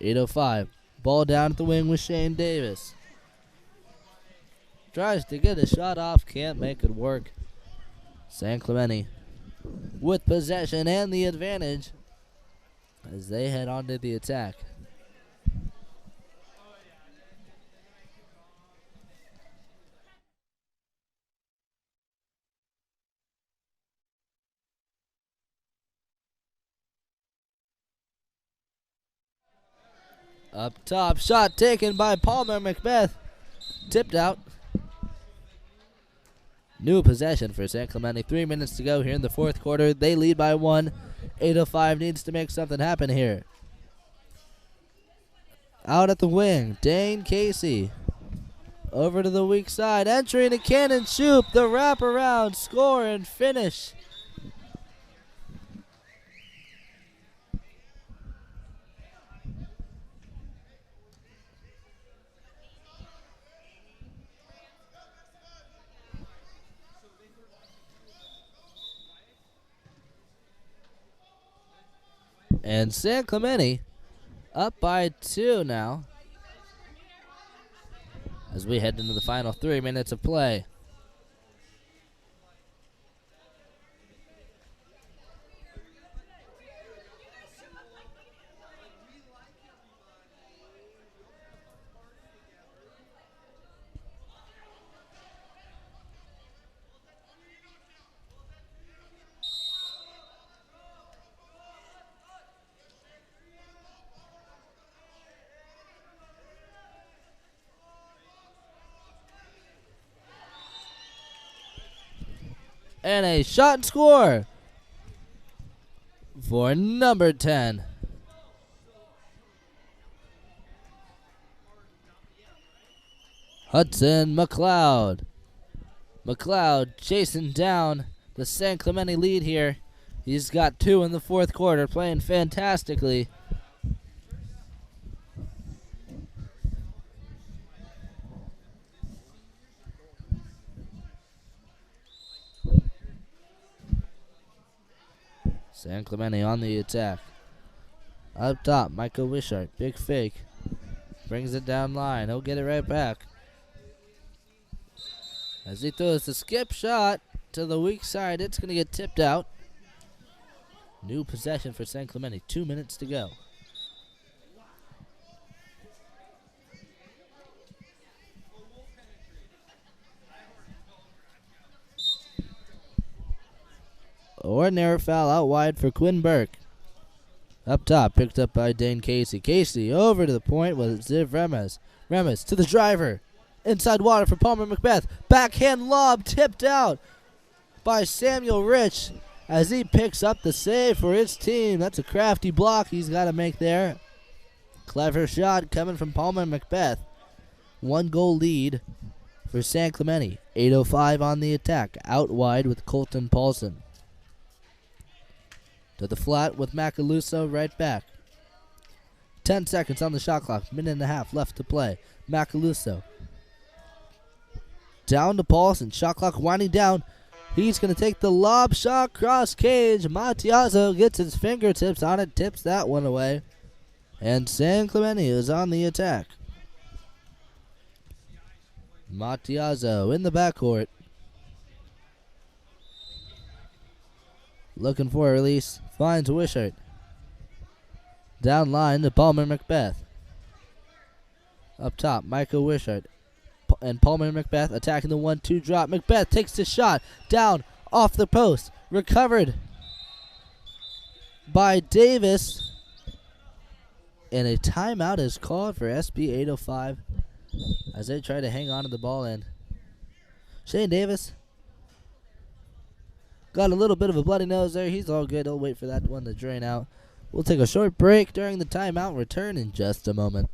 .805. Ball down at the wing with Shane Davis. Tries to get a shot off, can't make it work. San Clemente with possession and the advantage as they head on to the attack. Up top, shot taken by Palmer Macbeth. Tipped out. New possession for San Clemente. 3 minutes to go here in the fourth quarter. They lead by 1. 8:05 needs to make something happen here. Out at the wing, Dane Casey. Over to the weak side, entering a cannon shoot. The wraparound, score and finish. And San Clemente up by 2 now as we head into the final 3 minutes of play. And a shot and score for number 10. Hudson McLeod. McLeod chasing down the San Clemente lead here. He's got 2 in the fourth quarter, playing fantastically. San Clemente on the attack. Up top, Michael Wishart. Big fake. Brings it down line. He'll get it right back. As he throws the skip shot to the weak side, it's going to get tipped out. New possession for San Clemente. 2 minutes to go. Ordinary foul out wide for Quinn Burke. Up top, picked up by Dane Casey. Casey over to the point with Ziv Remes. Remes to the driver. Inside water for Palmer Macbeth. Backhand lob tipped out by Samuel Rich as he picks up the save for his team. That's a crafty block he's got to make there. Clever shot coming from Palmer Macbeth. 1 goal lead for San Clemente. 8:05 on the attack. Out wide with Colton Paulson. To the flat with Macaluso right back. 10 seconds on the shot clock. Minute and a half left to play. Macaluso. Down to Paulson. Shot clock winding down. He's going to take the lob shot cross cage. Matiazo gets his fingertips on it. Tips that one away. And San Clemente is on the attack. Matiazo in the backcourt. Looking for a release. Finds Wishart. Down line to Palmer Macbeth. Up top, Michael Wishart. And Palmer Macbeth attacking the 1-2 drop. Macbeth takes the shot. Down off the post. Recovered by Davis. And a timeout is called for SB 805 as they try to hang on to the ball. And Shane Davis got a little bit of a bloody nose there. He's all good. He'll wait for that one to drain out. We'll take a short break during the timeout. Return in just a moment.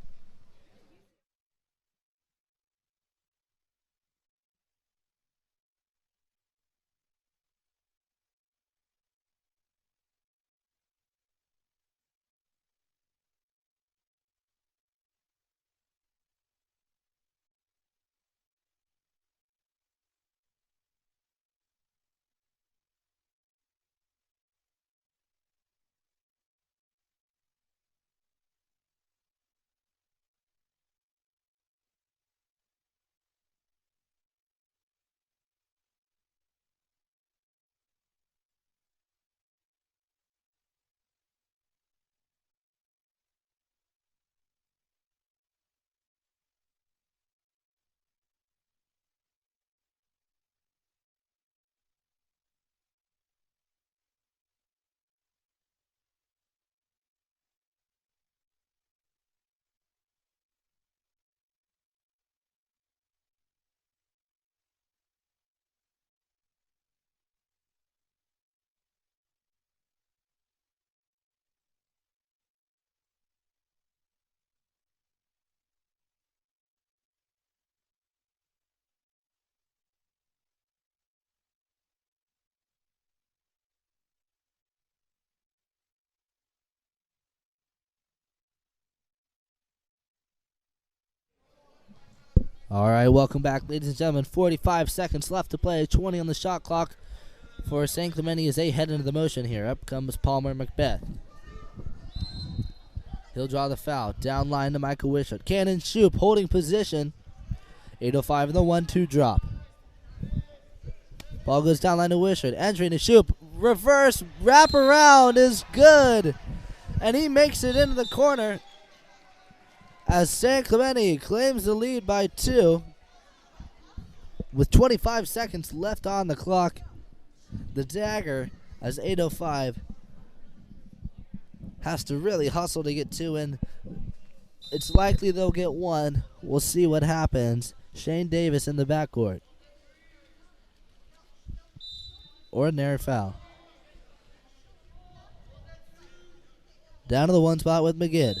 All right, welcome back, ladies and gentlemen. 45 seconds left to play. 20 on the shot clock for San Clemente as they head into the motion here. Up comes Palmer Macbeth. He'll draw the foul. Down line to Michael Wishart. Cannon Shoop holding position. 8:05 in the 1-2 drop. Ball goes down line to Wishart. Entering to Shoop. Reverse wrap around is good. And he makes it into the corner as San Clemente claims the lead by 2. With 25 seconds left on the clock, the dagger as 8:05 has to really hustle to get 2 in. It's likely they'll get 1. We'll see what happens. Shane Davis in the backcourt. Ordinary foul. Down to the 1 spot with McGinn.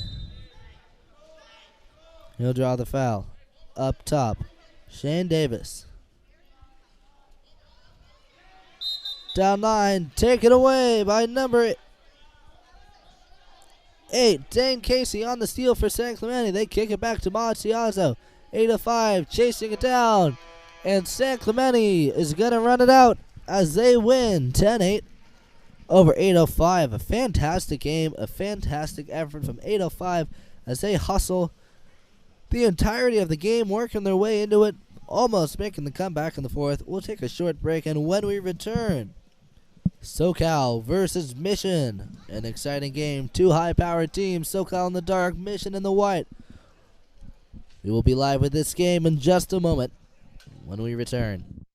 He'll draw the foul. Up top, Shane Davis. Down 9, taken away by number 8, Dane Casey on the steal for San Clemente. They kick it back to Montiazzo. 8:05, chasing it down. And San Clemente is going to run it out as they win 10-8 over 8:05. A fantastic game, a fantastic effort from 8:05 as they hustle the entirety of the game, working their way into it, almost making the comeback in the 4th. We'll take a short break, and when we return, SoCal versus Mission. An exciting game. 2 high-powered teams, SoCal in the dark, Mission in the white. We will be live with this game in just a moment when we return.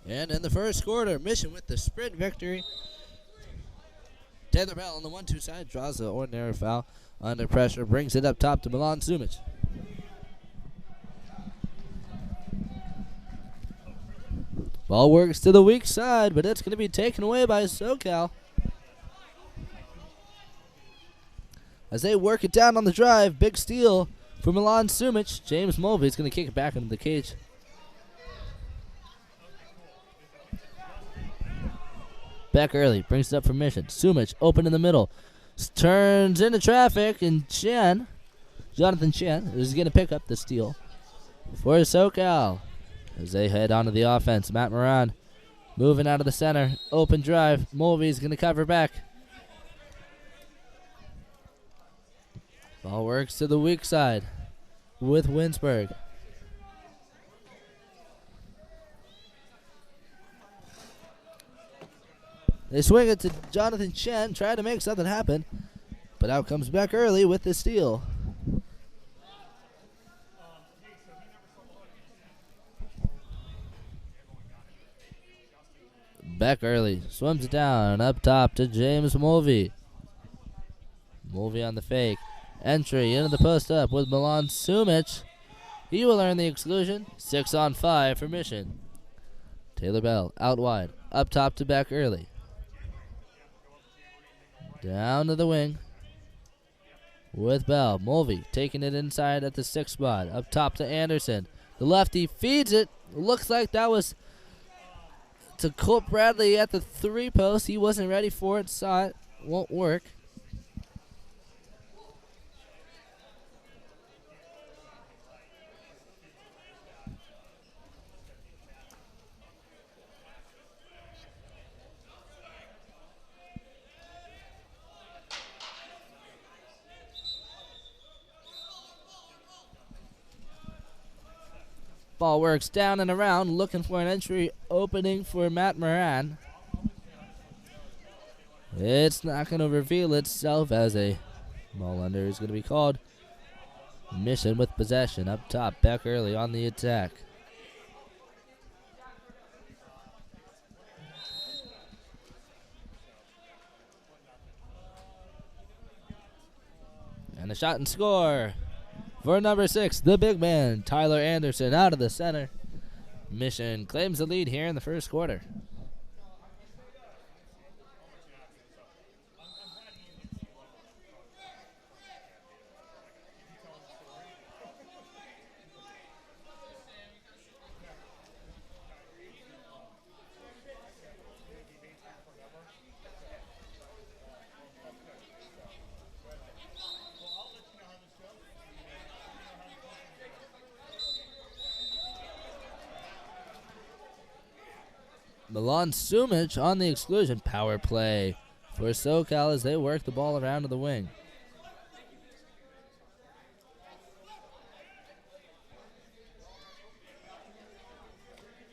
And in the first quarter, Mission with the sprint victory. Taylor Bell on the 1-2 side draws the ordinary foul. Under pressure, brings it up top to Milan Sumic. Ball works to the weak side, but it's going to be taken away by SoCal. As they work it down on the drive, big steal for Milan Sumic. James Mulvey is going to kick it back into the cage. Back early, brings it up for Mission. Sumic open in the middle. Turns into traffic, and Jonathan Chen is going to pick up the steal for SoCal. As they head onto the offense, Matt Moran moving out of the center. Open drive. Mulvey's going to cover back. Ball works to the weak side with Winsberg. They swing it to Jonathan Chen, trying to make something happen, but out comes back early with the steal. Back early, swims it down, up top to James Mulvey. Mulvey on the fake. Entry into the post up with Milan Sumic. He will earn the exclusion. 6-on-5 for Mission. Taylor Bell out wide, up top to back early. Down to the wing with Bell. Mulvey taking it inside at the 6th spot. Up top to Anderson. The lefty feeds it. Looks like that was to Colt Bradley at the 3 post. He wasn't ready for it. Saw it. Won't work. Ball works down and around, looking for an entry opening for Matt Moran. It's not going to reveal itself as a ball under is going to be called. Mission with possession up top, back early on the attack. And a shot and score. For number 6, the big man, Tyler Anderson, out of the center. Mission claims the lead here in the first quarter. Milan Sumic on the exclusion. Power play for SoCal as they work the ball around to the wing.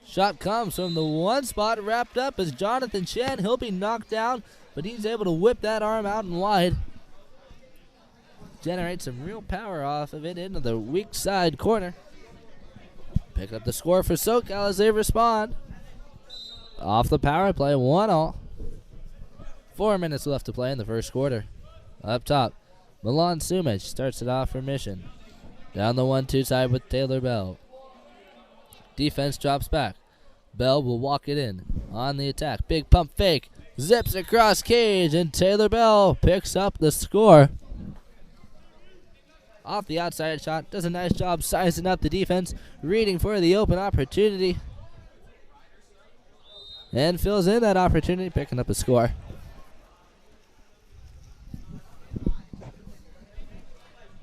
Shot comes from the 1 spot, wrapped up as Jonathan Chen. He'll be knocked down, but he's able to whip that arm out and wide. Generate some real power off of it into the weak side corner. Pick up the score for SoCal as they respond. Off the power play, 1-all. 4 minutes left to play in the first quarter. Up top, Milan Sumic starts it off for Mission. Down the 1-2 side with Taylor Bell. Defense drops back. Bell will walk it in on the attack. Big pump fake. Zips across cage, and Taylor Bell picks up the score. Off the outside shot. Does a nice job sizing up the defense. Reading for the open opportunity. And fills in that opportunity, picking up a score.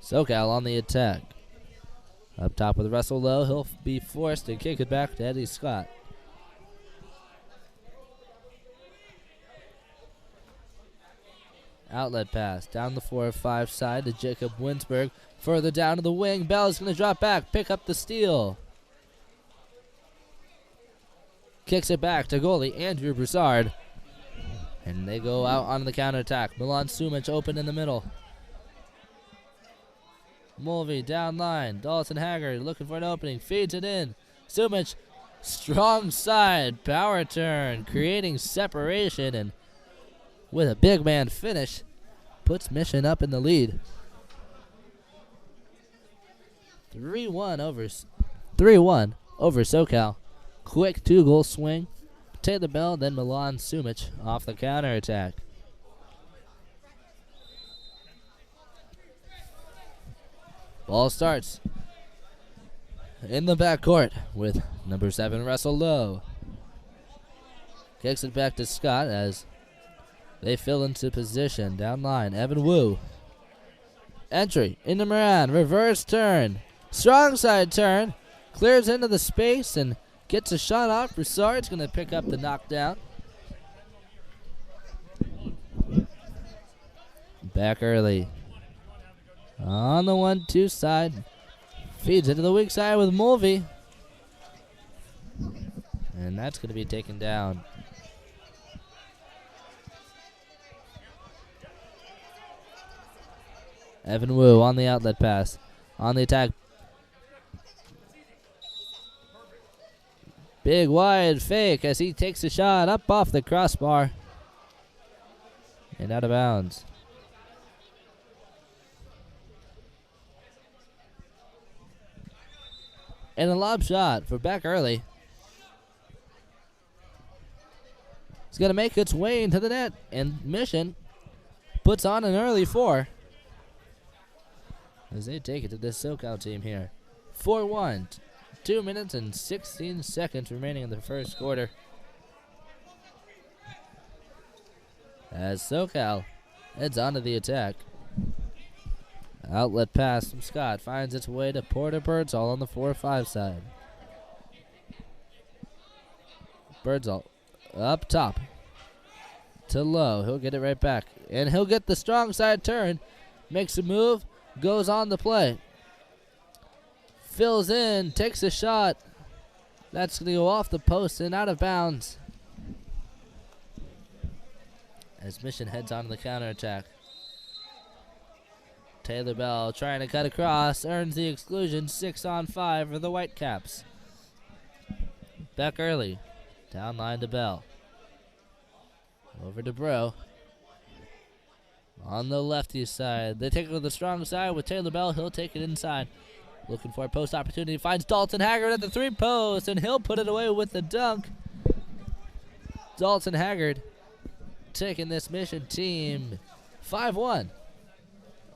SoCal on the attack. Up top with Russell Lowe. He'll be forced to kick it back to Eddie Scott. Outlet pass down the 4-5 side to Jacob Winsberg. Further down to the wing. Bell is going to drop back, pick up the steal. Kicks it back to goalie Andrew Broussard. And they go out on the counterattack. Milan Sumic open in the middle. Mulvey down line. Dalton Haggard looking for an opening. Feeds it in. Sumic Strong side power turn, creating separation, and with a big man finish, puts Mission up in the lead. 3-1 over SoCal. Quick 2-goal swing. Taylor Bell, then Milan Sumic off the counterattack. Ball starts in the backcourt with number 7 Russell Lowe. Kicks it back to Scott as they fill into position. Down line, Evan Wu. Entry into Moran. Reverse turn. Strong side turn. Clears into the space and gets a shot off. Broussard's going to pick up the knockdown. Back early. On the 1-2 side. Feeds into the weak side with Mulvey. And that's going to be taken down. Evan Wu on the outlet pass. On the attack. Big wide fake as he takes a shot up off the crossbar. And out of bounds. And a lob shot for back early. It's going to make its way into the net. And Mission puts on an early 4. As they take it to this SoCal team here. 4-1. 2 minutes and 16 seconds remaining in the first quarter. As SoCal heads onto the attack. Outlet pass from Scott finds its way to Porter Birdsall on the 4-5 side. Birdsall up top to Lowe. He'll get it right back. And he'll get the strong side turn. Makes a move. Goes on the play. Fills in. Takes a shot. That's going to go off the post and out of bounds. As Mission heads on to the counterattack. Taylor Bell trying to cut across. Earns the exclusion. 6-on-5 for the Whitecaps. Back early. Down line to Bell. Over to Bro. On the lefty side. They take it to the strong side with Taylor Bell. He'll take it inside. Looking for a post opportunity. Finds Dalton Haggard at the 3-post. And he'll put it away with the dunk. Dalton Haggard taking this Mission team 5-1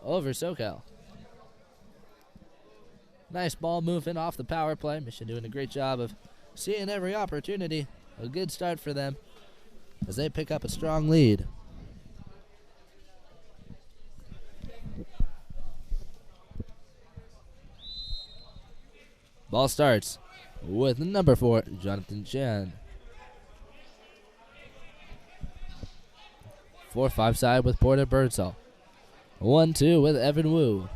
over SoCal. Nice ball movement off the power play. Mission doing a great job of seeing every opportunity. A good start for them as they pick up a strong lead. Ball starts with number 4, Jonathan Chan. 4-5 side with Porter Birdsall. 1-2 with Evan Wu.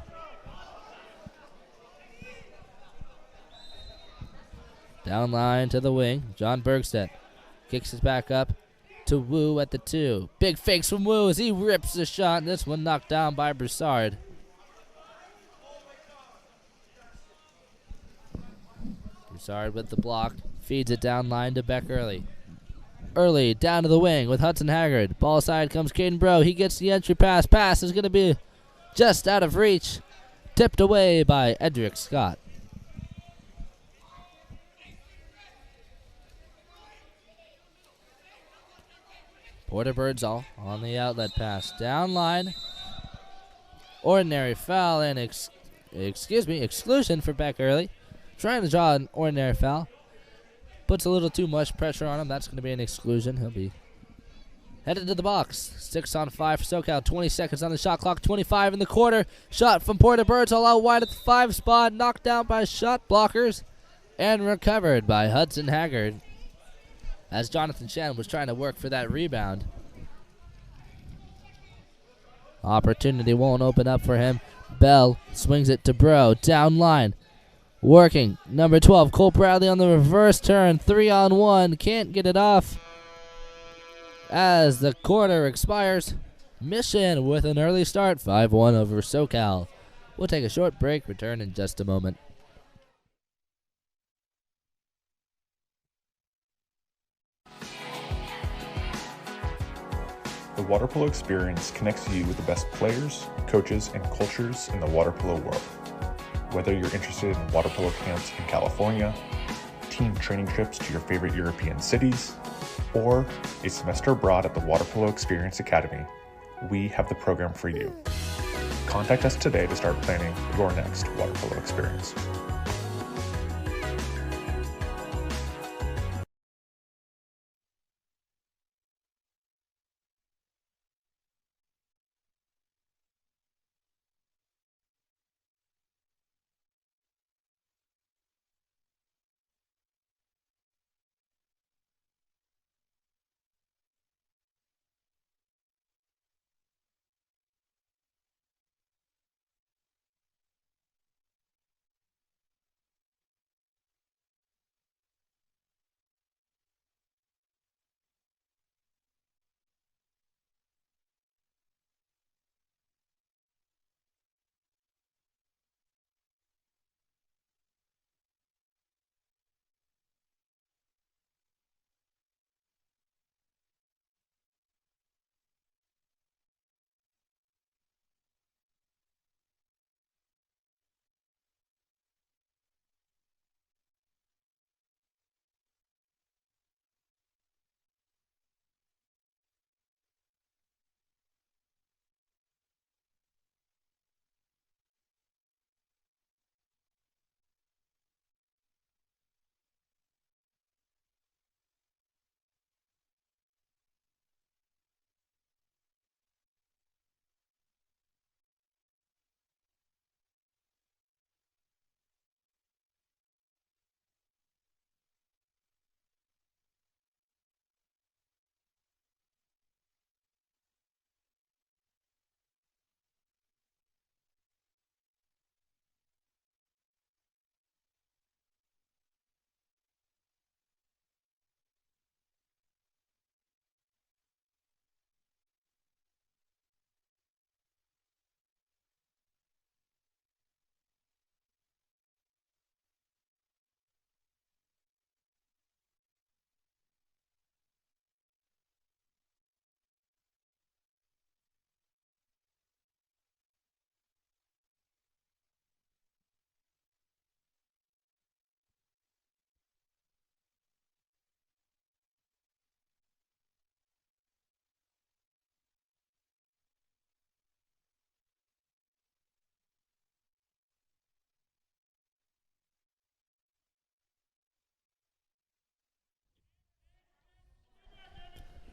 Down line to the wing. John Bergstedt kicks it back up to Wu at the 2. Big fakes from Wu as he rips the shot. And this one knocked down by Broussard. Broussard with the block. Feeds it down line to Beck Early. Early down to the wing with Hudson Haggard. Ball side comes Caden Bro. He gets the entry pass. Pass is going to be just out of reach. Tipped away by Edric Scott. Porter Birdsall on the outlet pass. Down line. Ordinary foul and exclusion for Beck Early. Trying to draw an ordinary foul. Puts a little too much pressure on him. That's going to be an exclusion. He'll be headed to the box. 6-on-5 for SoCal. 20 seconds on the shot clock. 25 in the quarter. Shot from Porter Birdsall out wide at the 5 spot. Knocked down by shot blockers. And recovered by Hudson Haggard. As Jonathan Shannon was trying to work for that rebound. Opportunity won't open up for him. Bell swings it to Bro. Down line. Working. Number 12, Cole Bradley on the reverse turn. 3-on-1. Can't get it off. As the quarter expires, Mission with an early start. 5-1 over SoCal. We'll take a short break. Return in just a moment. The water polo experience connects you with the best players, coaches, and cultures in the water polo world. Whether you're interested in water polo camps in California, team training trips to your favorite European cities, or a semester abroad at the Water Polo Experience Academy, we have the program for you. Contact us today to start planning your next water polo experience.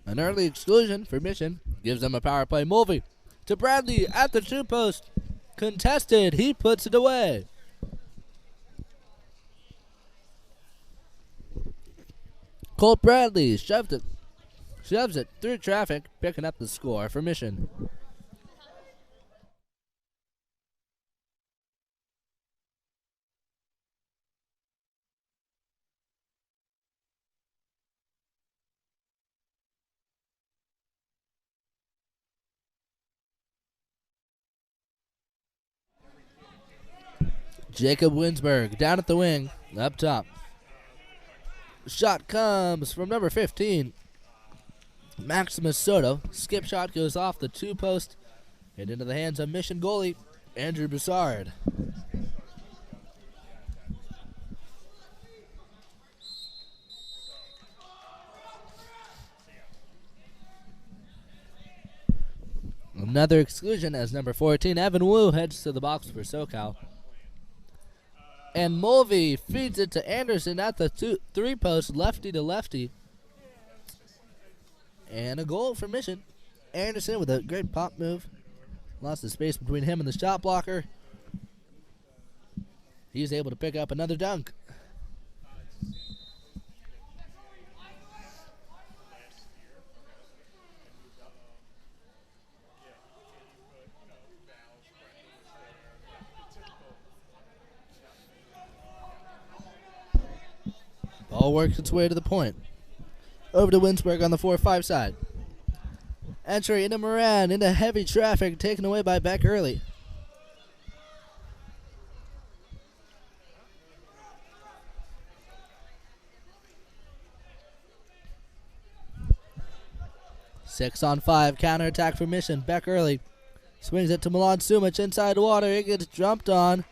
An early exclusion for Mission gives them a power play. Mulvey to Bradley at the 2-post. Contested. He puts it away. Colt Bradley shoves it through traffic, picking up the score for Mission. Jacob Winsberg down at the wing, up top. Shot comes from number 15, Maximus Soto. Skip shot goes off the 2-post and into the hands of Mission goalie Andrew Broussard. Another exclusion as number 14, Evan Wu, heads to the box for SoCal. And Mulvey feeds it to Anderson at the 3-post, lefty to lefty. And a goal for Mission. Anderson with a great pop move. Lost the space between him and the shot blocker. He's able to pick up another dunk. Ball works its way to the point. Over to Winsberg on the 4-5 side. Entry into Moran, into heavy traffic, taken away by Beck early. 6-on-5 counterattack for Mission. Beck early. Swings it to Milan Sumic inside water. It gets jumped on.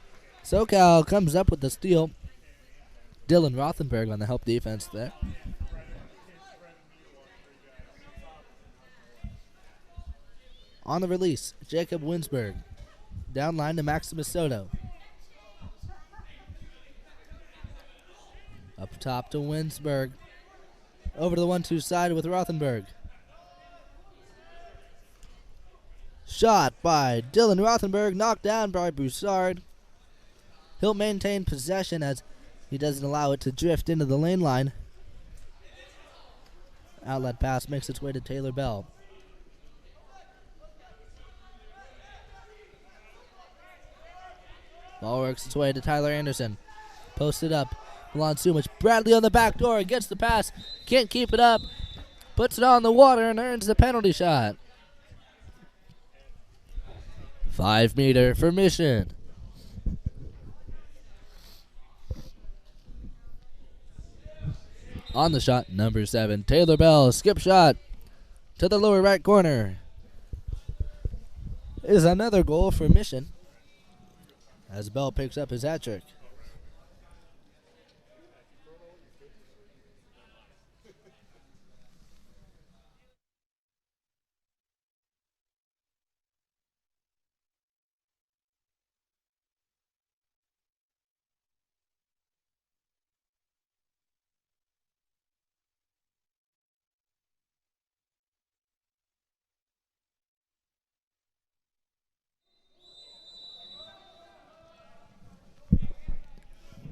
SoCal comes up with the steal. Dylan Rothenberg on the help defense there. On the release, Jacob Winsberg. Down line to Maximus Soto. Up top to Winsberg. Over to the 1-2 side with Rothenberg. Shot by Dylan Rothenberg, knocked down by Broussard. He'll maintain possession as he doesn't allow it to drift into the lane line. Outlet pass makes its way to Taylor Bell. Ball works its way to Tyler Anderson. Posted up. Milan Sumic. Bradley on the back door. Gets the pass. Can't keep it up. Puts it on the water and earns the penalty shot. 5 meter for Mission. On the shot, number 7, Taylor Bell. Skip shot to the lower right corner. Is another goal for Mission as Bell picks up his hat trick.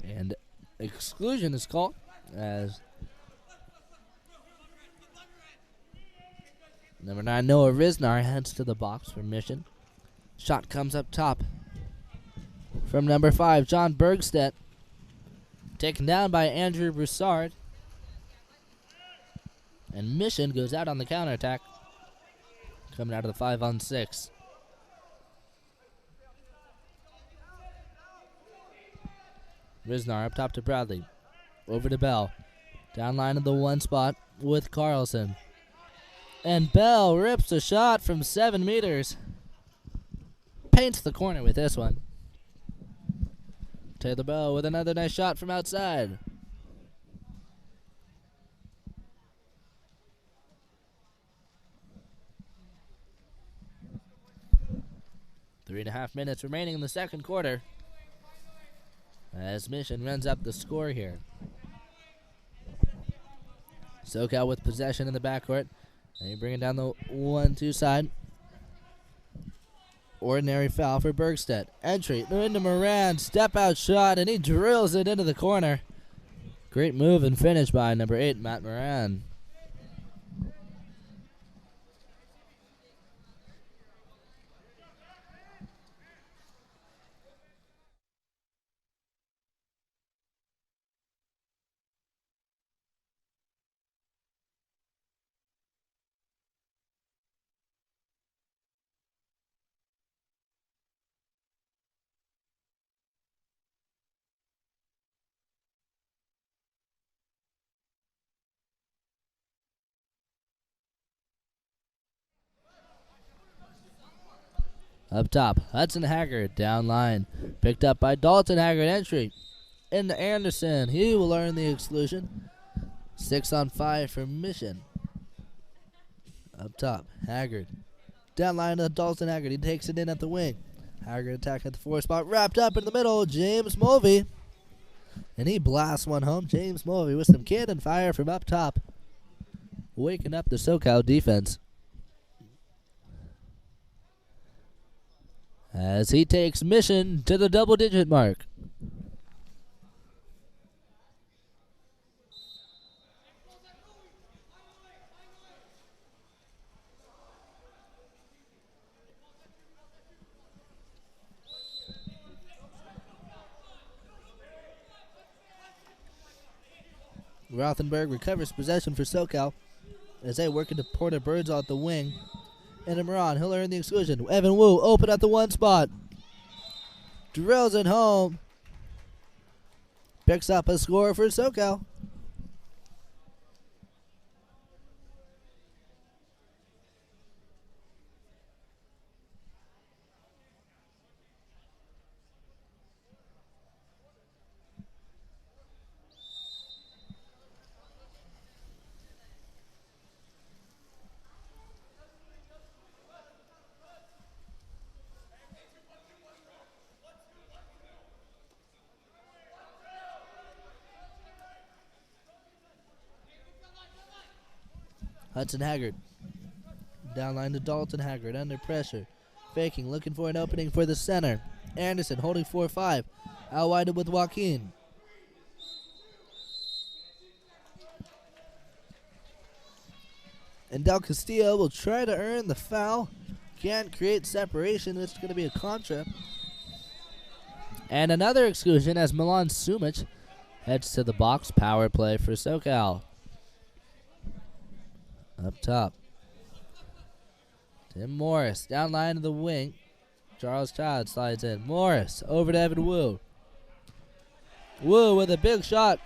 And exclusion is called as number 9 Noah Risnar heads to the box for Mission. Shot comes up top from number 5 John Bergstedt. Taken down by Andrew Broussard. And Mission goes out on the counterattack. Coming out of the 5-on-6. Risnar up top to Bradley. Over to Bell. Down line of the 1 spot with Carlson. And Bell rips a shot from 7 meters. Paints the corner with this one. Taylor Bell with another nice shot from outside. Three and a half minutes remaining in the second quarter as Mission runs up the score here. SoCal with possession in the backcourt. And you bring it down the 1-2 side. Ordinary foul for Bergstedt. Entry into Moran. Step out shot, and he drills it into the corner. Great move and finish by number 8, Matt Moran. Up top, Hudson Haggard down line. Picked up by Dalton Haggard. Entry into Anderson. He will earn the exclusion. 6-on-5 for Mission. Up top, Haggard. Down line to Dalton Haggard. He takes it in at the wing. Haggard attack at the 4 spot. Wrapped up in the middle, James Mulvey. And he blasts one home. James Mulvey with some cannon fire from up top. Waking up the SoCal defense. As he takes Mission to the double-digit mark. Rothenberg recovers possession for SoCal as they work into Porter Birdsall at the wing. And Moran, he'll earn the exclusion. Evan Wu open at the 1 spot. Drills it home. Picks up a score for SoCal. Hudson Haggard. Downline to Dalton Haggard under pressure. Faking, looking for an opening for the center. Anderson holding 4-5. Out wide with Joaquin. And Del Castillo will try to earn the foul. Can't create separation. It's going to be a contra. And another exclusion as Milan Sumic heads to the box. Power play for SoCal. Up top. Tim Morris down line to the wing. Charles Child slides in. Morris over to Evan Wu. Wu with a big shot.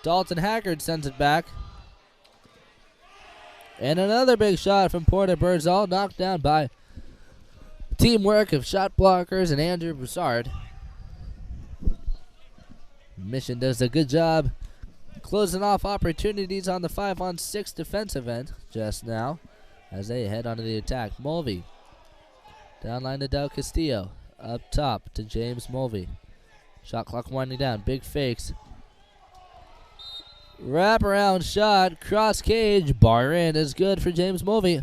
Dalton Haggard sends it back. And another big shot from Porter Birdsall, knocked down by teamwork of shot blockers and Andrew Broussard. Mission does a good job closing off opportunities on the 5-on-6 defensive end just now as they head onto the attack. Mulvey down line to Del Castillo. Up top to James Mulvey. Shot clock winding down. Big fakes. Wraparound shot. Cross cage. Bar in is good for James Mulvey.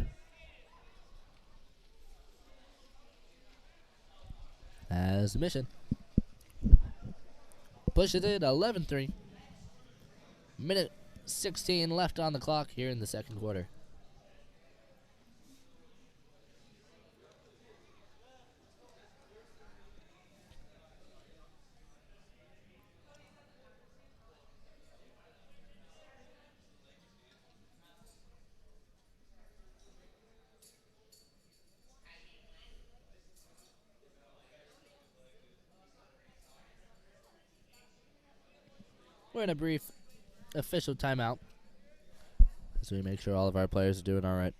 As Mission pushes it 11-3. Minute 16 left on the clock here in the second quarter. We're in a brief official timeout as we make sure all of our players are doing all right.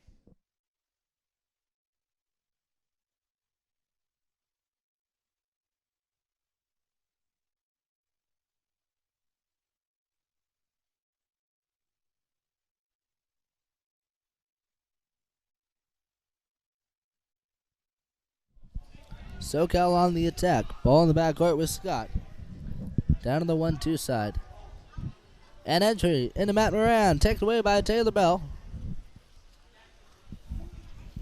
SoCal on the attack. Ball in the backcourt with Scott. Down to the 1-2 side. And entry into Matt Moran. Taken away by Taylor Bell.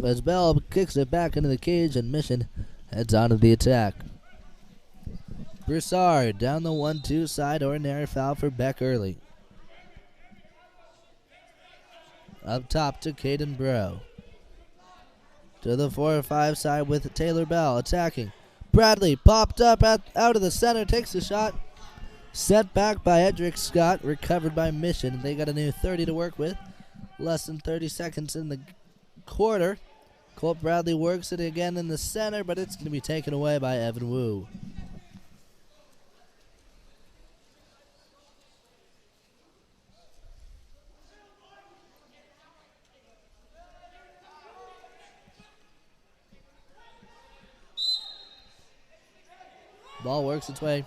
As Bell kicks it back into the cage and Mission heads on to the attack. Broussard down the 1-2 side. Ordinary foul for Beck early. Up top to Caden Bro. To the 4-5 side with Taylor Bell attacking. Bradley popped up out of the center. Takes the shot. Set back by Edric Scott, recovered by Mission. They got a new 30 to work with. Less than 30 seconds in the quarter. Colt Bradley works it again in the center, but it's going to be taken away by Evan Wu. Ball works its way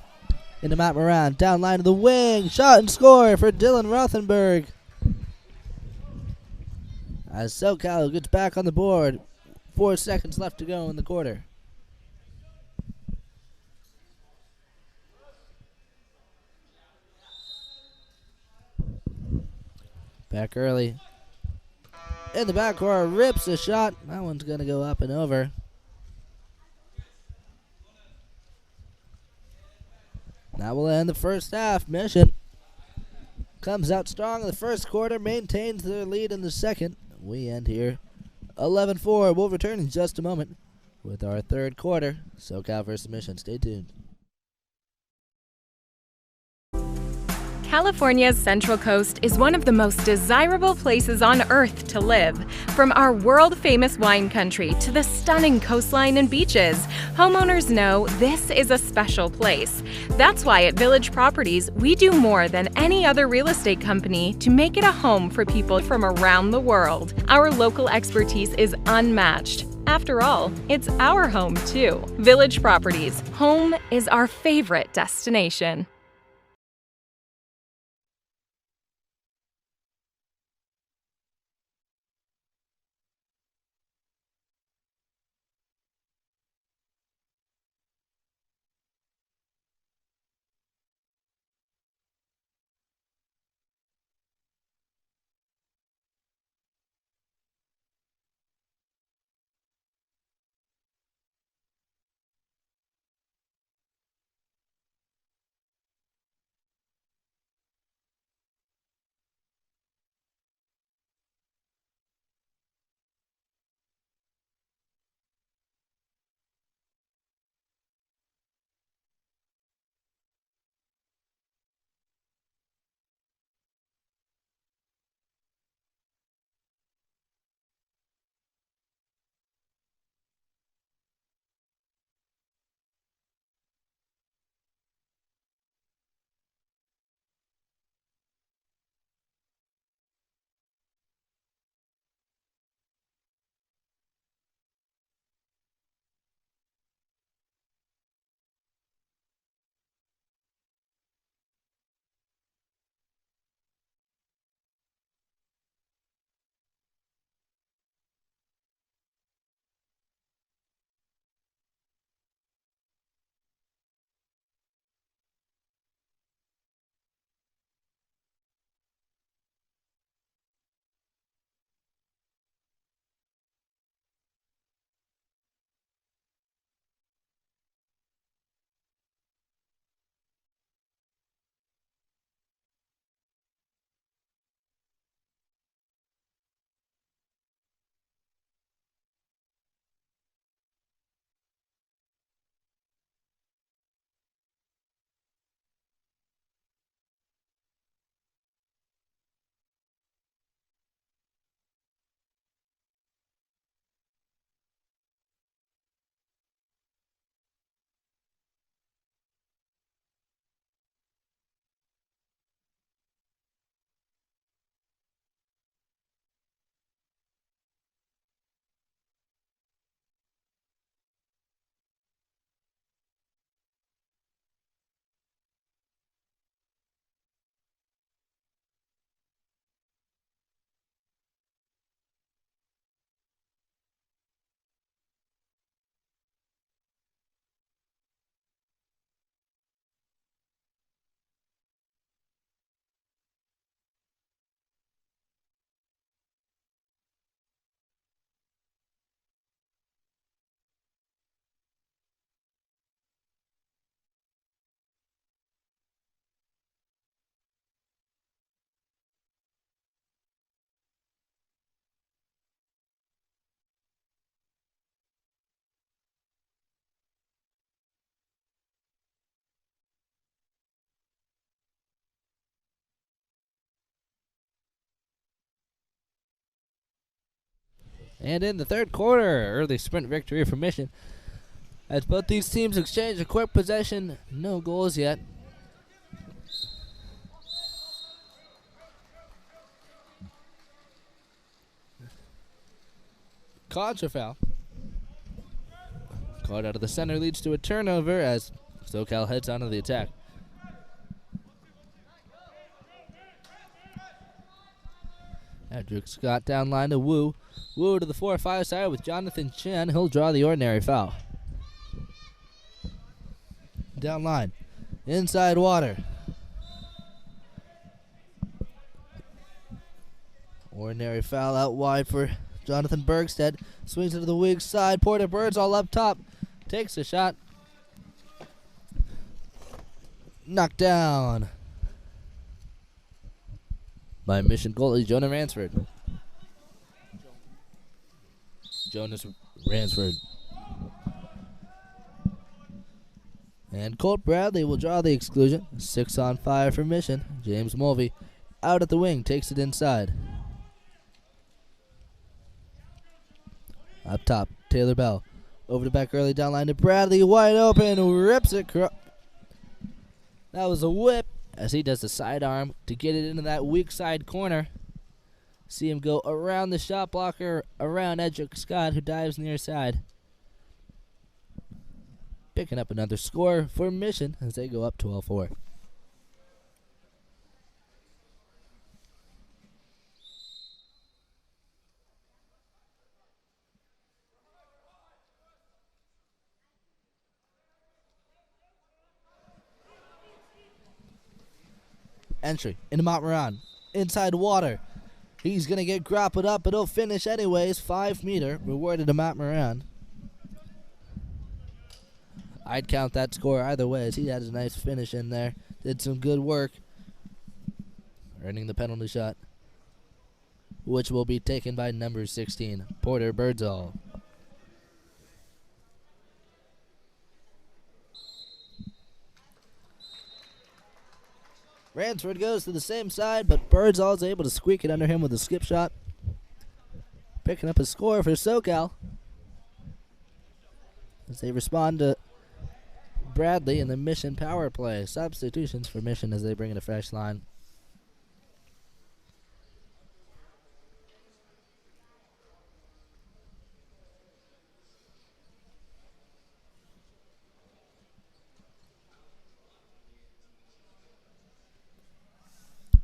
into Matt Moran. Down line to the wing. Shot and score for Dylan Rothenberg. As SoCal gets back on the board. 4 seconds left to go in the quarter. Back early. In the backcourt. Rips a shot. That one's going to go up and over. That will end the first half. Mission comes out strong in the first quarter, maintains their lead in the second. We end here 11-4. We'll return in just a moment with our third quarter. SoCal versus Mission. Stay tuned. California's Central Coast is one of the most desirable places on earth to live. From our world-famous wine country to the stunning coastline and beaches, homeowners know this is a special place. That's why at Village Properties, we do more than any other real estate company to make it a home for people from around the world. Our local expertise is unmatched. After all, it's our home too. Village Properties, home is our favorite destination. And in the third quarter, early sprint victory for Mission. As both these teams exchange a quick possession, no goals yet. Contra foul. Caught out of the center leads to a turnover as SoCal heads onto the attack. Andrew Scott down line to Wu. Wu to the 4-5 side with Jonathan Chen. He'll draw the ordinary foul. Down line. Inside water. Ordinary foul out wide for Jonathan Bergstead. Swings it to the weak side. Porter Birds all up top. Takes a shot. Knocked down by Mission goalie Jonah Ransford. Jonas Ransford. And Colt Bradley will draw the exclusion. 6-on-5 for Mission. James Mulvey out at the wing. Takes it inside. Up top, Taylor Bell. Over the back early down line to Bradley. Wide open. Rips it. That was a whip as he does the sidearm to get it into that weak side corner. See him go around the shot blocker, around Edric Scott, who dives near side. Picking up another score for Mission as they go up 12-4. Entry into Montmoran. Inside water. He's going to get grappled up, but he'll finish anyways. 5-meter. Rewarded to Montmoran. I'd count that score either way as he had a nice finish in there. Did some good work. Earning the penalty shot, which will be taken by number 16, Porter Birdsall. Ransford goes to the same side, but Birdsall is able to squeak it under him with a skip shot. Picking up a score for SoCal as they respond to Bradley in the Mission power play. Substitutions for Mission as they bring in a fresh line.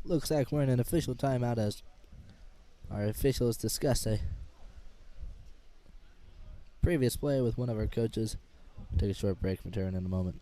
Looks like we're in an official timeout as our officials discuss a previous play with one of our coaches. We'll take a short break, return in a moment.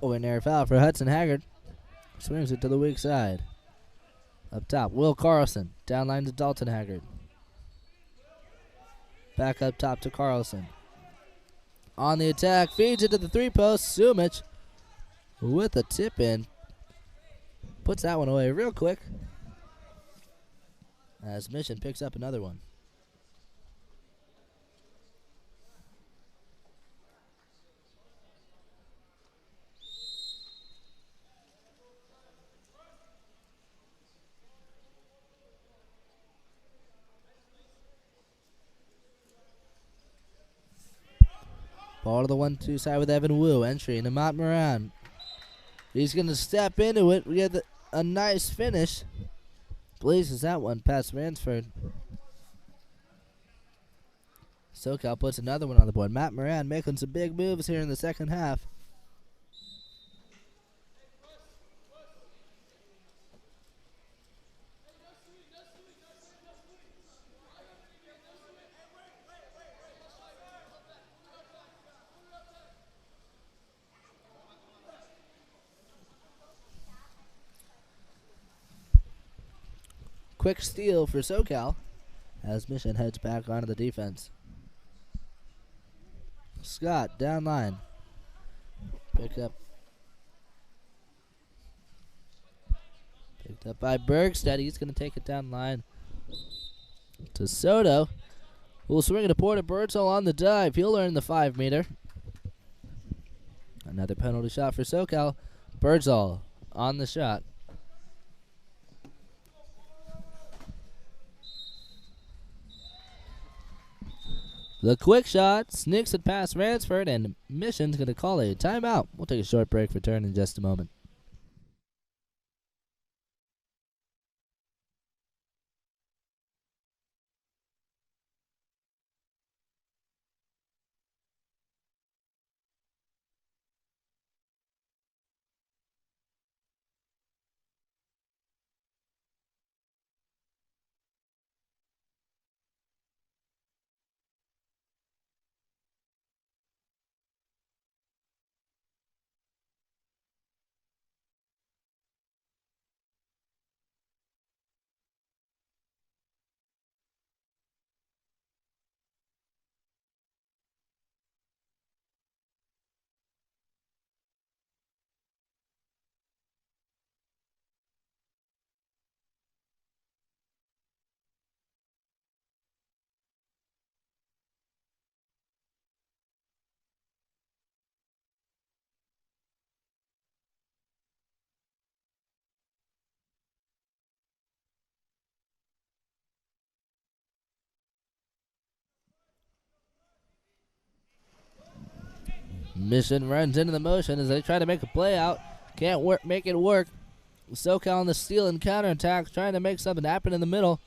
Ordinary foul for Hudson Haggard. Swings it to the weak side. Up top, Will Carlson. Down line to Dalton Haggard. Back up top to Carlson. On the attack, feeds it to the 3-post. Sumich with a tip in. Puts that one away real quick as Mission picks up another one. Ball to the 1-2 side with Evan Wu. Entry into Montmoran. He's going to step into it. We get a nice finish. Blazes that one past Ransford. SoCal puts another one on the board. Matt Moran making some big moves here in the second half. Quick steal for SoCal as Mission heads back onto the defense. Scott down line. Picked Up by Bergstedt. He's going to take it down line to Soto. We'll swing it to Porter Birdsall on the dive. He'll earn the 5-meter. Another penalty shot for SoCal. Birdsall on the shot. The quick shot sneaks it past Ransford, and Mission's going to call a timeout. We'll take a short break, return in just a moment. Mission runs into the motion as they try to make a play out. Can't make it work. SoCal on the steal and counterattack, trying to make something happen in the middle.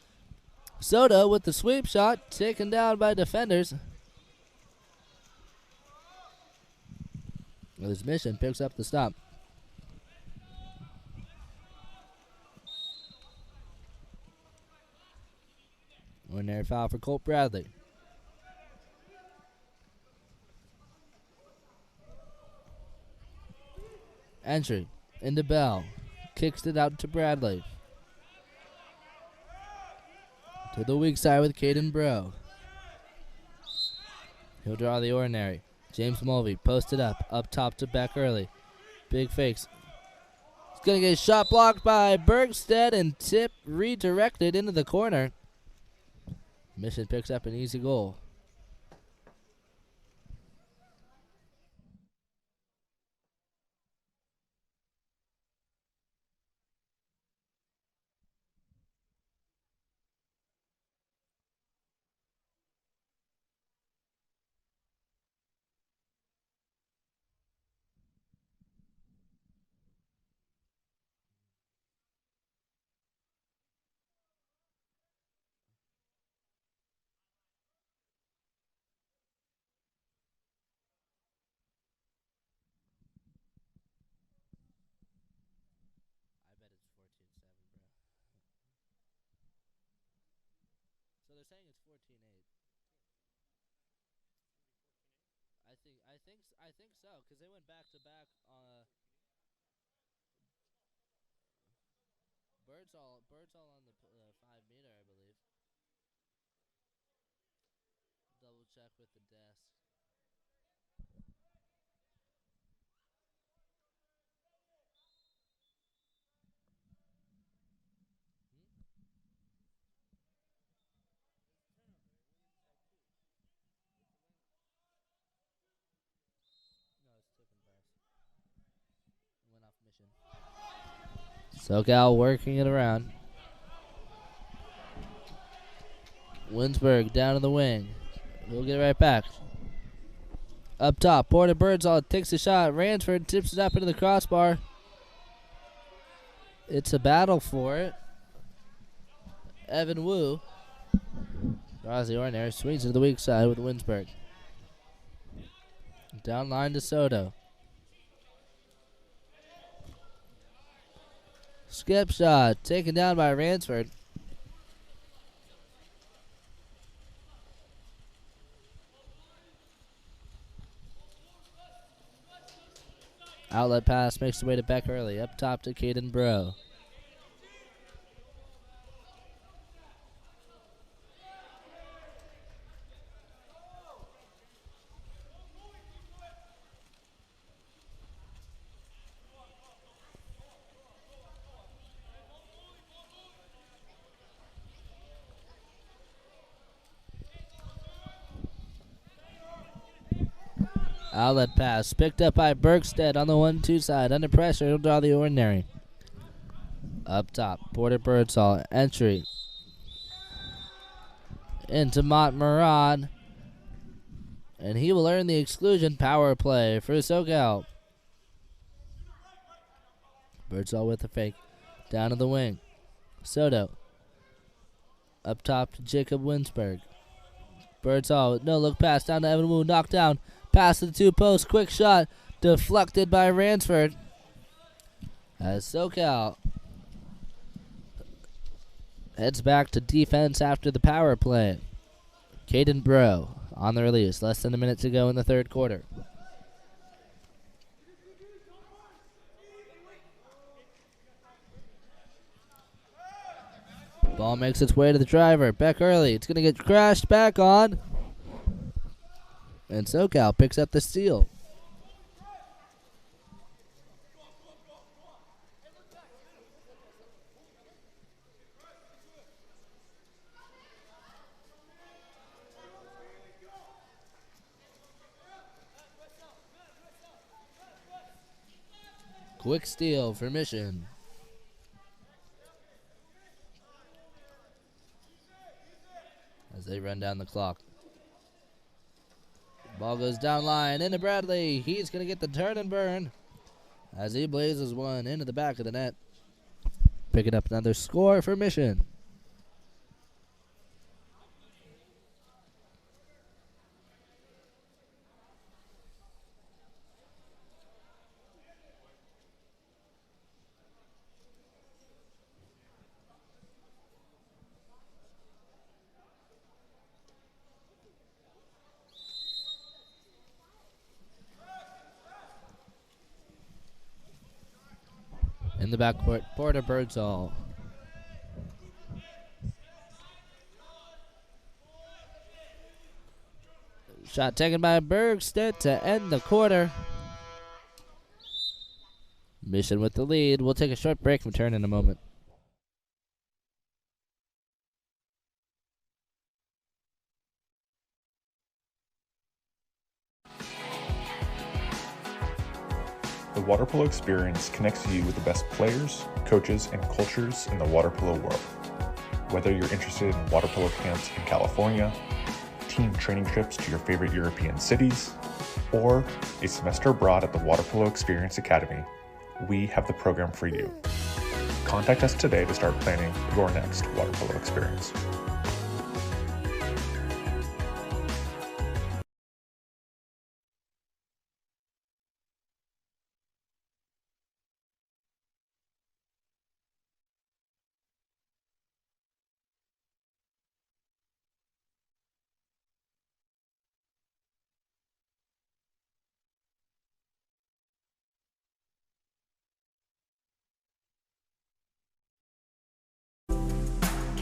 Soto with the sweep shot, taken down by defenders. His Mission picks up the stop. Ordinary foul for Colt Bradley. Entry into Bell. Kicks it out to Bradley. To the weak side with Caden Bro. He'll draw the ordinary. James Mulvey posted up top to Beck early. Big fakes. He's going to get a shot blocked by Bergstedt and tip redirected into the corner. Mission picks up an easy goal. So they're saying it's 14-8. I think so, because they went back to back. Birdsall on the 5-meter, I believe. Double check with the desk. No, it's tip and pass. Went off Mission. SoCal working it around. Winsberg down to the wing. We'll get it right back. Up top, Porter Birdsall takes a shot. Ransford tips it up into the crossbar. It's a battle for it. Evan Wu draws the ordinary, swings to the weak side with Winsberg. Down line to Soto. Skip shot taken down by Ransford. Outlet pass makes the way to Beck early. Up top to Caden Bro. Outlet pass picked up by Bergstedt on the 1-2 side. Under pressure, he'll draw the ordinary. Up top, Porter Birdsall. Entry into Montmorand. And he will earn the exclusion. Power play for SoCal. Birdsall with a fake. Down to the wing. Soto. Up top to Jacob Winsberg. Birdsall with no look pass down to Evan Wu. Knocked down. Pass to the two posts. Quick shot. Deflected by Ransford. As SoCal heads back to defense after the power play. Caden Bro on the release. Less than a minute to go in the third quarter. Ball makes its way to the driver. Back early. It's going to get crashed back on. And SoCal picks up the steal. Quick steal for Mission. As they run down the clock. Ball goes down line into Bradley. He's going to get the turn and burn as he blazes one into the back of the net. Picking up another score for Mission. In the backcourt, Porter Birdsall. Shot taken by Bergstedt to end the quarter. Mission with the lead. We'll take a short break and return in a moment. The water polo experience connects you with the best players, coaches, and cultures in the water polo world. Whether you're interested in water polo camps in California, team training trips to your favorite European cities, or a semester abroad at the Water Polo Experience Academy, we have the program for you. Contact us today to start planning your next water polo experience.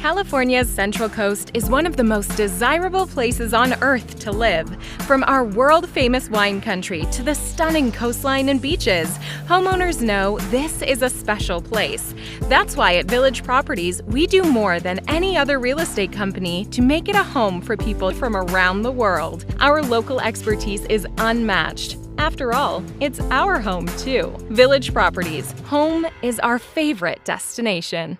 California's Central Coast is one of the most desirable places on Earth to live. From our world-famous wine country to the stunning coastline and beaches, homeowners know this is a special place. That's why at Village Properties, we do more than any other real estate company to make it a home for people from around the world. Our local expertise is unmatched. After all, it's our home too. Village Properties, home is our favorite destination.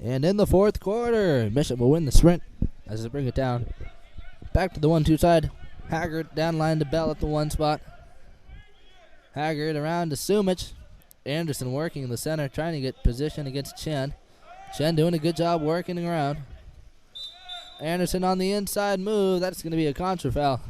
And in the fourth quarter, Mission will win the sprint as they bring it down. Back to the 1-2 side. Haggard down line to Bell at the 1 spot. Haggard around to Sumich. Anderson working in the center, trying to get position against Chen. Chen doing a good job working around. Anderson on the inside move. That's going to be a contra foul.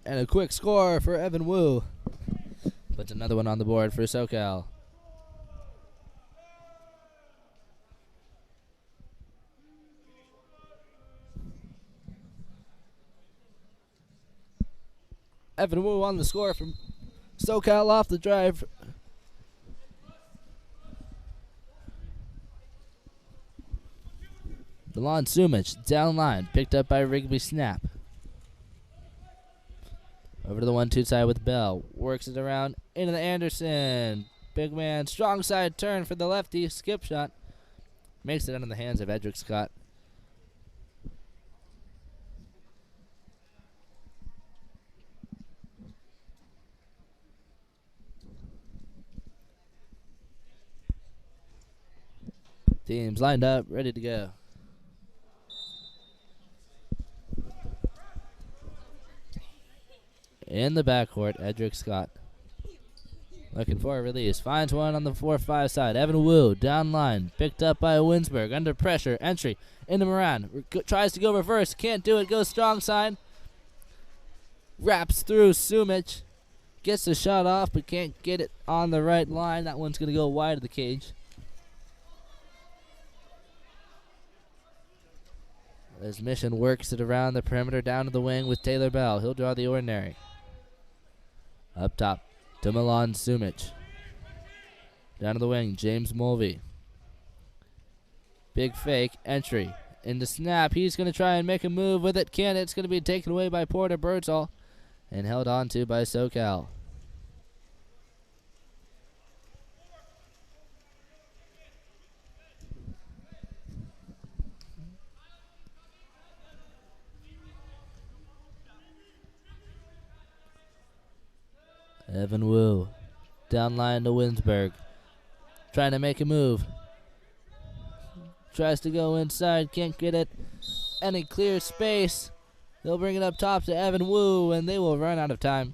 And a quick score for Evan Wu. Puts another one on the board for SoCal. Evan Wu on the score from SoCal off the drive. Delon Sumich down line, picked up by Rigby Snap. Over to the 1-2 side with Bell. Works it around into the Anderson. Big man, strong side turn for the lefty. Skip shot. Makes it out in the hands of Edric Scott. Teams lined up, ready to go. In the backcourt, Edric Scott. Looking for a release. Finds one on the 4-5 side. Evan Wu down line. Picked up by Winsberg. Under pressure. Entry into Moran. Tries to go reverse. Can't do it. Goes strong side. Wraps through Sumich. Gets the shot off but can't get it on the right line. That one's going to go wide of the cage. As Mission works it around the perimeter down to the wing with Taylor Bell. He'll draw the ordinary. Up top to Milan Sumich. Down to the wing, James Mulvey. Big fake, entry. Into Snap, he's going to try and make a move with it. Can't, it's going to be taken away by Porter Birdsall and held on to by SoCal. Evan Wu, down line to Winsberg, trying to make a move. Tries to go inside, can't get it. Any clear space. They'll bring it up top to Evan Wu, and they will run out of time.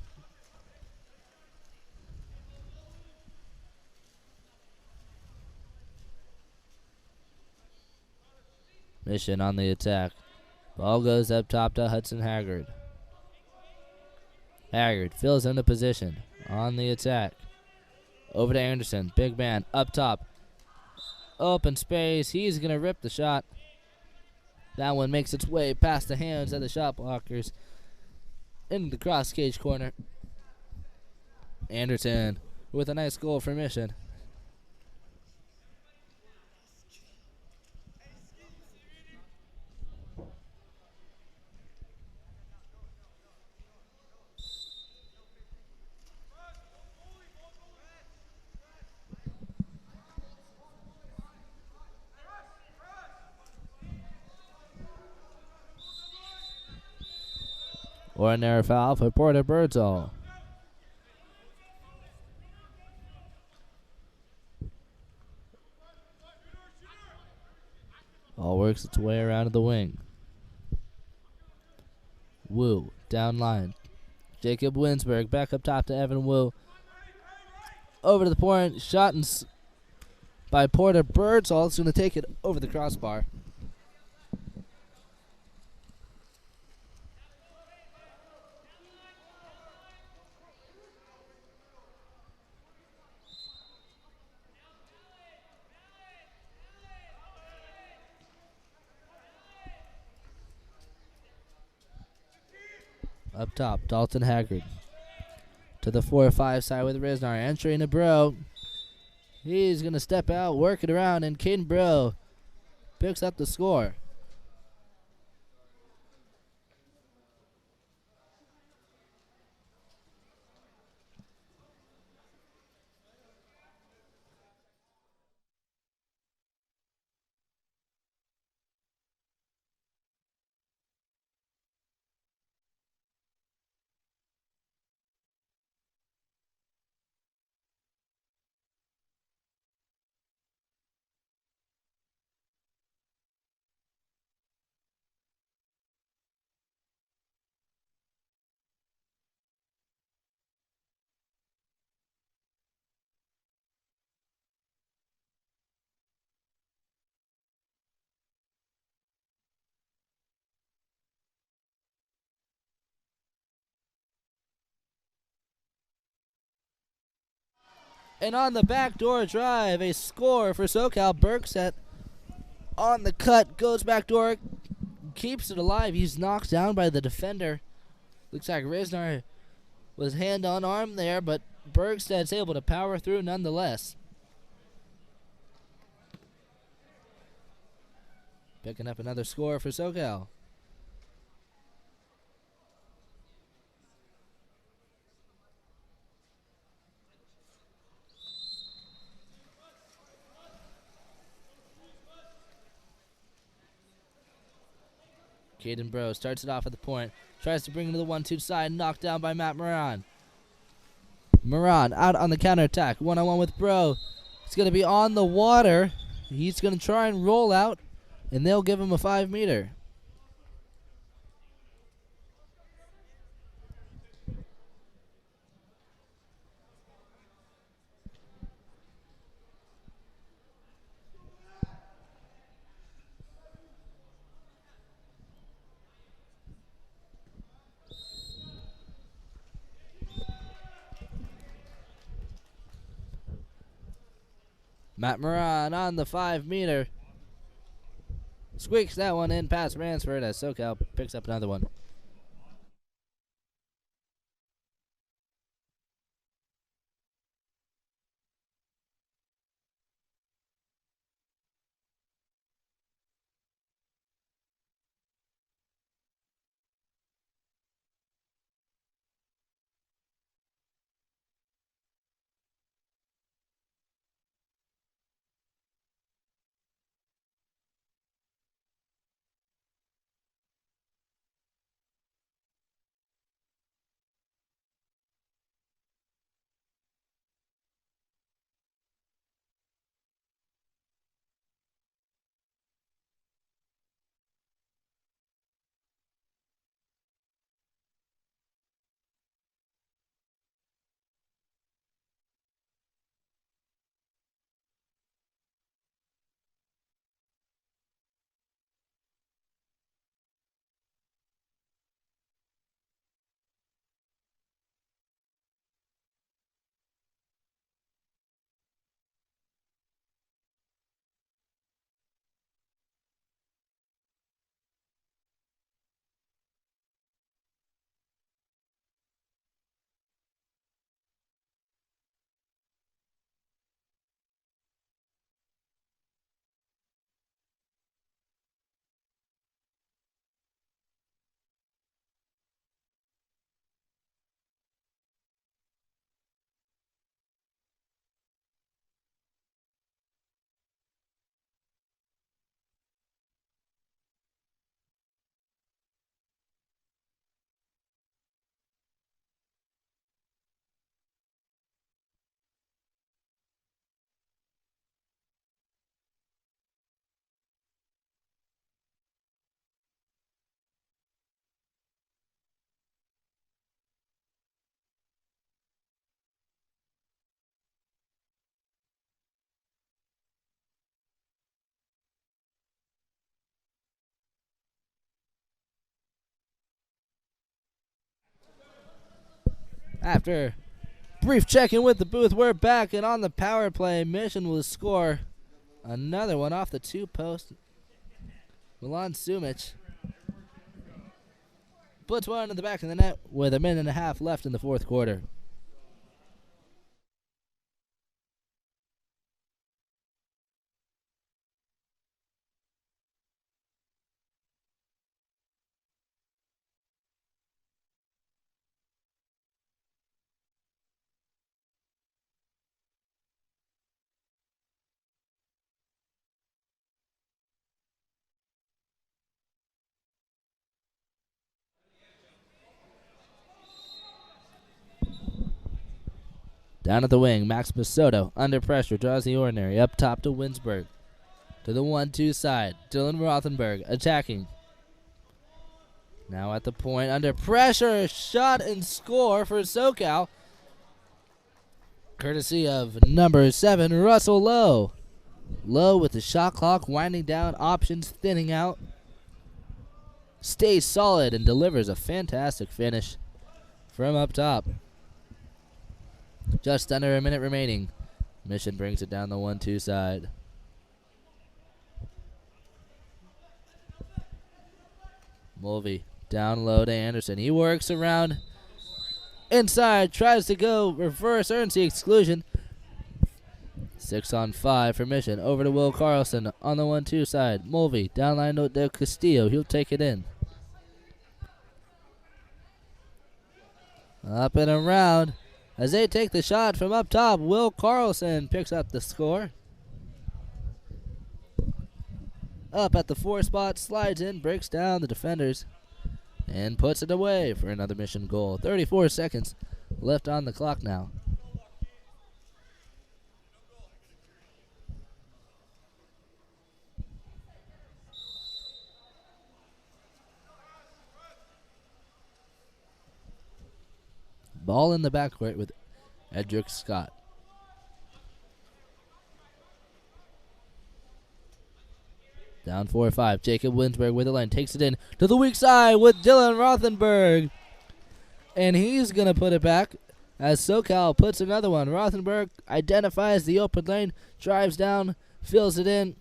Mission on the attack. Ball goes up top to Hudson Haggard. Haggard fills into position on the attack. Over to Anderson. Big man up top. Open space. He's going to rip the shot. That one makes its way past the hands of the shot blockers into the cross cage corner. Anderson with a nice goal for Mission. Ordinary foul for Porter Birdsall. Ball works its way around to the wing. Wu down line. Jacob Winsberg back up top to Evan Wu. Over to the point. Shot by Porter Birdsall. It's going to take it over the crossbar. Up top, Dalton Haggard. To the 4-5 side with Risnar. Entering to Bro. He's going to step out, work it around, and Caden Bro picks up the score. And on the backdoor drive, a score for SoCal. Bergset on the cut, goes backdoor, keeps it alive. He's knocked down by the defender. Looks like Risnar was hand on arm there, but Bergsted's able to power through nonetheless. Picking up another score for SoCal. Caden Bro starts it off at the point. Tries to bring it to the 1-2 side. Knocked down by Matt Moran. Moran out on the counterattack. One-on-one with Bro. It's going to be on the water. He's going to try and roll out, and they'll give him a 5-meter. Matt Moran on the 5-meter. Squeaks that one in past Ransford as SoCal picks up another one. After brief check-in with the booth, we're back, and on the power play, Mission will score another one off the 2-post. Milan Sumic puts one in the back of the net with a minute and a half left in the fourth quarter. Down at the wing, Max Masoto, under pressure, draws the ordinary. Up top to Winsberg. To the 1-2 side. Dylan Rothenberg attacking. Now at the point, under pressure, shot and score for SoCal. Courtesy of number 7, Russell Lowe. Lowe with the shot clock winding down, options thinning out. Stays solid and delivers a fantastic finish from up top. Just under a minute remaining. Mission brings it down the 1-2 side. Mulvey down low to Anderson. He works around inside, tries to go reverse, earns the exclusion. 6-on-5 for Mission. Over to Will Carlson on the 1-2 side. Mulvey down line to Castillo. He'll take it in. Up and around. As they take the shot from up top, Will Carlson picks up the score. Up at the 4 spot, slides in, breaks down the defenders, and puts it away for another Mission goal. 34 seconds left on the clock now. Ball in the backcourt with Edric Scott. Down 4-5. Jacob Winsberg with the line. Takes it in to the weak side with Dylan Rothenberg. And he's going to put it back as SoCal puts another one. Rothenberg identifies the open lane, drives down, fills it in,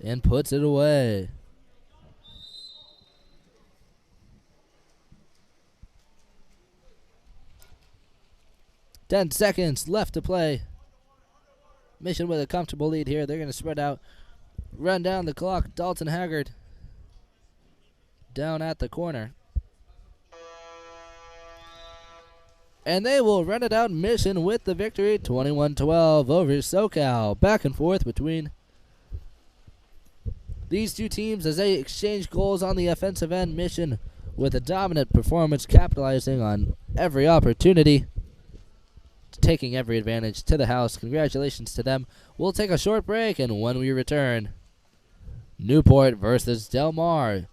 and puts it away. Ten seconds left to play. Mission with a comfortable lead here. They're going to spread out, run down the clock. Dalton Haggard down at the corner. And they will run it out. Mission with the victory, 21-12 over SoCal. Back and forth between these two teams as they exchange goals on the offensive end. Mission with a dominant performance, capitalizing on every opportunity, taking every advantage to the house. Congratulations to them. We'll take a short break, and when we return, Newport versus Delmar.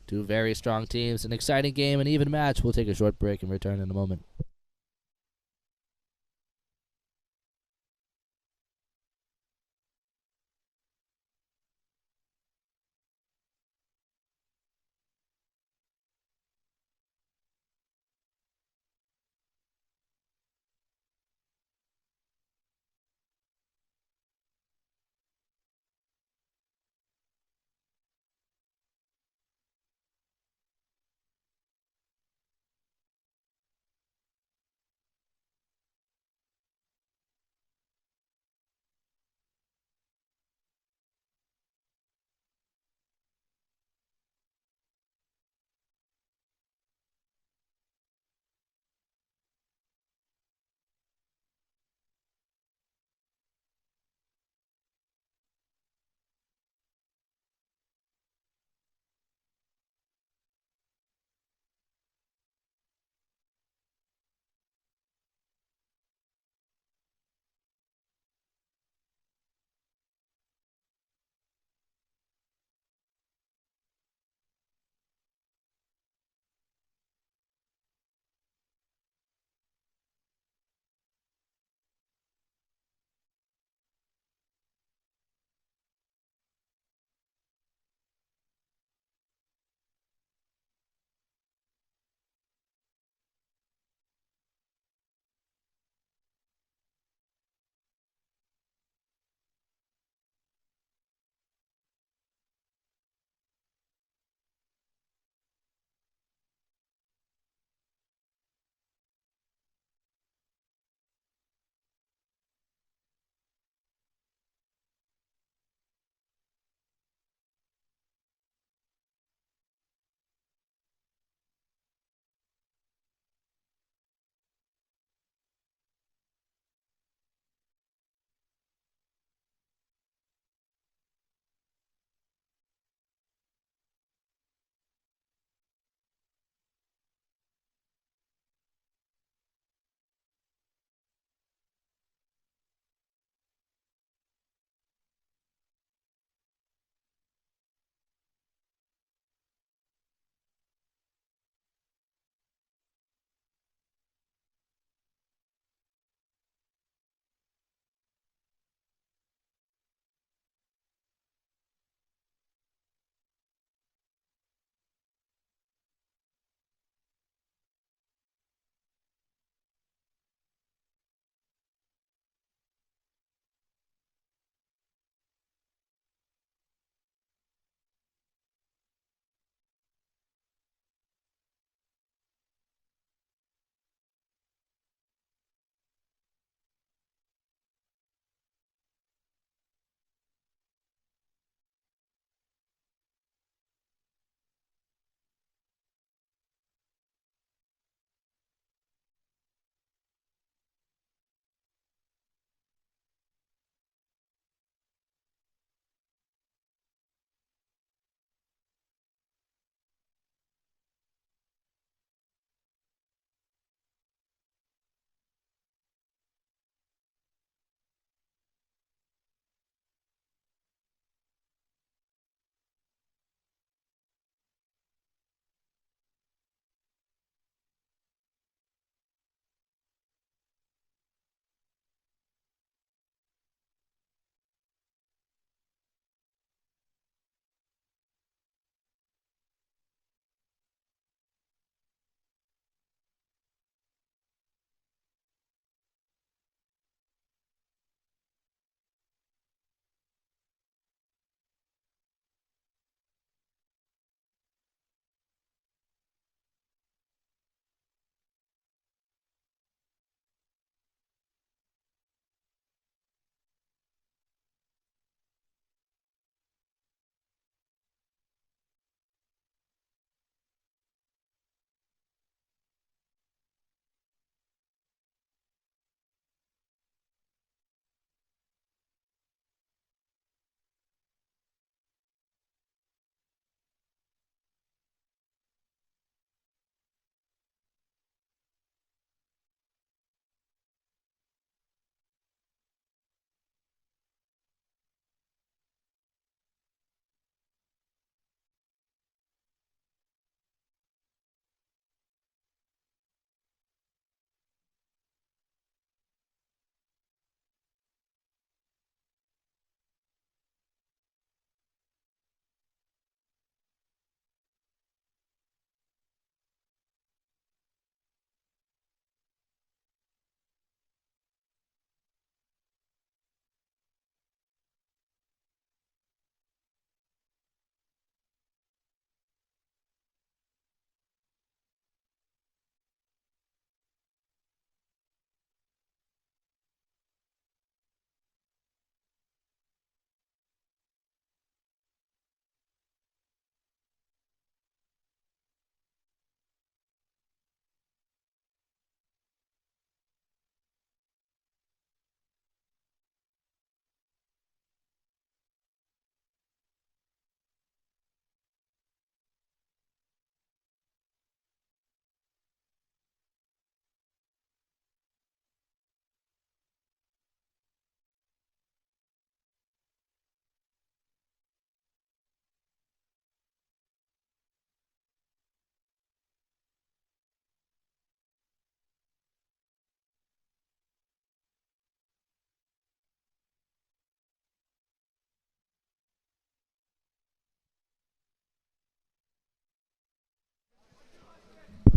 Two very strong teams, an exciting game, an even match. We'll take a short break and return in a moment.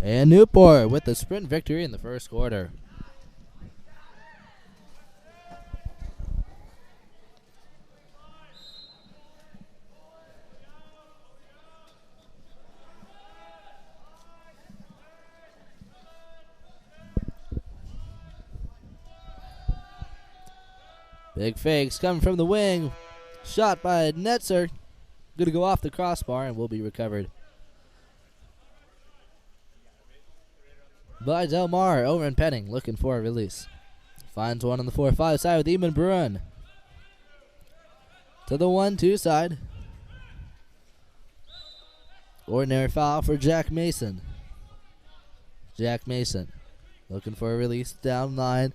And Newport with the sprint victory in the first quarter. Big fakes coming from the wing. Shot by Netzer. Going to go off the crossbar and will be recovered by Delmar over in Penning, looking for a release. Finds one on the 4-5 side with Eamon Bruin. To the 1-2 side. Ordinary foul for Jack Mason. Jack Mason looking for a release down line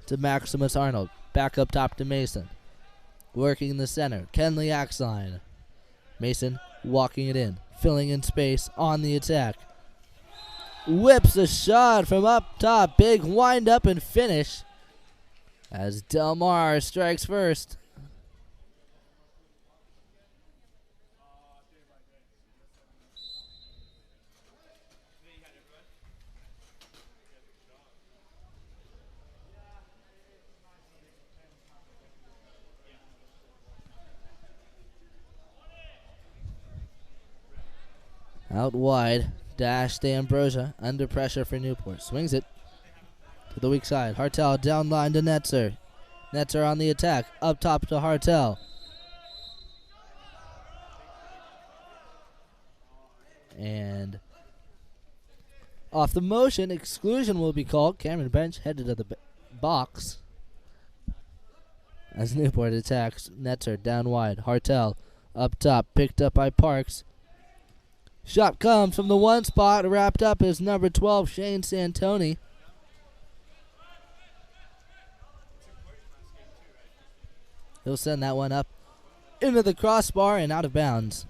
to Maximus Arnold. Back up top to Mason. Working in the center. Kenley Axline. Mason walking it in. Filling in space on the attack. Whips a shot from up top. Big wind up and finish as Delmar strikes first. Out wide, dash to Ambrosia, under pressure for Newport. Swings it to the weak side. Hartel down line to Netzer. Netzer on the attack, up top to Hartel. And off the motion, exclusion will be called. Cameron Bench headed to the box as Newport attacks. Netzer down wide. Hartel up top, picked up by Parks. Shot comes from the one spot. Wrapped up is number 12, Shane Santoni. He'll send that one up into the crossbar and out of bounds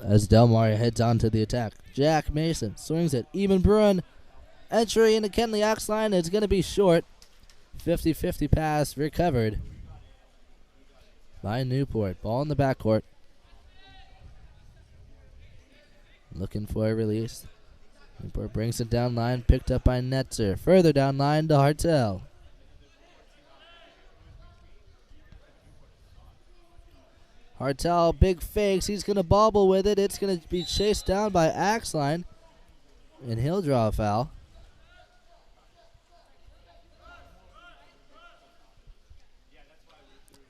as Delmar heads on to the attack. Jack Mason swings it. Eamon Bruin entry into Kenley Axline is going to be short. 50-50 pass recovered by Newport. Ball in the backcourt. Looking for a release. Newport brings it down line, picked up by Netzer. Further down line to Hartel. Hartel, big fakes. He's going to bobble with it. It's going to be chased down by Axline, and he'll draw a foul.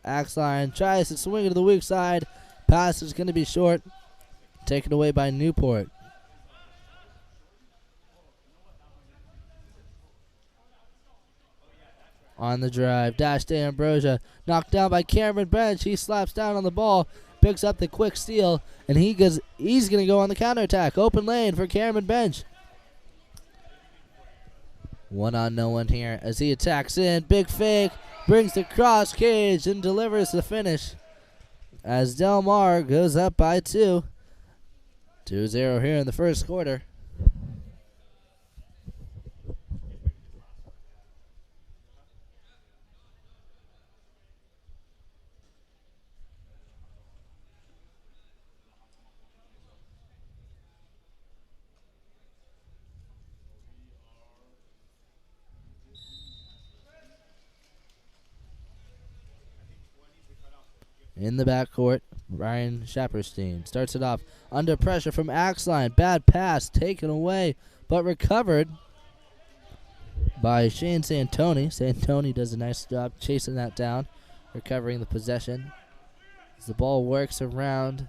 Axline tries to swing it to the weak side. Pass is going to be short. Taken away by Newport. On the drive, dash to Ambrosia. Knocked down by Cameron Bench. He slaps down on the ball, picks up the quick steal, and he's going to go on the counterattack. Open lane for Cameron Bench. One on no one here as he attacks in. Big fake, brings the cross cage and delivers the finish as Delmar goes up by 2. 2-0 here in the first quarter. In the backcourt, Ryan Shapperstein starts it off under pressure from Axline. Bad pass taken away, but recovered by Shane Santoni. Santoni does a nice job chasing that down, recovering the possession. As the ball works around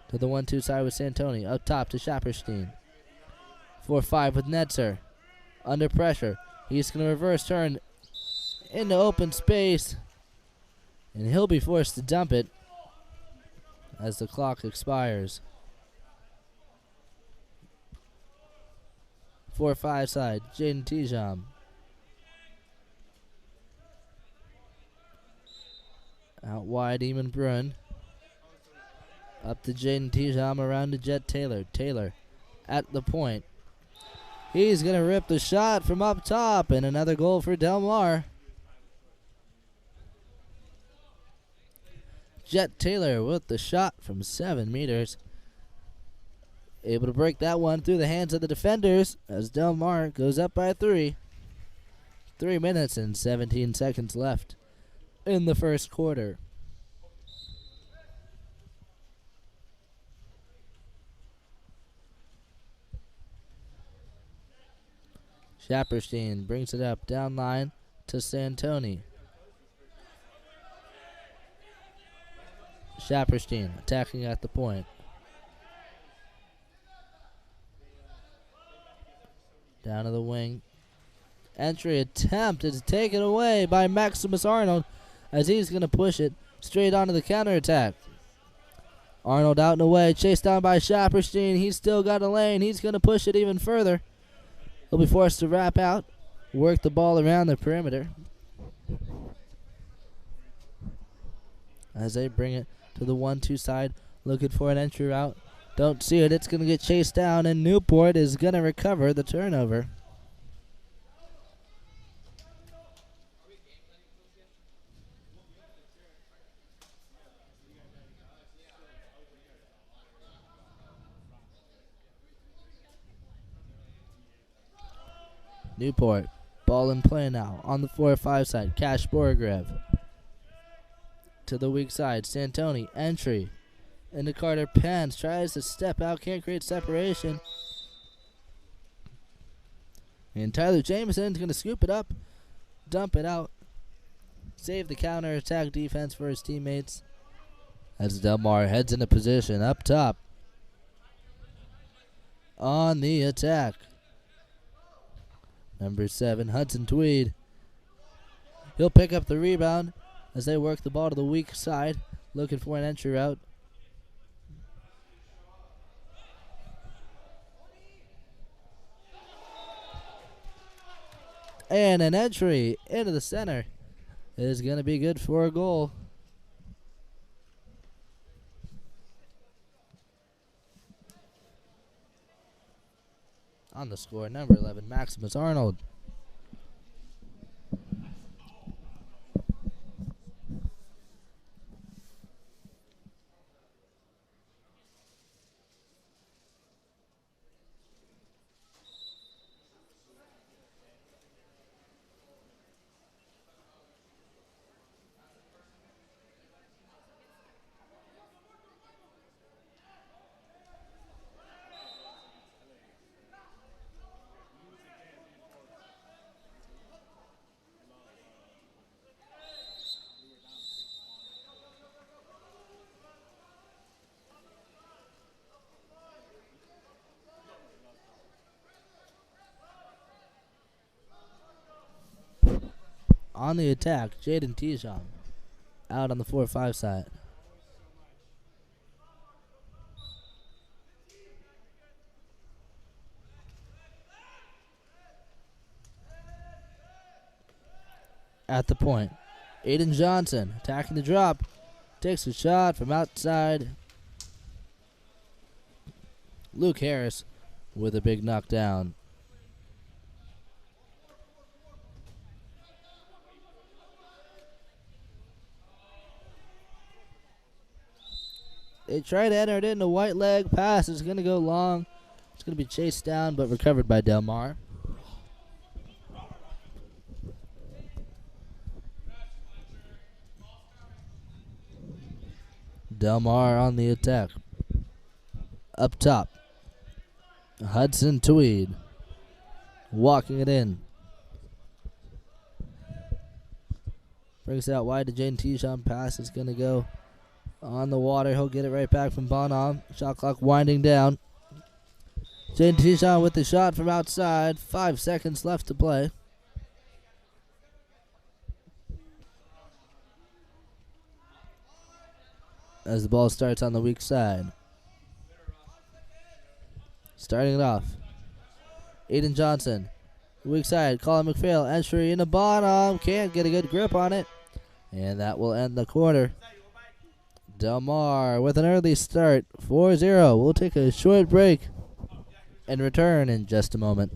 to the 1-2 side with Santoni. Up top to Shapperstein. 4-5 with Netzer. Under pressure. He's going to reverse turn into open space, and he'll be forced to dump it as the clock expires. 4-5 side, Jaden Tijam. Out wide, Eamon Bruin. Up to Jaden Tijam, around to Jet Taylor. Taylor at the point. He's going to rip the shot from up top, and another goal for Delmar. Jet Taylor with the shot from 7 meters. Able to break that one through the hands of the defenders as Delmar goes up by 3. 3 minutes and 17 seconds left in the first quarter. Shapperstein brings it up down line to Santoni. Shapperstein attacking at the point. Down to the wing. Entry attempt is taken away by Maximus Arnold as he's going to push it straight onto the counterattack. Arnold out and away, chased down by Shapperstein. He's still got a lane. He's going to push it even further. He'll be forced to wrap out, work the ball around the perimeter as they bring it to the 1-2 side, looking for an entry route. Don't see it. It's going to get chased down, and Newport is going to recover the turnover. Newport, ball in play now on the 4-5 side. Cash Borgrev to the weak side. Santoni, entry into Carter Pence. Tries to step out, can't create separation. And Tyler Jameson's going to scoop it up, dump it out, save the counter-attack defense for his teammates as Delmar heads into position up top on the attack. Number 7, Hudson Tweed. He'll pick up the rebound as they work the ball to the weak side, looking for an entry route. And an entry into the center is going to be good for a goal. On the score, number 11, Maximus Arnold. On the attack, Jaden Tijon out on the 4-5 side. At the point, Aiden Johnson attacking the drop, takes a shot from outside. Luke Harris with a big knockdown. They try to enter it in. The white leg pass is going to go long. It's going to be chased down but recovered by Delmar. Delmar on the attack. Up top, Hudson Tweed walking it in. Brings it out wide to Jaden Tijon. Pass is going to go on the water. He'll get it right back from Bonham. Shot clock winding down. Jaden Tijon with the shot from outside. 5 seconds left to play. As the ball starts on the weak side. Starting it off, Aiden Johnson. Weak side, Colin McPhail. Entry in the bottom. Can't get a good grip on it. And that will end the quarter. Delmar with an early start, 4-0. We'll take a short break and return in just a moment.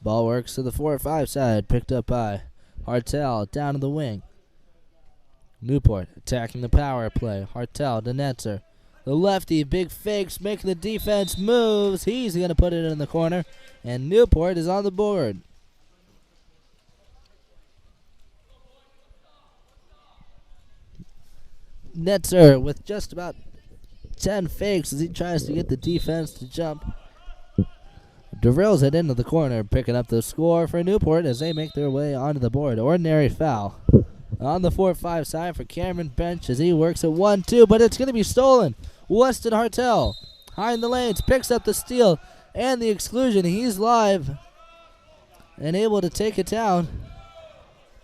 Ball works to the 4-5 side, picked up by Hartel down to the wing. Newport attacking the power play. Hartel to Netzer. The lefty, big fakes, making the defense moves. He's going to put it in the corner, and Newport is on the board. Netzer with just about 10 fakes as he tries to get the defense to jump. Drills it into the corner, picking up the score for Newport as they make their way onto the board. Ordinary foul on the 4-5 side for Cameron Bench as he works at 1-2, but it's going to be stolen. Weston Hartel, high in the lanes, picks up the steal and the exclusion. He's live and able to take it down.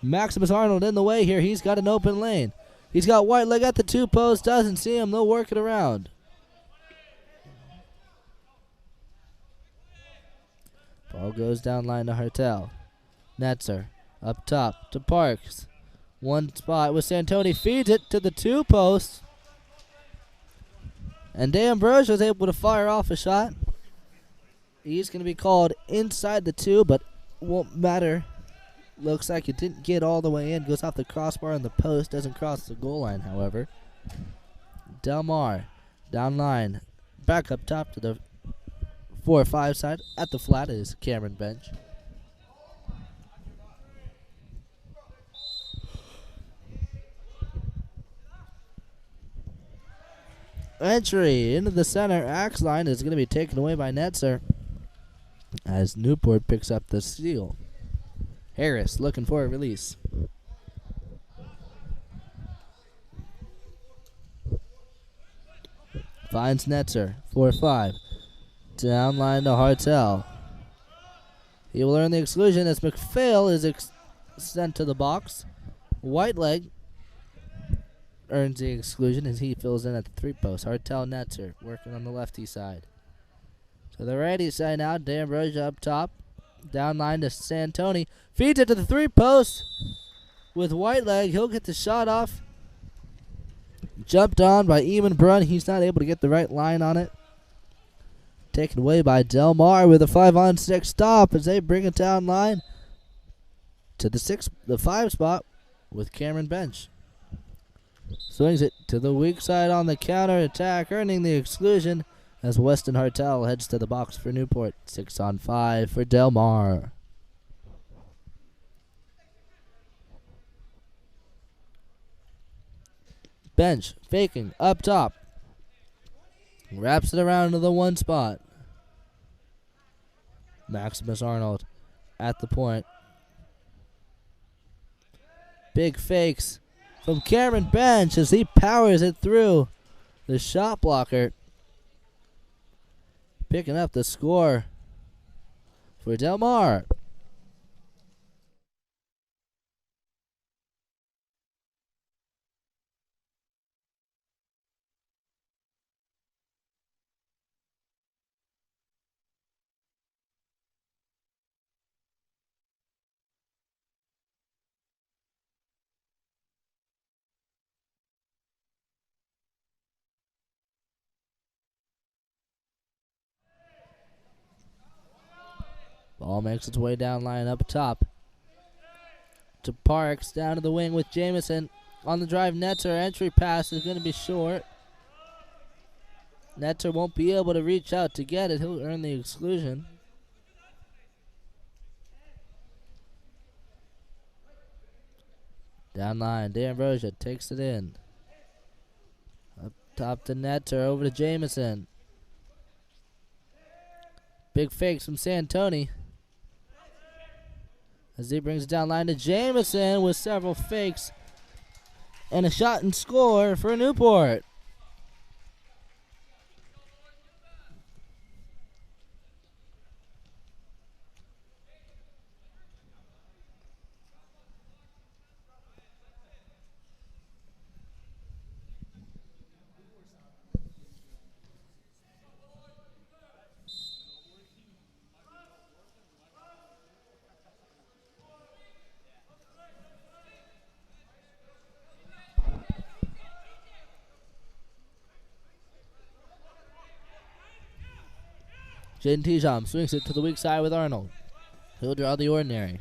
Maximus Arnold in the way here. He's got an open lane. He's got Whiteleg at the 2 post, doesn't see him. They'll work it around. Ball goes down line to Hartel. Netzer up top to Parks. One spot with Santoni, feeds it to the 2 posts. And D'Ambrosio is able to fire off a shot. He's going to be called inside the 2, but won't matter. Looks like it didn't get all the way in. Goes off the crossbar on the post. Doesn't cross the goal line, however. Delmar down line. Back up top to the 4-5 side. At the flat is Cameron Bench. Entry into the center axe line is going to be taken away by Netzer as Newport picks up the steal. Harris looking for a release. Finds Netzer, 4-5. Down line to Hartel. He will earn the exclusion as McPhail is sent to the box. Whiteleg earns the exclusion as he fills in at the 3 post. Hartel Netzer working on the lefty side. To the righty side now, D'Ambrosio up top. Down line to Santoni. Feeds it to the 3 post with Whiteleg. He'll get the shot off. Jumped on by Eamon Brunn. He's not able to get the right line on it. Taken away by Delmar with a 5-on-6 stop as they bring it down line to the 5 spot with Cameron Bench. Swings it to the weak side on the counter attack, earning the exclusion as Weston Hartel heads to the box for Newport. 6-on-5 for Delmar. Bench faking up top. Wraps it around to the 1 spot. Maximus Arnold at the point. Big fakes from Cameron Bench as he powers it through the shot blocker. Picking up the score for Delmar. Ball makes its way down line up top to Parks, down to the wing with Jamison on the drive. Netzer entry pass is going to be short. Netzer won't be able to reach out to get it. He'll earn the exclusion. Down line, D'Ambrosio takes it in. Up top to Netzer, over to Jamison. Big fakes from Santoni as he brings it down line to Jamison with several fakes and a shot and score for Newport. Jaden Tijam swings it to the weak side with Arnold. He'll draw the ordinary.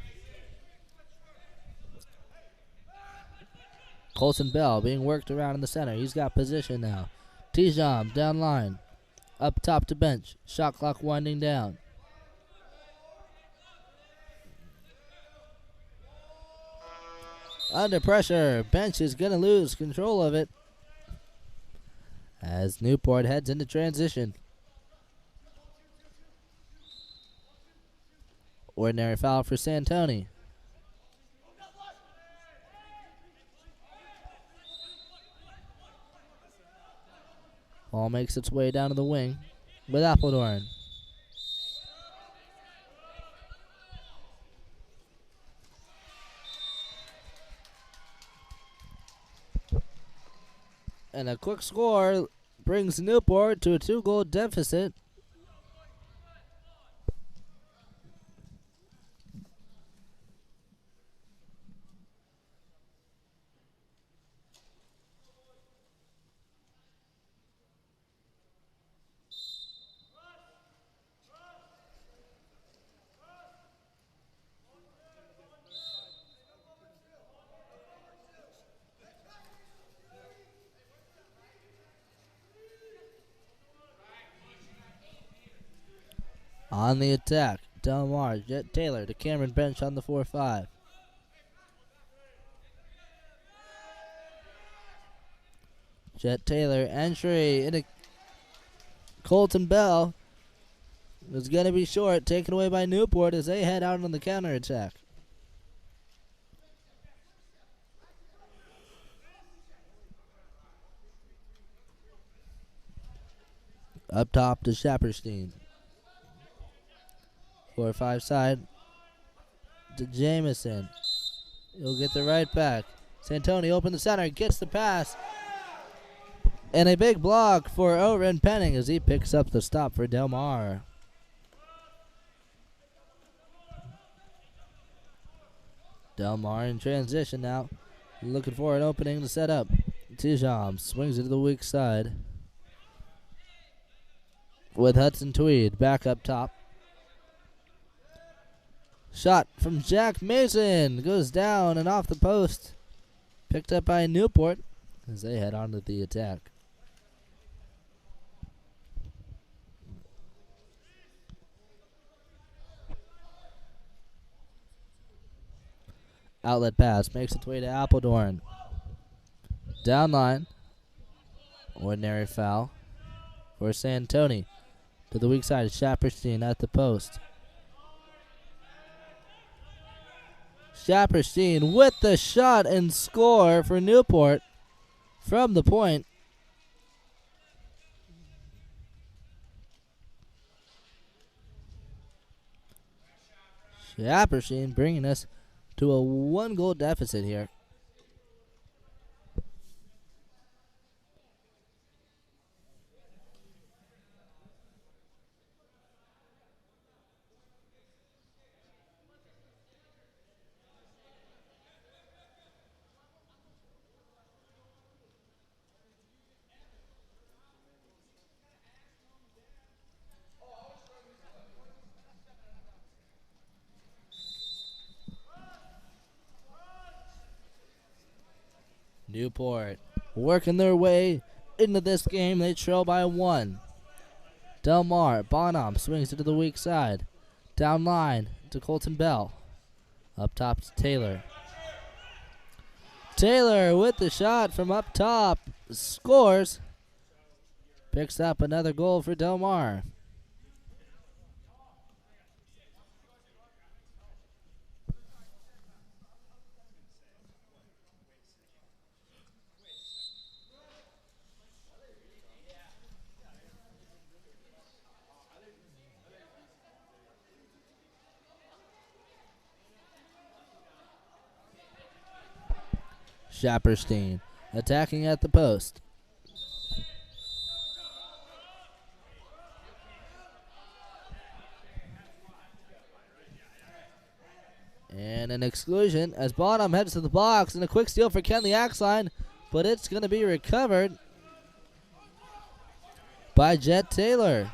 Colson Bell being worked around in the center. He's got position now. Tijam down line. Up top to bench. Shot clock winding down. Under pressure. Bench is going to lose control of it as Newport heads into transition. Ordinary foul for Santoni. Ball makes its way down to the wing with Appledorn. And a quick score brings Newport to a 2-goal deficit. On the attack, Delmar, Jet Taylor to Cameron Bench on the 4-5. Jet Taylor entry into Colton Bell is going to be short, taken away by Newport as they head out on the counter attack. Up top to Shapperstein. 4-5 side to Jamison. He'll get the right back. Santoni open the center, gets the pass. And a big block for Oren Penning as he picks up the stop for Delmar. Delmar in transition now. Looking for an opening to set up. Tijam swings it to the weak side. With Hudson Tweed back up top. Shot from Jack Mason goes down and off the post. Picked up by Newport as they head on to the attack. Outlet pass makes its way to Appledorn. Down line. Ordinary foul for Santoni. To the weak side, Shapperstein at the post. Shapperstein with the shot and score for Newport from the point. Shapperstein bringing us to a 1-goal deficit here. Newport working their way into this game. They trail by 1. Delmar, Bonham swings it to the weak side. Down line to Colton Bell. Up top to Taylor. Taylor with the shot from up top. Scores. Picks up another goal for Delmar. Shapperstein attacking at the post. And an exclusion as Bonham heads to the box, and a quick steal for Ken the Axline, but it's going to be recovered by Jet Taylor.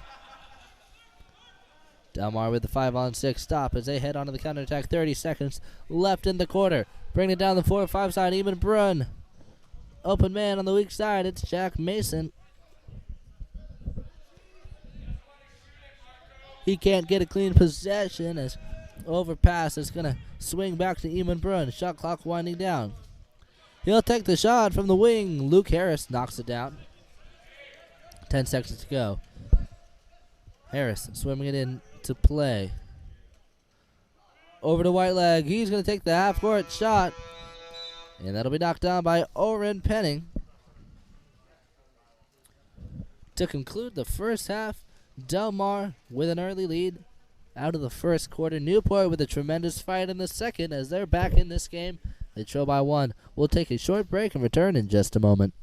Delmar with the 5-on-6 stop as they head onto the counterattack. 30 seconds left in the quarter. Bring it down the 4-5 side. Even Brun. Open man on the weak side. It's Jack Mason. He can't get a clean possession as overpass is going to swing back to Eamon Brun. Shot clock winding down. He'll take the shot from the wing. Luke Harris knocks it down. 10 seconds to go. Harris swimming it in to play. Over to Whiteleg. He's going to take the half-court shot. And that'll be knocked down by Oren Penning. To conclude the first half, Delmar with an early lead out of the first quarter. Newport with a tremendous fight in the second as they're back in this game. They trail by 1. We'll take a short break and return in just a moment.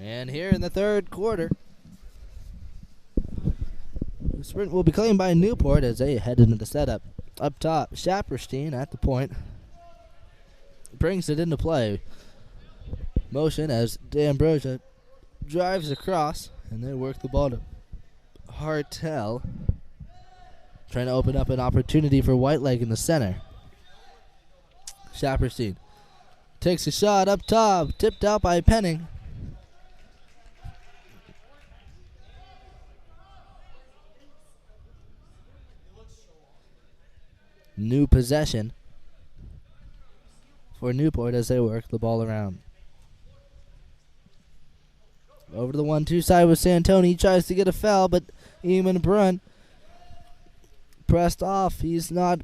And here in the third quarter, the sprint will be claimed by Newport as they head into the setup. Up top, Shapperstein at the point. Brings it into play. Motion as D'Ambrosia drives across, and they work the ball to Hartel. Trying to open up an opportunity for Whiteleg in the center. Shapperstein takes a shot up top, tipped out by Penning. New possession for Newport as they work the ball around. Over to the 1-2 side with Santoni. He tries to get a foul, but Eamon Brun pressed off. He's not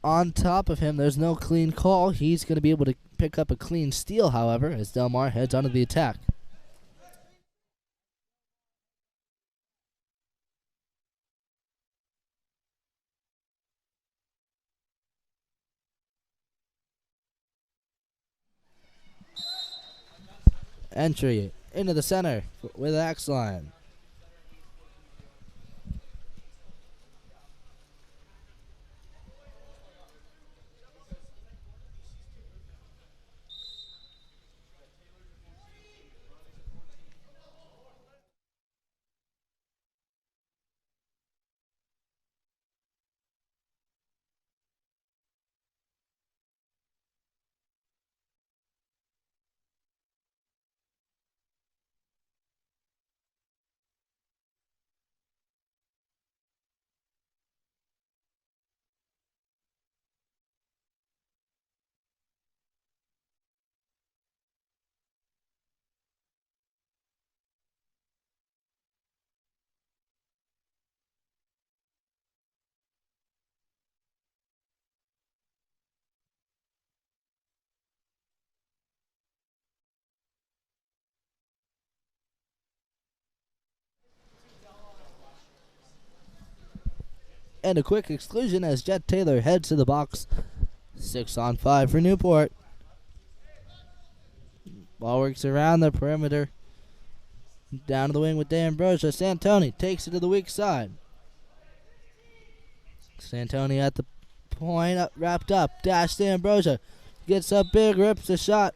on top of him. There's no clean call. He's going to be able to pick up a clean steal, however, as Delmar heads onto the attack. Entry into the center with Axline. And a quick exclusion as Jet Taylor heads to the box. 6-on-5 for Newport. Ball works around the perimeter. Down to the wing with D'Ambrosia. Santoni takes it to the weak side. Santoni at the point, wrapped up. Dash D'Ambrosia. Gets up big, rips the shot.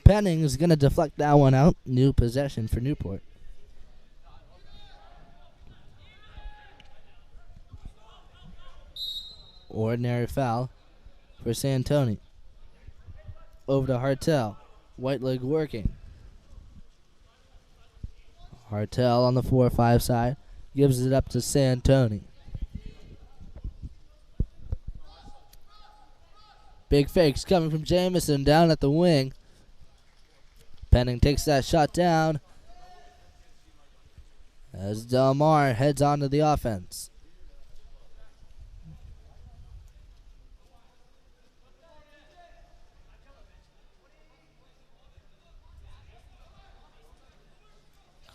Penning is going to deflect that one out. New possession for Newport. Ordinary foul for Santoni. Over to Hartel. Whiteleg working. Hartel on the 4-5 side. Gives it up to Santoni. Big fakes coming from Jamison down at the wing. Penning takes that shot down as Delmar heads on to the offense.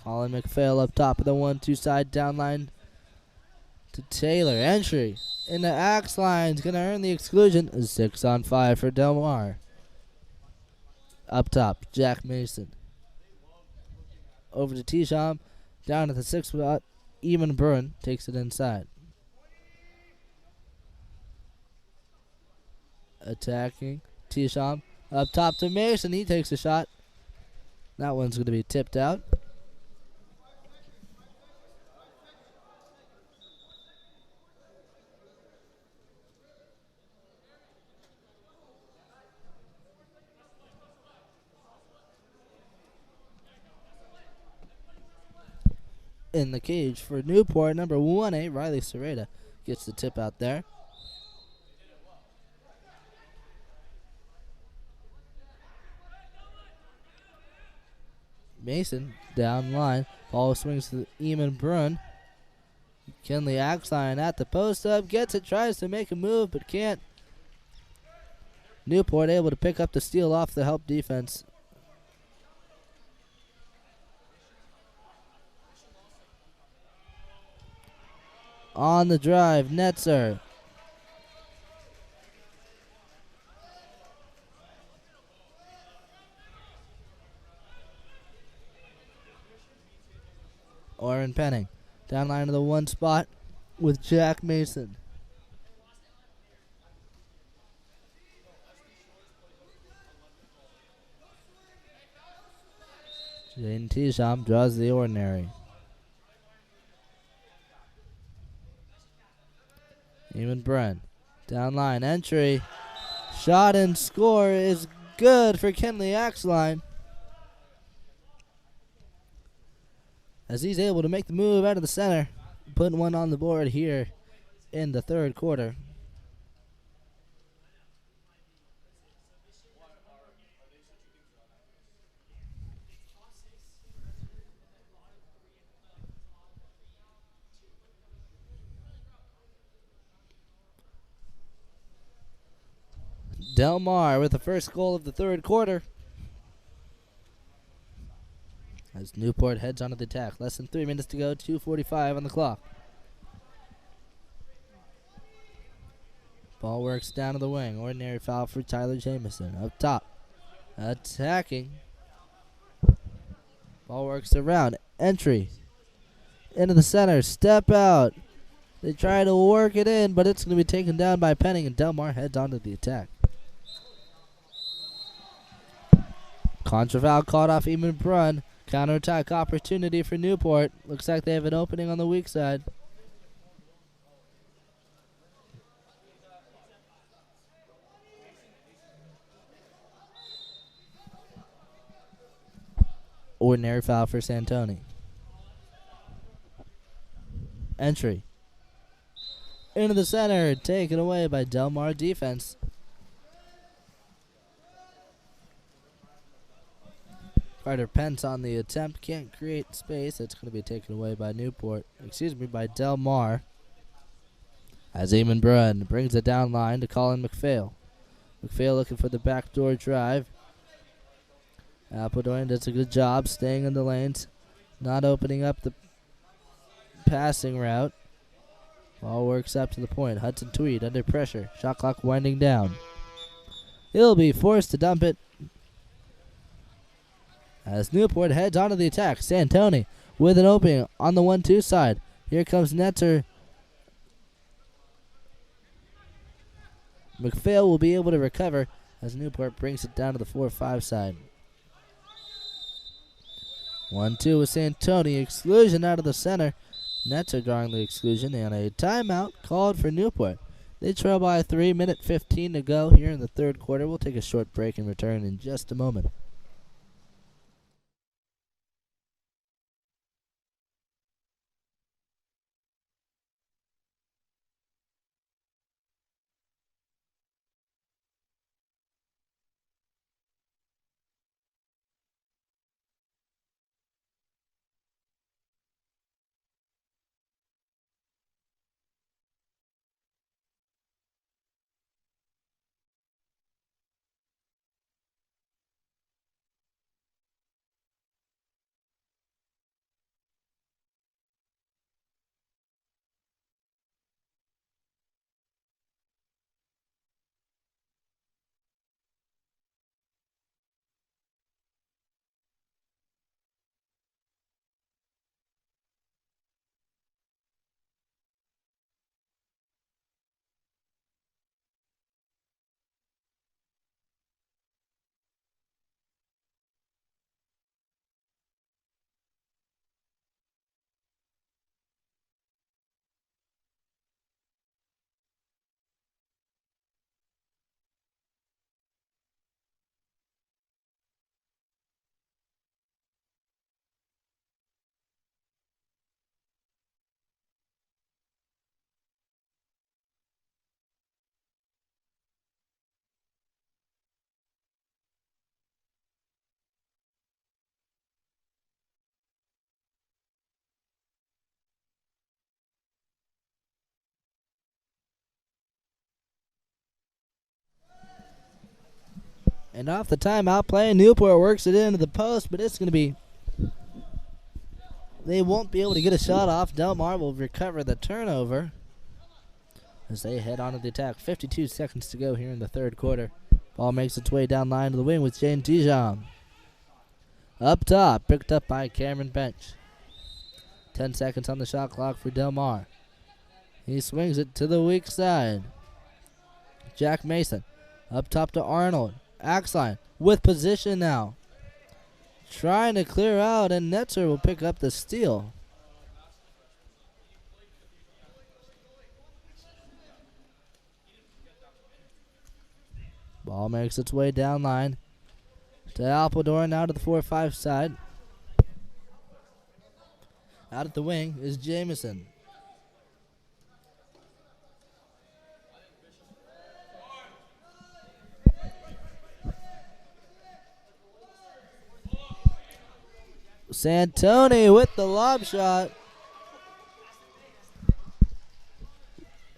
Colin McPhail up top of the 1-2 side, down line to Taylor. Entry into Axline is going to earn the exclusion. 6-on-5 for Delmar. Up top, Jack Mason. Over to Tisham. Down at the 6th spot, Eamon Burn takes it inside. Attacking, Tisham. Up top to Mason. He takes a shot. That one's going to be tipped out. In the cage for Newport, number 1-8, Riley Serrata gets the tip out there. Mason down line. Ball swings to Eamon Brun. Kinley Axline at the post up. Gets it, tries to make a move, but can't. Newport able to pick up the steal off the help defense. On the drive, Netzer. Oren Penning. Down line to the 1 spot with Jack Mason. Jaden Tisham draws the ordinary. Eamon Bren. Down line. Entry. Shot and score is good for Kenley Axline, as he's able to make the move out of the center, putting one on the board here in the third quarter. Delmar with the first goal of the third quarter, as Newport heads onto the attack. Less than 3 minutes to go, 2:45 on the clock. Ball works down to the wing. Ordinary foul for Tyler Jamison. Up top. Attacking. Ball works around. Entry. Into the center. Step out. They try to work it in, but it's going to be taken down by Penning, and Delmar heads onto the attack. Contra foul caught off Eamon Brunn. Counterattack opportunity for Newport. Looks like they have an opening on the weak side. Ordinary foul for Santoni. Entry. Into the center. Taken away by Delmar defense. Carter Pence on the attempt. Can't create space. It's going to be taken away by by Delmar. As Eamon Brun brings it down line to Colin McPhail. McPhail looking for the backdoor drive. Appledorn does a good job staying in the lanes, not opening up the passing route. Ball works up to the point. Hudson Tweed under pressure. Shot clock winding down. He'll be forced to dump it as Newport heads onto the attack. Santoni with an opening on the 1-2 side. Here comes Netzer. McPhail will be able to recover as Newport brings it down to the 4-5 side. 1-2 with Santoni. Exclusion out of the center. Netzer drawing the exclusion, and a timeout called for Newport. They trail by 3 minutes 15 to go here in the third quarter. We'll take a short break and return in just a moment. And off the timeout play, Newport works it into the post, but it's going to be... They won't be able to get a shot off. Delmar will recover the turnover as they head on to the attack. 52 seconds to go here in the third quarter. Ball makes its way down line to the wing with Jane Dijon. Up top, picked up by Cameron Bench. 10 seconds on the shot clock for Delmar. He swings it to the weak side. Jack Mason up top to Arnold. Axline with position now. trying to clear out, and Netzer will pick up the steal. Ball makes its way down line to Alpidor, now to the 4-5 side. Out at the wing is Jamison. Santoni with the lob shot.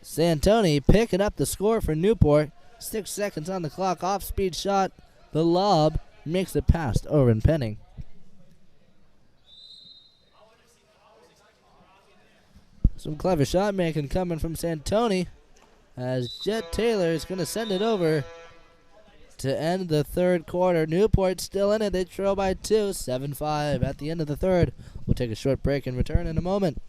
Santoni picking up the score for Newport. 6 seconds on the clock. Off-speed shot. The lob makes it past Oren Penning. Some clever shot making coming from Santoni, as Jet Taylor is going to send it over to end the third quarter. Newport still in it. They trail by 2, 7-5 at the end of the third. We'll take a short break and return in a moment.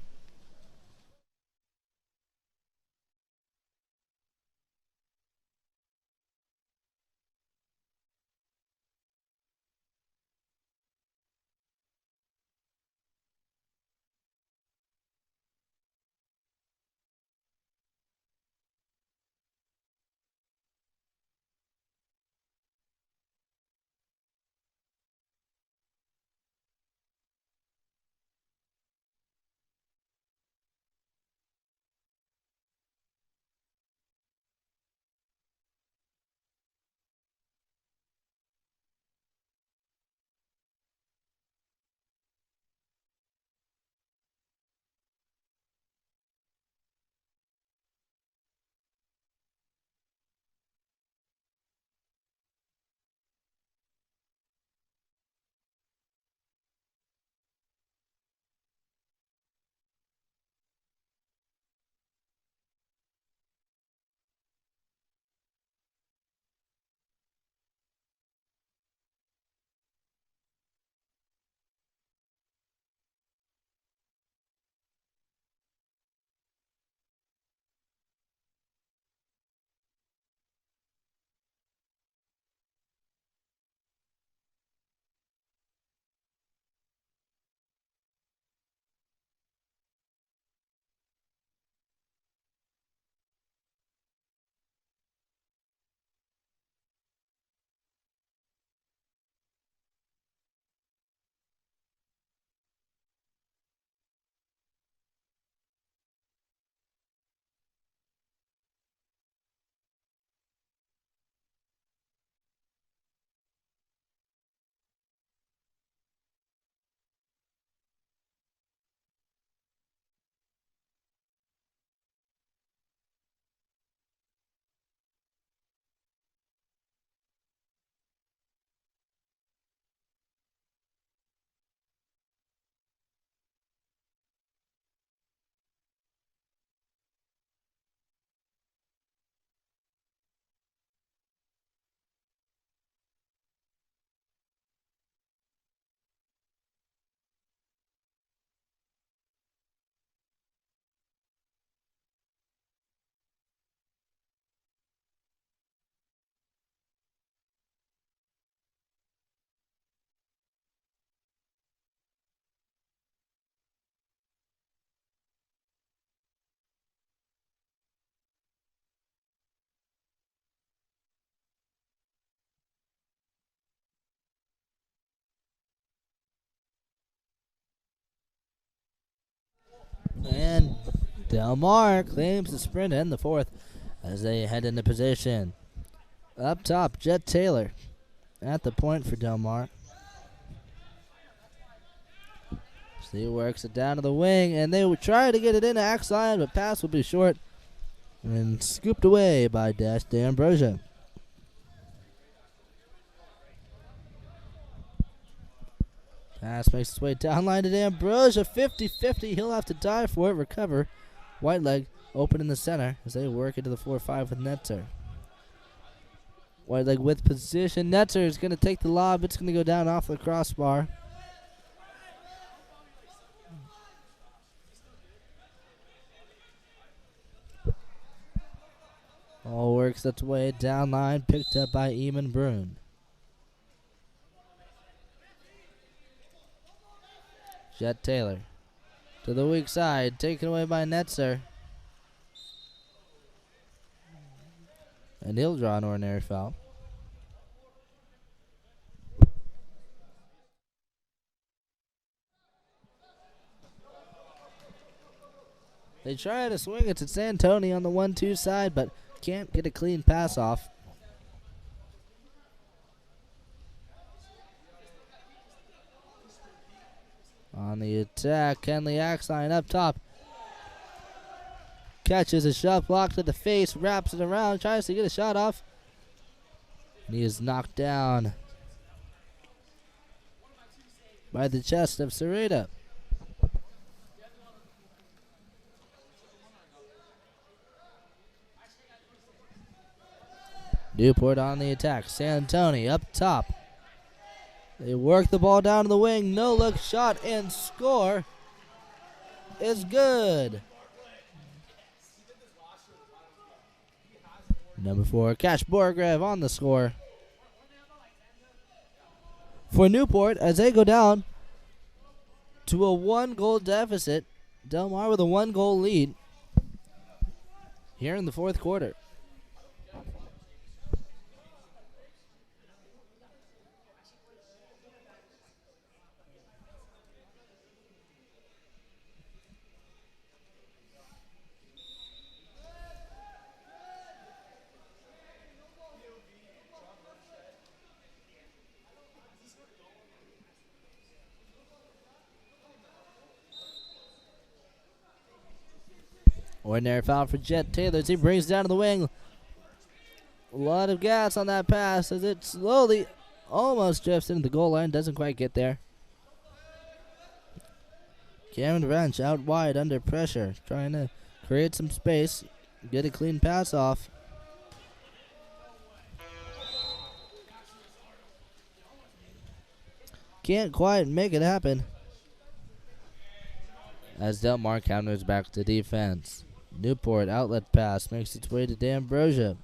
And Delmar claims the sprint and the fourth as they head into position. Up top, Jet Taylor at the point for Delmar. So he works it down to the wing, and they will try to get it into Axe line, but pass will be short and scooped away by Dash D'Ambrosia. Pass makes its way down line to D'Ambrosia. 50-50. He'll have to dive for it. Recover. White leg open in the center as they work into the 4-5 with Netzer. White leg with position. Netzer is going to take the lob. It's going to go down off the crossbar. All works its way down line. Picked up by Eamon Brune. Jet Taylor to the weak side, taken away by Netzer. And he'll draw an ordinary foul. They try to swing it to Santoni on the 1-2 side, but can't get a clean pass off. On the attack, Kenley Axline up top. Catches a shot block to the face, wraps it around, tries to get a shot off. And he is knocked down by the chest of Sarita. Newport on the attack. Santoni up top. They work the ball down to the wing. No look shot and score is good. Number 4, Cash Borgrev on the score for Newport as they go down to a 1-goal deficit. Delmar with a 1-goal lead here in the fourth quarter. Ordinary foul for Jet Taylor as he brings down to the wing. A lot of gas on that pass as it slowly almost drifts into the goal line. Doesn't quite get there. Cameron Wrench out wide under pressure. Trying to create some space. Get a clean pass off. Can't quite make it happen. As Delmar counters back to defense. Newport outlet pass makes its way to D'Ambrosia.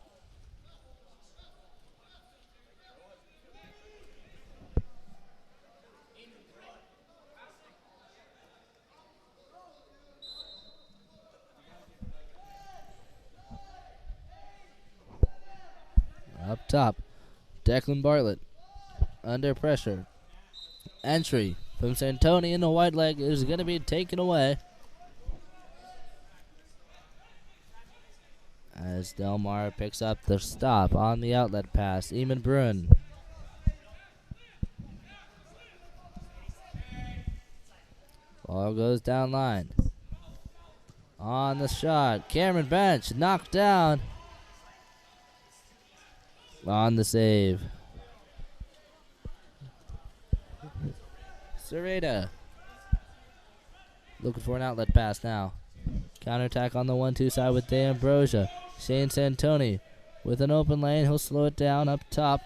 Up top, Declan Bartlett under pressure. Entry from Santoni in the wide leg is going to be taken away. As Delmar picks up the stop on the outlet pass. Eamon Bruin. Ball goes down line. On the shot. Cameron Bench knocked down. On the save. Sereda. Looking for an outlet pass now. Counterattack on the 1-2 side with D'Ambrosia. Shane Santoni with an open lane. He'll slow it down up top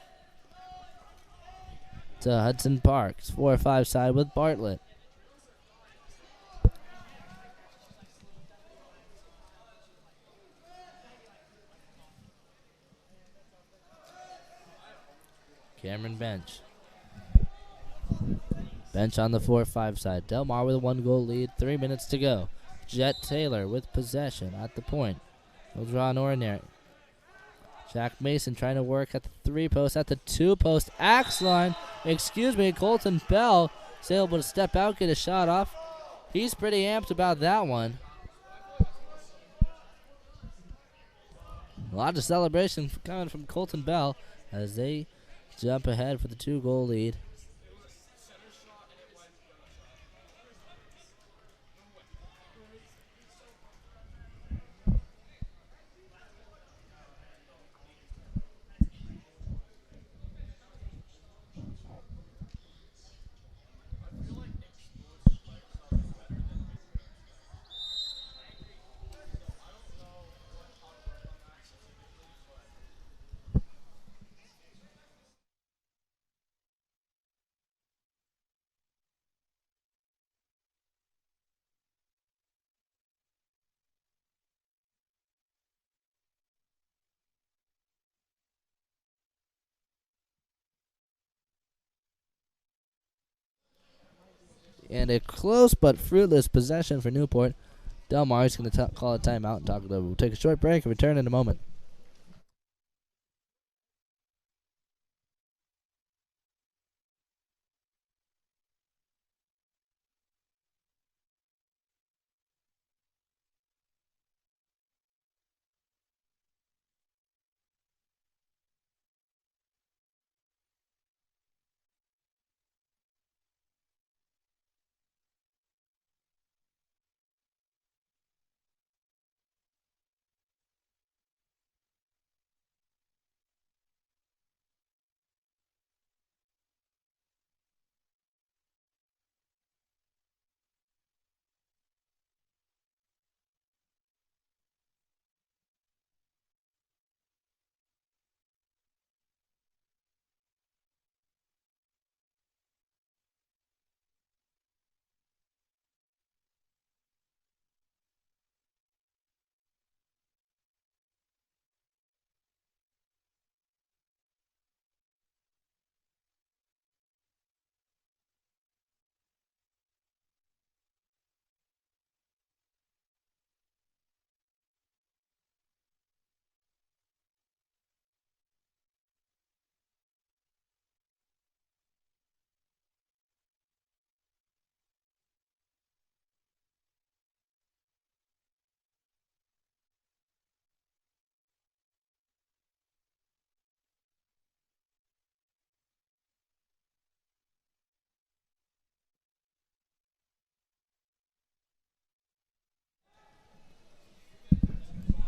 to Hudson Parks. 4-5 side with Bartlett. Cameron Bench. Bench on the 4-5 side. Delmar with a 1-goal lead. 3 minutes to go. Jet Taylor with possession at the point. He'll draw an ordinary. Jack Mason trying to work at the 3-post, at the 2-post. Axe line. Colton Bell is able to step out, get a shot off. He's pretty amped about that one. A lot of celebration coming from Colton Bell as they jump ahead for the 2-goal lead. And a close but fruitless possession for Newport. Delmar is going to call a timeout and talk it over. We'll take a short break and return in a moment.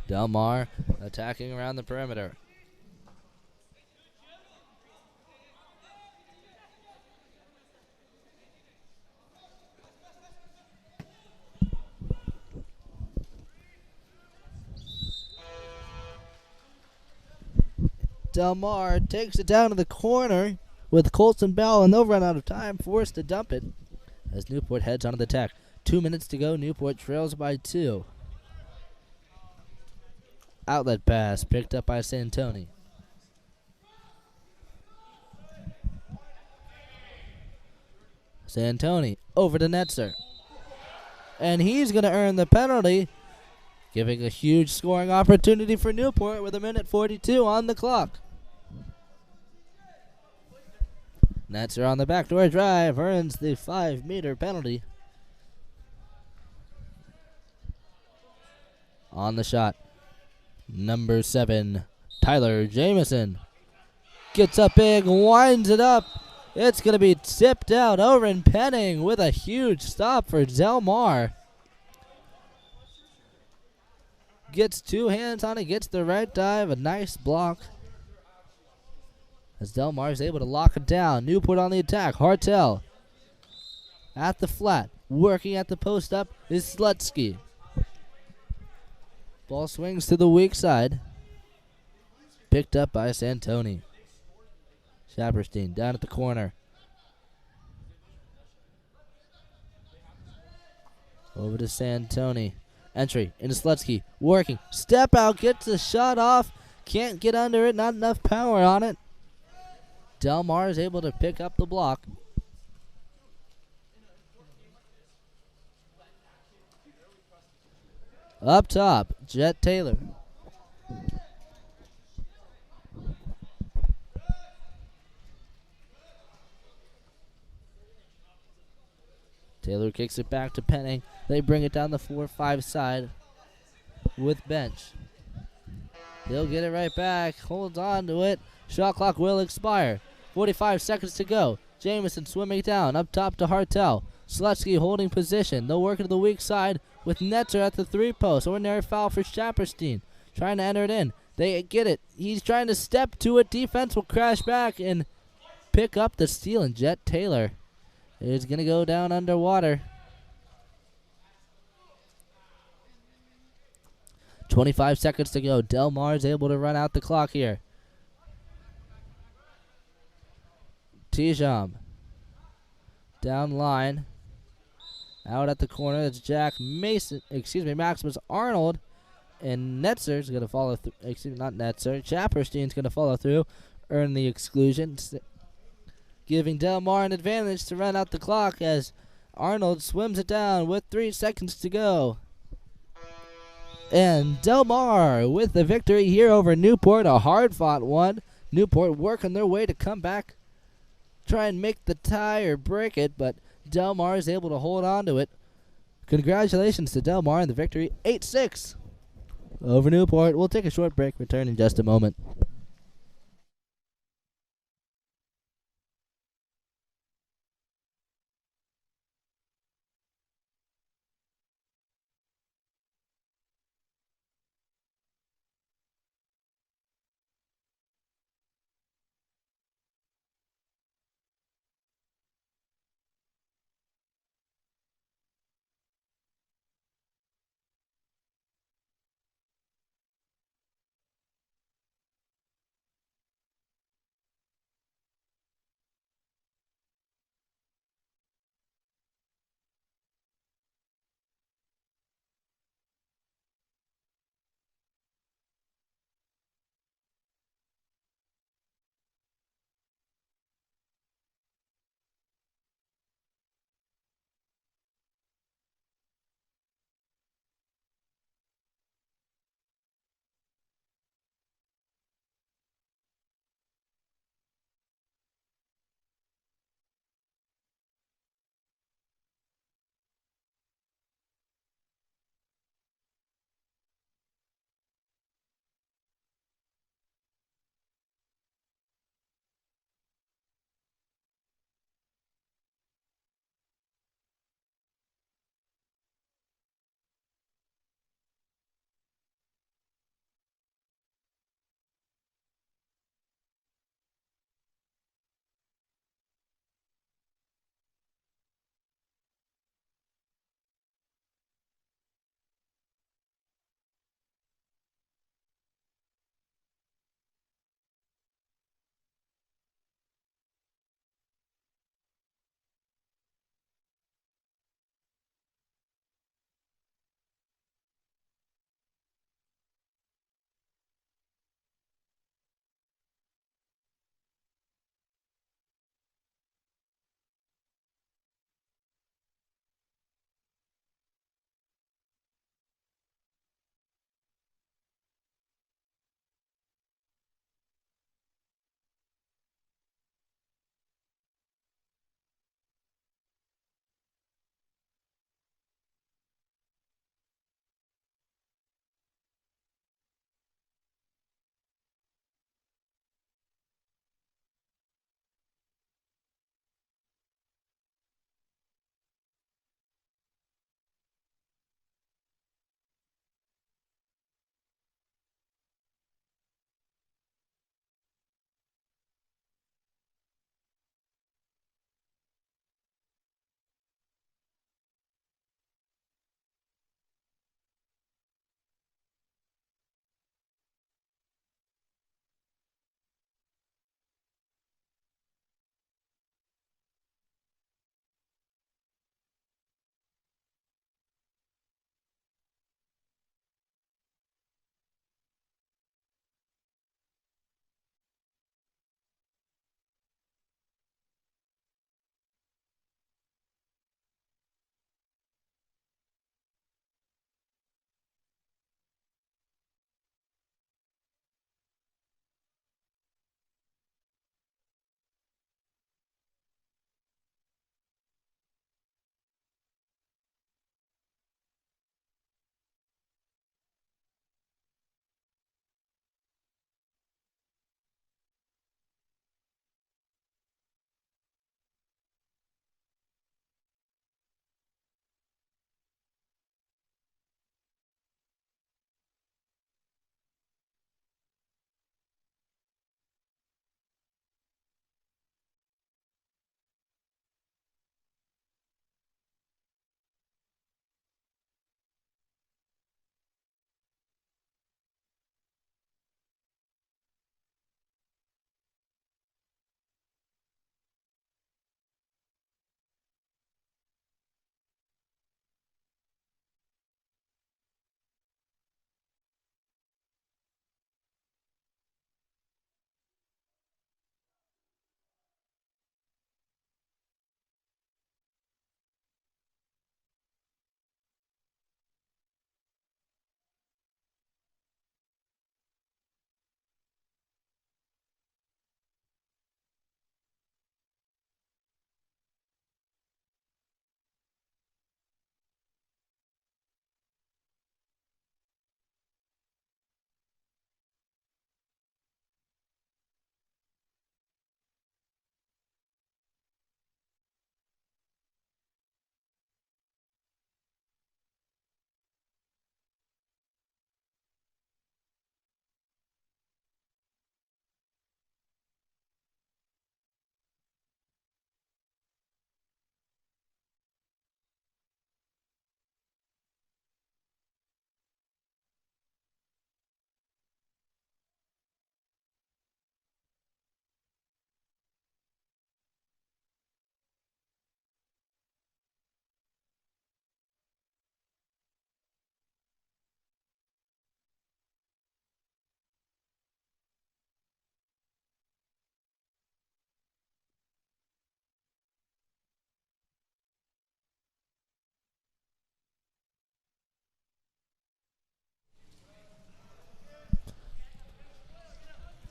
Delmar attacking around the perimeter. Delmar takes it down to the corner with Colson Bell, and they'll run out of time, forced to dump it as Newport heads onto the attack. 2 minutes to go. Newport trails by 2. Outlet pass picked up by Santoni. Santoni over to Netzer. And he's going to earn the penalty, giving a huge scoring opportunity for Newport with 1:42 on the clock. Netzer on the backdoor drive earns the 5-meter penalty. On the shot, number 7, Tyler Jamison. Gets up big, winds it up. It's going to be tipped out over in Penning with a huge stop for Delmar. Gets 2 hands on it, gets the right dive, a nice block. As Delmar is able to lock it down. Newport on the attack. Hartel at the flat. Working at the post up is Slutsky. Ball swings to the weak side. Picked up by Santoni. Saperstein down at the corner. Over to Santoni. Entry into Slutsky. Working. Step out. Gets the shot off. Can't get under it. Not enough power on it. Delmar is able to pick up the block. Up top, Jet Taylor. Taylor kicks it back to Penning. They bring it down the 4-5 side with Bench. He'll get it right back. Holds on to it. Shot clock will expire. 45 seconds to go. Jamison swimming down. Up top to Hartel. Slutsky holding position. They'll work to the weak side with Netzer at the 3-post. Ordinary foul for Saperstein. Trying to enter it in. They get it. He's trying to step to it. Defense will crash back and pick up the steal. And Jet Taylor is going to go down underwater. 25 seconds to go. Delmar is able to run out the clock here. Tijam down line. Out at the corner. That's Jack Mason. Maximus Arnold. And Netzer's going to follow through. Not Netzer. Saperstein's going to follow through. Earn the exclusion. Giving Delmar an advantage to run out the clock as Arnold swims it down with 3 seconds to go. And Delmar with the victory here over Newport, a hard-fought one. Newport working their way to come back, try and make the tie or break it, but Delmar is able to hold on to it. Congratulations to Delmar and the victory, 8-6 over Newport. We'll take a short break, return in just a moment.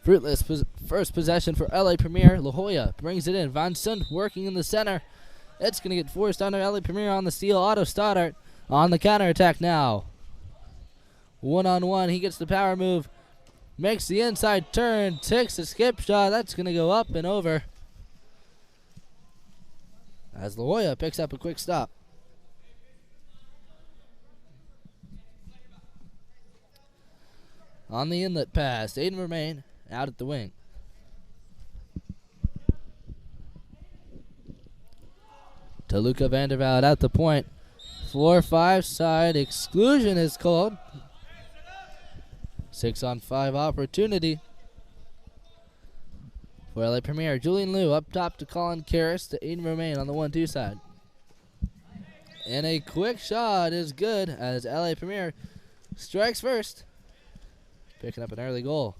Fruitless first possession for LA Premier. La Jolla brings it in. Van Sund working in the center. It's going to get forced under LA Premier on the steal. Otto Stoddart on the counterattack now. One-on-one. He gets the power move. Makes the inside turn. Takes a skip shot. That's going to go up and over. As La Jolla picks up a quick stop. On the inlet pass, Aiden Romain out at the wing. To Luca Vanderveld at the point. 4-5 side exclusion is called. 6-on-5 opportunity for LA Premier. Julian Liu up top to Colin Karras to Aiden Romain on the 1-2 side. And a quick shot is good as LA Premier strikes first, picking up an early goal.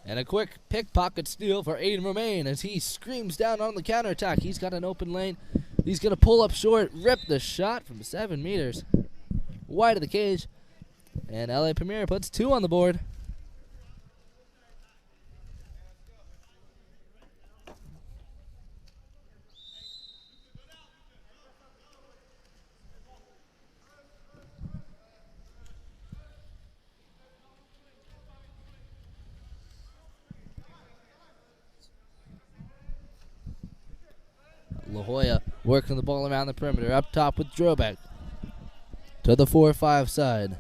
And a quick pickpocket steal for Aiden Romain as he screams down on the counterattack. He's got an open lane. He's going to pull up short, rip the shot from 7 meters wide of the cage. And LA Premier puts 2 on the board. La Jolla working the ball around the perimeter. Up top with Drobeck. To the 4-5 side.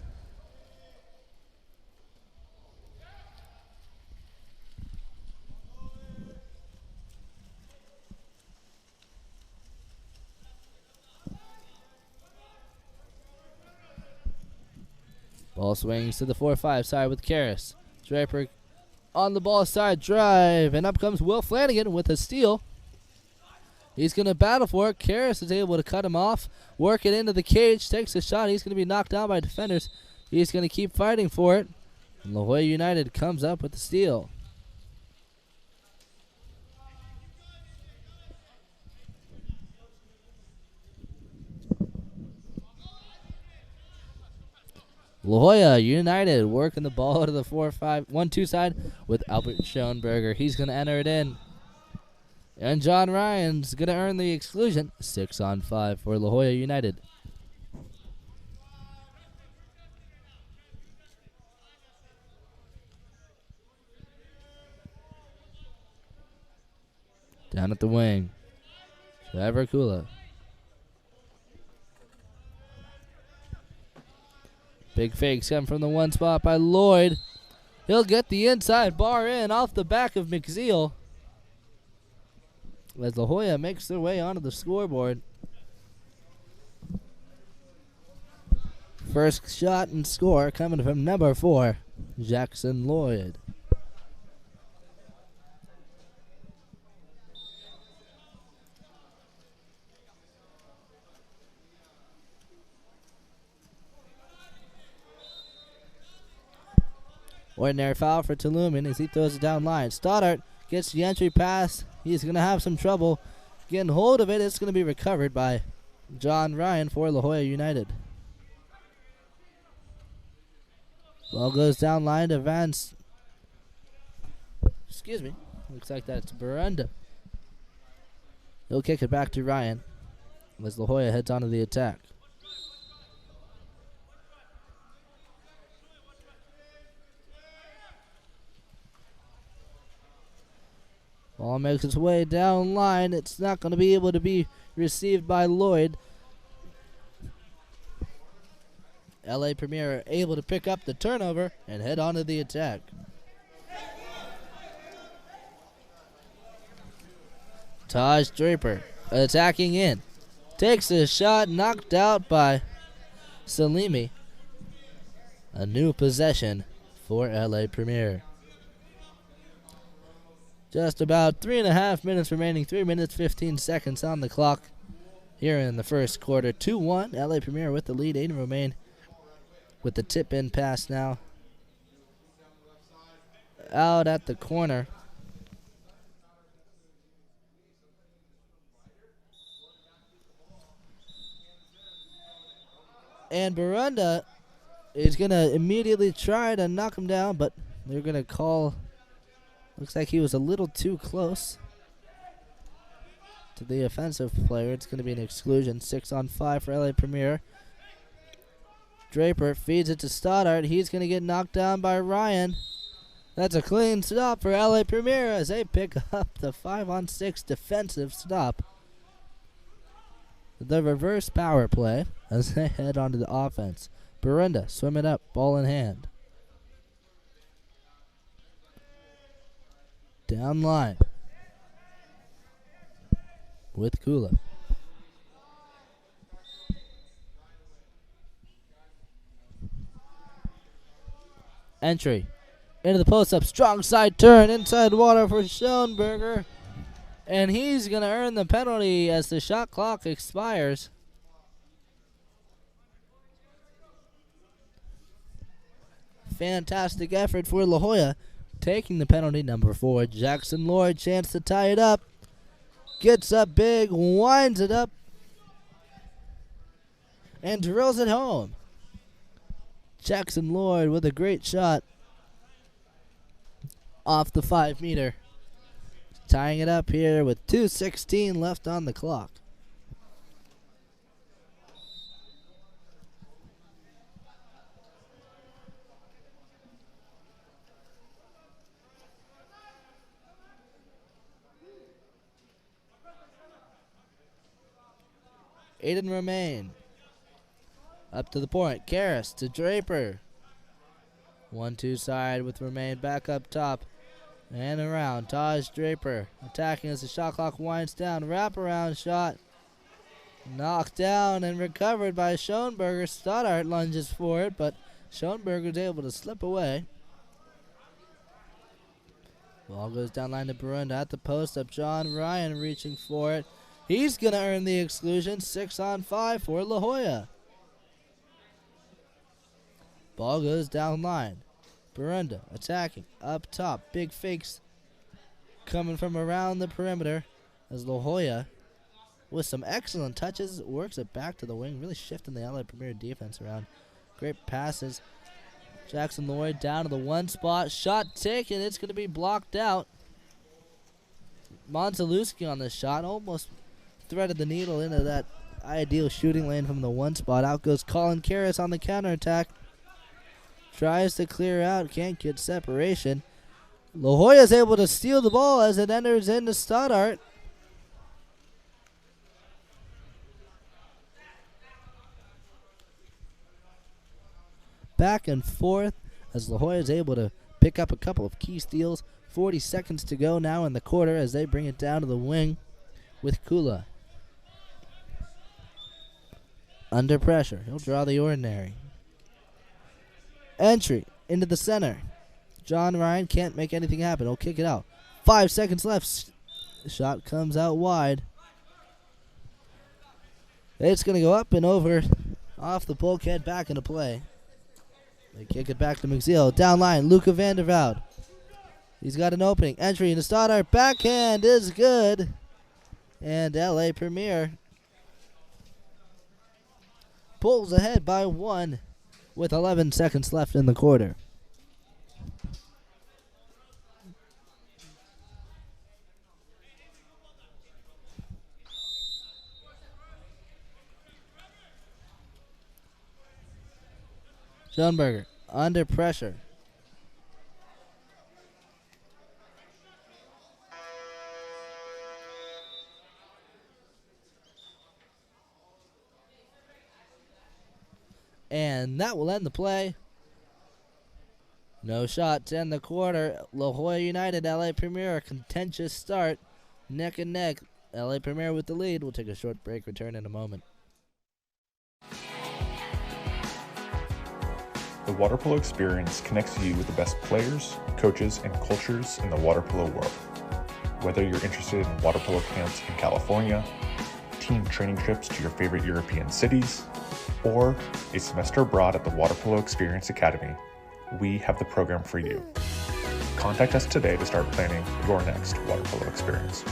Ball swings to the 4-5 side with Karras. Draper on the ball side drive. And up comes Will Flanagan with a steal. He's going to battle for it. Karras is able to cut him off, work it into the cage, takes a shot. He's going to be knocked down by defenders. He's going to keep fighting for it. And La Jolla United comes up with the steal. La Jolla United working the ball to the 1-2 side with Albert Schoenberger. He's going to enter it in. And John Ryan's going to earn the exclusion. 6-on-5 for La Jolla United. Down at the wing. Trevor Kula. Big fakes come from the one spot by Lloyd. He'll get the inside bar in off the back of McZeal. As La Jolla makes their way onto the scoreboard. First shot and score coming from number 4, Jackson Lloyd. Ordinary foul for Tuluman as he throws it down line. Stoddart gets the entry pass. He's going to have some trouble getting hold of it. It's going to be recovered by John Ryan for La Jolla United. Ball goes down line to Vance. Excuse me. Looks like that's Barunda. He'll kick it back to Ryan as La Jolla heads onto the attack. Ball makes its way down line. It's not going to be able to be received by Lloyd. LA Premier are able to pick up the turnover and head on to the attack. Taj Draper attacking in. Takes a shot, knocked out by Salimi. A new possession for LA Premier. Just about 3.5 minutes remaining. 3 minutes, 15 seconds on the clock here in the first quarter. 2-1, LA Premier with the lead. Aiden Romaine with the tip-in pass now. Out at the corner. And Barunda is going to immediately try to knock him down, but they're going to call. Looks like he was a little too close to the offensive player. It's going to be an exclusion. 6-on-5 for LA Premier. Draper feeds it to Stoddart. He's going to get knocked down by Ryan. That's a clean stop for LA Premier as they pick up the 5-on-6 defensive stop. The reverse power play as they head onto the offense. Barunda swimming up, ball in hand. Down line with Kula. Entry into the post-up, strong side turn, inside water for Schoenberger. And he's going to earn the penalty as the shot clock expires. Fantastic effort for La Jolla. Taking the penalty, number 4, Jackson Lloyd, chance to tie it up. Gets up big, winds it up, and drills it home. Jackson Lloyd with a great shot off the 5-meter. Tying it up here with 2:16 left on the clock. Aiden Romaine. Up to the point. Karras to Draper. 1-2 side with Romaine back up top. And around. Taj Draper attacking as the shot clock winds down. Wraparound shot. Knocked down and recovered by Schoenberger. Stoddart lunges for it, but Schoenberger's able to slip away. Ball goes down line to Barunda at the post up. John Ryan reaching for it. He's going to earn the exclusion. 6-on-5 for La Jolla. Ball goes down line. Barunda attacking up top. Big fakes coming from around the perimeter as La Jolla, with some excellent touches, works it back to the wing, really shifting the LA Premier defense around. Great passes. Jackson Lloyd down to the one spot. Shot taken. It's going to be blocked out. Monteluski on the shot. Almost threaded the needle into that ideal shooting lane from the one spot. Out goes Colin Karras on the counterattack. Tries to clear out. Can't get separation. La Jolla is able to steal the ball as it enters into Stoddart. Back and forth as La Jolla is able to pick up a couple of key steals. 40 seconds to go now in the quarter as they bring it down to the wing with Kula. Under pressure. He'll draw the ordinary. Entry into the center. John Ryan can't make anything happen. He'll kick it out. 5 seconds left. Shot comes out wide. It's going to go up and over off the bulkhead, back into play. They kick it back to McZeal. Down line, Luca Vandervoud. He's got an opening. Entry into Stoddart. Backhand is good. And LA Premier pulls ahead by 1 with 11 seconds left in the quarter. Schoenberger under pressure. And that will end the play. No shot to end the quarter. La Jolla United, LA Premier, a contentious start. Neck and neck. LA Premier with the lead. We'll take a short break. Return in a moment. The water polo experience connects you with the best players, coaches, and cultures in the water polo world. Whether you're interested in water polo camps in California, team training trips to your favorite European cities, or a semester abroad at the Water Polo Experience Academy, we have the program for you. Contact us today to start planning your next water polo experience.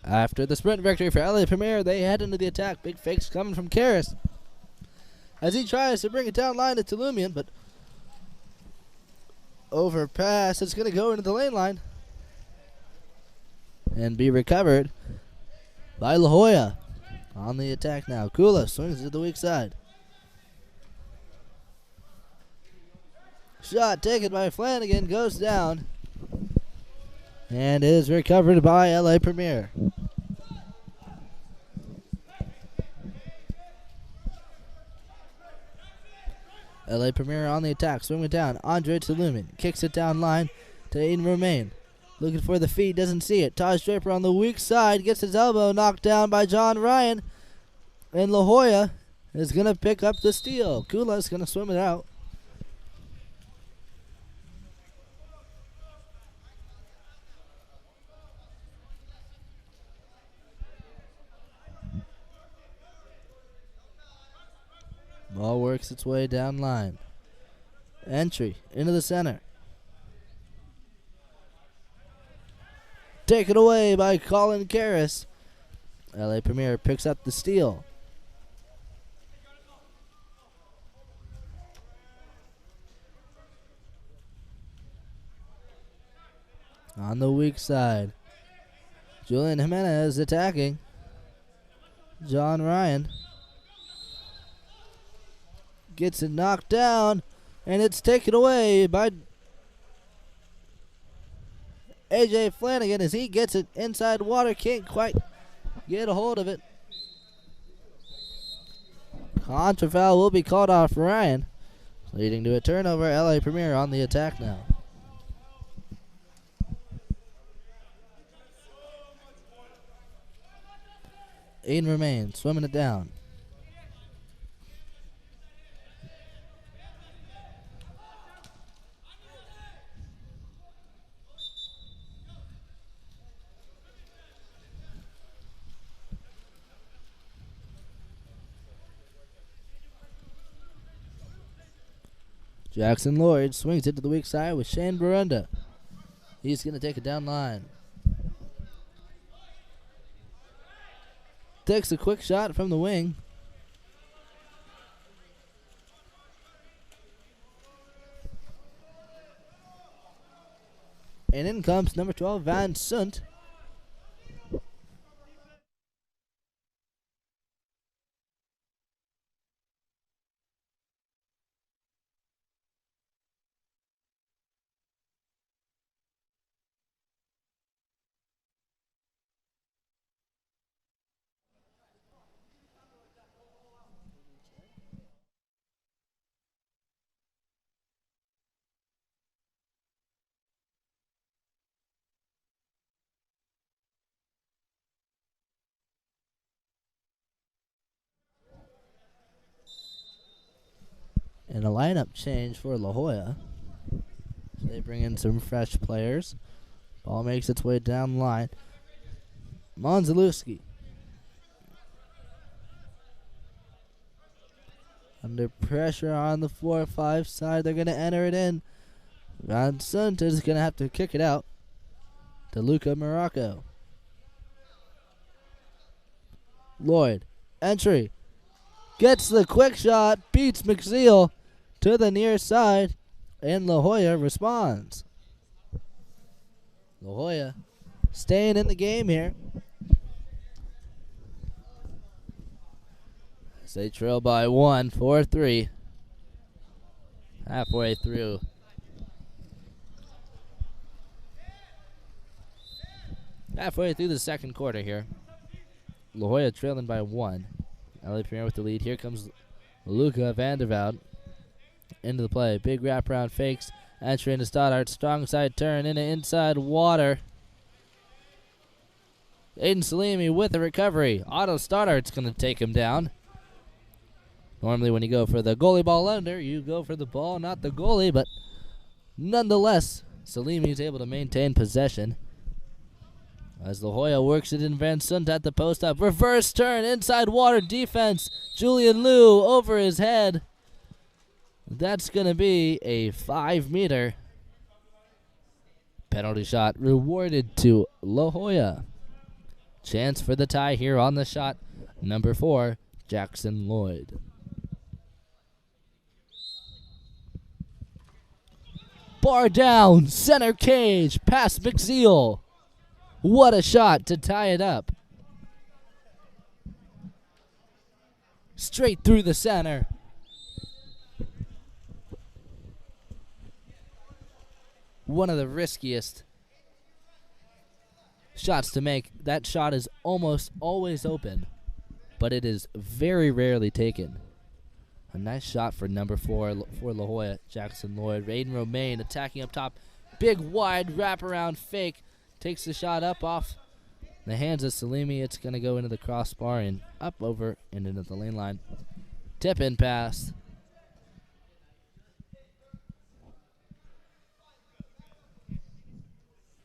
After the sprint victory for LA Premier, they head into the attack. Big fakes coming from Karras as he tries to bring it down line to Tulumian, but overpass. It's going to go into the lane line and be recovered by La Hoya. On the attack now. Kula swings to the weak side. Shot taken by Flanagan, goes down and is recovered by LA Premier. LA Premier on the attack, swinging down. Andre Tulumian kicks it down line to Aiden Romaine. Looking for the feed, doesn't see it. Taj Draper on the weak side gets his elbow knocked down by John Ryan. And La Hoya is going to pick up the steal. Kula is going to swim it out. Ball works its way down line. Entry into the center. Taken away by Colin Karras. LA Premier picks up the steal. On the weak side, Julian Jimenez attacking. John Ryan gets it knocked down, and it's taken away by AJ Flanagan as he gets it inside water. Can't quite get a hold of it. Contra foul will be called off Ryan, leading to a turnover. LA Premier on the attack now. Aiden remains, swimming it down. Jackson Lloyd swings it to the weak side with Shane Barunda. He's going to take it down line. Takes a quick shot from the wing. And in comes number 12, Van Sunt. And a lineup change for La Jolla. So they bring in some fresh players. Ball makes its way down the line. Monzalewski. Under pressure on the 4-5 side. They're going to enter it in. Van Sant is going to have to kick it out to Luca Morocco. Lloyd. Entry. Gets the quick shot. Beats McZeal to the near side. And La Jolla responds. La Jolla staying in the game here. As they trail by 1, 4-3. Halfway through. Halfway through the second quarter here. La Jolla trailing by 1. LA Premier with the lead. Here comes Luca Vanderveld into the play. Big wraparound fakes. Entry into Stoddart. Strong side turn into inside water. Aiden Salimi with the recovery. Otto Stoddart's going to take him down. Normally when you go for the goalie ball under, you go for the ball, not the goalie, but nonetheless, Salimi is able to maintain possession. As La Jolla works it in, Van Sant at the post up. Reverse turn, inside water defense. Julian Liu over his head. That's going to be a 5-meter penalty shot rewarded to La Jolla. Chance for the tie here on the shot. Number 4, Jackson Lloyd. Bar down, center cage, past McZeal. What a shot to tie it up. Straight through the center. One of the riskiest shots to make. That shot is almost always open, but it is very rarely taken. A nice shot for number 4 for La Jolla, Jackson Lloyd. Aiden Romaine attacking up top. Big wide wraparound fake. Takes the shot up off the hands of Salimi. It's going to go into the crossbar and up over and into the lane line. Tip in pass.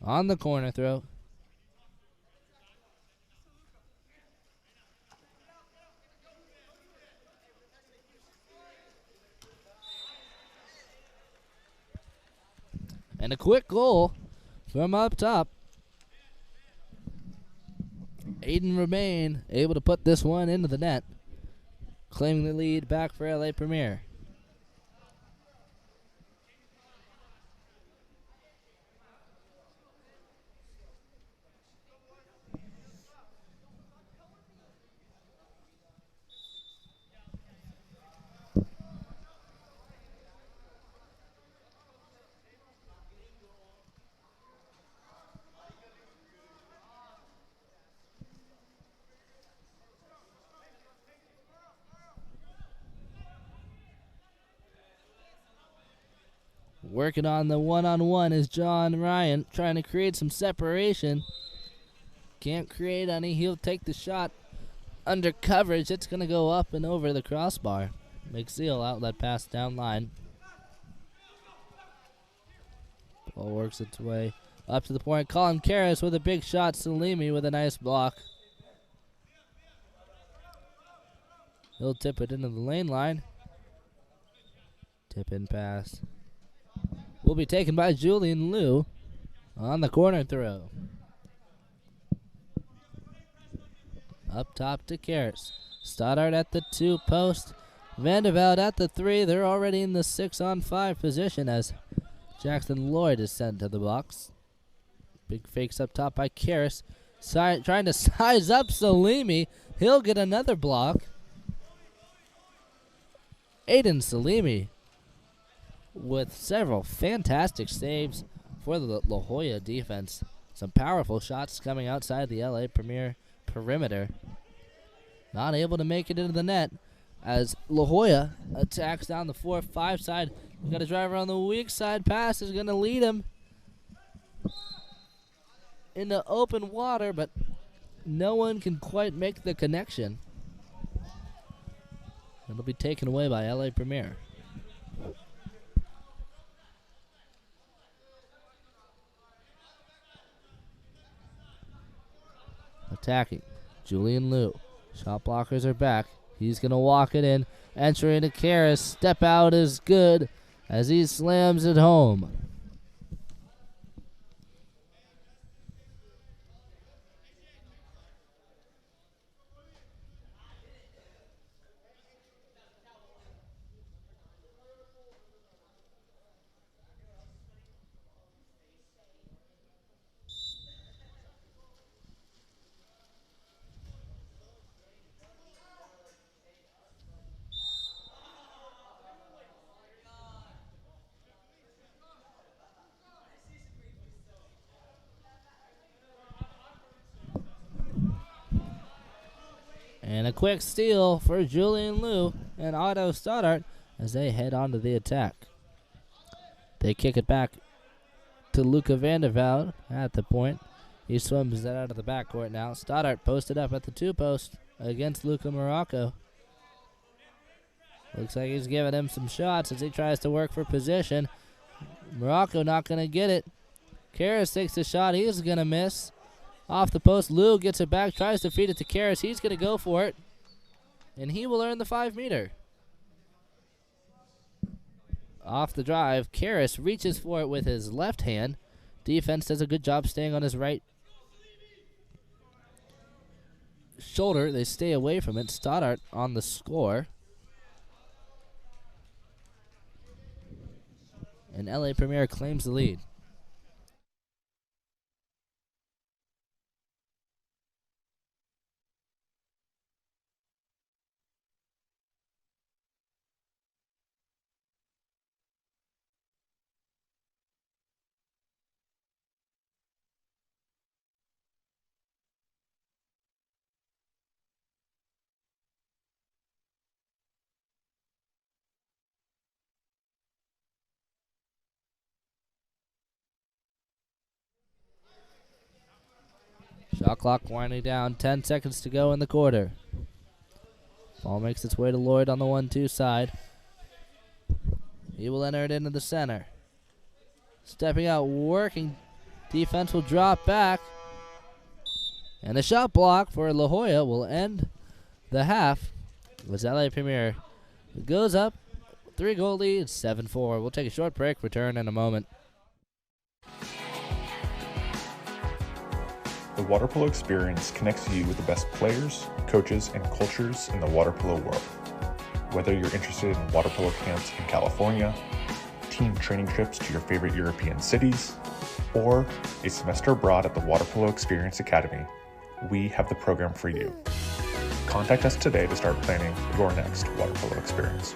On the corner throw. And a quick goal from up top. Aiden Romaine able to put this one into the net, claiming the lead back for LA Premier. Working on the one-on-one is John Ryan, trying to create some separation. Can't create any. He'll take the shot under coverage. It's going to go up and over the crossbar. McSeal outlet pass down line. Ball works its way up to the point. Colin Karras with a big shot. Salimi with a nice block. He'll tip it into the lane line. Tip in pass will be taken by Julian Liu on the corner throw. Up top to Karras. Stoddard at the 2 post. Vanderveld at the 3. They're already in the 6-on-5 position as Jackson Lloyd is sent to the box. Big fakes up top by Karras. Trying to size up Salimi. He'll get another block. Aiden Salimi with several fantastic saves for the La Jolla defense. Some powerful shots coming outside the LA Premier perimeter. Not able to make it into the net as La Jolla attacks down the 4-5 side. We've got a driver on the weak side. Pass is going to lead him into open water, but no one can quite make the connection. It'll be taken away by LA Premier. Attacking, Julian Liu. Shot blockers are back. He's going to walk it in. Entering to Karras. Step out is good as he slams it home. And a quick steal for Julian Liu and Otto Stoddart as they head onto the attack. They kick it back to Luca Vanderveld at the point. He swims that out of the backcourt now. Stoddart posted up at the 2 post against Luca Morocco. Looks like he's giving him some shots as he tries to work for position. Morocco not going to get it. Karras takes the shot. He's going to miss. Off the post, Liu gets it back, tries to feed it to Karras. He's going to go for it, and he will earn the 5-meter. Off the drive, Karras reaches for it with his left hand. Defense does a good job staying on his right shoulder. They stay away from it. Stoddart on the score. And LA Premier claims the lead. Shot clock winding down. 10 seconds to go in the quarter. Ball makes its way to Lloyd on the 1-2 side. He will enter it into the center. Stepping out, working. Defense will drop back. And a shot block for La Jolla will end the half. As LA Premier goes up. 3-goal lead, 7-4. We'll take a short break, return in a moment. The water polo experience connects you with the best players, coaches, and cultures in the water polo world. Whether you're interested in water polo camps in California, team training trips to your favorite European cities, or a semester abroad at the Water Polo Experience Academy, we have the program for you. Contact us today to start planning your next water polo experience.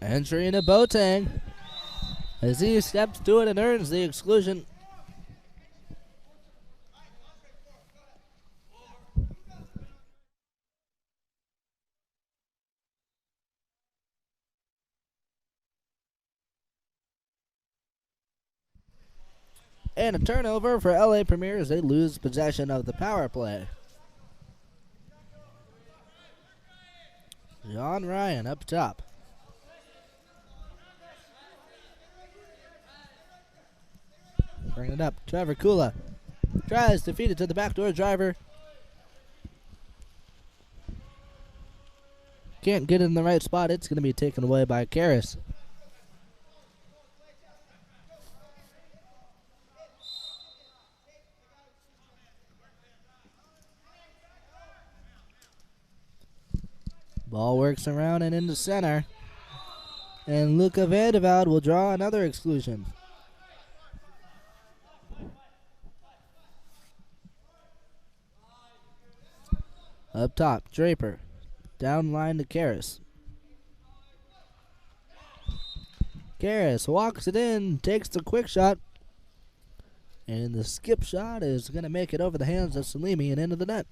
Entry into Boateng as he steps to it and earns the exclusion. And a turnover for LA Premier as they lose possession of the power play. John Ryan up top. Bring it up. Trevor Kula tries to feed it to the backdoor driver. Can't get it in the right spot. It's going to be taken away by Karras. Ball works around and into center. And Luca Vandeveld will draw another exclusion. Up top, Draper. Down line to Karras. Karras walks it in, takes the quick shot. And the skip shot is going to make it over the hands of Salimi and into the net.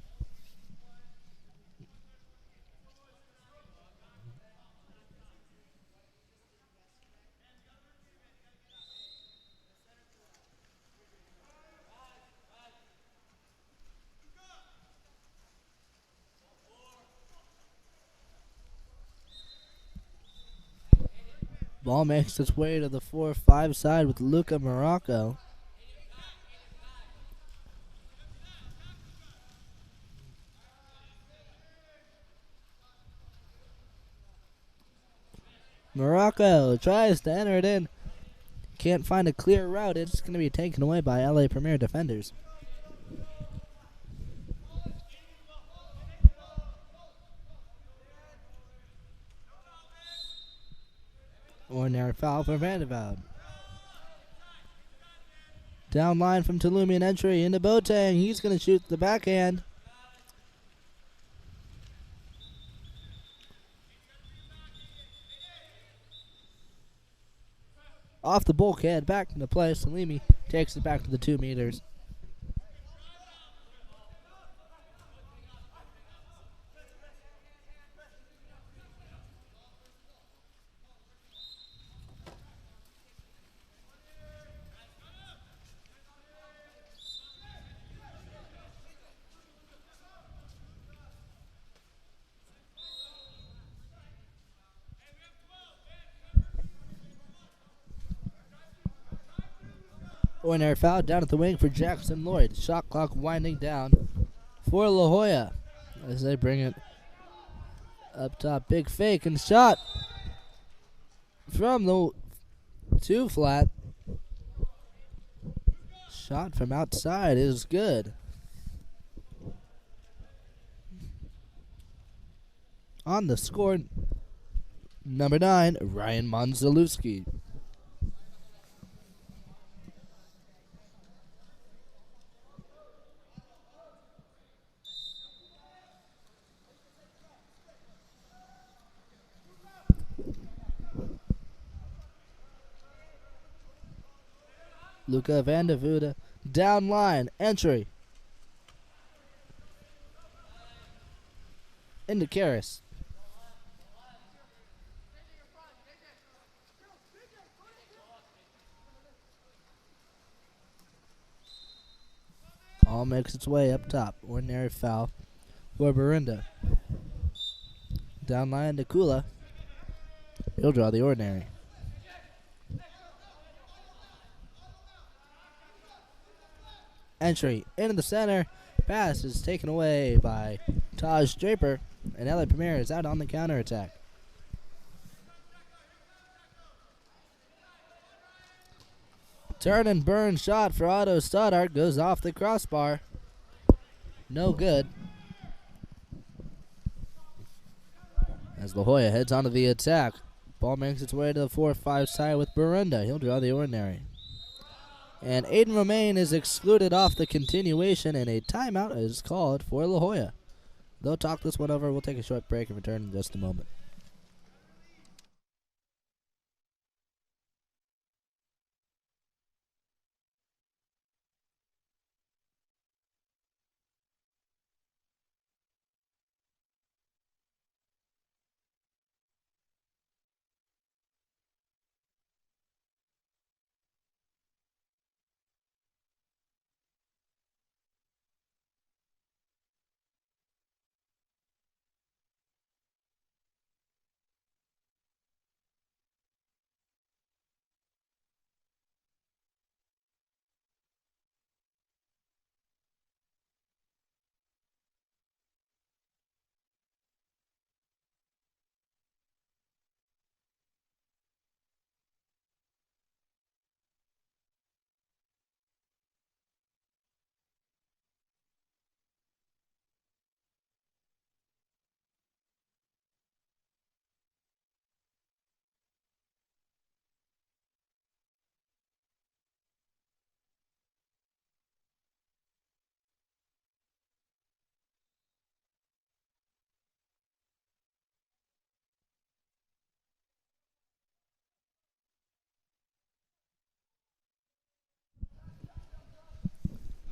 Ball makes its way to the 4-5 side with Luca Morocco. Morocco tries to enter it in. Can't find a clear route. It's going to be taken away by LA Premier defenders. Ordinary foul for Vandeveld. Down line from Tulumi and entry into Boateng. He's going to shoot the backhand. Off the bulkhead, back into play. Salimi takes it back to the 2 meters. Ordinary foul down at the wing for Jackson Lloyd. Shot clock winding down for La Jolla as they bring it up top. Big fake and shot from the 2 flat. Shot from outside is good. On the score, number 9, Ryan Monzalewski. Luca Vandeveld down line, entry. Into Karras. All makes its way up top. Ordinary foul for Barinda. Down line to Kula. He'll draw the ordinary. Entry into the center. Pass is taken away by Taj Draper. And LA Premier is out on the counterattack. Turn and burn shot for Otto Stoddart goes off the crossbar. No good. As La Jolla heads onto the attack. Ball makes its way to the 4-5 side with Barunda. He'll draw the ordinary. And Aiden Romaine is excluded off the continuation, and a timeout is called for La Jolla. They'll talk this one over. We'll take a short break and return in just a moment.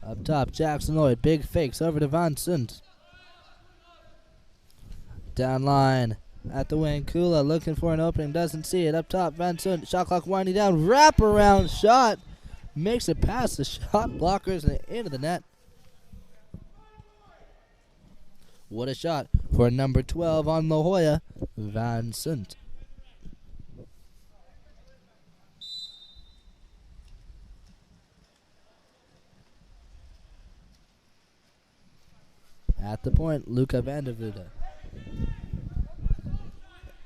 Up top, Jackson Lloyd. Big fakes over to Van Sant. Down line at the wing. Kula looking for an opening. Doesn't see it. Up top, Van Sant. Shot clock winding down. Wraparound shot. Makes it past the shot blockers and into the net. What a shot for number 12 on La Hoya, Van Sant. At the point, Luca Vandervude.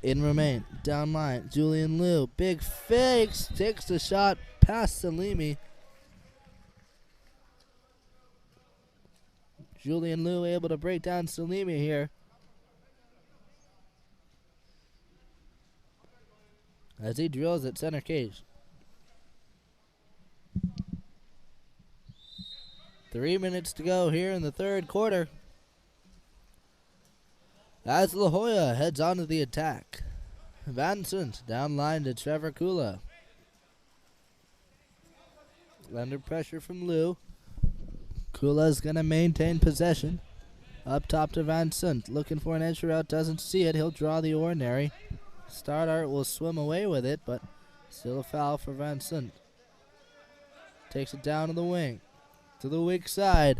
In remain, down line, Julian Liu. Big fakes, takes the shot past Salimi. Julian Liu able to break down Salimi here. As he drills at center cage. 3 minutes to go here in the third quarter. As La Hoya heads on to the attack. Van Sant down line to Trevor Kula. Under pressure from Liu. Kula's going to maintain possession. Up top to Van Sant. Looking for an edge route. Doesn't see it. He'll draw the ordinary. Stoddart will swim away with it, but still a foul for Van Sant. Takes it down to the wing. To the weak side.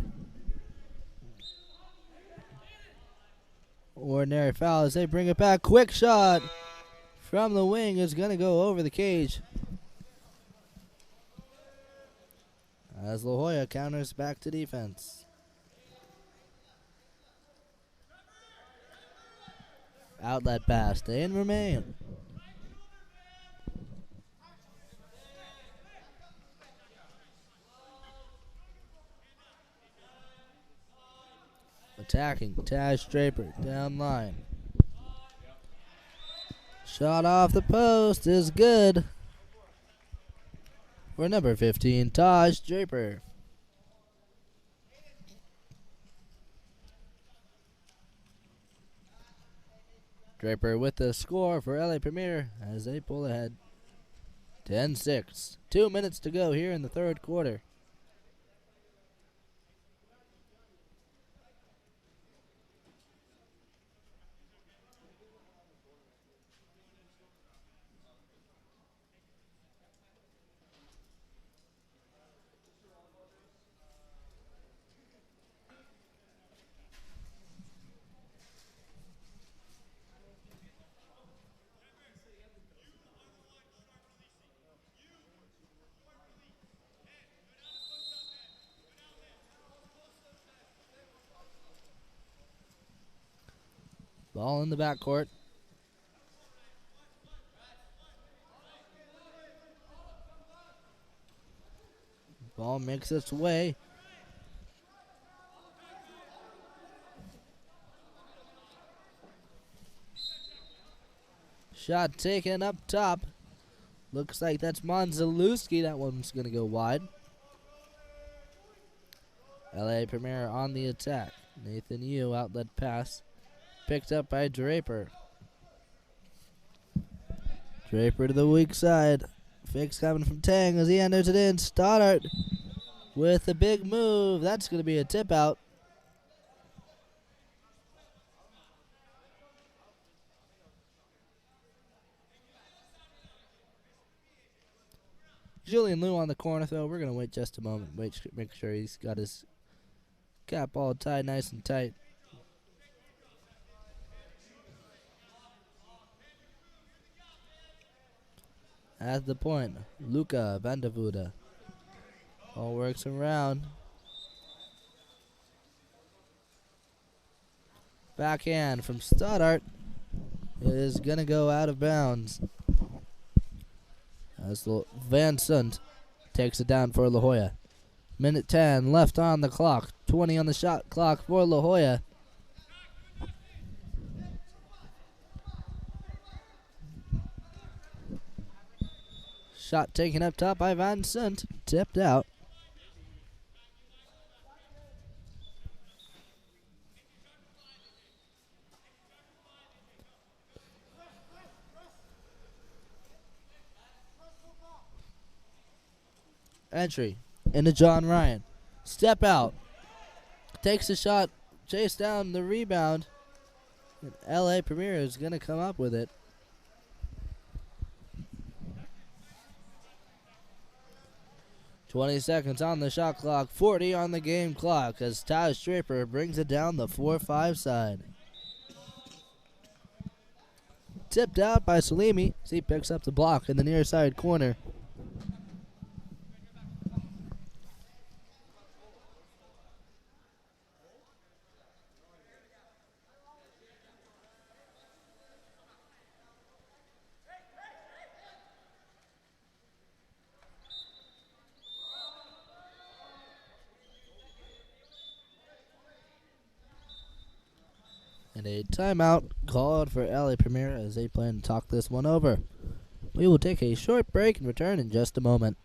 Ordinary foul as they bring it back. Quick shot from the wing is going to go over the cage. As La Hoya counters back to defense. Outlet pass. Stay and remain. Attacking, Taj Draper, down line. Shot off the post is good. For number 15, Taj Draper. Draper with the score for LA Premier as they pull ahead. 10-6. 2 minutes to go here in the third quarter. Ball in the backcourt. Ball makes its way. Shot taken up top. Looks like that's Monzalewski. That one's going to go wide. LA Premier on the attack. Nathan Yu outlet pass. Picked up by Draper. Draper to the weak side. Fakes coming from Tang as he enters it in. Stoddart with a big move. That's going to be a tip out. Julian Liu on the corner throw. We're going to wait just a moment. Make sure he's got his cap all tied nice and tight. At the point, Luca Vandervude. All works around. Backhand from Stoddart is going to go out of bounds. As Van Sant takes it down for La Hoya. Minute 10 left on the clock. 20 on the shot clock for La Hoya. Shot taken up top by Van Sant. Tipped out. Entry into John Ryan. Step out. Takes a shot. Chase down the rebound. And LA Premier is going to come up with it. "20 seconds on the shot clock, 40 on the game clock as Taj Draper brings it down the 4-5 side. Tipped out by Salimi as he picks up the block in the near side corner. And a timeout called for LA Premier as they plan to talk this one over. We will take a short break and return in just a moment.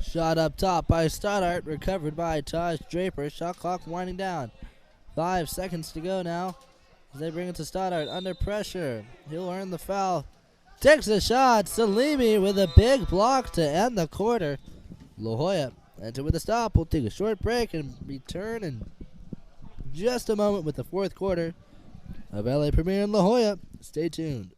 Shot up top by Stoddart, recovered by Taj Draper. Shot clock winding down. 5 seconds to go now as they bring it to Stoddart under pressure. He'll earn the foul. Takes a shot. Salimi with a big block to end the quarter. La Jolla enter with a stop. We'll take a short break and return in just a moment with the fourth quarter of LA Premier and La Jolla. Stay tuned.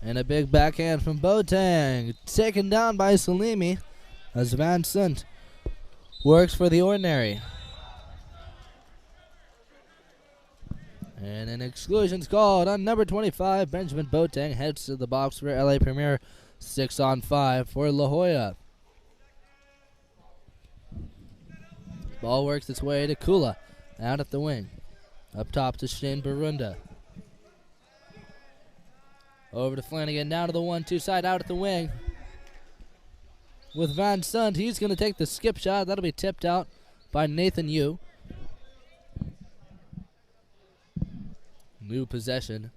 And a big backhand from Boateng. Taken down by Salimi as Van Sant works for the ordinary. And an exclusion's called on number 25. Benjamin Boateng heads to the box for LA Premier. 6-on-5 for La Jolla. Ball works its way to Kula. Out at the wing. Up top to Shane Barunda. Over to Flanagan. Down to the 1-2 side. Out at the wing. With Van Sant. He's going to take the skip shot. That'll be tipped out by Nathan Yu. New possession.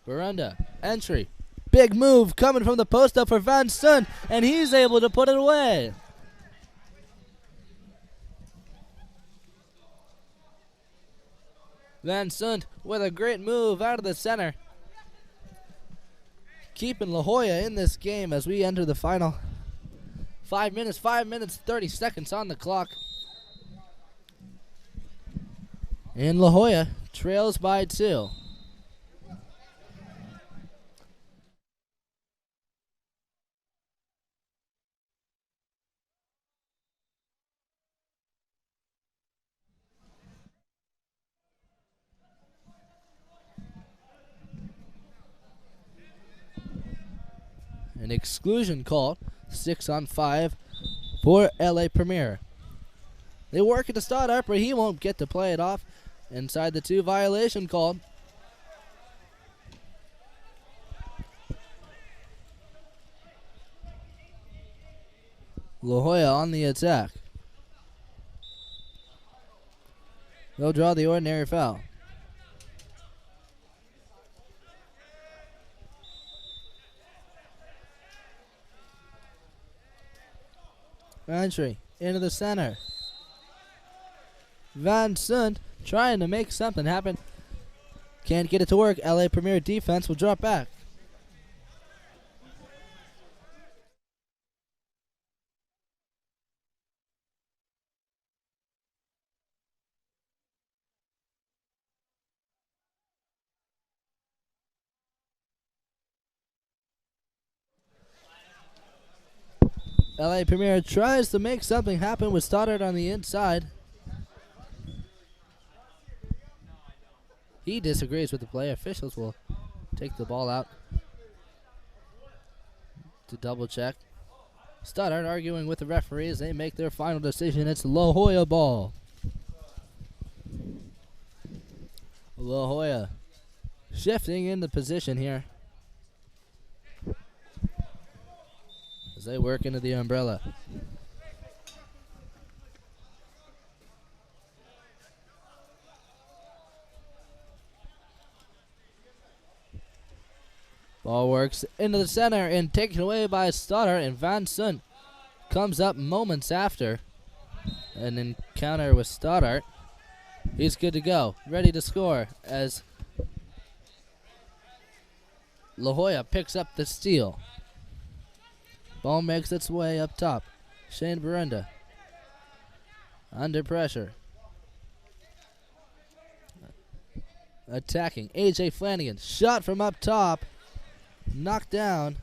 Barunda, entry. Big move coming from the post up for Van Sant, and he's able to put it away. Van Sant with a great move out of the center. Keeping La Jolla in this game as we enter the final 5 minutes, 30 seconds on the clock. And La Jolla trails by 2. An exclusion called, 6-on-5 for LA Premier. They work it to start up, but he won't get to play it off. Inside the 2, violation called. La Jolla on the attack. They'll draw the ordinary foul. Entry into the center. Van Sant trying to make something happen. Can't get it to work. LA Premier defense will drop back. LA Premier tries to make something happen with Stoddard on the inside. He disagrees with the play. Officials will take the ball out to double check. Stoddard arguing with the referees. They make their final decision. It's La Jolla ball. La Jolla shifting into position here as they work into the umbrella. Ball works into the center and taken away by Stoddard, and Van Sant comes up moments after an encounter with Stoddard. He's good to go, ready to score as La Jolla picks up the steal. Ball makes its way up top. Shane Barunda under pressure. Attacking AJ Flanagan. Shot from up top. Knocked down.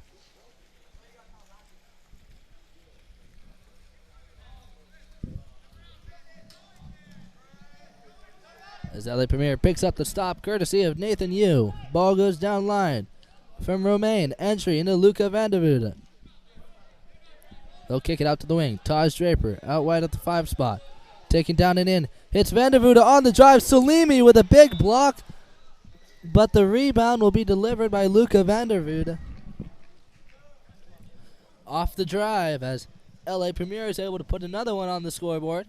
As LA Premier picks up the stop courtesy of Nathan Yu. Ball goes down line from Romaine. Entry into Luca Vandervoorde. They'll kick it out to the wing. Taj Draper out wide at the 5 spot. Taking down and in. Hits Vandervoorde on the drive. Salimi with a big block. But the rebound will be delivered by Luca Vandervoorde. Off the drive as LA Premier is able to put another one on the scoreboard.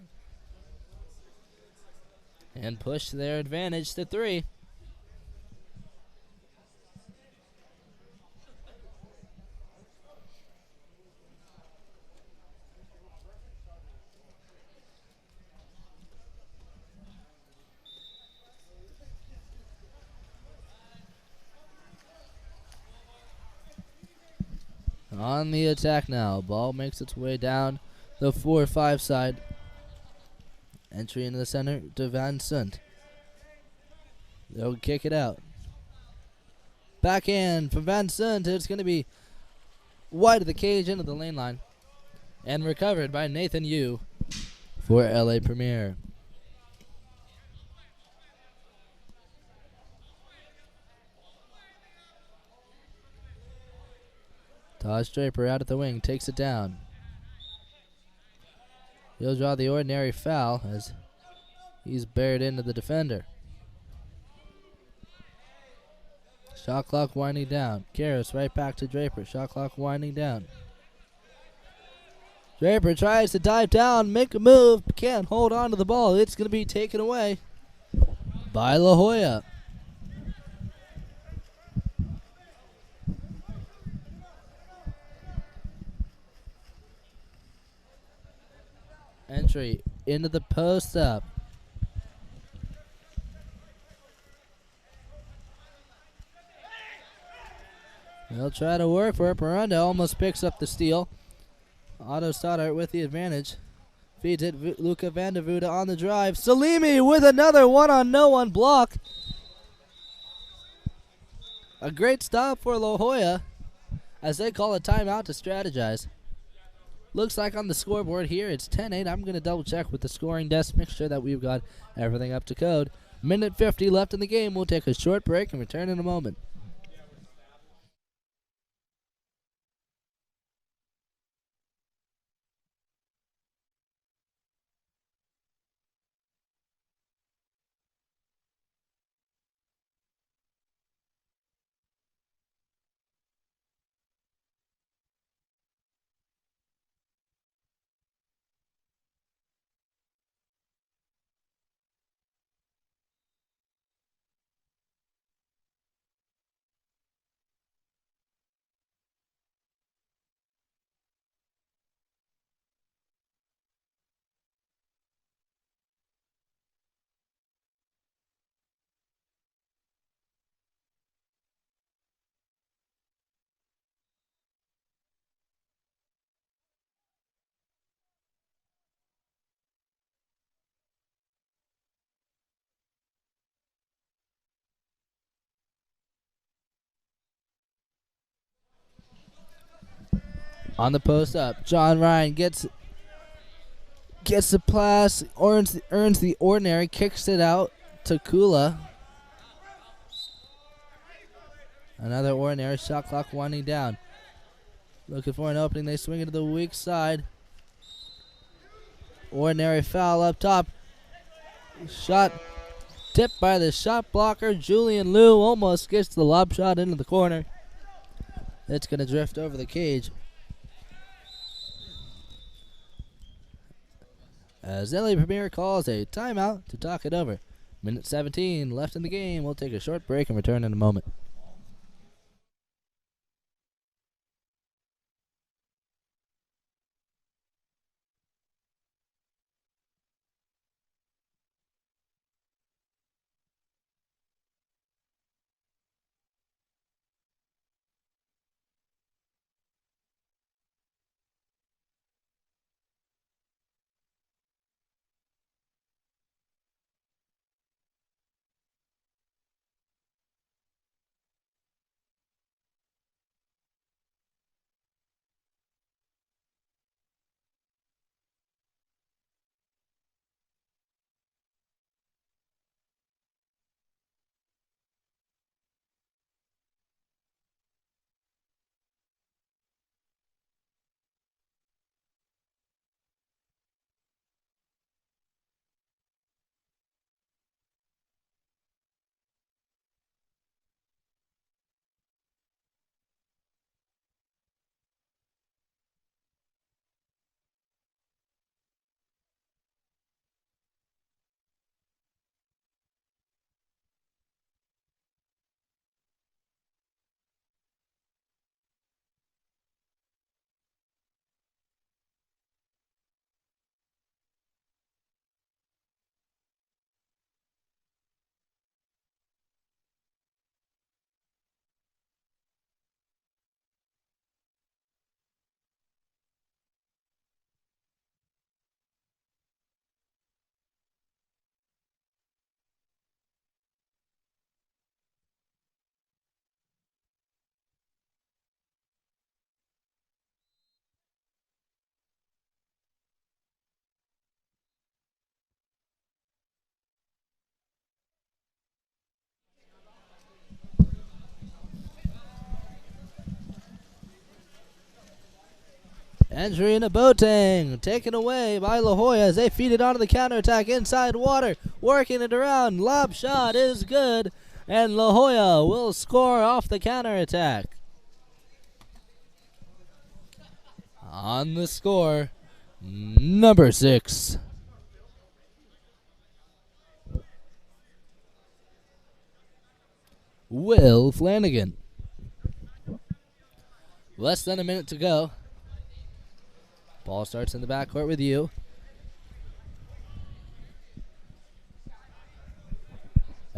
And push their advantage to 3. On the attack now. Ball makes its way down the 4-5 side. Entry into the center to Van Sant. They'll kick it out. Backhand from Van Sant. It's going to be wide of the cage into the lane line. And recovered by Nathan Yu for LA Premier. Tosh Draper out at the wing, takes it down. He'll draw the ordinary foul as he's buried into the defender. Shot clock winding down. Karras right back to Draper. Shot clock winding down. Draper tries to dive down, make a move, but can't hold on to the ball. It's going to be taken away by La Hoya. Entry into the post up. They'll try to work for it. Perunda almost picks up the steal. Otto Stoddart with the advantage. Feeds it. Luca Vandervuda on the drive. Salimi with another one-on-no-one block. A great stop for La Hoya as they call a timeout to strategize. Looks like on the scoreboard here it's 10-8. I'm going to double check with the scoring desk, make sure that we've got everything up to code. Minute 50 left in the game. We'll take a short break and return in a moment. On the post up, John Ryan gets the pass, earns the ordinary, kicks it out to Kula. Another ordinary, shot clock winding down. Looking for an opening, they swing it to the weak side. Ordinary foul up top. Shot tipped by the shot blocker. Julian Liu almost gets the lob shot into the corner. It's going to drift over the cage. As LA Premier calls a timeout to talk it over. Minute 17 left in the game. We'll take a short break and return in a moment. Entry into Boateng, taken away by La Hoya as they feed it onto the counterattack inside water, working it around. Lob shot is good, and La Hoya will score off the counterattack. On the score, number 6. Will Flanagan. Less than a minute to go. Ball starts in the backcourt with you.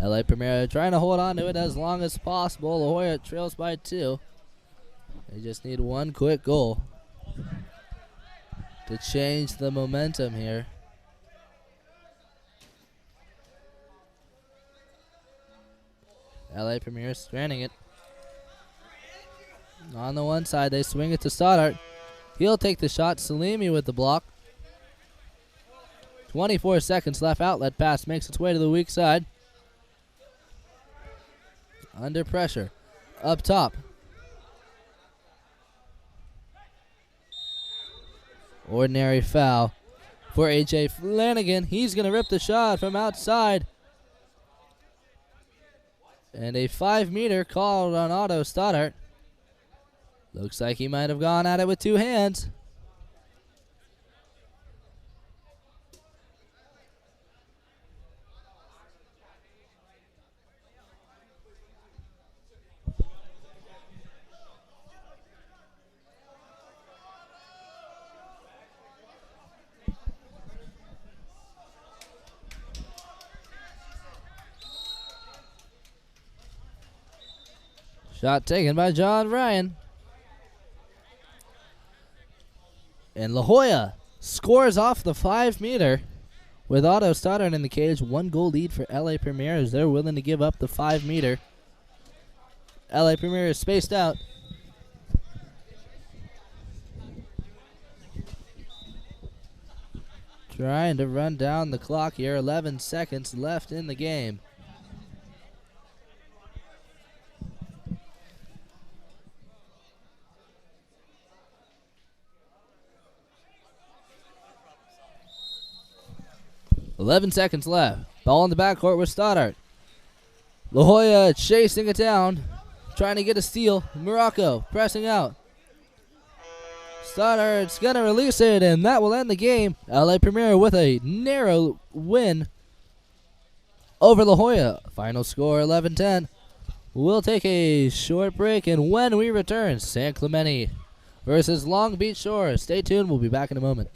LA Primera trying to hold on to it as long as possible. La Hoya trails by 2. They just need one quick goal to change the momentum here. LA Primera stranding it. On the one side, they swing it to Stoddart. He'll take the shot. Salimi with the block. 24 seconds left. Outlet pass makes its way to the weak side. Under pressure. Up top. Ordinary foul for A.J. Flanagan. He's going to rip the shot from outside. And a 5-meter called on Otto Stoddart. Looks like he might have gone at it with 2 hands. Shot taken by John Ryan. And La Hoya scores off the 5-meter with Otto Stoddart in the cage. 1-goal lead for LA Premier as they're willing to give up the 5-meter. LA Premier is spaced out. Trying to run down the clock here. 11 seconds left in the game. .11 seconds left. Ball in the backcourt with Stoddart. La Hoya chasing it down. Trying to get a steal. Morocco pressing out. Stoddart's going to release it, and that will end the game. LA Premier with a narrow win over La Hoya. Final score 11-10. We'll take a short break, and when we return, San Clemente versus Long Beach Shore. Stay tuned. We'll be back in a moment.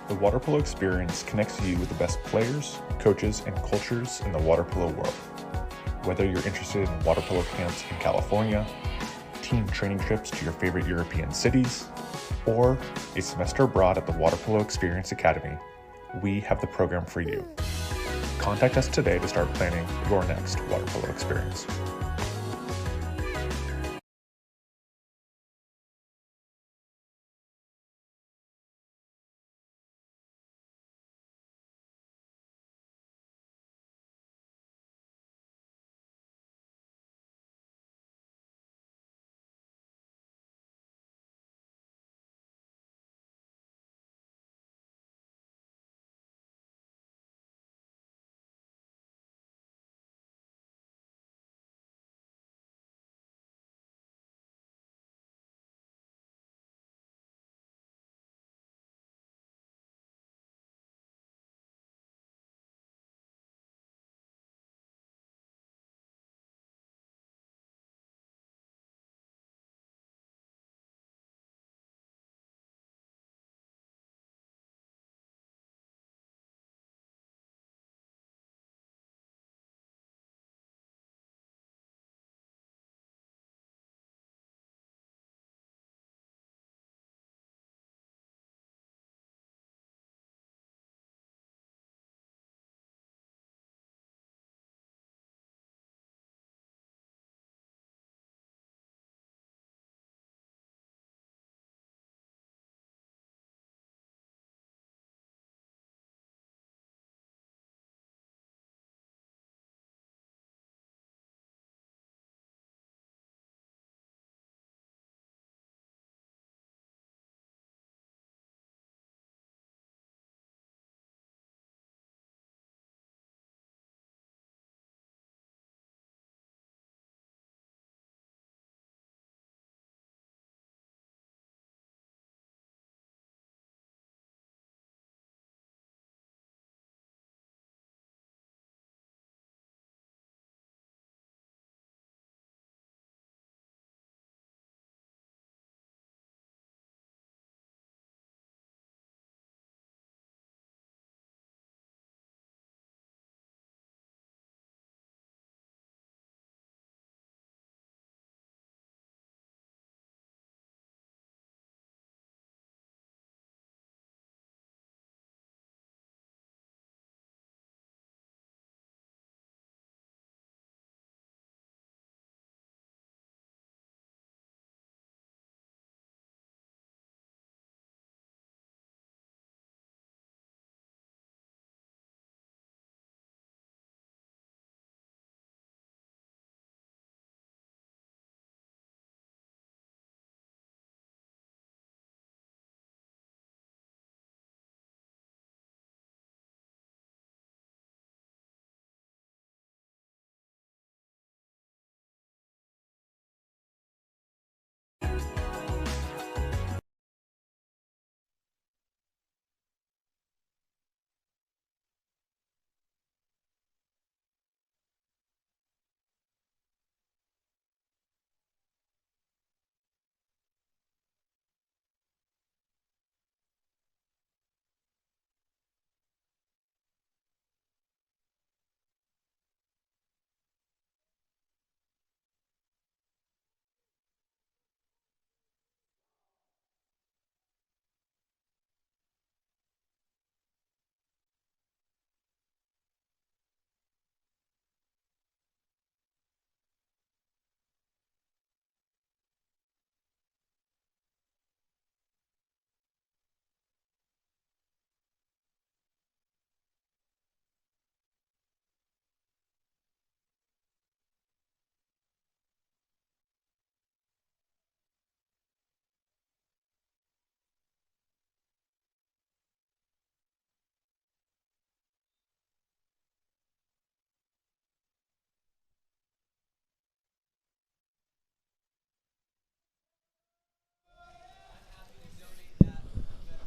The water polo experience connects you with the best players, coaches, and cultures in the water polo world. Whether you're interested in water polo camps in California, team training trips to your favorite European cities, or a semester abroad at the Water Polo Experience Academy, we have the program for you. Contact us today to start planning your next water polo experience.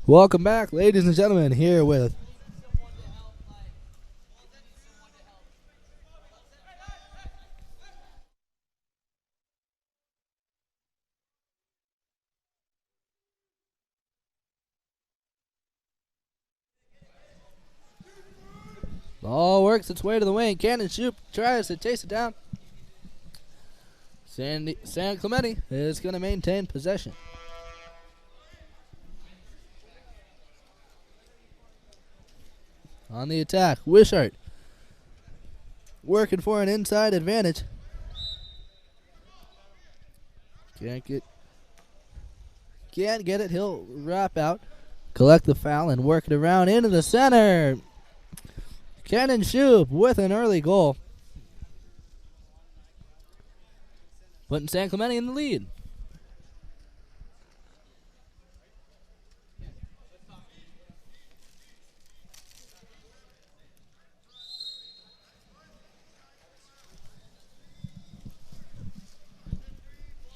Welcome back, ladies and gentlemen, here with ball works its way to the wing. Cannon Shoop tries to chase it down. San Clemente is going to maintain possession. On the attack, Wishart working for an inside advantage. Can't get it. He'll wrap out, collect the foul, and work it around into the center. Cannon Shoop with an early goal, putting San Clemente in the lead.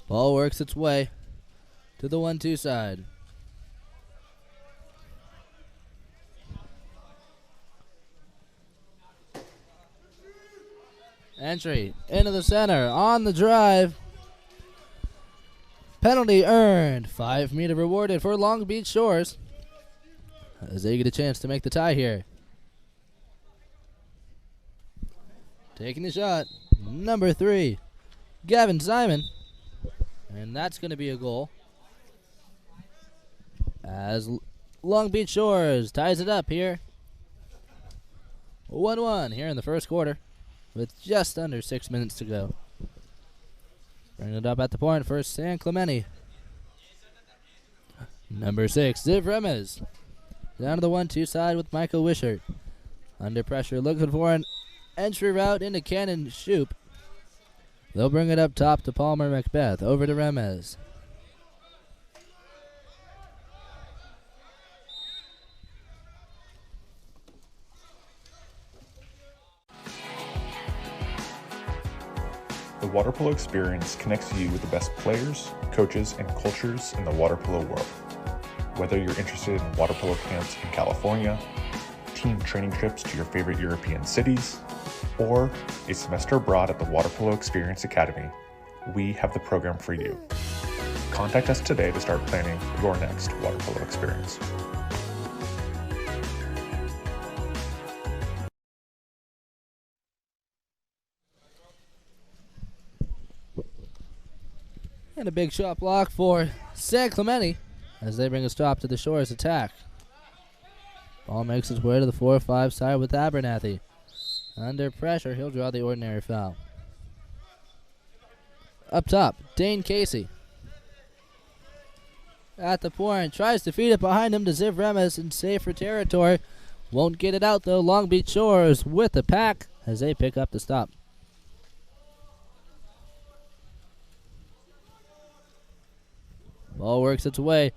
Ball works its way to the 1-2 side. Entry into the center on the drive. Penalty earned. 5 meter rewarded for Long Beach Shores as they get a chance to make the tie here. Taking the shot, number 3, Gavin Simon. And that's going to be a goal as Long Beach Shores ties it up here. 1-1 here in the first quarter with just under 6 minutes to go. Bringing it up at the point for San Clemente. Number 6, Ziv Remez. Down to the 1-2 side with Michael Wishart. Under pressure, looking for an entry route into Cannon Shoop. They'll bring it up top to Palmer Macbeth. Over to Remez. The water polo experience connects you with the best players, coaches, and cultures in the water polo world. Whether you're interested in water polo camps in California, team training trips to your favorite European cities, or a semester abroad at the Water Polo Experience Academy, we have the program for you. Contact us today to start planning your next water polo experience. And a big shot block for San Clemente as they bring a stop to the Shores attack. Ball makes its way to the 4-5 side with Abernathy. Under pressure, he'll draw the ordinary foul. Up top, Dane Casey. At the point, tries to feed it behind him to Ziv Remez in safer territory. Won't get it out though. Long Beach Shores with the pack as they pick up the stop. Ball works its way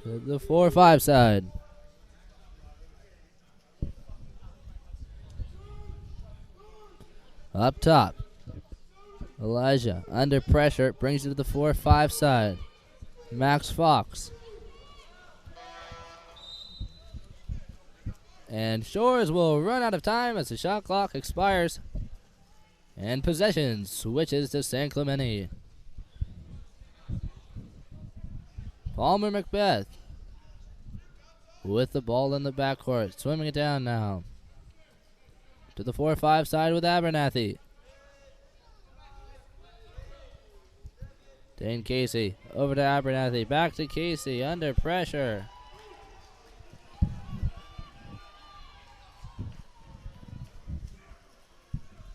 to the 4-5 side. Up top, Elijah under pressure brings it to the 4-5 side. Max Fox. And Shores will run out of time as the shot clock expires. And possession switches to San Clemente. Palmer Macbeth with the ball in the backcourt, swimming it down now to the 4-5 side with Abernathy. Dane Casey over to Abernathy, back to Casey under pressure.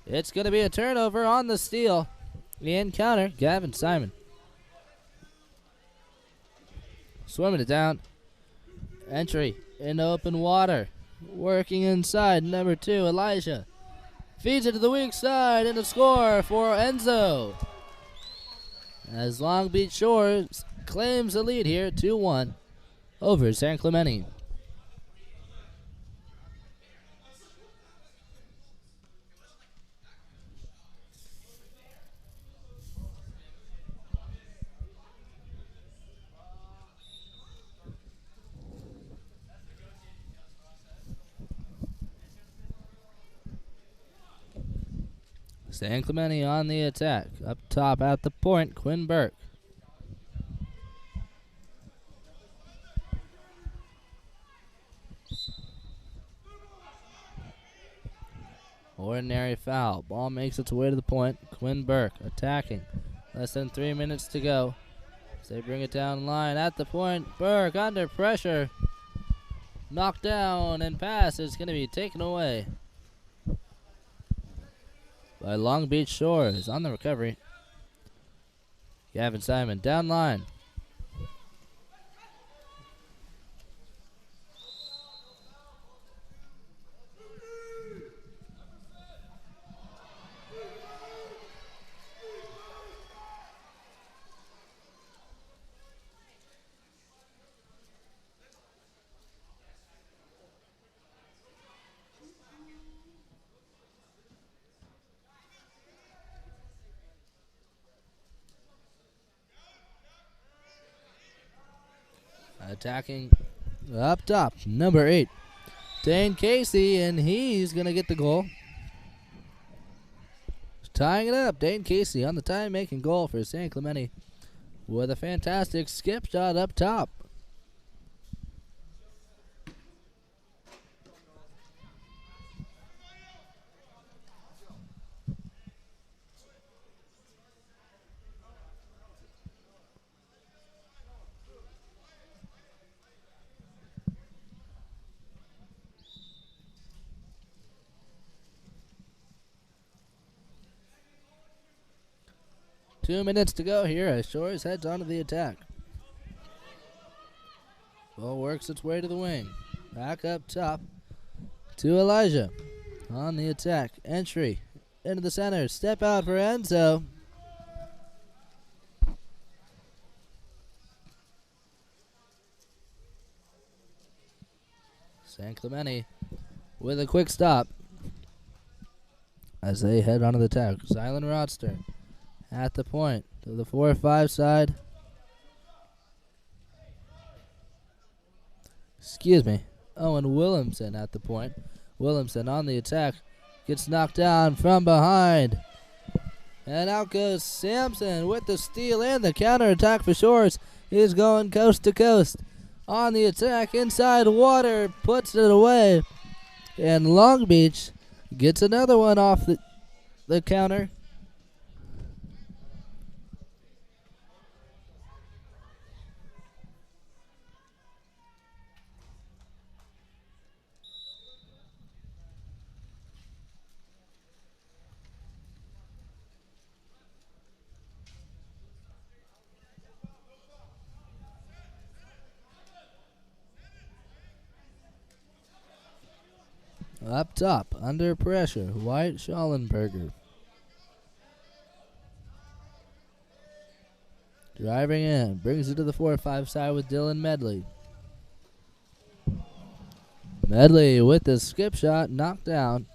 It's going to be a turnover on the steal. The encounter, Gavin Simon. Swimming it down. Entry in open water. Working inside, number 2, Elijah. Feeds it to the weak side and a score for Enzo. As Long Beach Shores claims the lead here, 2-1 over San Clemente. San Clemente on the attack. Up top at the point, Quinn Burke. Ordinary foul. Ball makes its way to the point. Quinn Burke attacking. Less than 3 minutes to go. As they bring it down line at the point. Burke under pressure. Knocked down and pass is going to be taken away by Long Beach Shores on the recovery. Gavin Simon down line. Attacking up top, number 8, Dane Casey, and he's going to get the goal. Tying it up, Dane Casey on the time-making goal for San Clemente with a fantastic skip shot up top. Two minutes to go here as Shores heads onto the attack. Ball works its way to the wing. Back up top to Elijah on the attack. Entry into the center. Step out for Enzo. San Clemente with a quick stop as they head onto the attack. Zylan Rodster at the point to the 4-5 side. Excuse me. Owen Williamson at the point. Williamson on the attack. Gets knocked down from behind. And out goes Sampson with the steal and the counterattack for Shores. He's going coast to coast. On the attack, inside water, puts it away. And Long Beach gets another one off the counter. Up top, under pressure, White Schallenberger. Driving in, brings it to the 4-5 side with Dylan Medley. Medley with the skip shot, knocked down.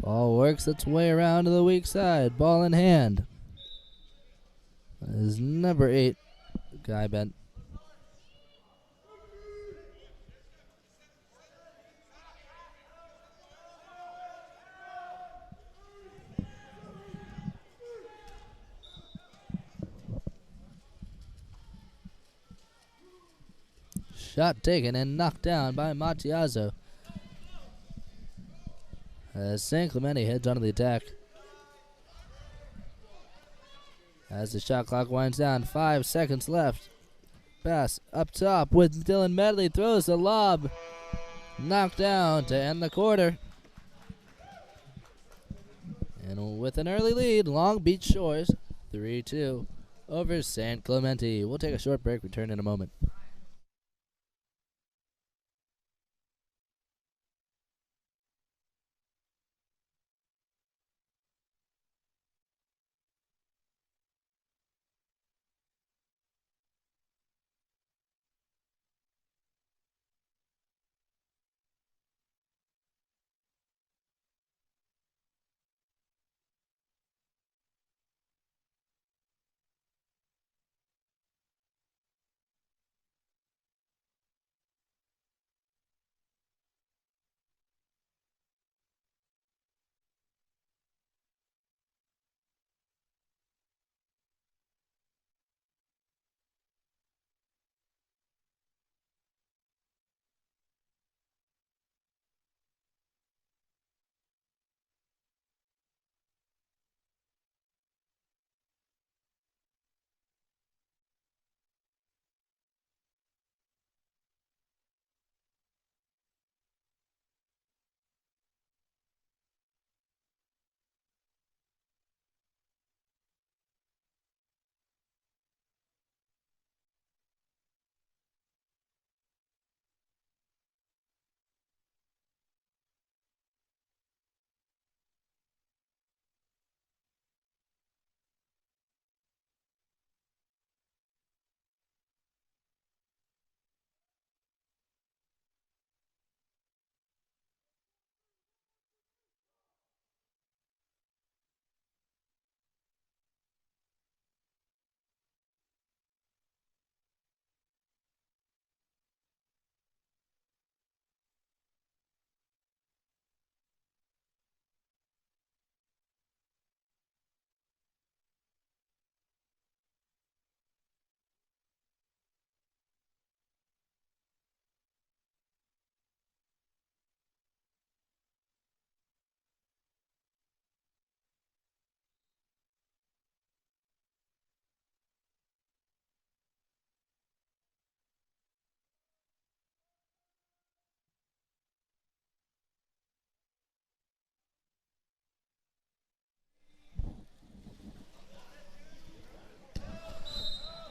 Ball works its way around to the weak side, ball in hand. That is number 8. Guy bent. Shot taken and knocked down by Matiazo. As San Clemente heads onto the attack. As the shot clock winds down, 5 seconds left. Pass up top with Dylan Medley, throws the lob. Knocked down to end the quarter. And with an early lead, Long Beach Shores, 3-2 over San Clemente. We'll take a short break, return in a moment.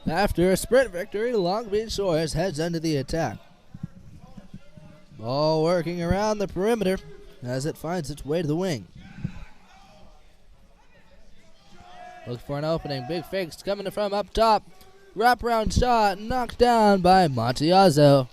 After a sprint victory, Long Beach Shores heads into the attack. Ball working around the perimeter as it finds its way to the wing. Look for an opening. Big fakes coming from up top. Wraparound shot knocked down by Montiazzo.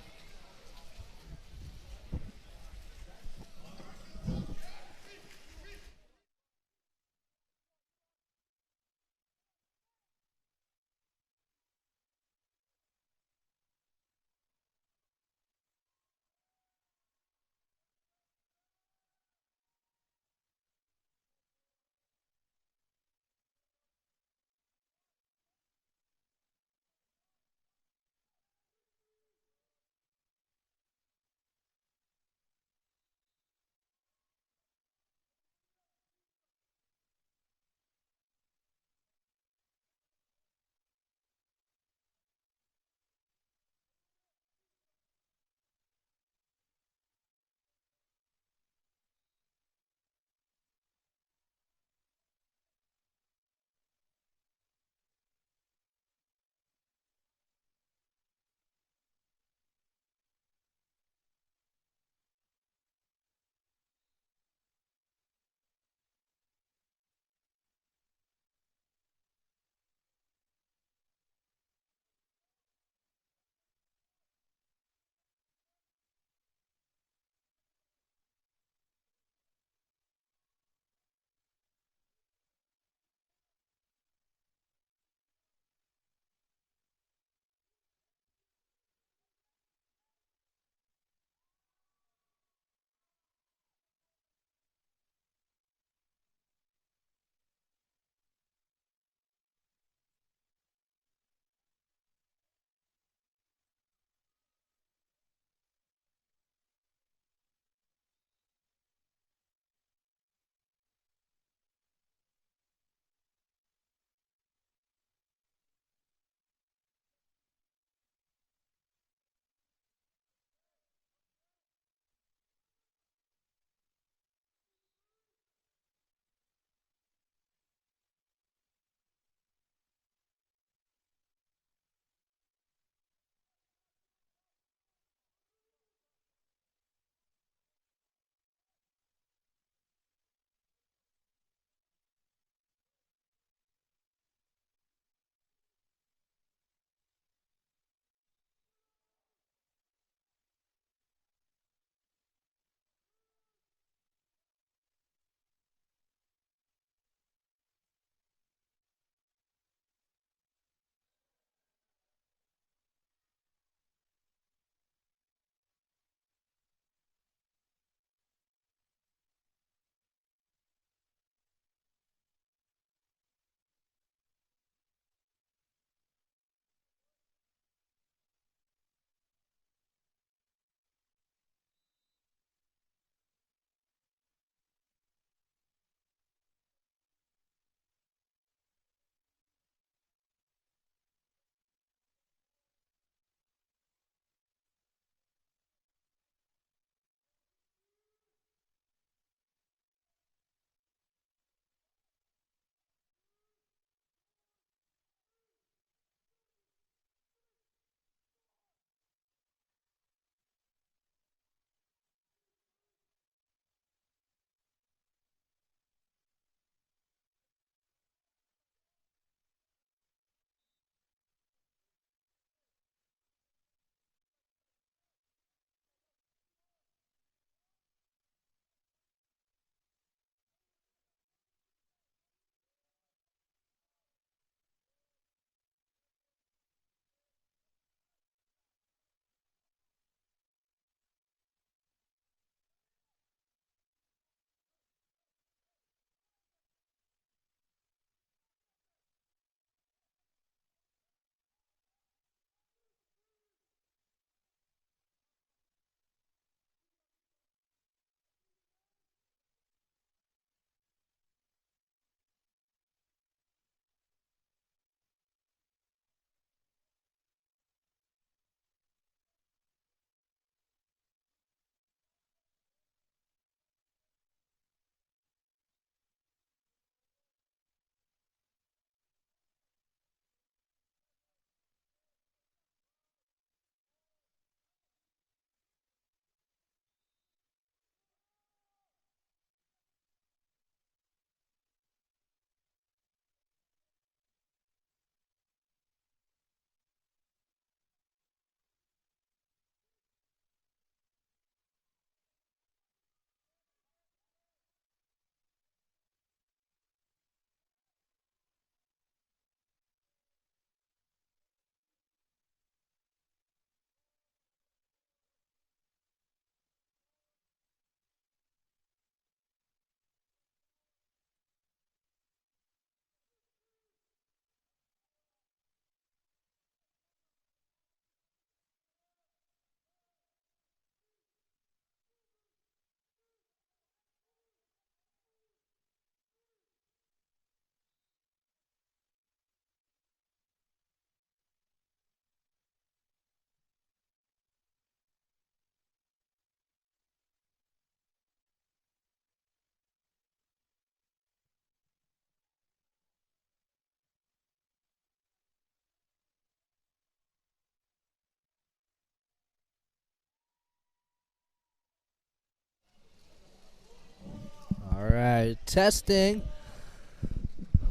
by testing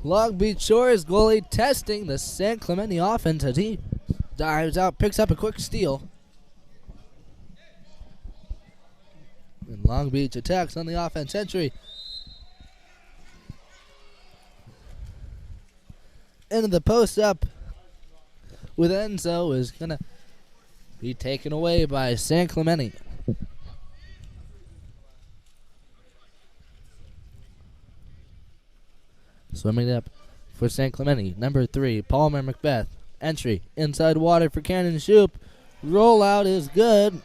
Long Beach Shores goalie, testing the San Clemente offense as he dives out, picks up a quick steal. And Long Beach attacks on the offense. Entry into the post up with Enzo is going to be taken away by San Clemente. Swimming up for San Clemente, number 3, Palmer Macbeth. Entry, inside water for Cannon Shoop. Rollout is good.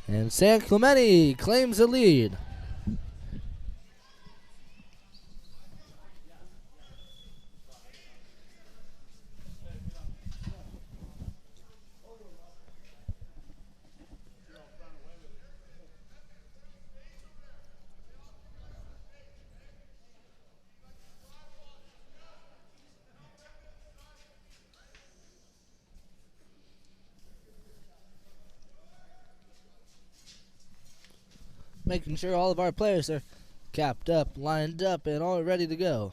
And San Clemente claims the lead. Making sure all of our players are capped up, lined up, and all ready to go.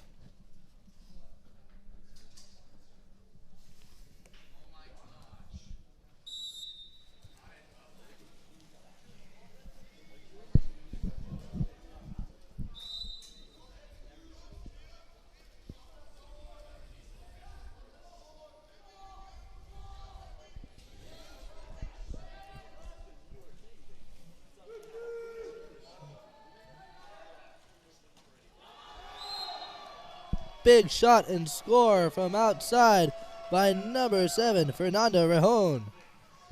Big shot and score from outside by number 7, Fernando Rejon.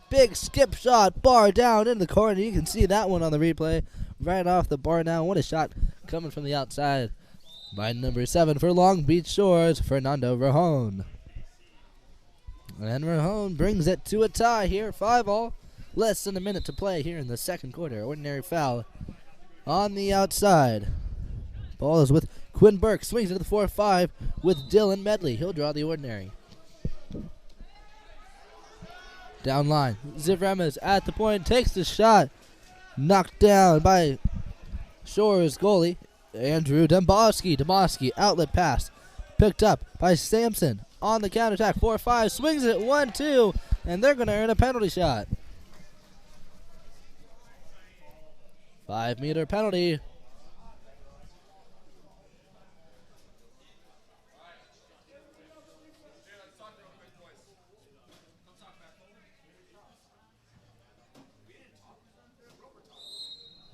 Big skip shot, bar down in the corner. You can see that one on the replay. Right off the bar down. What a shot coming from the outside by number 7 for Long Beach Shores, Fernando Rejon. And Rejon brings it to a tie here, 5-all. Less than a minute to play here in the second quarter. Ordinary foul on the outside. Ball is with Quinn Burke, swings into the 4-5 with Dylan Medley. He'll draw the ordinary. Down line, Zivrema at the point, takes the shot. Knocked down by Shores goalie, Andrew Domboski. Domboski, outlet pass. Picked up by Sampson on the counterattack. 4-5, swings it 1-2, and they're going to earn a penalty shot. 5-meter penalty.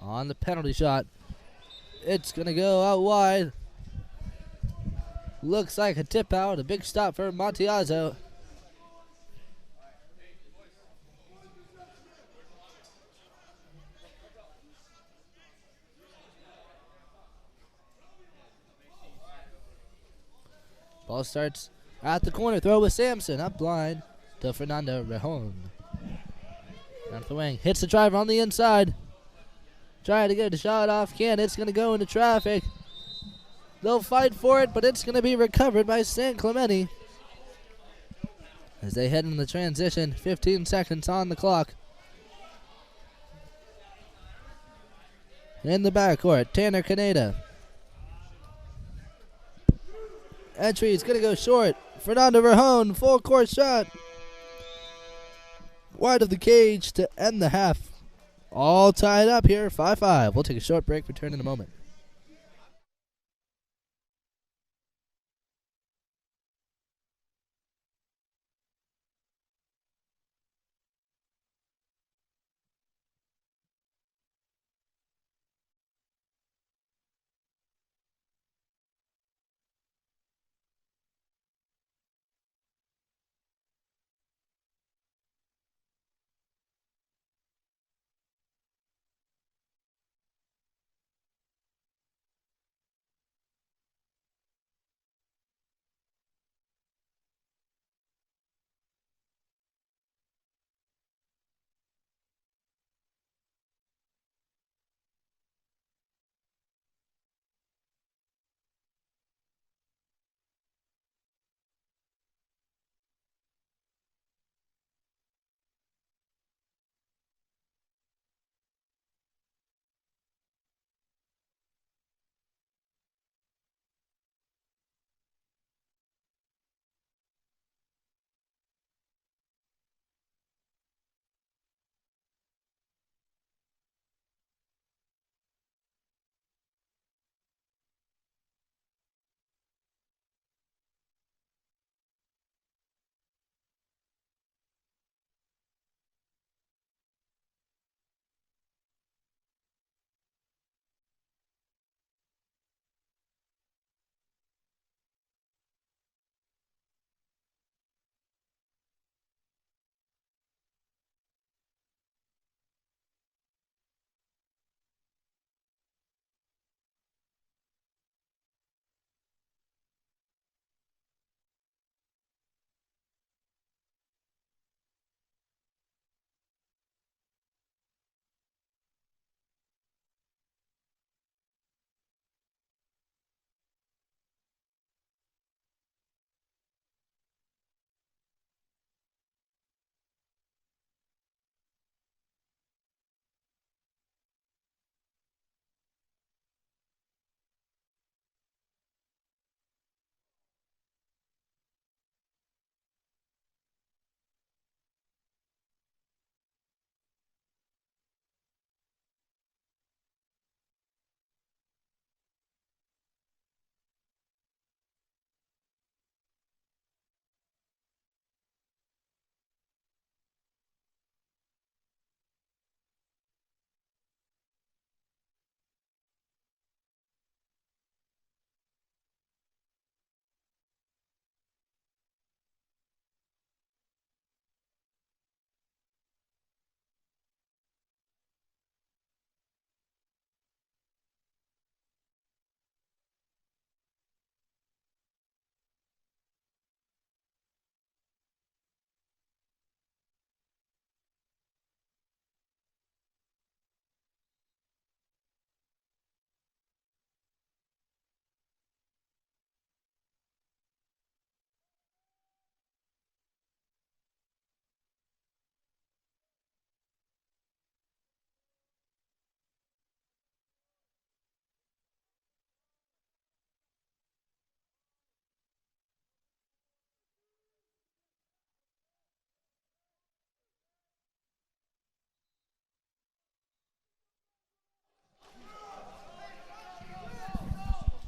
On the penalty shot. It's going to go out wide. Looks like a tip out. A big stop for Montiazzo. Ball starts at the corner. Throw with Sampson. Up blind to Fernando Rejon. Down the wing. Hits the driver on the inside. Trying to get a shot off. Can't. It's going to go into traffic. They'll fight for it, but it's going to be recovered by San Clemente. As they head into the transition, 15 seconds on the clock. In the backcourt, Tanner Caneda. Entry is going to go short. Fernando Rejon, full court shot. Wide of the cage to end the half. All tied up here, 5-5. We'll take a short break, return in a moment.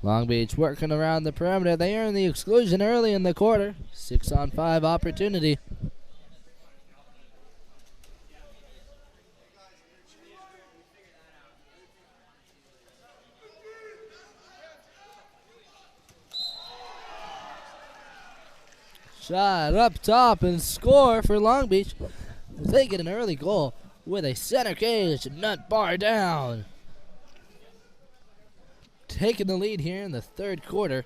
Long Beach working around the perimeter. They earn the exclusion early in the quarter. 6-on-5 opportunity. Shot up top and score for Long Beach. They get an early goal with a center cage nut bar down. Taking the lead here in the third quarter.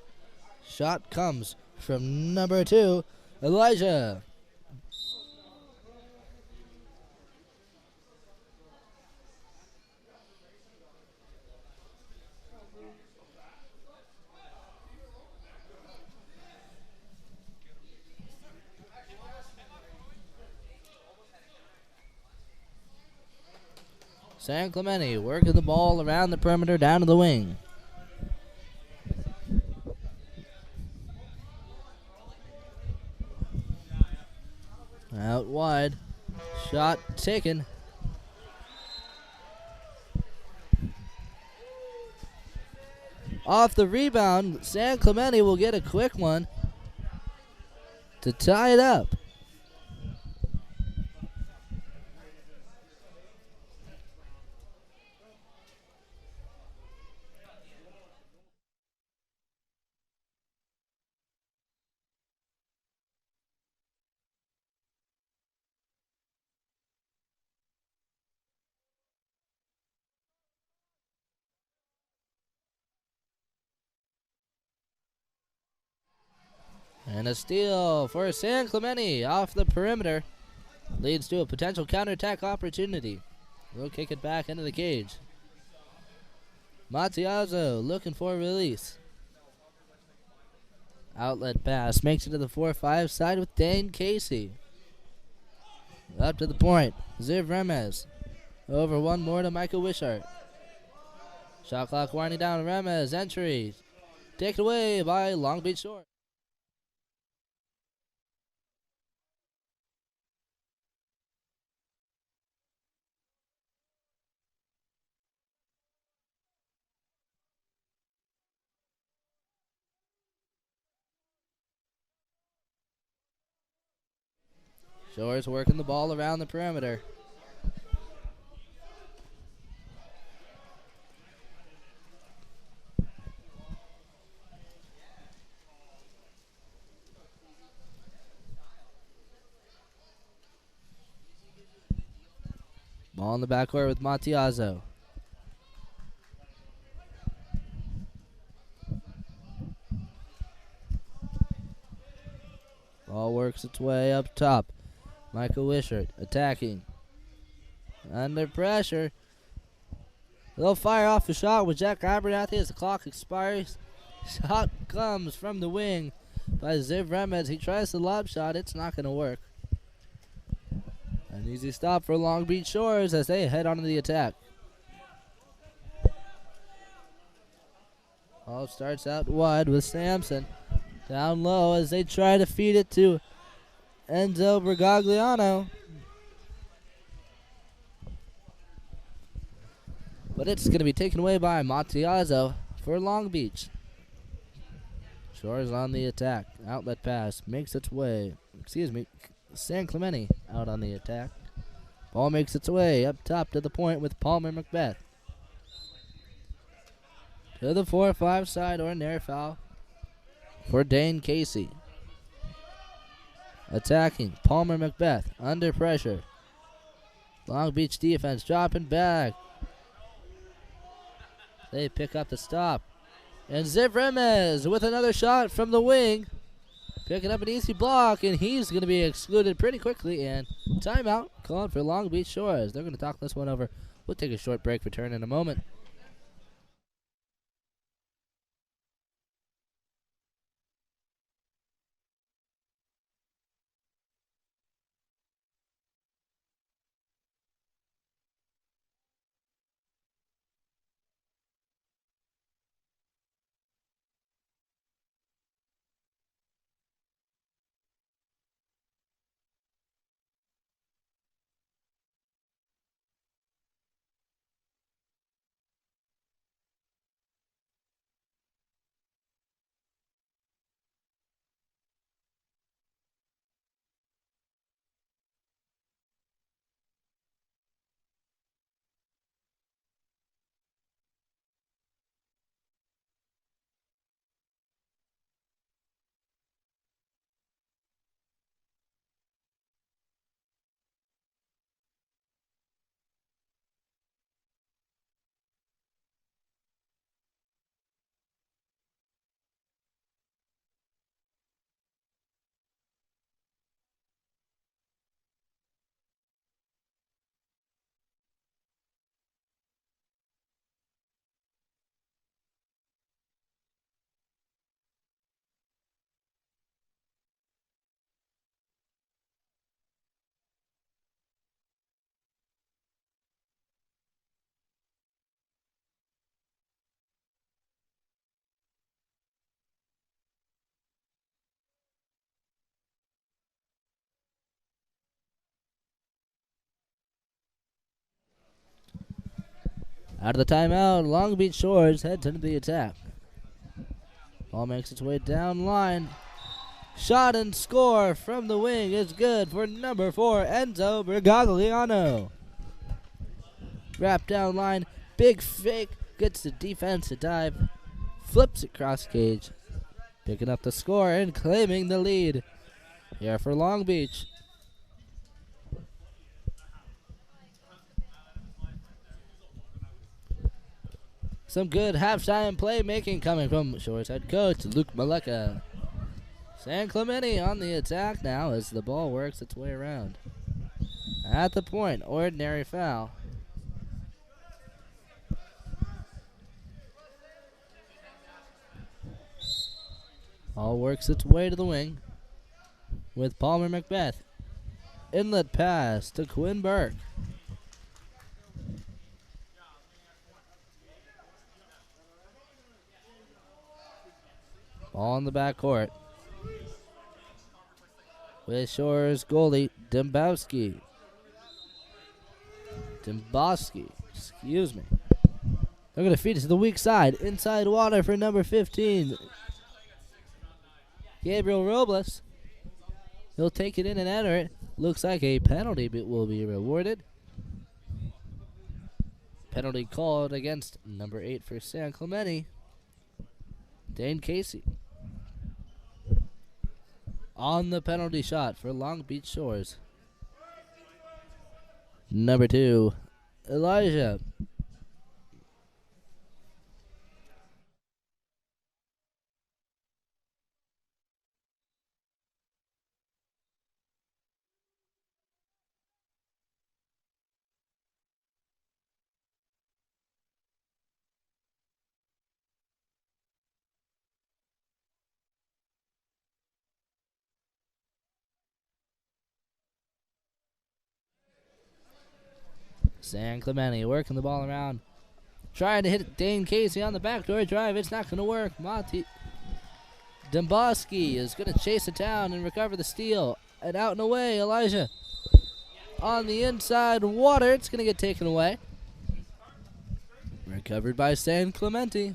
Shot comes from number 2, Elijah. San Clemente working the ball around the perimeter down to the wing. Out wide. Shot taken. Off the rebound, San Clemente will get a quick one to tie it up. And a steal for San Clemente off the perimeter. Leads to a potential counterattack opportunity. We'll kick it back into the cage. Matiazo looking for a release. Outlet pass makes it to the 4-5 side with Dane Casey. Up to the point. Ziv Remez. Over one more to Michael Wishart. Shot clock winding down. Remez entry. Taken away by Long Beach Shore. Shores working the ball around the perimeter. Ball in the backcourt with Matiazo. Ball works its way up top. Michael Wishart attacking. Under pressure. They'll fire off a shot with Jack Abernathy as the clock expires. Shot comes from the wing by Ziv Remez. He tries the lob shot. It's not going to work. An easy stop for Long Beach Shores as they head on to the attack. All starts out wide with Sampson. Down low as they try to feed it to Enzo Bergagliano. But it's going to be taken away by Matiazo for Long Beach. Shores on the attack. Outlet pass makes its way. San Clemente out on the attack. Ball makes its way up top to the point with Palmer Macbeth. To the 4-5 side, ordinary foul for Dane Casey. Attacking Palmer Macbeth under pressure. Long Beach defense dropping back. They pick up the stop. And Ziv Remez with another shot from the wing. Picking up an easy block, and he's going to be excluded pretty quickly. And timeout called for Long Beach Shores. They're going to talk this one over. We'll take a short break, return in a moment. Out of the timeout, Long Beach Shores heads into the attack. Ball makes its way down line. Shot and score from the wing is good for number 4, Enzo Bergogliano. Wrap down line, big fake, gets the defense to dive, flips it cross cage, picking up the score and claiming the lead here for Long Beach. Some good halftime playmaking coming from Shores head coach Luke Maleka. San Clemente on the attack now as the ball works its way around. At the point, ordinary foul. Ball works its way to the wing with Palmer Macbeth. Inlet pass to Quinn Burke. Ball in the backcourt. With Shores goalie Dembowski. Excuse me. They're going to feed it to the weak side. Inside water for number 15. Gabriel Robles. He'll take it in and enter it. Looks like a penalty will be rewarded. Penalty called against number 8 for San Clemente, Dane Casey. On the penalty shot for Long Beach Shores. Number 2, Elijah. San Clemente working the ball around. Trying to hit Dane Casey on the backdoor drive. It's not going to work. Dembowski is going to chase it down and recover the steal. And out and away, Elijah. On the inside water. It's going to get taken away. Recovered by San Clemente.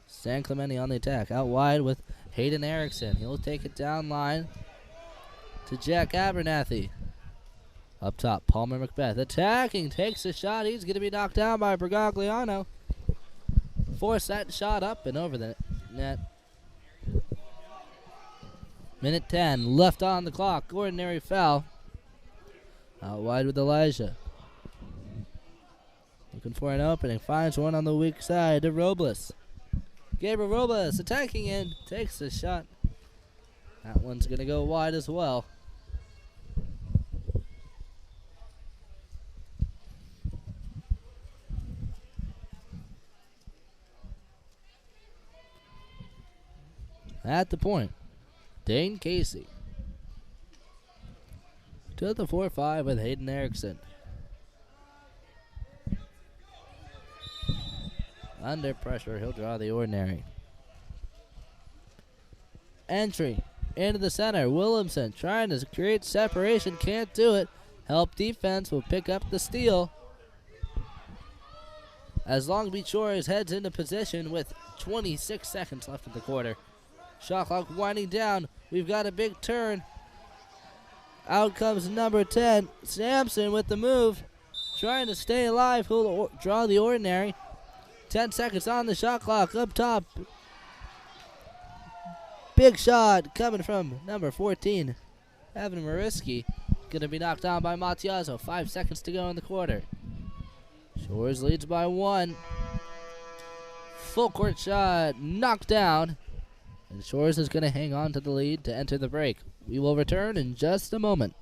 San Clemente on the attack. Out wide with Hayden Erickson. He'll take it down line to Jack Abernathy. Up top, Palmer Macbeth attacking. Takes a shot. He's going to be knocked down by Bergogliano. Force that shot up and over the net. Minute 10 left on the clock. Ordinary foul. Out wide with Elijah. Looking for an opening. Finds one on the weak side to Robles. Gabriel Robles attacking in, takes the shot. That one's going to go wide as well. At the point, Dane Casey. To the 4-5 with Hayden Erickson. Under pressure, he'll draw the ordinary. Entry into the center. Williamson trying to create separation. Can't do it. Help defense will pick up the steal. As Long Beach Shores heads into position with 26 seconds left in the quarter. Shot clock winding down. We've got a big turn. Out comes number 10, Sampson with the move. Trying to stay alive. He'll draw the ordinary. 10 seconds on the shot clock. Up top. Big shot coming from number 14, Evan Mariski. Going to be knocked down by Matiazo. 5 seconds to go in the quarter. Shores leads by 1. Full court shot knocked down. And Shores is going to hang on to the lead to enter the break. We will return in just a moment.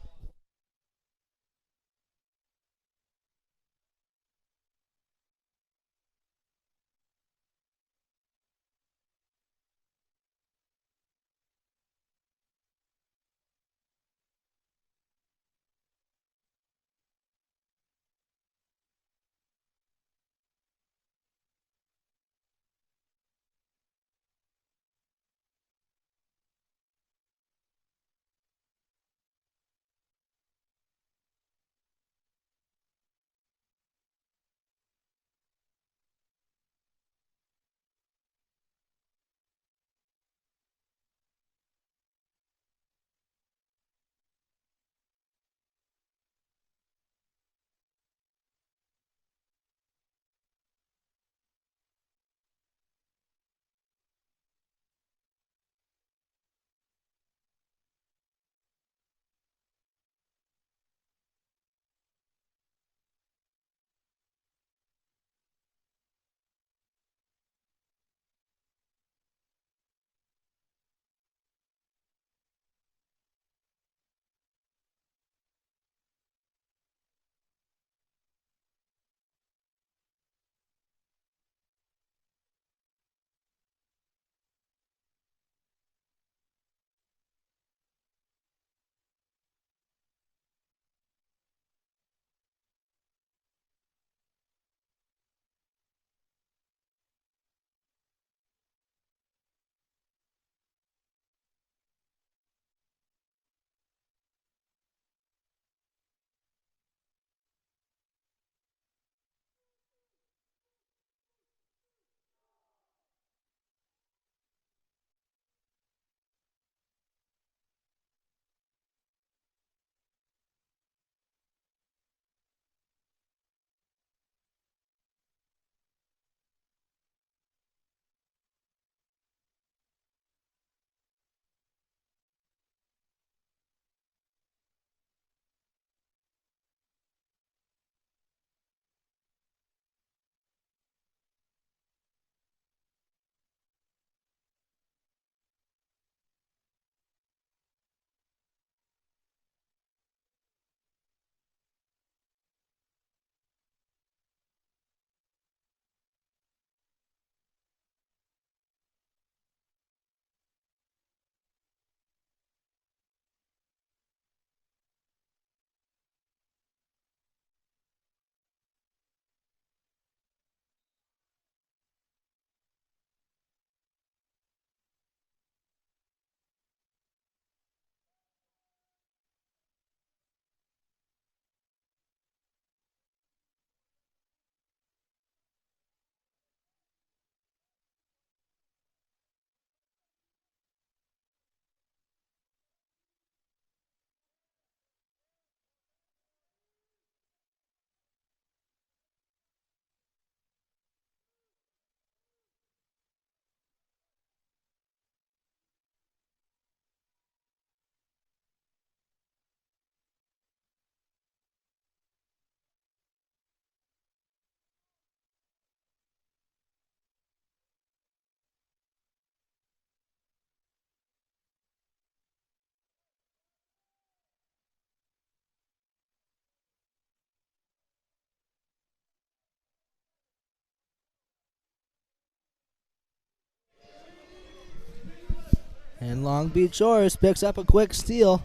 And Long Beach Shores picks up a quick steal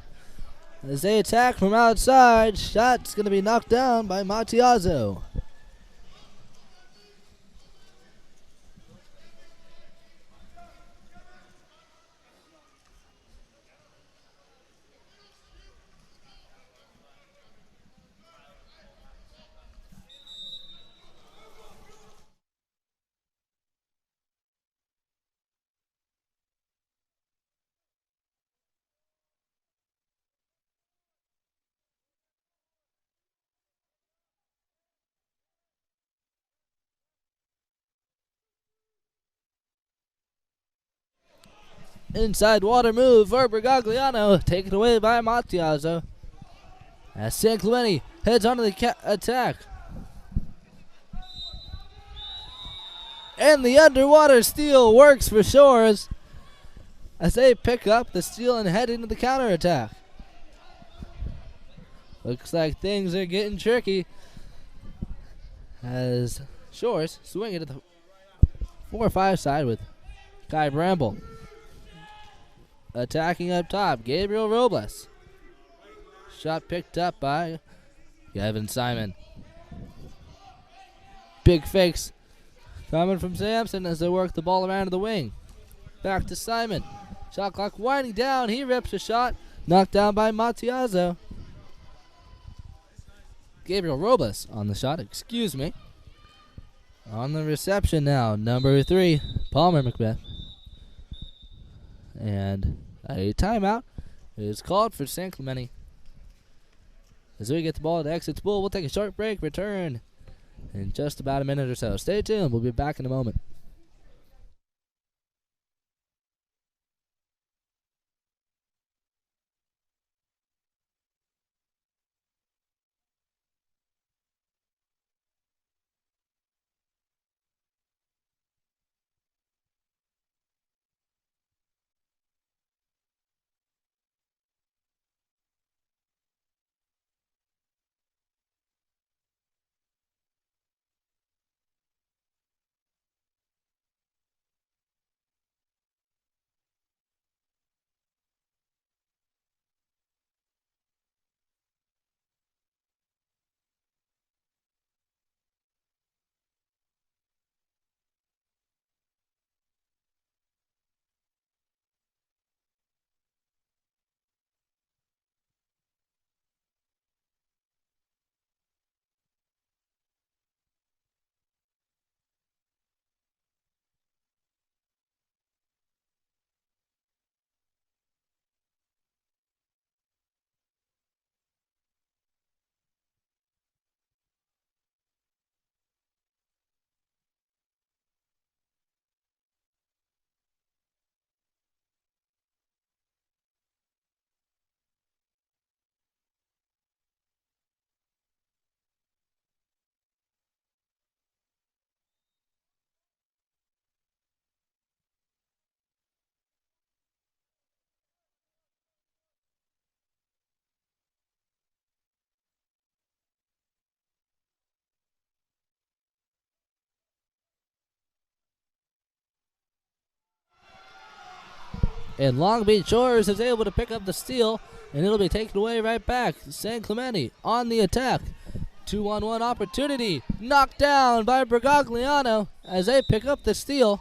as they attack from outside. Shot's going to be knocked down by Matiazo. Inside water move for Bergogliano, taken away by Matiazo. As San Clemente heads onto the attack. And the underwater steal works for Shores as they pick up the steal and head into the counterattack. Looks like things are getting tricky as Shores swing it to the 4-5 side with Kai Bramble. Attacking up top, Gabriel Robles. Shot picked up by Kevin Simon. Big fakes coming from Sampson as they work the ball around to the wing. Back to Simon. Shot clock winding down. He rips a shot. Knocked down by Matiazo. Gabriel Robles on the shot, excuse me. On the reception now, number 3, Palmer Macbeth. And a timeout is called for San Clemente. As we get the ball to exit spool, we'll take a short break, return in just about a minute or so. Stay tuned, we'll be back in a moment. And Long Beach Shores is able to pick up the steal, and it'll be taken away right back. San Clemente on the attack. 2-on-1 opportunity. Knocked down by Bergogliano as they pick up the steal.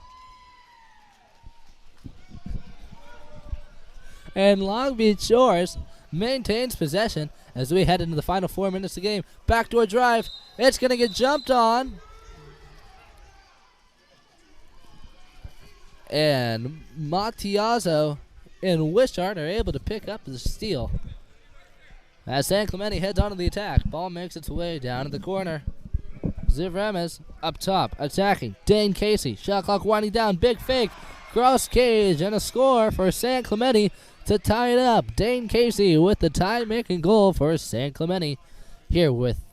And Long Beach Shores maintains possession as we head into the final 4 minutes of the game. Backdoor drive. It's going to get jumped on. And Matiazo and Wishart are able to pick up the steal. As San Clemente heads onto the attack, ball makes its way down to the corner. Ziv Remes up top, attacking. Dane Casey, shot clock winding down, big fake, cross cage, and a score for San Clemente to tie it up. Dane Casey with the tie-making goal for San Clemente here with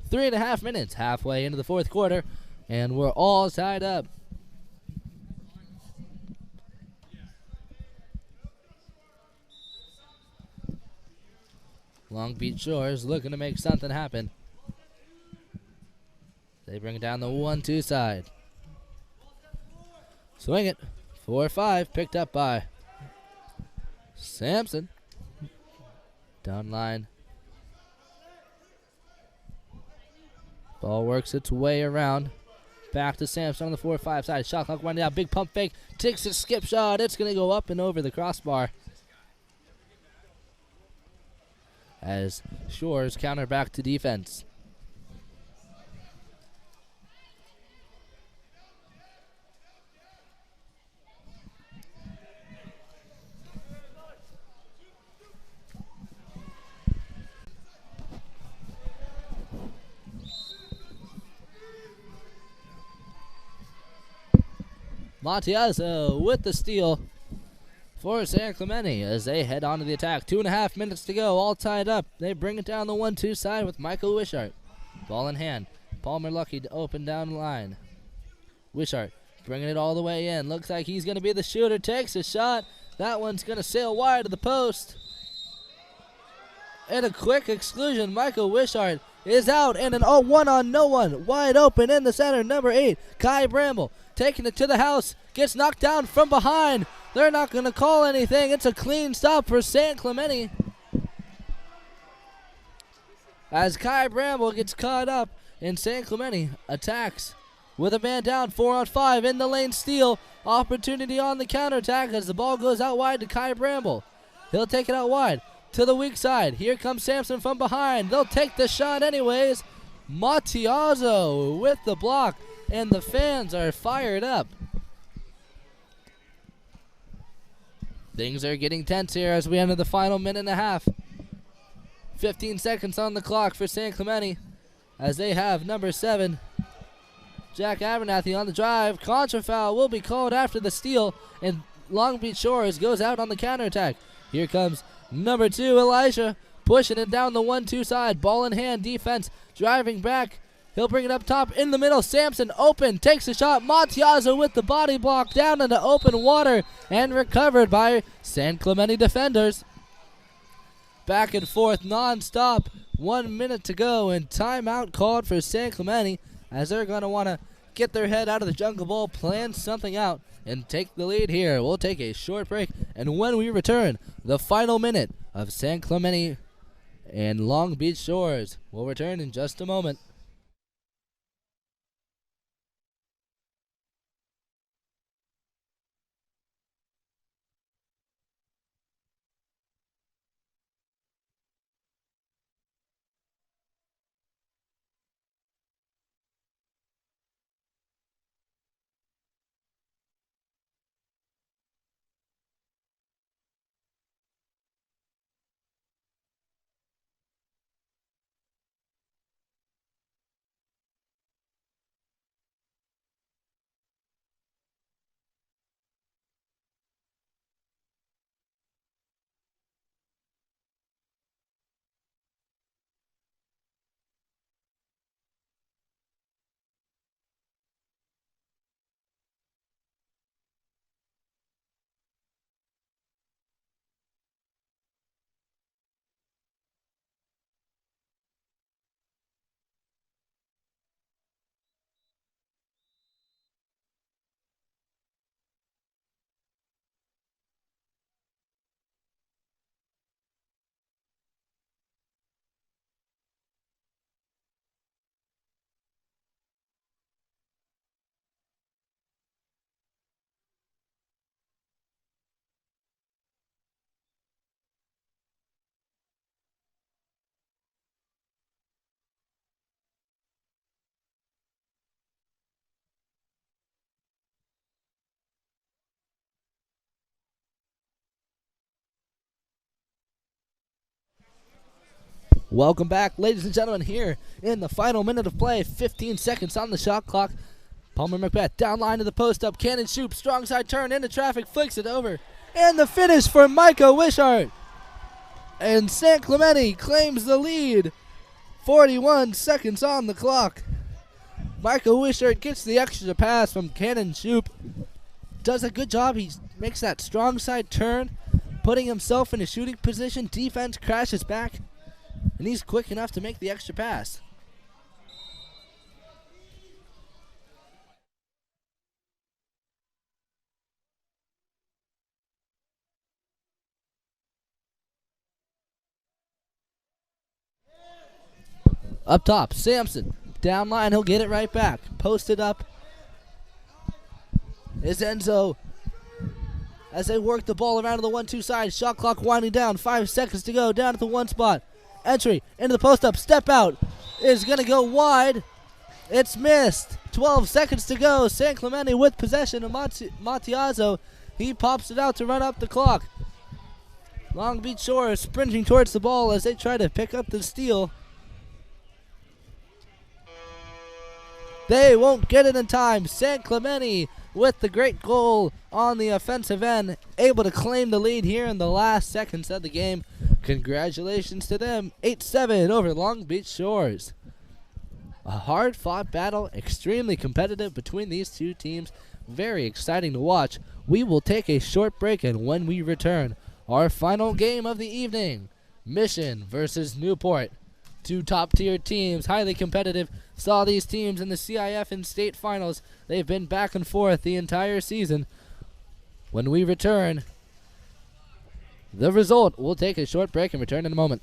3.5 minutes halfway into the fourth quarter, and we're all tied up. Long Beach Shores looking to make something happen. They bring it down the 1-2 side. Swing it. 4-5 picked up by Sampson. Down line. Ball works its way around. Back to Sampson on the 4-5 side. Shot clock winding out. Big pump fake. Takes a skip shot. It's going to go up and over the crossbar. As Shores counter back to defense. Matiazo with the steal for San Clemente as they head on to the attack. 2.5 minutes to go, all tied up. They bring it down the 1-2 side with Michael Wishart. Ball in hand. Palmer Lucky to open down the line. Wishart bringing it all the way in. Looks like he's going to be the shooter. Takes a shot. That one's going to sail wide of the post. And a quick exclusion. Michael Wishart is out, and an 1 on no one. Wide open in the center. Number 8, Kai Bramble. Taking it to the house. Gets knocked down from behind. They're not going to call anything. It's a clean stop for San Clemente. As Kai Bramble gets caught up, and San Clemente attacks with a man down. 4 on 5 in the lane steal. Opportunity on the counterattack as the ball goes out wide to Kai Bramble. He'll take it out wide to the weak side. Here comes Sampson from behind. They'll take the shot anyways. Matiazo with the block. And the fans are fired up. Things are getting tense here as we enter the final minute and a half. 15 seconds on the clock for San Clemente as they have number 7, Jack Abernathy on the drive. Contra foul will be called after the steal, and Long Beach Shores goes out on the counterattack. Here comes number 2, Elijah, pushing it down the 1-2 side. Ball in hand, defense, driving back. He'll bring it up top in the middle. Sampson open, takes a shot. Matiazo with the body block down into open water and recovered by San Clemente defenders. Back and forth non-stop. 1 minute to go and timeout called for San Clemente as they're going to want to get their head out of the Jungle Bowl, plan something out, and take the lead here. We'll take a short break, and when we return, the final minute of San Clemente and Long Beach Shores. We'll return in just a moment. Welcome back, ladies and gentlemen, here in the final minute of play. 15 seconds on the shot clock. Palmer Macbeth down line to the post up. Cannon Shoop, strong side turn into traffic, flicks it over. And the finish for Micah Wishart. And San Clemente claims the lead. 41 seconds on the clock. Micah Wishart gets the extra pass from Cannon Shoop. Does a good job. He makes that strong side turn, putting himself in a shooting position. Defense crashes back. And he's quick enough to make the extra pass. Up top, Sampson. Down line, he'll get it right back. Posted up is Enzo as they work the ball around to the 1-2 side. Shot clock winding down. 5 seconds to go. Down at the one spot. Entry into the post up. Step out is going to go wide. It's missed. 12 seconds to go. San Clemente with possession of Matiazzo. He pops it out to run up the clock. Long Beach Shore is sprinting towards the ball as they try to pick up the steal. They won't get it in time. San Clemente with the great goal on the offensive end, able to claim the lead here in the last seconds of the game. Congratulations to them. 8-7 over Long Beach Shores. A hard-fought battle, extremely competitive between these two teams. Very exciting to watch. We will take a short break, and when we return, our final game of the evening, Mission versus Newport. Two top-tier teams, highly competitive. Saw these teams in the CIF and state finals. They've been back and forth the entire season. When we return, the result, we'll take a short break and return in a moment.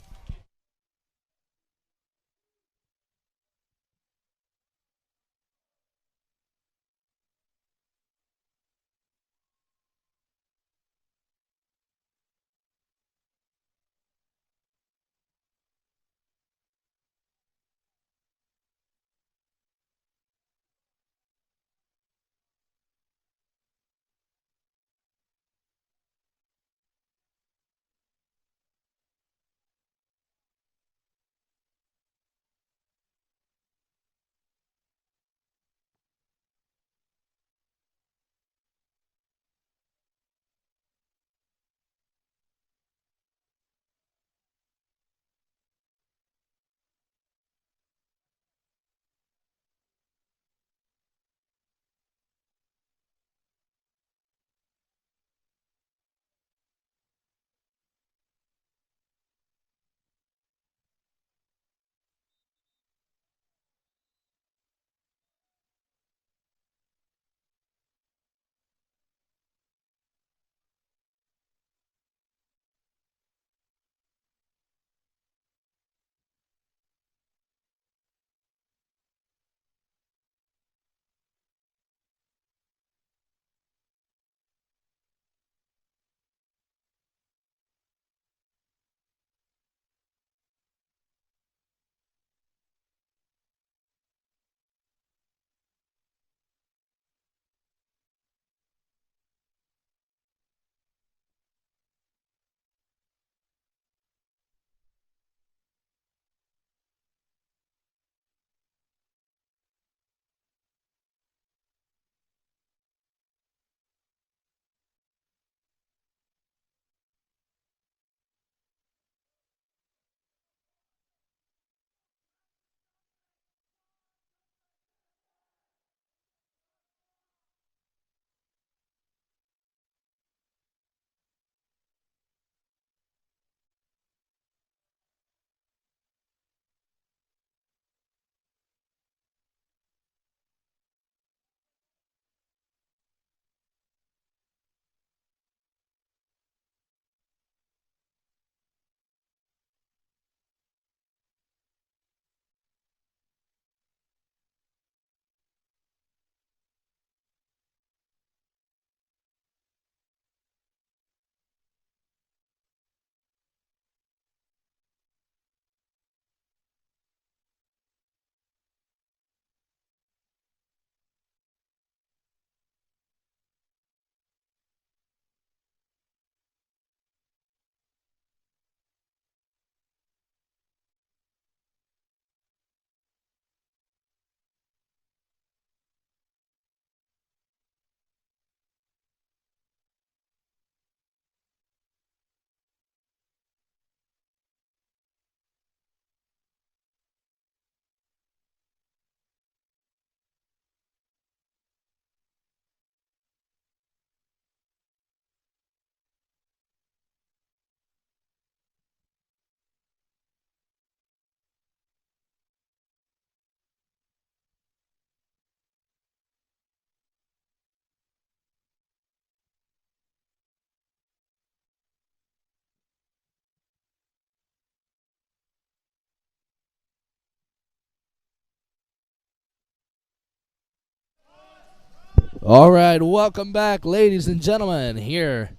All right, welcome back, ladies and gentlemen. Here,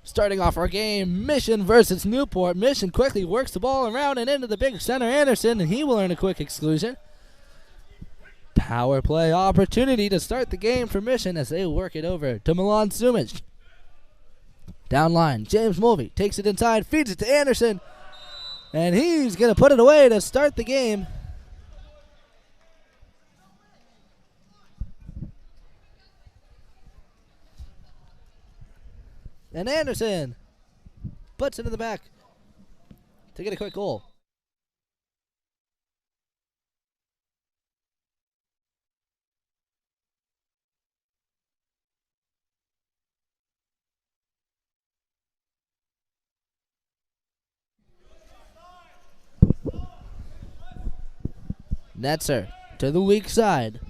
starting off our game, Mission versus Newport. Mission quickly works the ball around and into the big center, Anderson, and he will earn a quick exclusion. Power play opportunity to start the game for Mission as they work it over to Milan Sumic. Down line, James Mulvey takes it inside, feeds it to Anderson, and he's going to put it away to start the game. And Anderson puts it in the back to get a quick goal. Netzer to the weak side.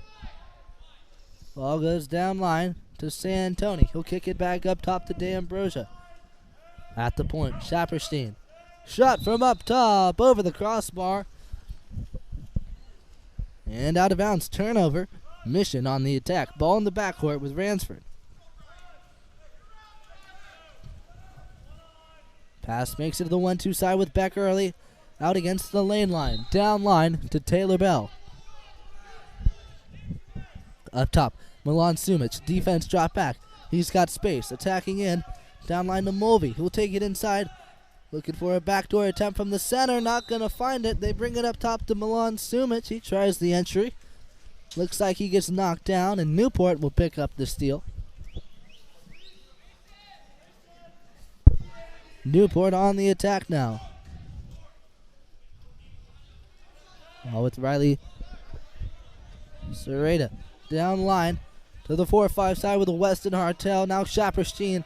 Ball goes down line to Santoni. He'll kick it back up top to D'Ambrosia. At the point, Schapperstein. Shot from up top over the crossbar. And out of bounds, turnover. Mission on the attack. Ball in the backcourt with Ransford. Pass makes it to the 1-2 side with Beck early. Out against the lane line. Down line to Taylor Bell. Up top, Milan Sumic. Defense drop back. He's got space. Attacking in. Down line to Mulvey. He'll take it inside. Looking for a backdoor attempt from the center. Not going to find it. They bring it up top to Milan Sumic. He tries the entry. Looks like he gets knocked down, and Newport will pick up the steal. Newport on the attack now. All with Riley Serrata. Down line to the 4-5 side with the Weston Hartel. Now Schapperstein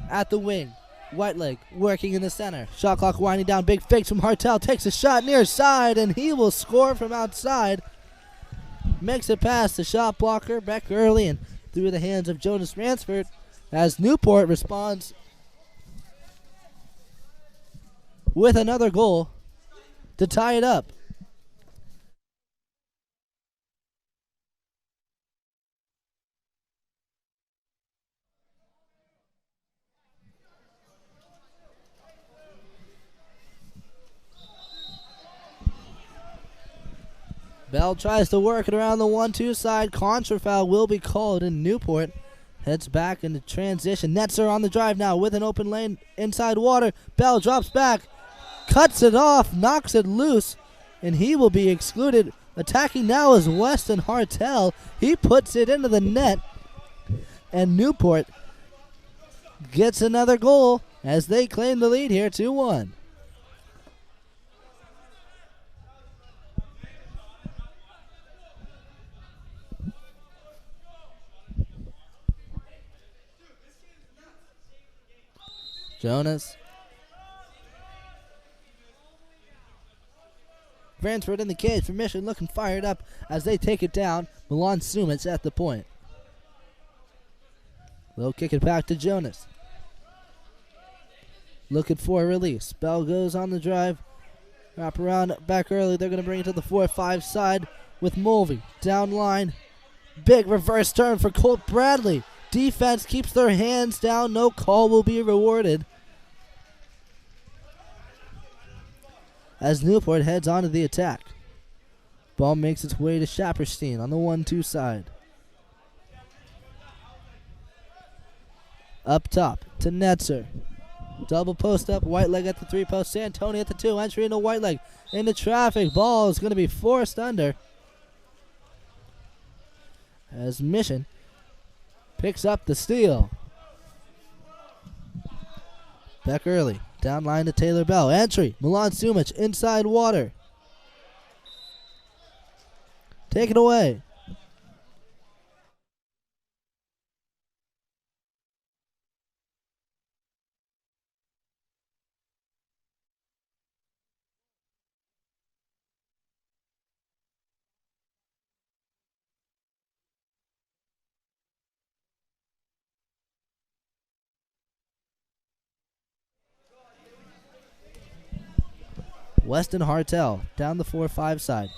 at the wing. Whiteleg working in the center. Shot clock winding down. Big fakes from Hartel. Takes a shot near side, and he will score from outside. Makes it past the shot blocker. Back early and through the hands of Jonas Ransford as Newport responds with another goal to tie it up. Bell tries to work it around the 1-2 side. Contra foul will be called, and Newport heads back into transition. Netzer on the drive now with an open lane inside water. Bell drops back, cuts it off, knocks it loose, and he will be excluded. Attacking now is Weston Hartel. He puts it into the net, and Newport gets another goal as they claim the lead here, 2-1. Jonas. Ransford in the cage for Mission, looking fired up as they take it down. Milan Sumic at the point. They'll kick it back to Jonas. Looking for a release. Bell goes on the drive. Wrap around back early. They're going to bring it to the 4-5 side with Mulvey. Down line. Big reverse turn for Colt Bradley. Defense keeps their hands down. No call will be rewarded as Newport heads onto the attack. Ball makes its way to Schapperstein on the 1-2 side. Up top to Netzer. Double post up. Whiteleg at the 3-post. Santoni at the 2. Entry into Whiteleg. Into traffic. Ball is going to be forced under as Mission picks up the steal. Back early. Down line to Taylor Bell. Entry. Milan Sumic inside water. Take it away. Weston Hartel down the 4-5 side.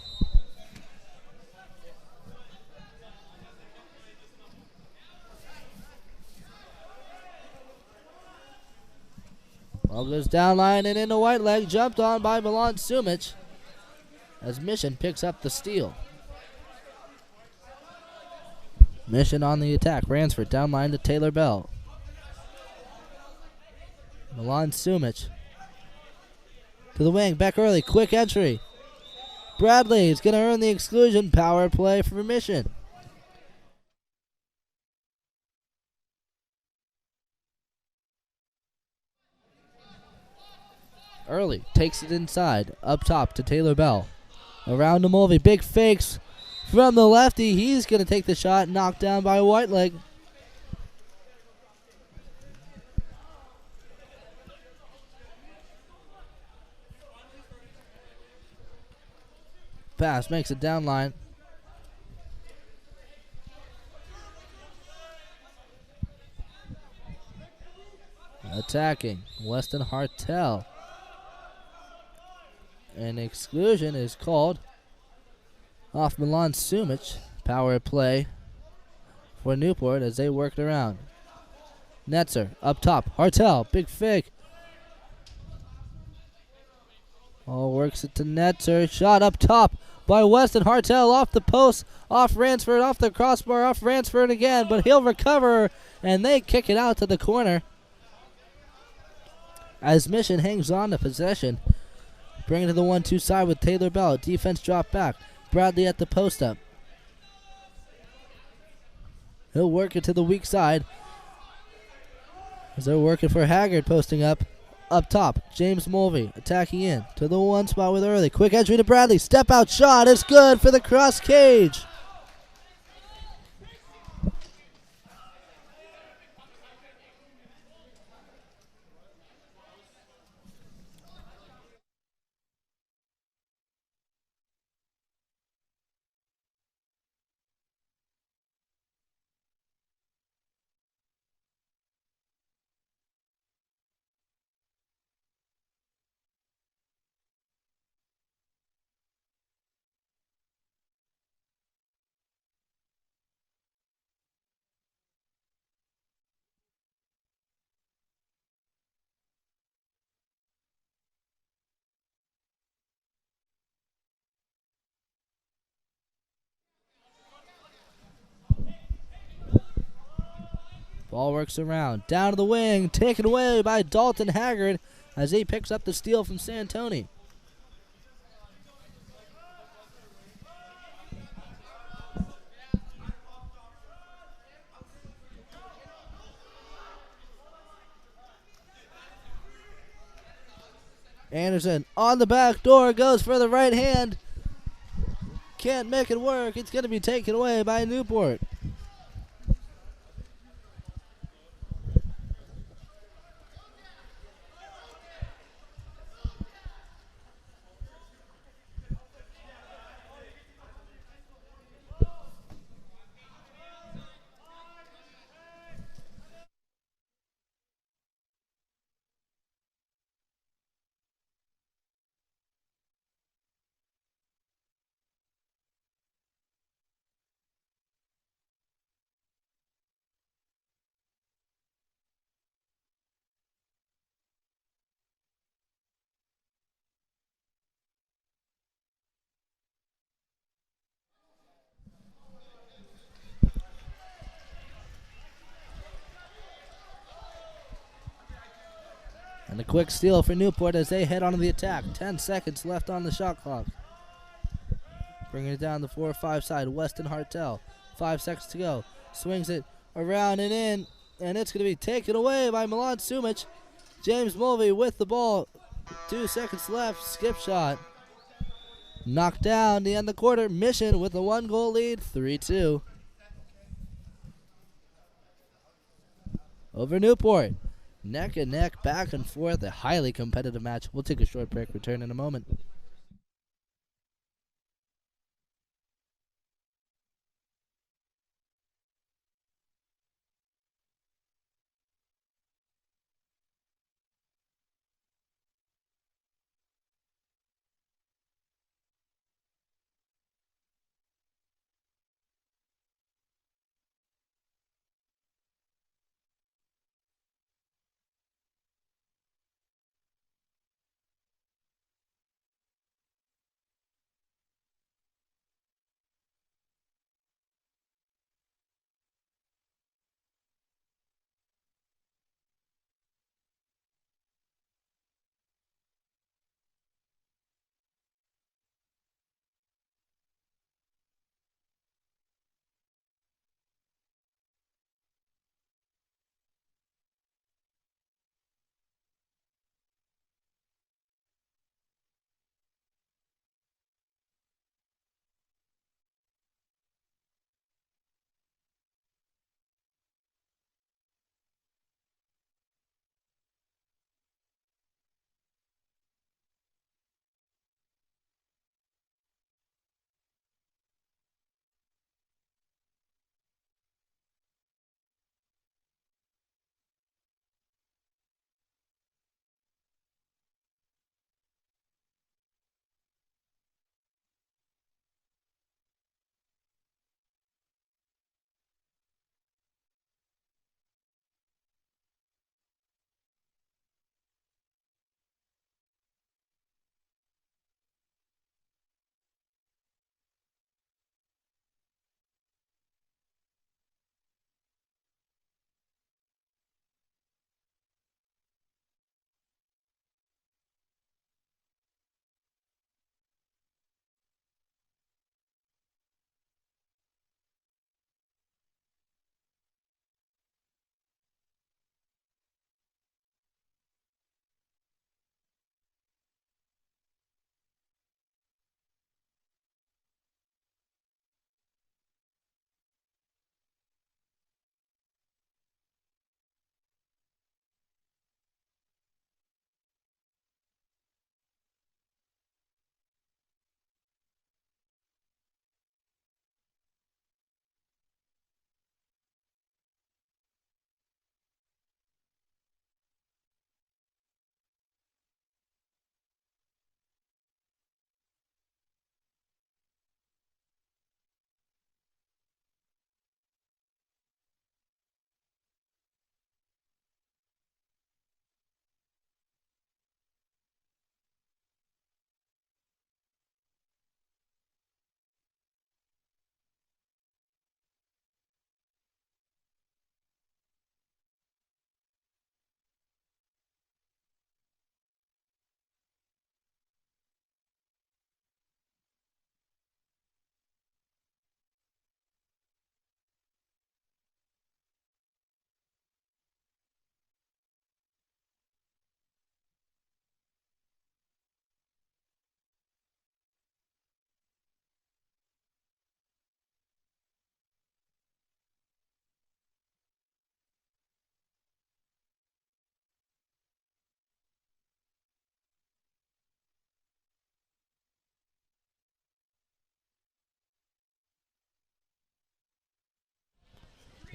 Ball goes down line and into white leg. Jumped on by Milan Sumic as Mission picks up the steal. Mission on the attack. Ransford down line to Taylor Bell. Milan Sumic to the wing. Back early. Quick entry. Bradley is going to earn the exclusion. Power play for Mission. Early takes it inside. Up top to Taylor Bell. Around to Mulvey. Big fakes from the lefty. He's going to take the shot. Knocked down by Whiteleg. Pass makes it down line. Attacking Weston Hartel. An exclusion is called off Milan Sumic. Power play for Newport as they work it around. Netzer up top. Hartel, big fake. All works it to Netzer. Shot up top by Weston Hartel off the post, off Ransford, off the crossbar, off Ransford again, but he'll recover and they kick it out to the corner as Mission hangs on to possession. Bring it to the 1-2 side with Taylor Bell. Defense drop back. Bradley at the post up. He'll work it to the weak side as they're working for Haggard posting up. Up top, James Mulvey attacking in to the one spot with Early. Quick entry to Bradley. Step out shot is good for the cross cage. Ball works around. Down to the wing. Taken away by Dalton Haggard as he picks up the steal from Santoni. Anderson on the back door. Goes for the right hand. Can't make it work. It's going to be taken away by Newport. And a quick steal for Newport as they head onto the attack. 10 seconds left on the shot clock. Bringing it down the 4-5 side. Weston Hartel. 5 seconds to go. Swings it around and in. And it's going to be taken away by Milan Sumic. James Mulvey with the ball. 2 seconds left. Skip shot. Knocked down the end of the quarter. Mission with a 1-goal lead. 3-2. Over Newport. Neck and neck, back and forth, a highly competitive match. We'll take a short break, return in a moment.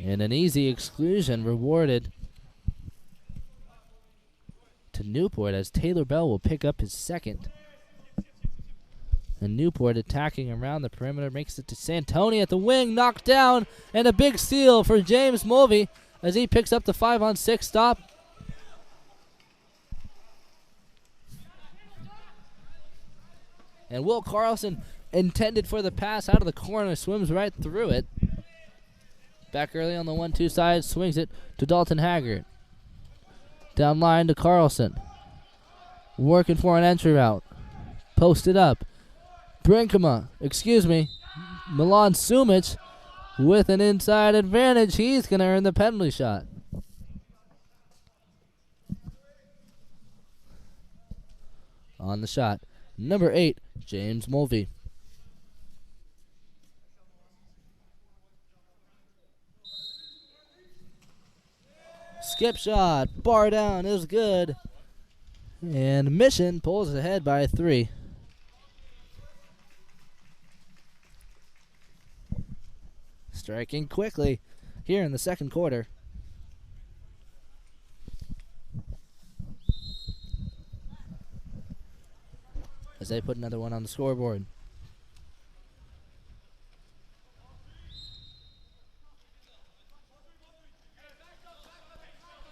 And an easy exclusion rewarded to Newport as Taylor Bell will pick up his second. And Newport attacking around the perimeter makes it to Santoni at the wing, knocked down, and a big steal for James Mulvey as he picks up the 5-on-6 stop. And Will Carlson, intended for the pass out of the corner, swims right through it. Back early on the 1-2 side, swings it to Dalton Haggard. Down line to Carlson. Working for an entry route. Posted up. Milan Sumic with an inside advantage. He's going to earn the penalty shot. On the shot, number 8, James Mulvey. Skip shot, bar down, is good. And Mission pulls ahead by 3. Striking quickly here in the second quarter. As they put another one on the scoreboard.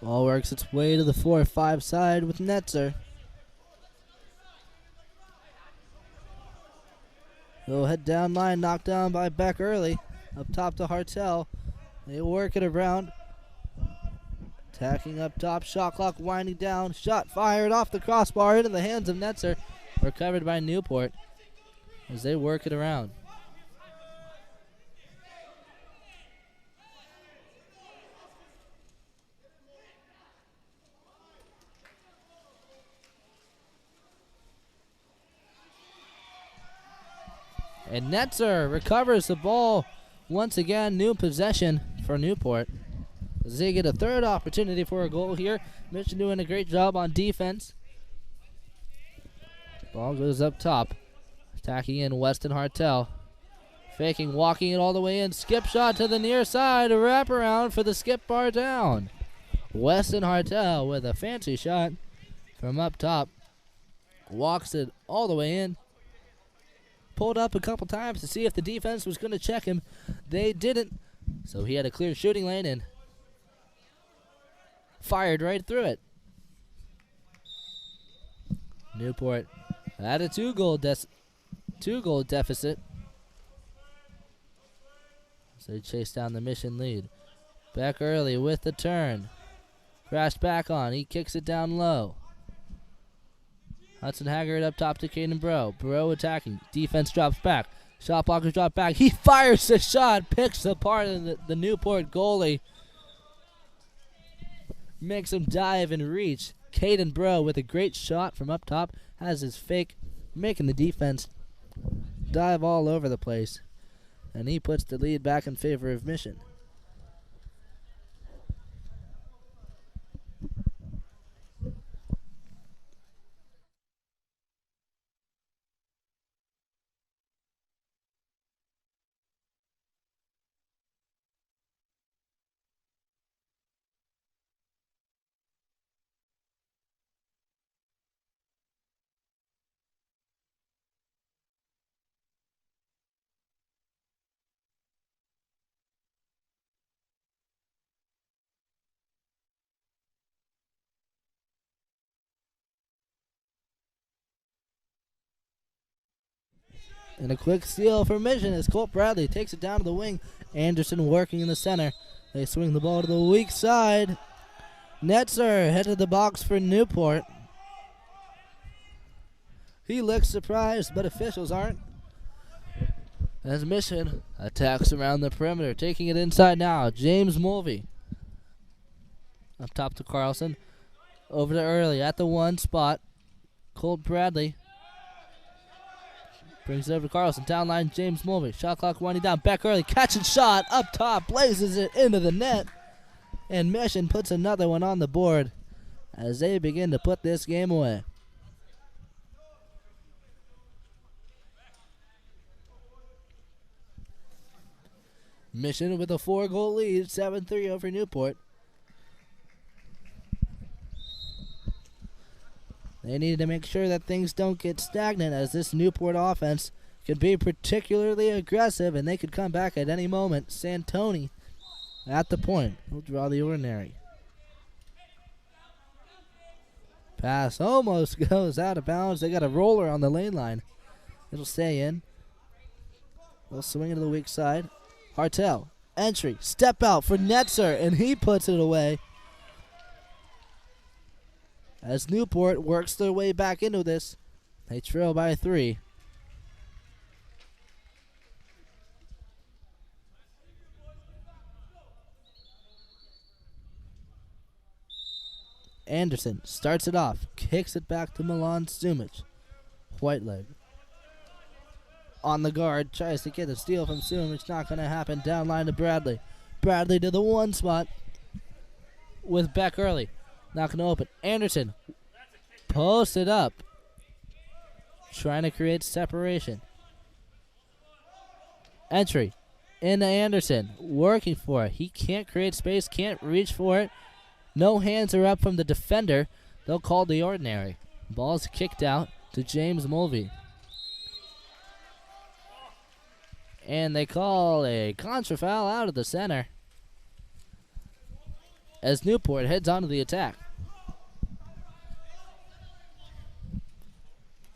Ball works its way to the 4-5 side with Netzer. He'll head down line, knocked down by Beck early. Up top to Hartel. They work it around. Attacking up top. Shot clock winding down. Shot fired off the crossbar into the hands of Netzer. Recovered by Newport as they work it around. And Netzer recovers the ball. Once again, new possession for Newport. As they get a third opportunity for a goal here. Mission doing a great job on defense. Ball goes up top. Attacking in Weston Hartel. Faking, walking it all the way in. Skip shot to the near side. A wraparound for the skip bar down. Weston Hartel with a fancy shot from up top. Walks it all the way in. Pulled up a couple times to see if the defense was going to check him. They didn't. So he had a clear shooting lane and fired right through it. Newport at a two-goal deficit. So they chase down the Mission lead. Back early with the turn. Crashed back on. He kicks it down low. Hudson Haggard up top to Caden Bro. Bro attacking. Defense drops back. Shot blockers drop back. He fires the shot. Picks apart the Newport goalie. Makes him dive and reach. Caden Bro with a great shot from up top. Has his fake. Making the defense dive all over the place. And he puts the lead back in favor of Mission. And a quick steal for Mission as Colt Bradley takes it down to the wing. Anderson working in the center. They swing the ball to the weak side. Netzer headed the box for Newport. He looks surprised, but officials aren't. As Mission attacks around the perimeter, taking it inside now. James Mulvey. Up top to Carlson. Over to Early at the one spot. Colt Bradley. Brings it over to Carlson. Down line, James Mulvey. Shot clock winding down. Back Early. Catch and shot. Up top. Blazes it into the net. And Mission puts another one on the board as they begin to put this game away. Mission with a 4-goal lead, 7-3 over Newport. They need to make sure that things don't get stagnant, as this Newport offense could be particularly aggressive and they could come back at any moment. Santoni at the point. He'll draw the ordinary. Pass almost goes out of bounds. They got a roller on the lane line. It'll stay in. They'll swing it to the weak side. Hartel, entry, step out for Netzer, and he puts it away. As Newport works their way back into this, they trail by 3. Anderson starts it off, kicks it back to Milan Sumic. White leg. On the guard, tries to get a steal from Sumic, not going to happen. Down line to Bradley. Bradley to the 1 spot with Beck early. Not going to open. Anderson posted up, trying to create separation. Entry into Anderson, working for it. He can't create space, can't reach for it. No hands are up from the defender. They'll call the ordinary. Ball's kicked out to James Mulvey. And they call a contra foul out of the center as Newport heads onto the attack.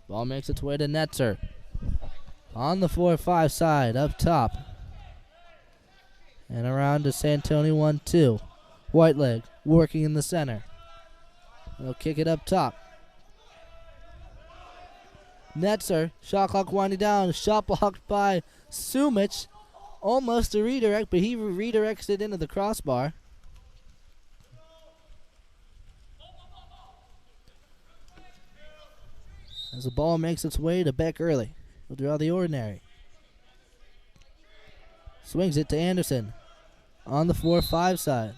Ball makes its way to Netzer. On the 4-5 side, up top. And around to Santoni 1-2. White leg, working in the center. They'll kick it up top. Netzer, shot clock winding down, shot blocked by Sumic. Almost a redirect, but he redirects it into the crossbar. As the ball makes its way to Beck early. He'll draw the ordinary. Swings it to Anderson on the 4-5 side.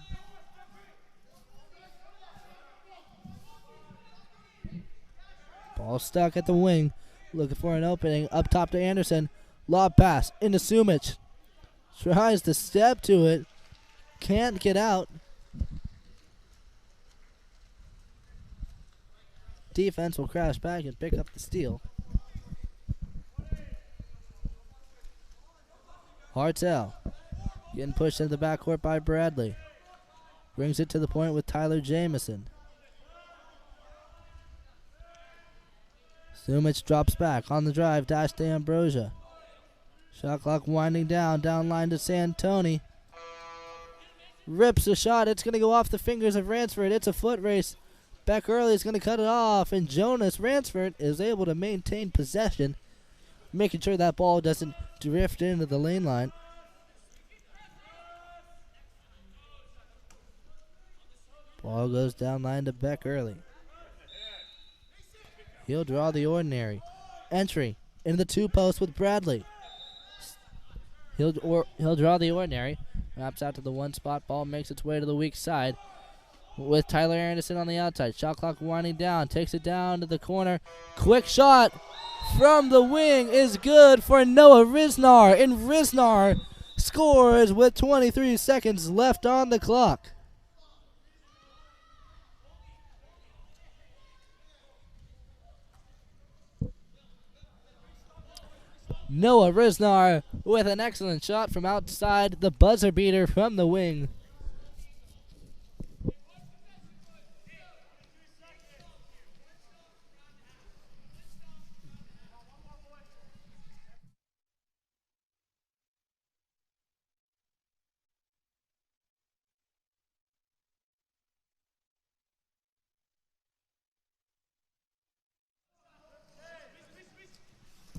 Ball stuck at the wing. Looking for an opening. Up top to Anderson. Lob pass into Sumic. Tries to step to it. Can't get out. Defense will crash back and pick up the steal. Hartel getting pushed into the backcourt by Bradley. Brings it to the point with Tyler Jamison. Sumic drops back on the drive, dash to Ambrosia. Shot clock winding down, down line to Santoni. Rips a shot, it's going to go off the fingers of Ransford. It's a foot race. Beck early is going to cut it off, and Jonas Ransford is able to maintain possession, making sure that ball doesn't drift into the lane line. Ball goes down line to Beck early. He'll draw the ordinary. Entry into the 2-post with Bradley. He'll draw the ordinary. Wraps out to the 1 spot. Ball makes its way to the weak side with Tyler Anderson on the outside. Shot clock winding down. Takes it down to the corner. Quick shot from the wing is good for Noah Risnar. And Risnar scores with 23 seconds left on the clock. Noah Risnar with an excellent shot from outside, the buzzer beater from the wing.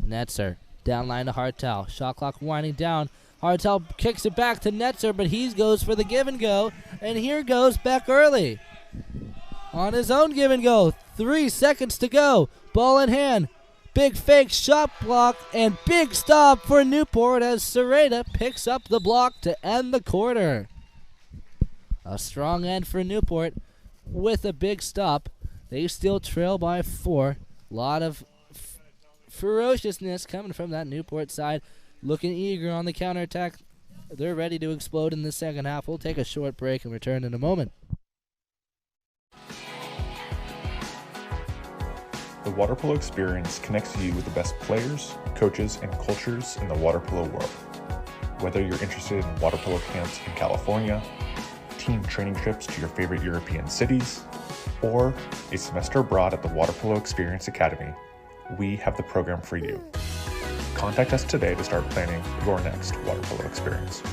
Netzer. Down line to Hartel. Shot clock winding down. Hartel kicks it back to Netzer, but he goes for the give and go. And here goes Beck early. On his own give and go. 3 seconds to go. Ball in hand. Big fake shot block and big stop for Newport as Sereda picks up the block to end the quarter. A strong end for Newport with a big stop. They still trail by 4. A lot of ferociousness coming from that Newport side. Looking eager on the counterattack They're ready to explode in the second half. We'll take a short break and return in a moment. The water polo experience connects you with the best players, coaches, and cultures in the water polo world. Whether you're interested in water polo camps in California, team training trips to your favorite European cities, or a semester abroad at the Water Polo Experience Academy, we have the program for you. Contact us today to start planning your next water polo experience.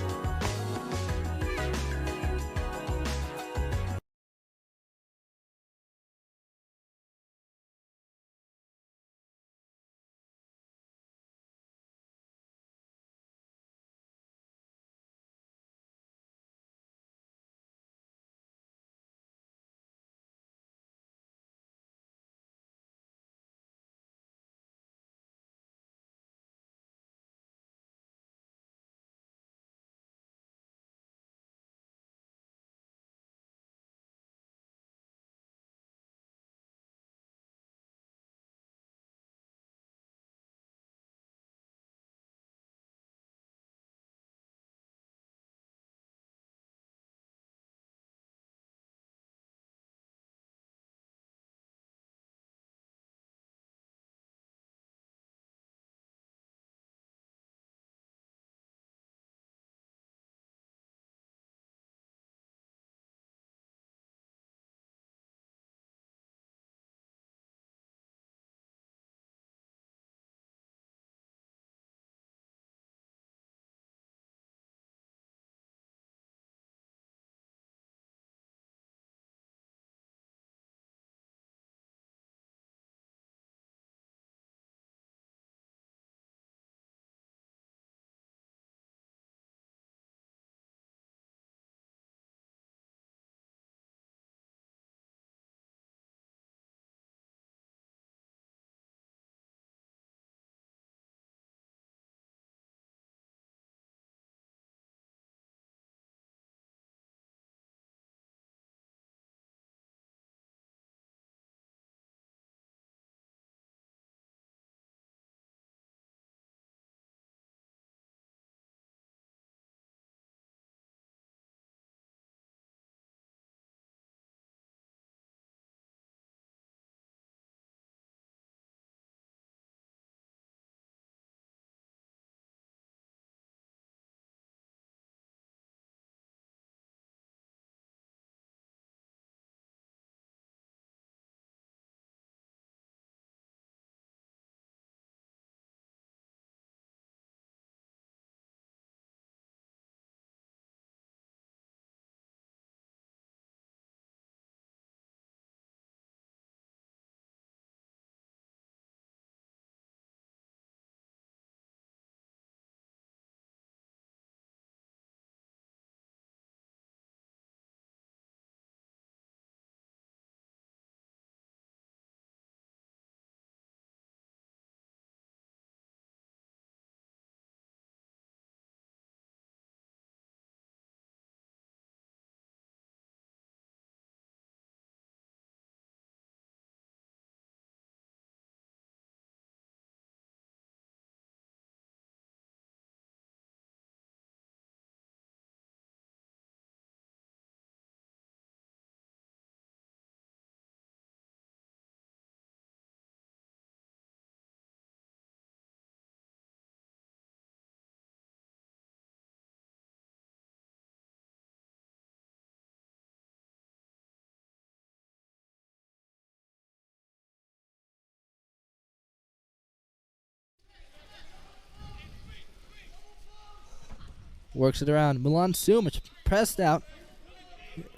Works it around. Milan Sumic pressed out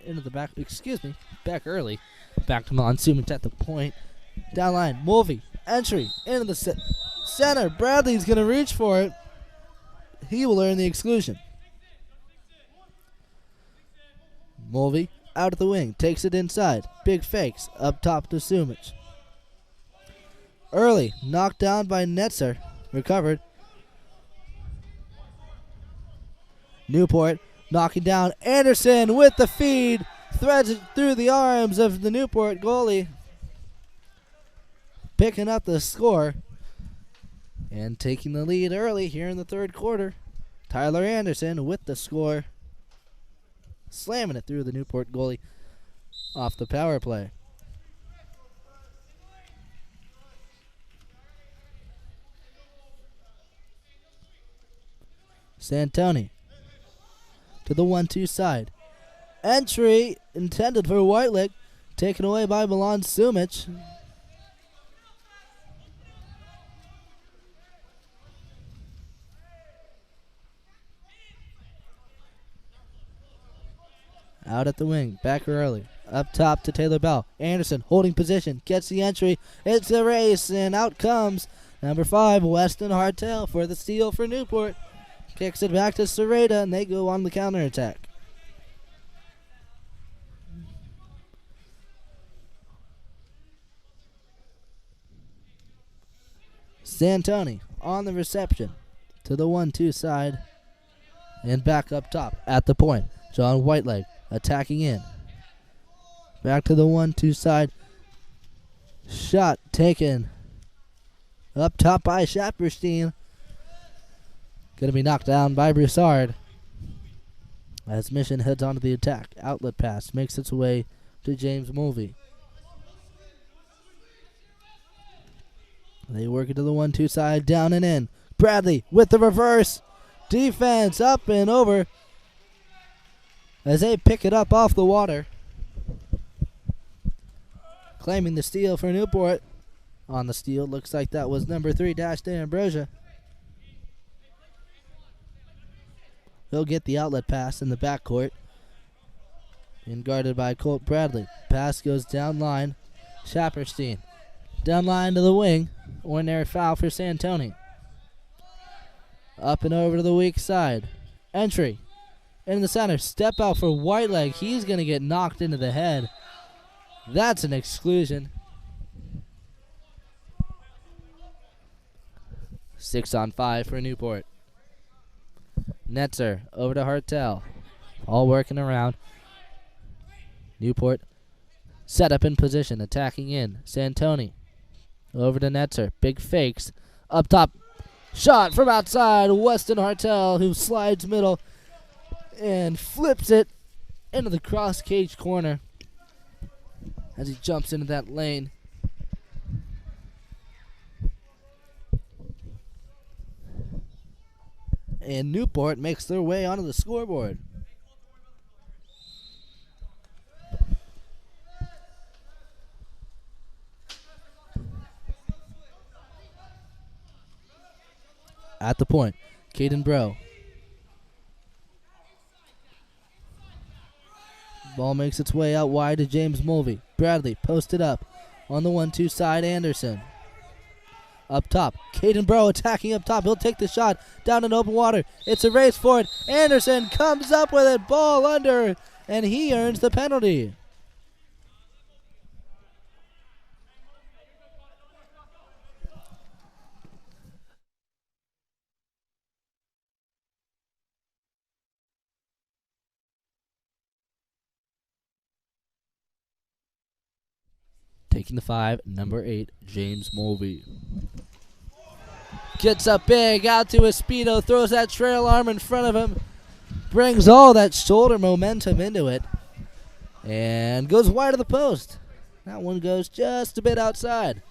into the back. Back early. Back to Milan Sumic at the point. Down line. Mulvey. Entry. Into the center. Bradley's going to reach for it. He will earn the exclusion. Mulvey out of the wing. Takes it inside. Big fakes. Up top to Sumic. Early. Knocked down by Netzer. Recovered. Newport knocking down Anderson with the feed. Threads it through the arms of the Newport goalie. Picking up the score and taking the lead early here in the third quarter. Tyler Anderson with the score. Slamming it through the Newport goalie off the power play. Santoni to the 1-2 side. Entry intended for Whiteleg, taken away by Milan Sumic. Out at the wing, back early. Up top to Taylor Bell. Anderson holding position, gets the entry. It's a race, and out comes number 5, Weston Hartel for the steal for Newport. Kicks it back to Sereda, and they go on the counterattack. Santoni on the reception to the 1-2 side. And back up top at the point. John Whiteleg attacking in. Back to the 1-2 side. Shot taken up top by Schapperstein. Going to be knocked down by Broussard. As Mission heads onto the attack. Outlet pass makes its way to James Mulvey. They work it to the 1-2 side. Down and in. Bradley with the reverse. Defense up and over. As they pick it up off the water. Claiming the steal for Newport. On the steal, looks like that was number 3, Dash D'Ambrosia. He'll get the outlet pass in the backcourt. And guarded by Colt Bradley. Pass goes down line. Schapperstein. Down line to the wing. Ordinary foul for Santoni. Up and over to the weak side. Entry. In the center. Step out for Whiteleg. He's going to get knocked into the head. That's an exclusion. 6-on-5 for Newport. Netzer over to Hartel. All working around. Newport set up in position. Attacking in. Santoni. Over to Netzer. Big fakes. Up top. Shot from outside. Weston Hartel, who slides middle and flips it into the cross cage corner as he jumps into that lane. And Newport makes their way onto the scoreboard. At the point, Caden Bro. Ball makes its way out wide to James Mulvey. Bradley posted up on the 1-2 side. Anderson. Up top, Caden Bro attacking up top. He'll take the shot down in open water. It's a race for it. Anderson comes up with it. Ball under, and he earns the penalty. Taking the 5, number 8, James Mulvey. Gets up big, out to his speedo, throws that trail arm in front of him, brings all that shoulder momentum into it, and goes wide of the post. That one goes just a bit outside.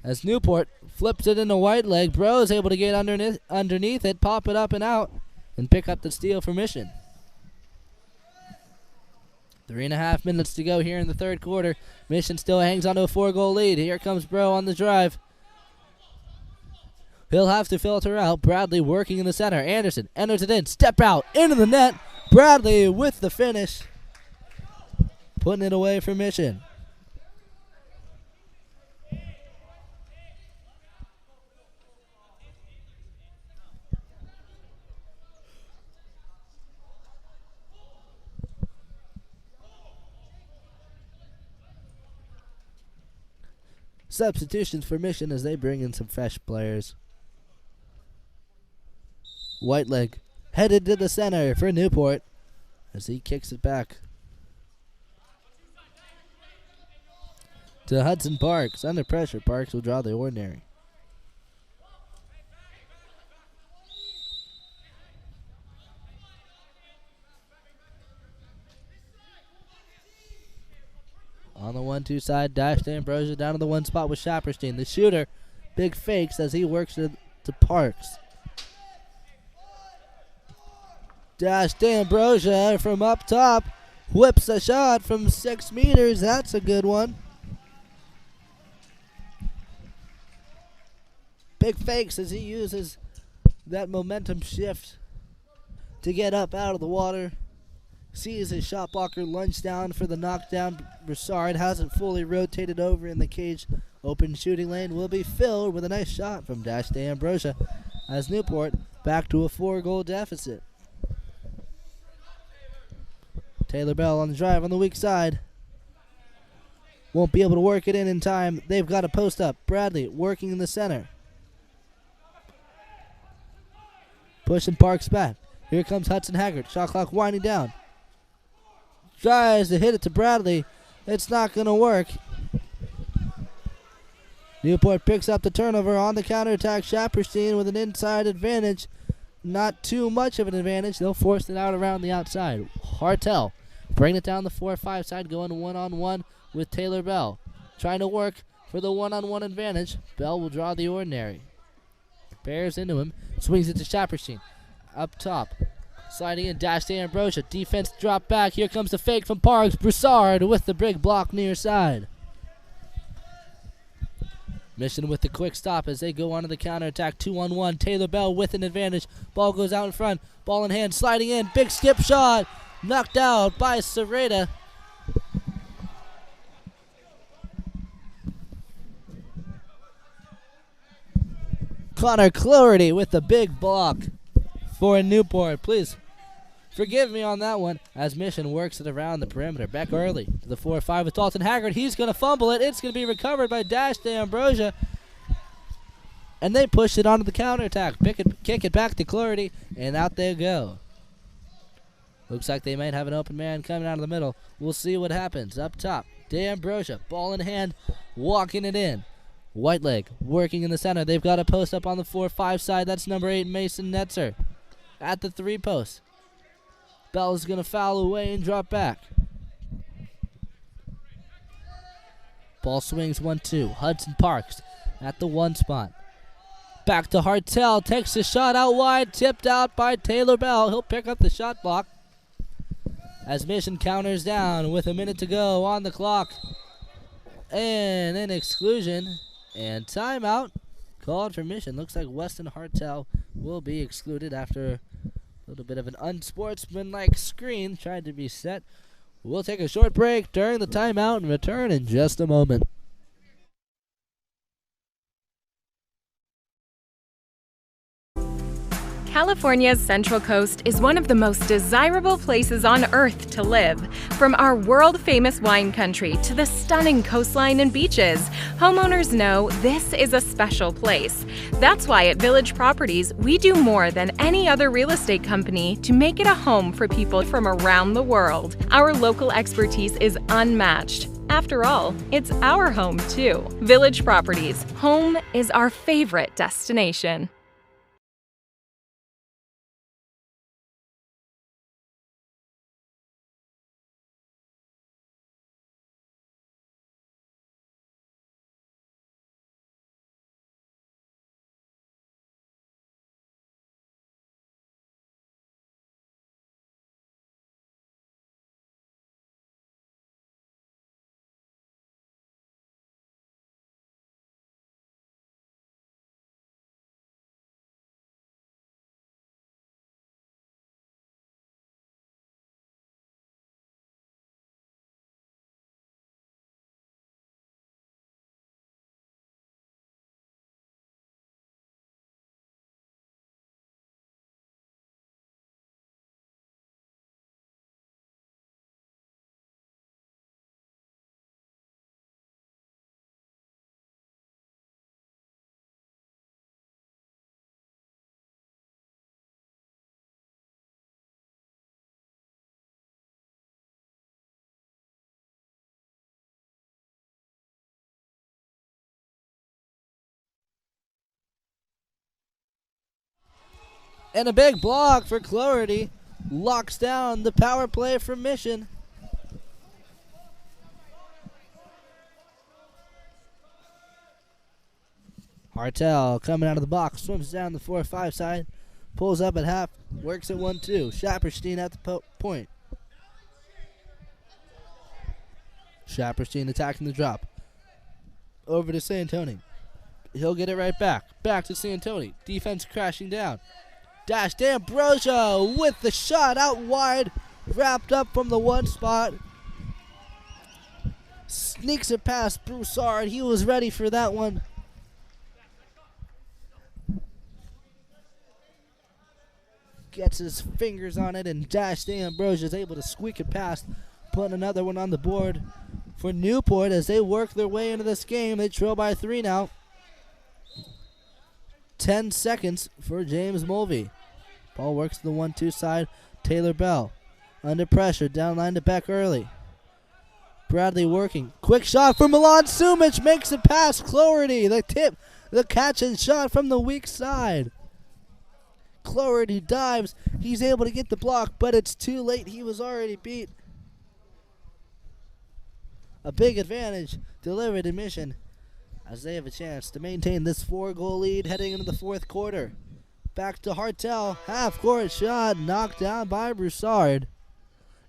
As Newport flips it into Whiteleg, Bro is able to get underneath it, pop it up and out, and pick up the steal for Mission. 3.5 minutes to go here in the third quarter. Mission still hangs on to a 4-goal lead. Here comes Bro on the drive. He'll have to filter out. Bradley working in the center. Anderson enters it in. Step out into the net. Bradley with the finish. Putting it away for Mission. Substitutions for Mission as they bring in some fresh players. Whiteleg headed to the center for Newport as he kicks it back to Hudson Parks. Under pressure, Parks will draw the ordinary. 1-2 side dash to Ambrosia down to the one spot with Shapperstein. The shooter, big fakes as he works to Parks. Dash to Ambrosia from up top. Whips a shot from 6 meters. That's a good one. Big fakes as he uses that momentum shift to get up out of the water. Sees his shot blocker lunge down for the knockdown. Broussard hasn't fully rotated over in the cage. Open shooting lane will be filled with a nice shot from Dash to Ambrosia as Newport back to a 4-goal deficit. Taylor Bell on the drive on the weak side. Won't be able to work it in time. They've got a post up. Bradley working in the center. Pushing Parks back. Here comes Hudson Haggard. Shot clock winding down. Tries to hit it to Bradley. It's not going to work. Newport picks up the turnover on the counterattack. Shapperstein with an inside advantage. Not too much of an advantage. They'll force it out around the outside. Hartel bring it down the 4-5 side, going one-on-one with Taylor Bell. Trying to work for the one-on-one advantage. Bell will draw the ordinary. Bears into him. Swings it to Shapperstein. Up top. Sliding in, dash to Ambrosia. Defense drop back. Here comes the fake from Parks. Broussard with the big block near side. Mission with the quick stop as they go on to the counterattack. 2-on-1. Taylor Bell with an advantage. Ball goes out in front. Ball in hand. Sliding in. Big skip shot. Knocked out by Serreta. Connor Clarity with the big block for Newport. Please forgive me on that one as Mission works it around the perimeter. Back early to the 4-5 with Dalton Haggard. He's going to fumble it. It's going to be recovered by Dash to Ambrosia. And they push it onto the counterattack. Kick it back to Clarity, and out they go. Looks like they might have an open man coming out of the middle. We'll see what happens. Up top, D'Ambrosia, ball in hand, walking it in. Whiteleg working in the center. They've got a post up on the 4-5 side. That's number 8, Mason Netzer. At the 3 post. Bell is going to foul away and drop back. Ball swings 1-2. Hudson Parks at the 1 spot. Back to Hartel. Takes the shot out wide. Tipped out by Taylor Bell. He'll pick up the shot block as Mission counters down with a minute to go on the clock. And an exclusion and timeout called for Mission. Looks like Weston Hartel will be excluded after a little bit of an unsportsmanlike screen tried to be set. We'll take a short break during the timeout and return in just a moment. California's Central Coast is one of the most desirable places on Earth to live. From our world-famous wine country to the stunning coastline and beaches, homeowners know this is a special place. That's why at Village Properties, we do more than any other real estate company to make it a home for people from around the world. Our local expertise is unmatched. After all, it's our home too. Village Properties, home is our favorite destination. And a big block for Clarity. Locks down the power play for Mission. Hartel coming out of the box, swims down the 4-5 side, pulls up at half, works at 1-2. Shapperstein at the point. Shapperstein attacking the drop. Over to Santoni. He'll get it right back. Back to Santoni. Defense crashing down. Dash to Ambrosio with the shot out wide. Wrapped up from the one spot. Sneaks it past Broussard. He was ready for that one. Gets his fingers on it, and Dash to Ambrosio is able to squeak it past. Putting another one on the board for Newport as they work their way into this game. They trail by 3 now. 10 seconds for James Mulvey. Ball works to the 1-2 side. Taylor Bell under pressure. Down line to Beck early. Bradley working. Quick shot for Milan Sumic. Makes it past Cloherty. The tip. The catch and shot from the weak side. Cloherty dives. He's able to get the block, but it's too late. He was already beat. A big advantage delivered in Mission as they have a chance to maintain this 4-goal lead heading into the fourth quarter. Back to Hartel. Half-court shot knocked down by Broussard.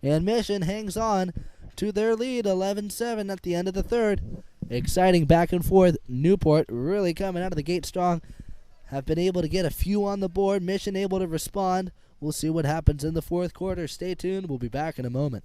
And Mission hangs on to their lead 11-7 at the end of the third. Exciting back and forth. Newport really coming out of the gate strong. Have been able to get a few on the board. Mission able to respond. We'll see what happens in the fourth quarter. Stay tuned. We'll be back in a moment.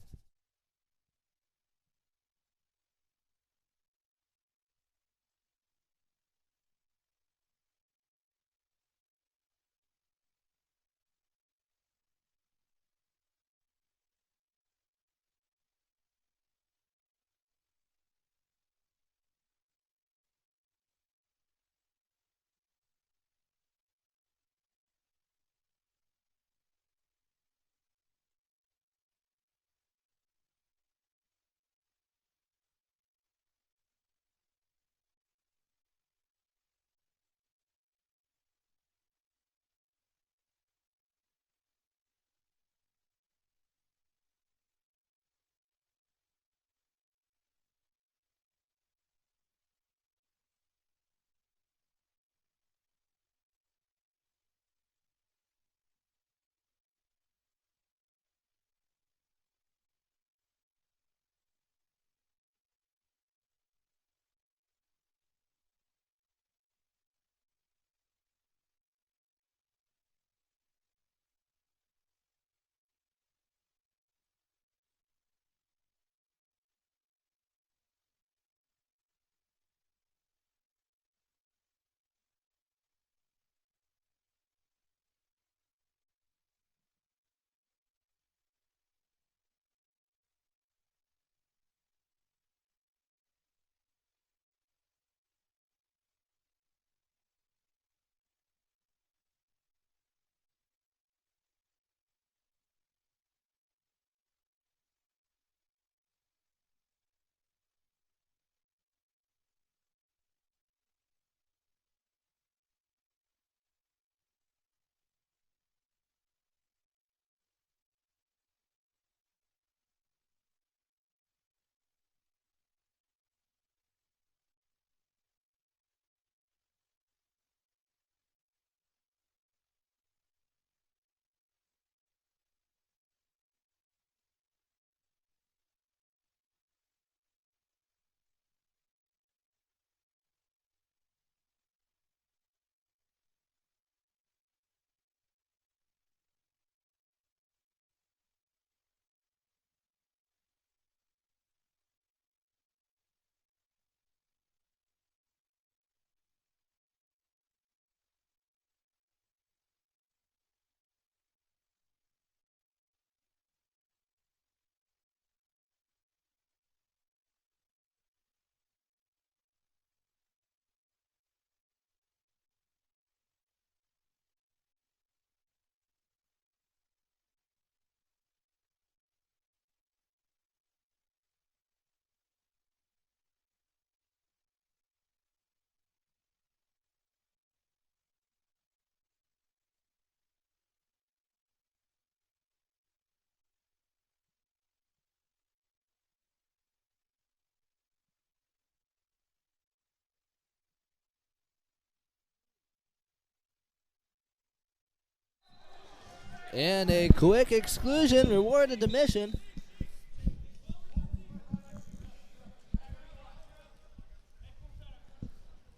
And a quick exclusion rewarded to Mission.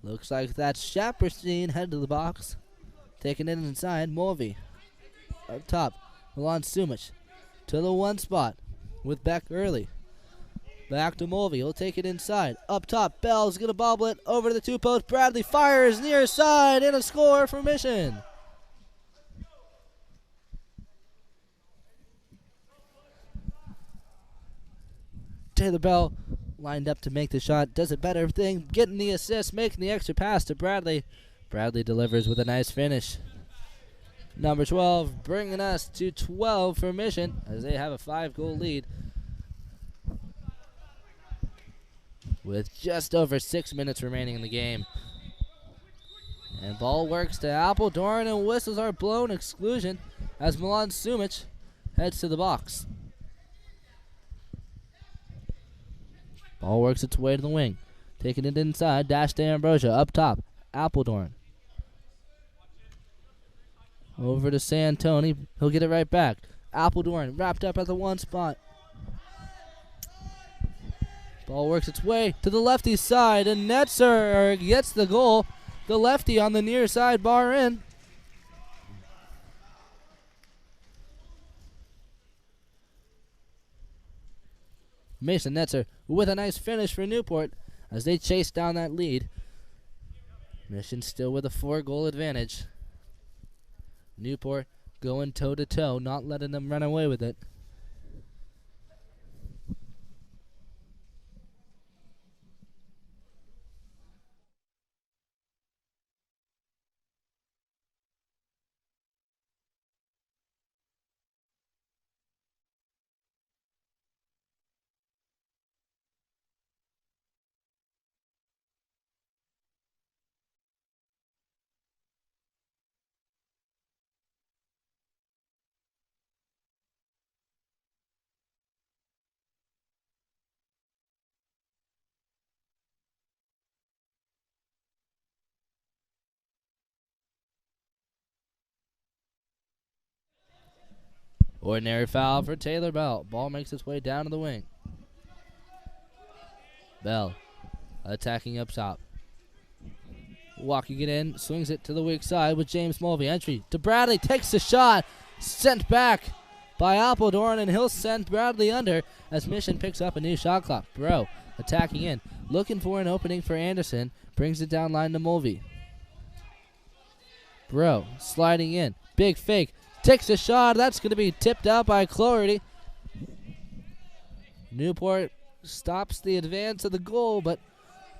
Looks like that's Shapperstein head to the box. Taking it inside, Mulvey. Up top, Milan Sumic to the one spot with Beck early. Back to Mulvey, he'll take it inside. Up top, Bell's gonna bobble it over to the two post. Bradley fires near side and a score for Mission. Taylor Bell lined up to make the shot, does a better thing, getting the assist, making the extra pass to Bradley. Bradley delivers with a nice finish. Number 12 bringing us to 12 for Mission as they have a 5-goal lead with just over 6 minutes remaining in the game. And ball works to Appledorn and whistles are blown. Exclusion as Milan Sumic heads to the box. Ball works its way to the wing. Taking it inside, dash to Ambrosia. Up top, Appledorn. Over to Santoni. He'll get it right back. Appledorn wrapped up at the one spot. Ball works its way to the lefty side, and Netzer gets the goal. The lefty on the near side, bar in. Mason Netzer with a nice finish for Newport as they chase down that lead. Mission still with a 4-goal advantage. Newport going toe-to-toe, not letting them run away with it. Ordinary foul for Taylor Bell. Ball makes its way down to the wing. Bell attacking up top. Walking it in, swings it to the weak side with James Mulvey. Entry to Bradley, takes the shot, sent back by Appledorn, and he'll send Bradley under as Mission picks up a new shot clock. Bro attacking in, looking for an opening for Anderson, brings it down line to Mulvey. Bro sliding in, big fake, takes a shot. That's going to be tipped out by Cloherty. Newport stops the advance of the goal, but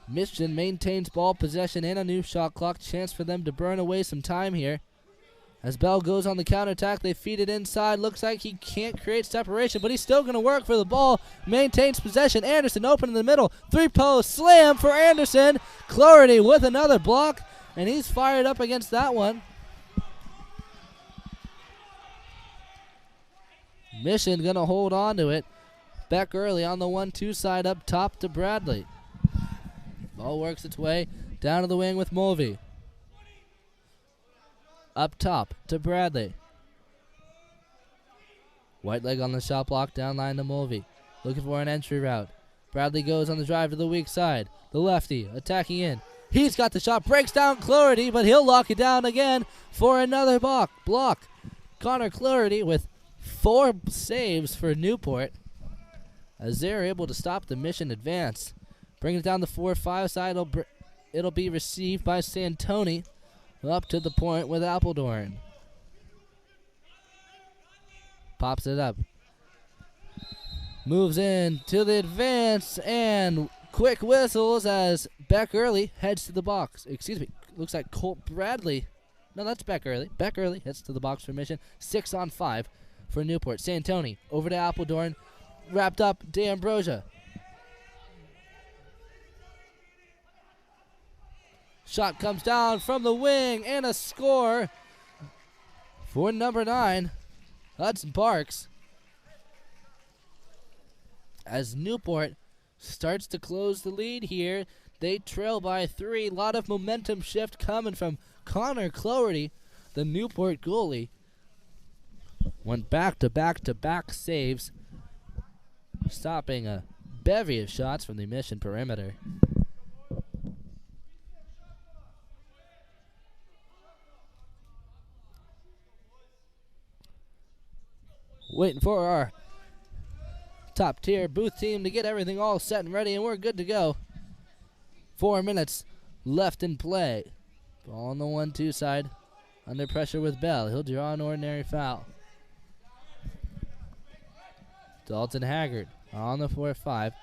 Mission maintains ball possession and a new shot clock. Chance for them to burn away some time here. As Bell goes on the counterattack, they feed it inside. Looks like he can't create separation, but he's still going to work for the ball. Maintains possession. Anderson open in the middle. 3-post slam for Anderson. Cloherty with another block, and he's fired up against that one. Mission going to hold on to it. Beck early on the 1-2 side up top to Bradley. Ball works its way down to the wing with Mulvey. Up top to Bradley. White leg on the shot block, down line to Mulvey. Looking for an entry route. Bradley goes on the drive to the weak side. The lefty attacking in. He's got the shot, breaks down Cloherty, but he'll lock it down again for another block. Connor Cloherty with 4 saves for Newport as they're able to stop the Mission advance. Bring it down the 4-5 side. It'll be received by Santoni up to the point with Appledorn. Pops it up. Moves in to the advance and quick whistles as Beck Early heads to the box. Excuse me. Looks like Colt Bradley. No, that's Beck Early. Beck Early heads to the box for Mission. 6-on-5 for Newport. Santoni over to Appledorn. Wrapped up D'Ambrosia. Shot comes down from the wing and a score for number 9, Hudson Parks. As Newport starts to close the lead here, they trail by 3. A lot of momentum shift coming from Connor Cloherty, the Newport goalie. Went back to back to back saves, stopping a bevy of shots from the Mission perimeter. Waiting for our top tier booth team to get everything all set and ready, and we're good to go. 4 minutes left in play. Ball on the 1-2 side. Under pressure with Bell. He'll draw an ordinary foul. Dalton Haggard on the 4-5.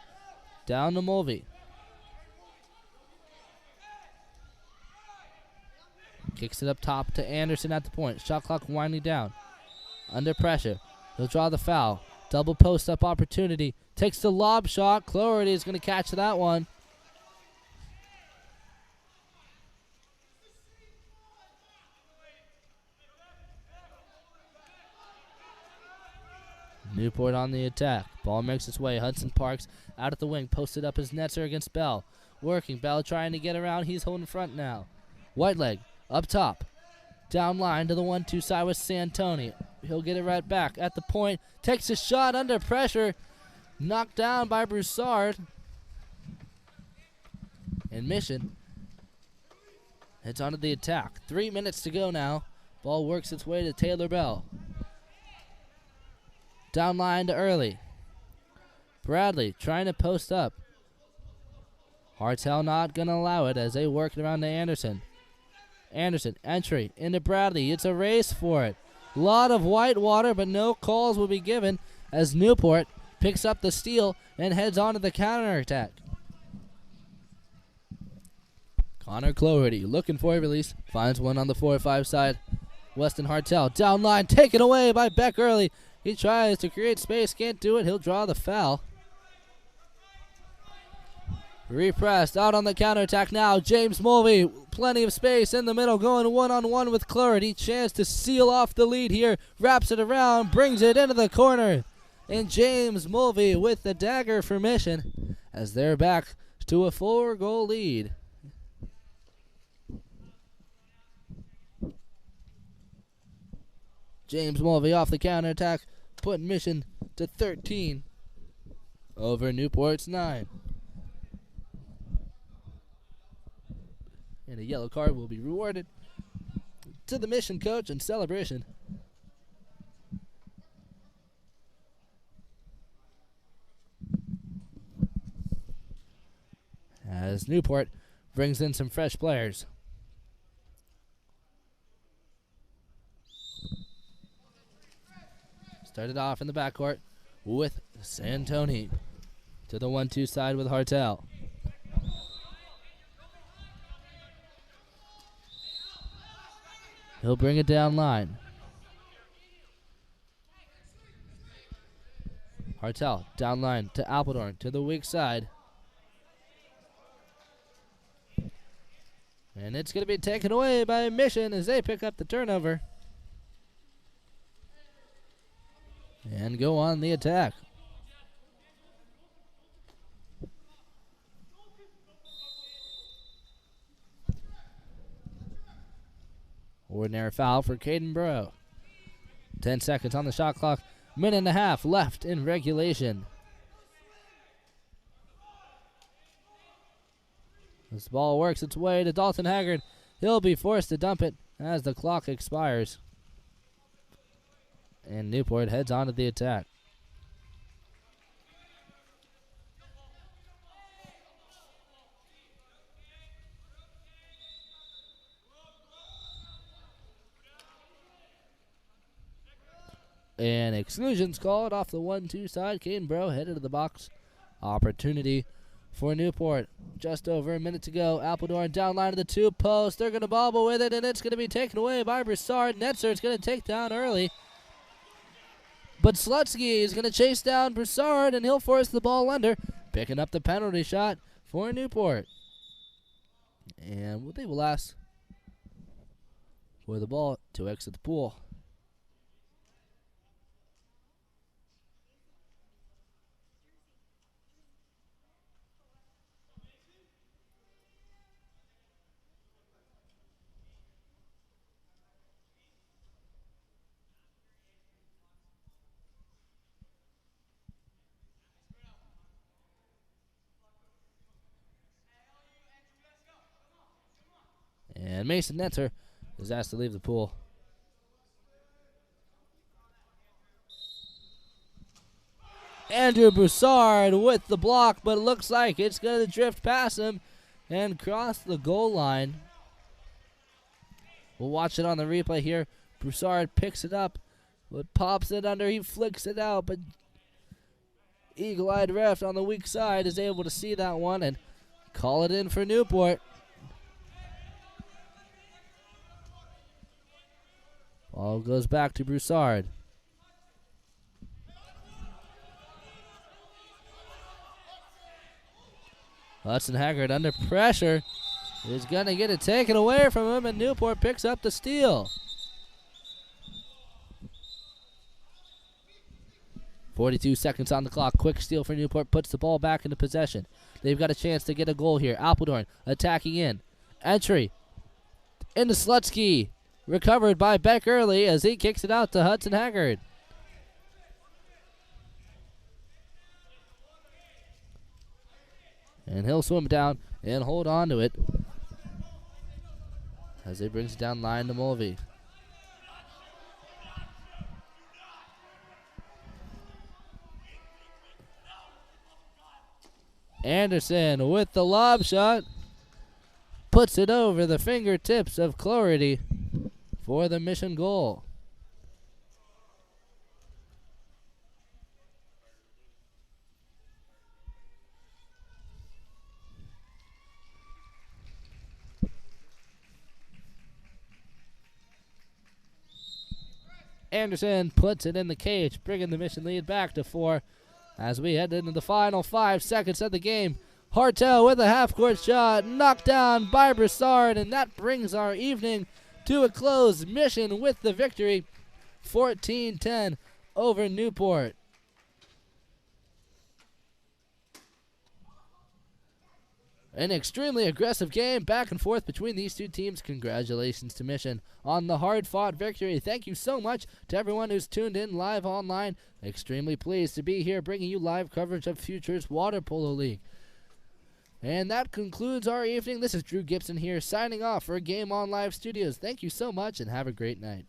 Down to Mulvey. Kicks it up top to Anderson at the point. Shot clock winding down. Under pressure. He'll draw the foul. Double post up opportunity. Takes the lob shot. Clarity is going to catch that one. Newport on the attack. Ball makes its way. Hudson Parks out at the wing. Posted up his netzer against Bell. Working. Bell trying to get around. He's holding front now. Whiteleg up top. Down line to the 1-2 side with Santoni. He'll get it right back at the point. Takes a shot under pressure. Knocked down by Broussard. And Mission heads onto the attack. 3 minutes to go now. Ball works its way to Taylor Bell. Down line to Early. Bradley trying to post up. Hartel not going to allow it as they work it around to Anderson. Anderson, entry into Bradley. It's a race for it. Lot of white water, but no calls will be given as Newport picks up the steal and heads on to the counterattack. Connor Cloherty looking for a release. Finds one on the 4-5 side. Weston Hartel down line, taken away by Beck Early. He tries to create space, can't do it. He'll draw the foul. Repressed out on the counterattack now. James Mulvey, plenty of space in the middle, going one-on-one with Clarity. Chance to seal off the lead here. Wraps it around, brings it into the corner. And James Mulvey with the dagger for Mission as they're back to a 4-goal lead. James Mulvey off the counterattack, putting Mission to 13 over Newport's 9. And a yellow card will be rewarded to the Mission coach in celebration. As Newport brings in some fresh players. Started off in the backcourt with Santoni to the 1-2 side with Hartel. He'll bring it down line. Hartel down line to Appledorn to the weak side. And it's going to be taken away by Mission as they pick up the turnover. And go on the attack. Ordinary foul for Caden Burrow. 10 seconds on the shot clock. Minute and a half left in regulation. This ball works its way to Dalton Haggard. He'll be forced to dump it as the clock expires. And Newport heads on to the attack. And exclusions called off the 1-2 side. Caden Bro headed to the box. Opportunity for Newport. Just over a minute to go. Appledorn down line to the 2 post. They're going to bobble with it, and it's going to be taken away by Broussard. Netzer is going to take down Early. But Slutsky is going to chase down Broussard, and he'll force the ball under. Picking up the penalty shot for Newport. And they will ask for the ball to exit the pool. And Mason Netzer is asked to leave the pool. Andrew Broussard with the block, but it looks like it's going to drift past him and cross the goal line. We'll watch it on the replay here. Broussard picks it up, but pops it under. He flicks it out, but eagle-eyed ref on the weak side is able to see that one and call it in for Newport. Ball goes back to Broussard. Hudson Haggard under pressure is going to get it taken away from him, and Newport picks up the steal. 42 seconds on the clock. Quick steal for Newport. Puts the ball back into possession. They've got a chance to get a goal here. Apeldoorn attacking in. Entry into Slutsky. Recovered by Beck Early as he kicks it out to Hudson Haggard. And he'll swim down and hold on to it as he brings it down line to Mulvey. Anderson with the lob shot. Puts it over the fingertips of Cloherty for the mission goal. Anderson puts it in the cage, bringing the mission lead back to 4 as we head into the final 5 seconds of the game. Hartel with a half-court shot, knocked down by Broussard, and that brings our evening to a close. Mission with the victory, 14-10 over Newport. An extremely aggressive game, back and forth between these two teams. Congratulations to Mission on the hard-fought victory. Thank you so much to everyone who's tuned in live online. Extremely pleased to be here bringing you live coverage of Futures Water Polo League. And that concludes our evening. This is Drew Gibson here signing off for Game On Live Studios. Thank you so much and have a great night.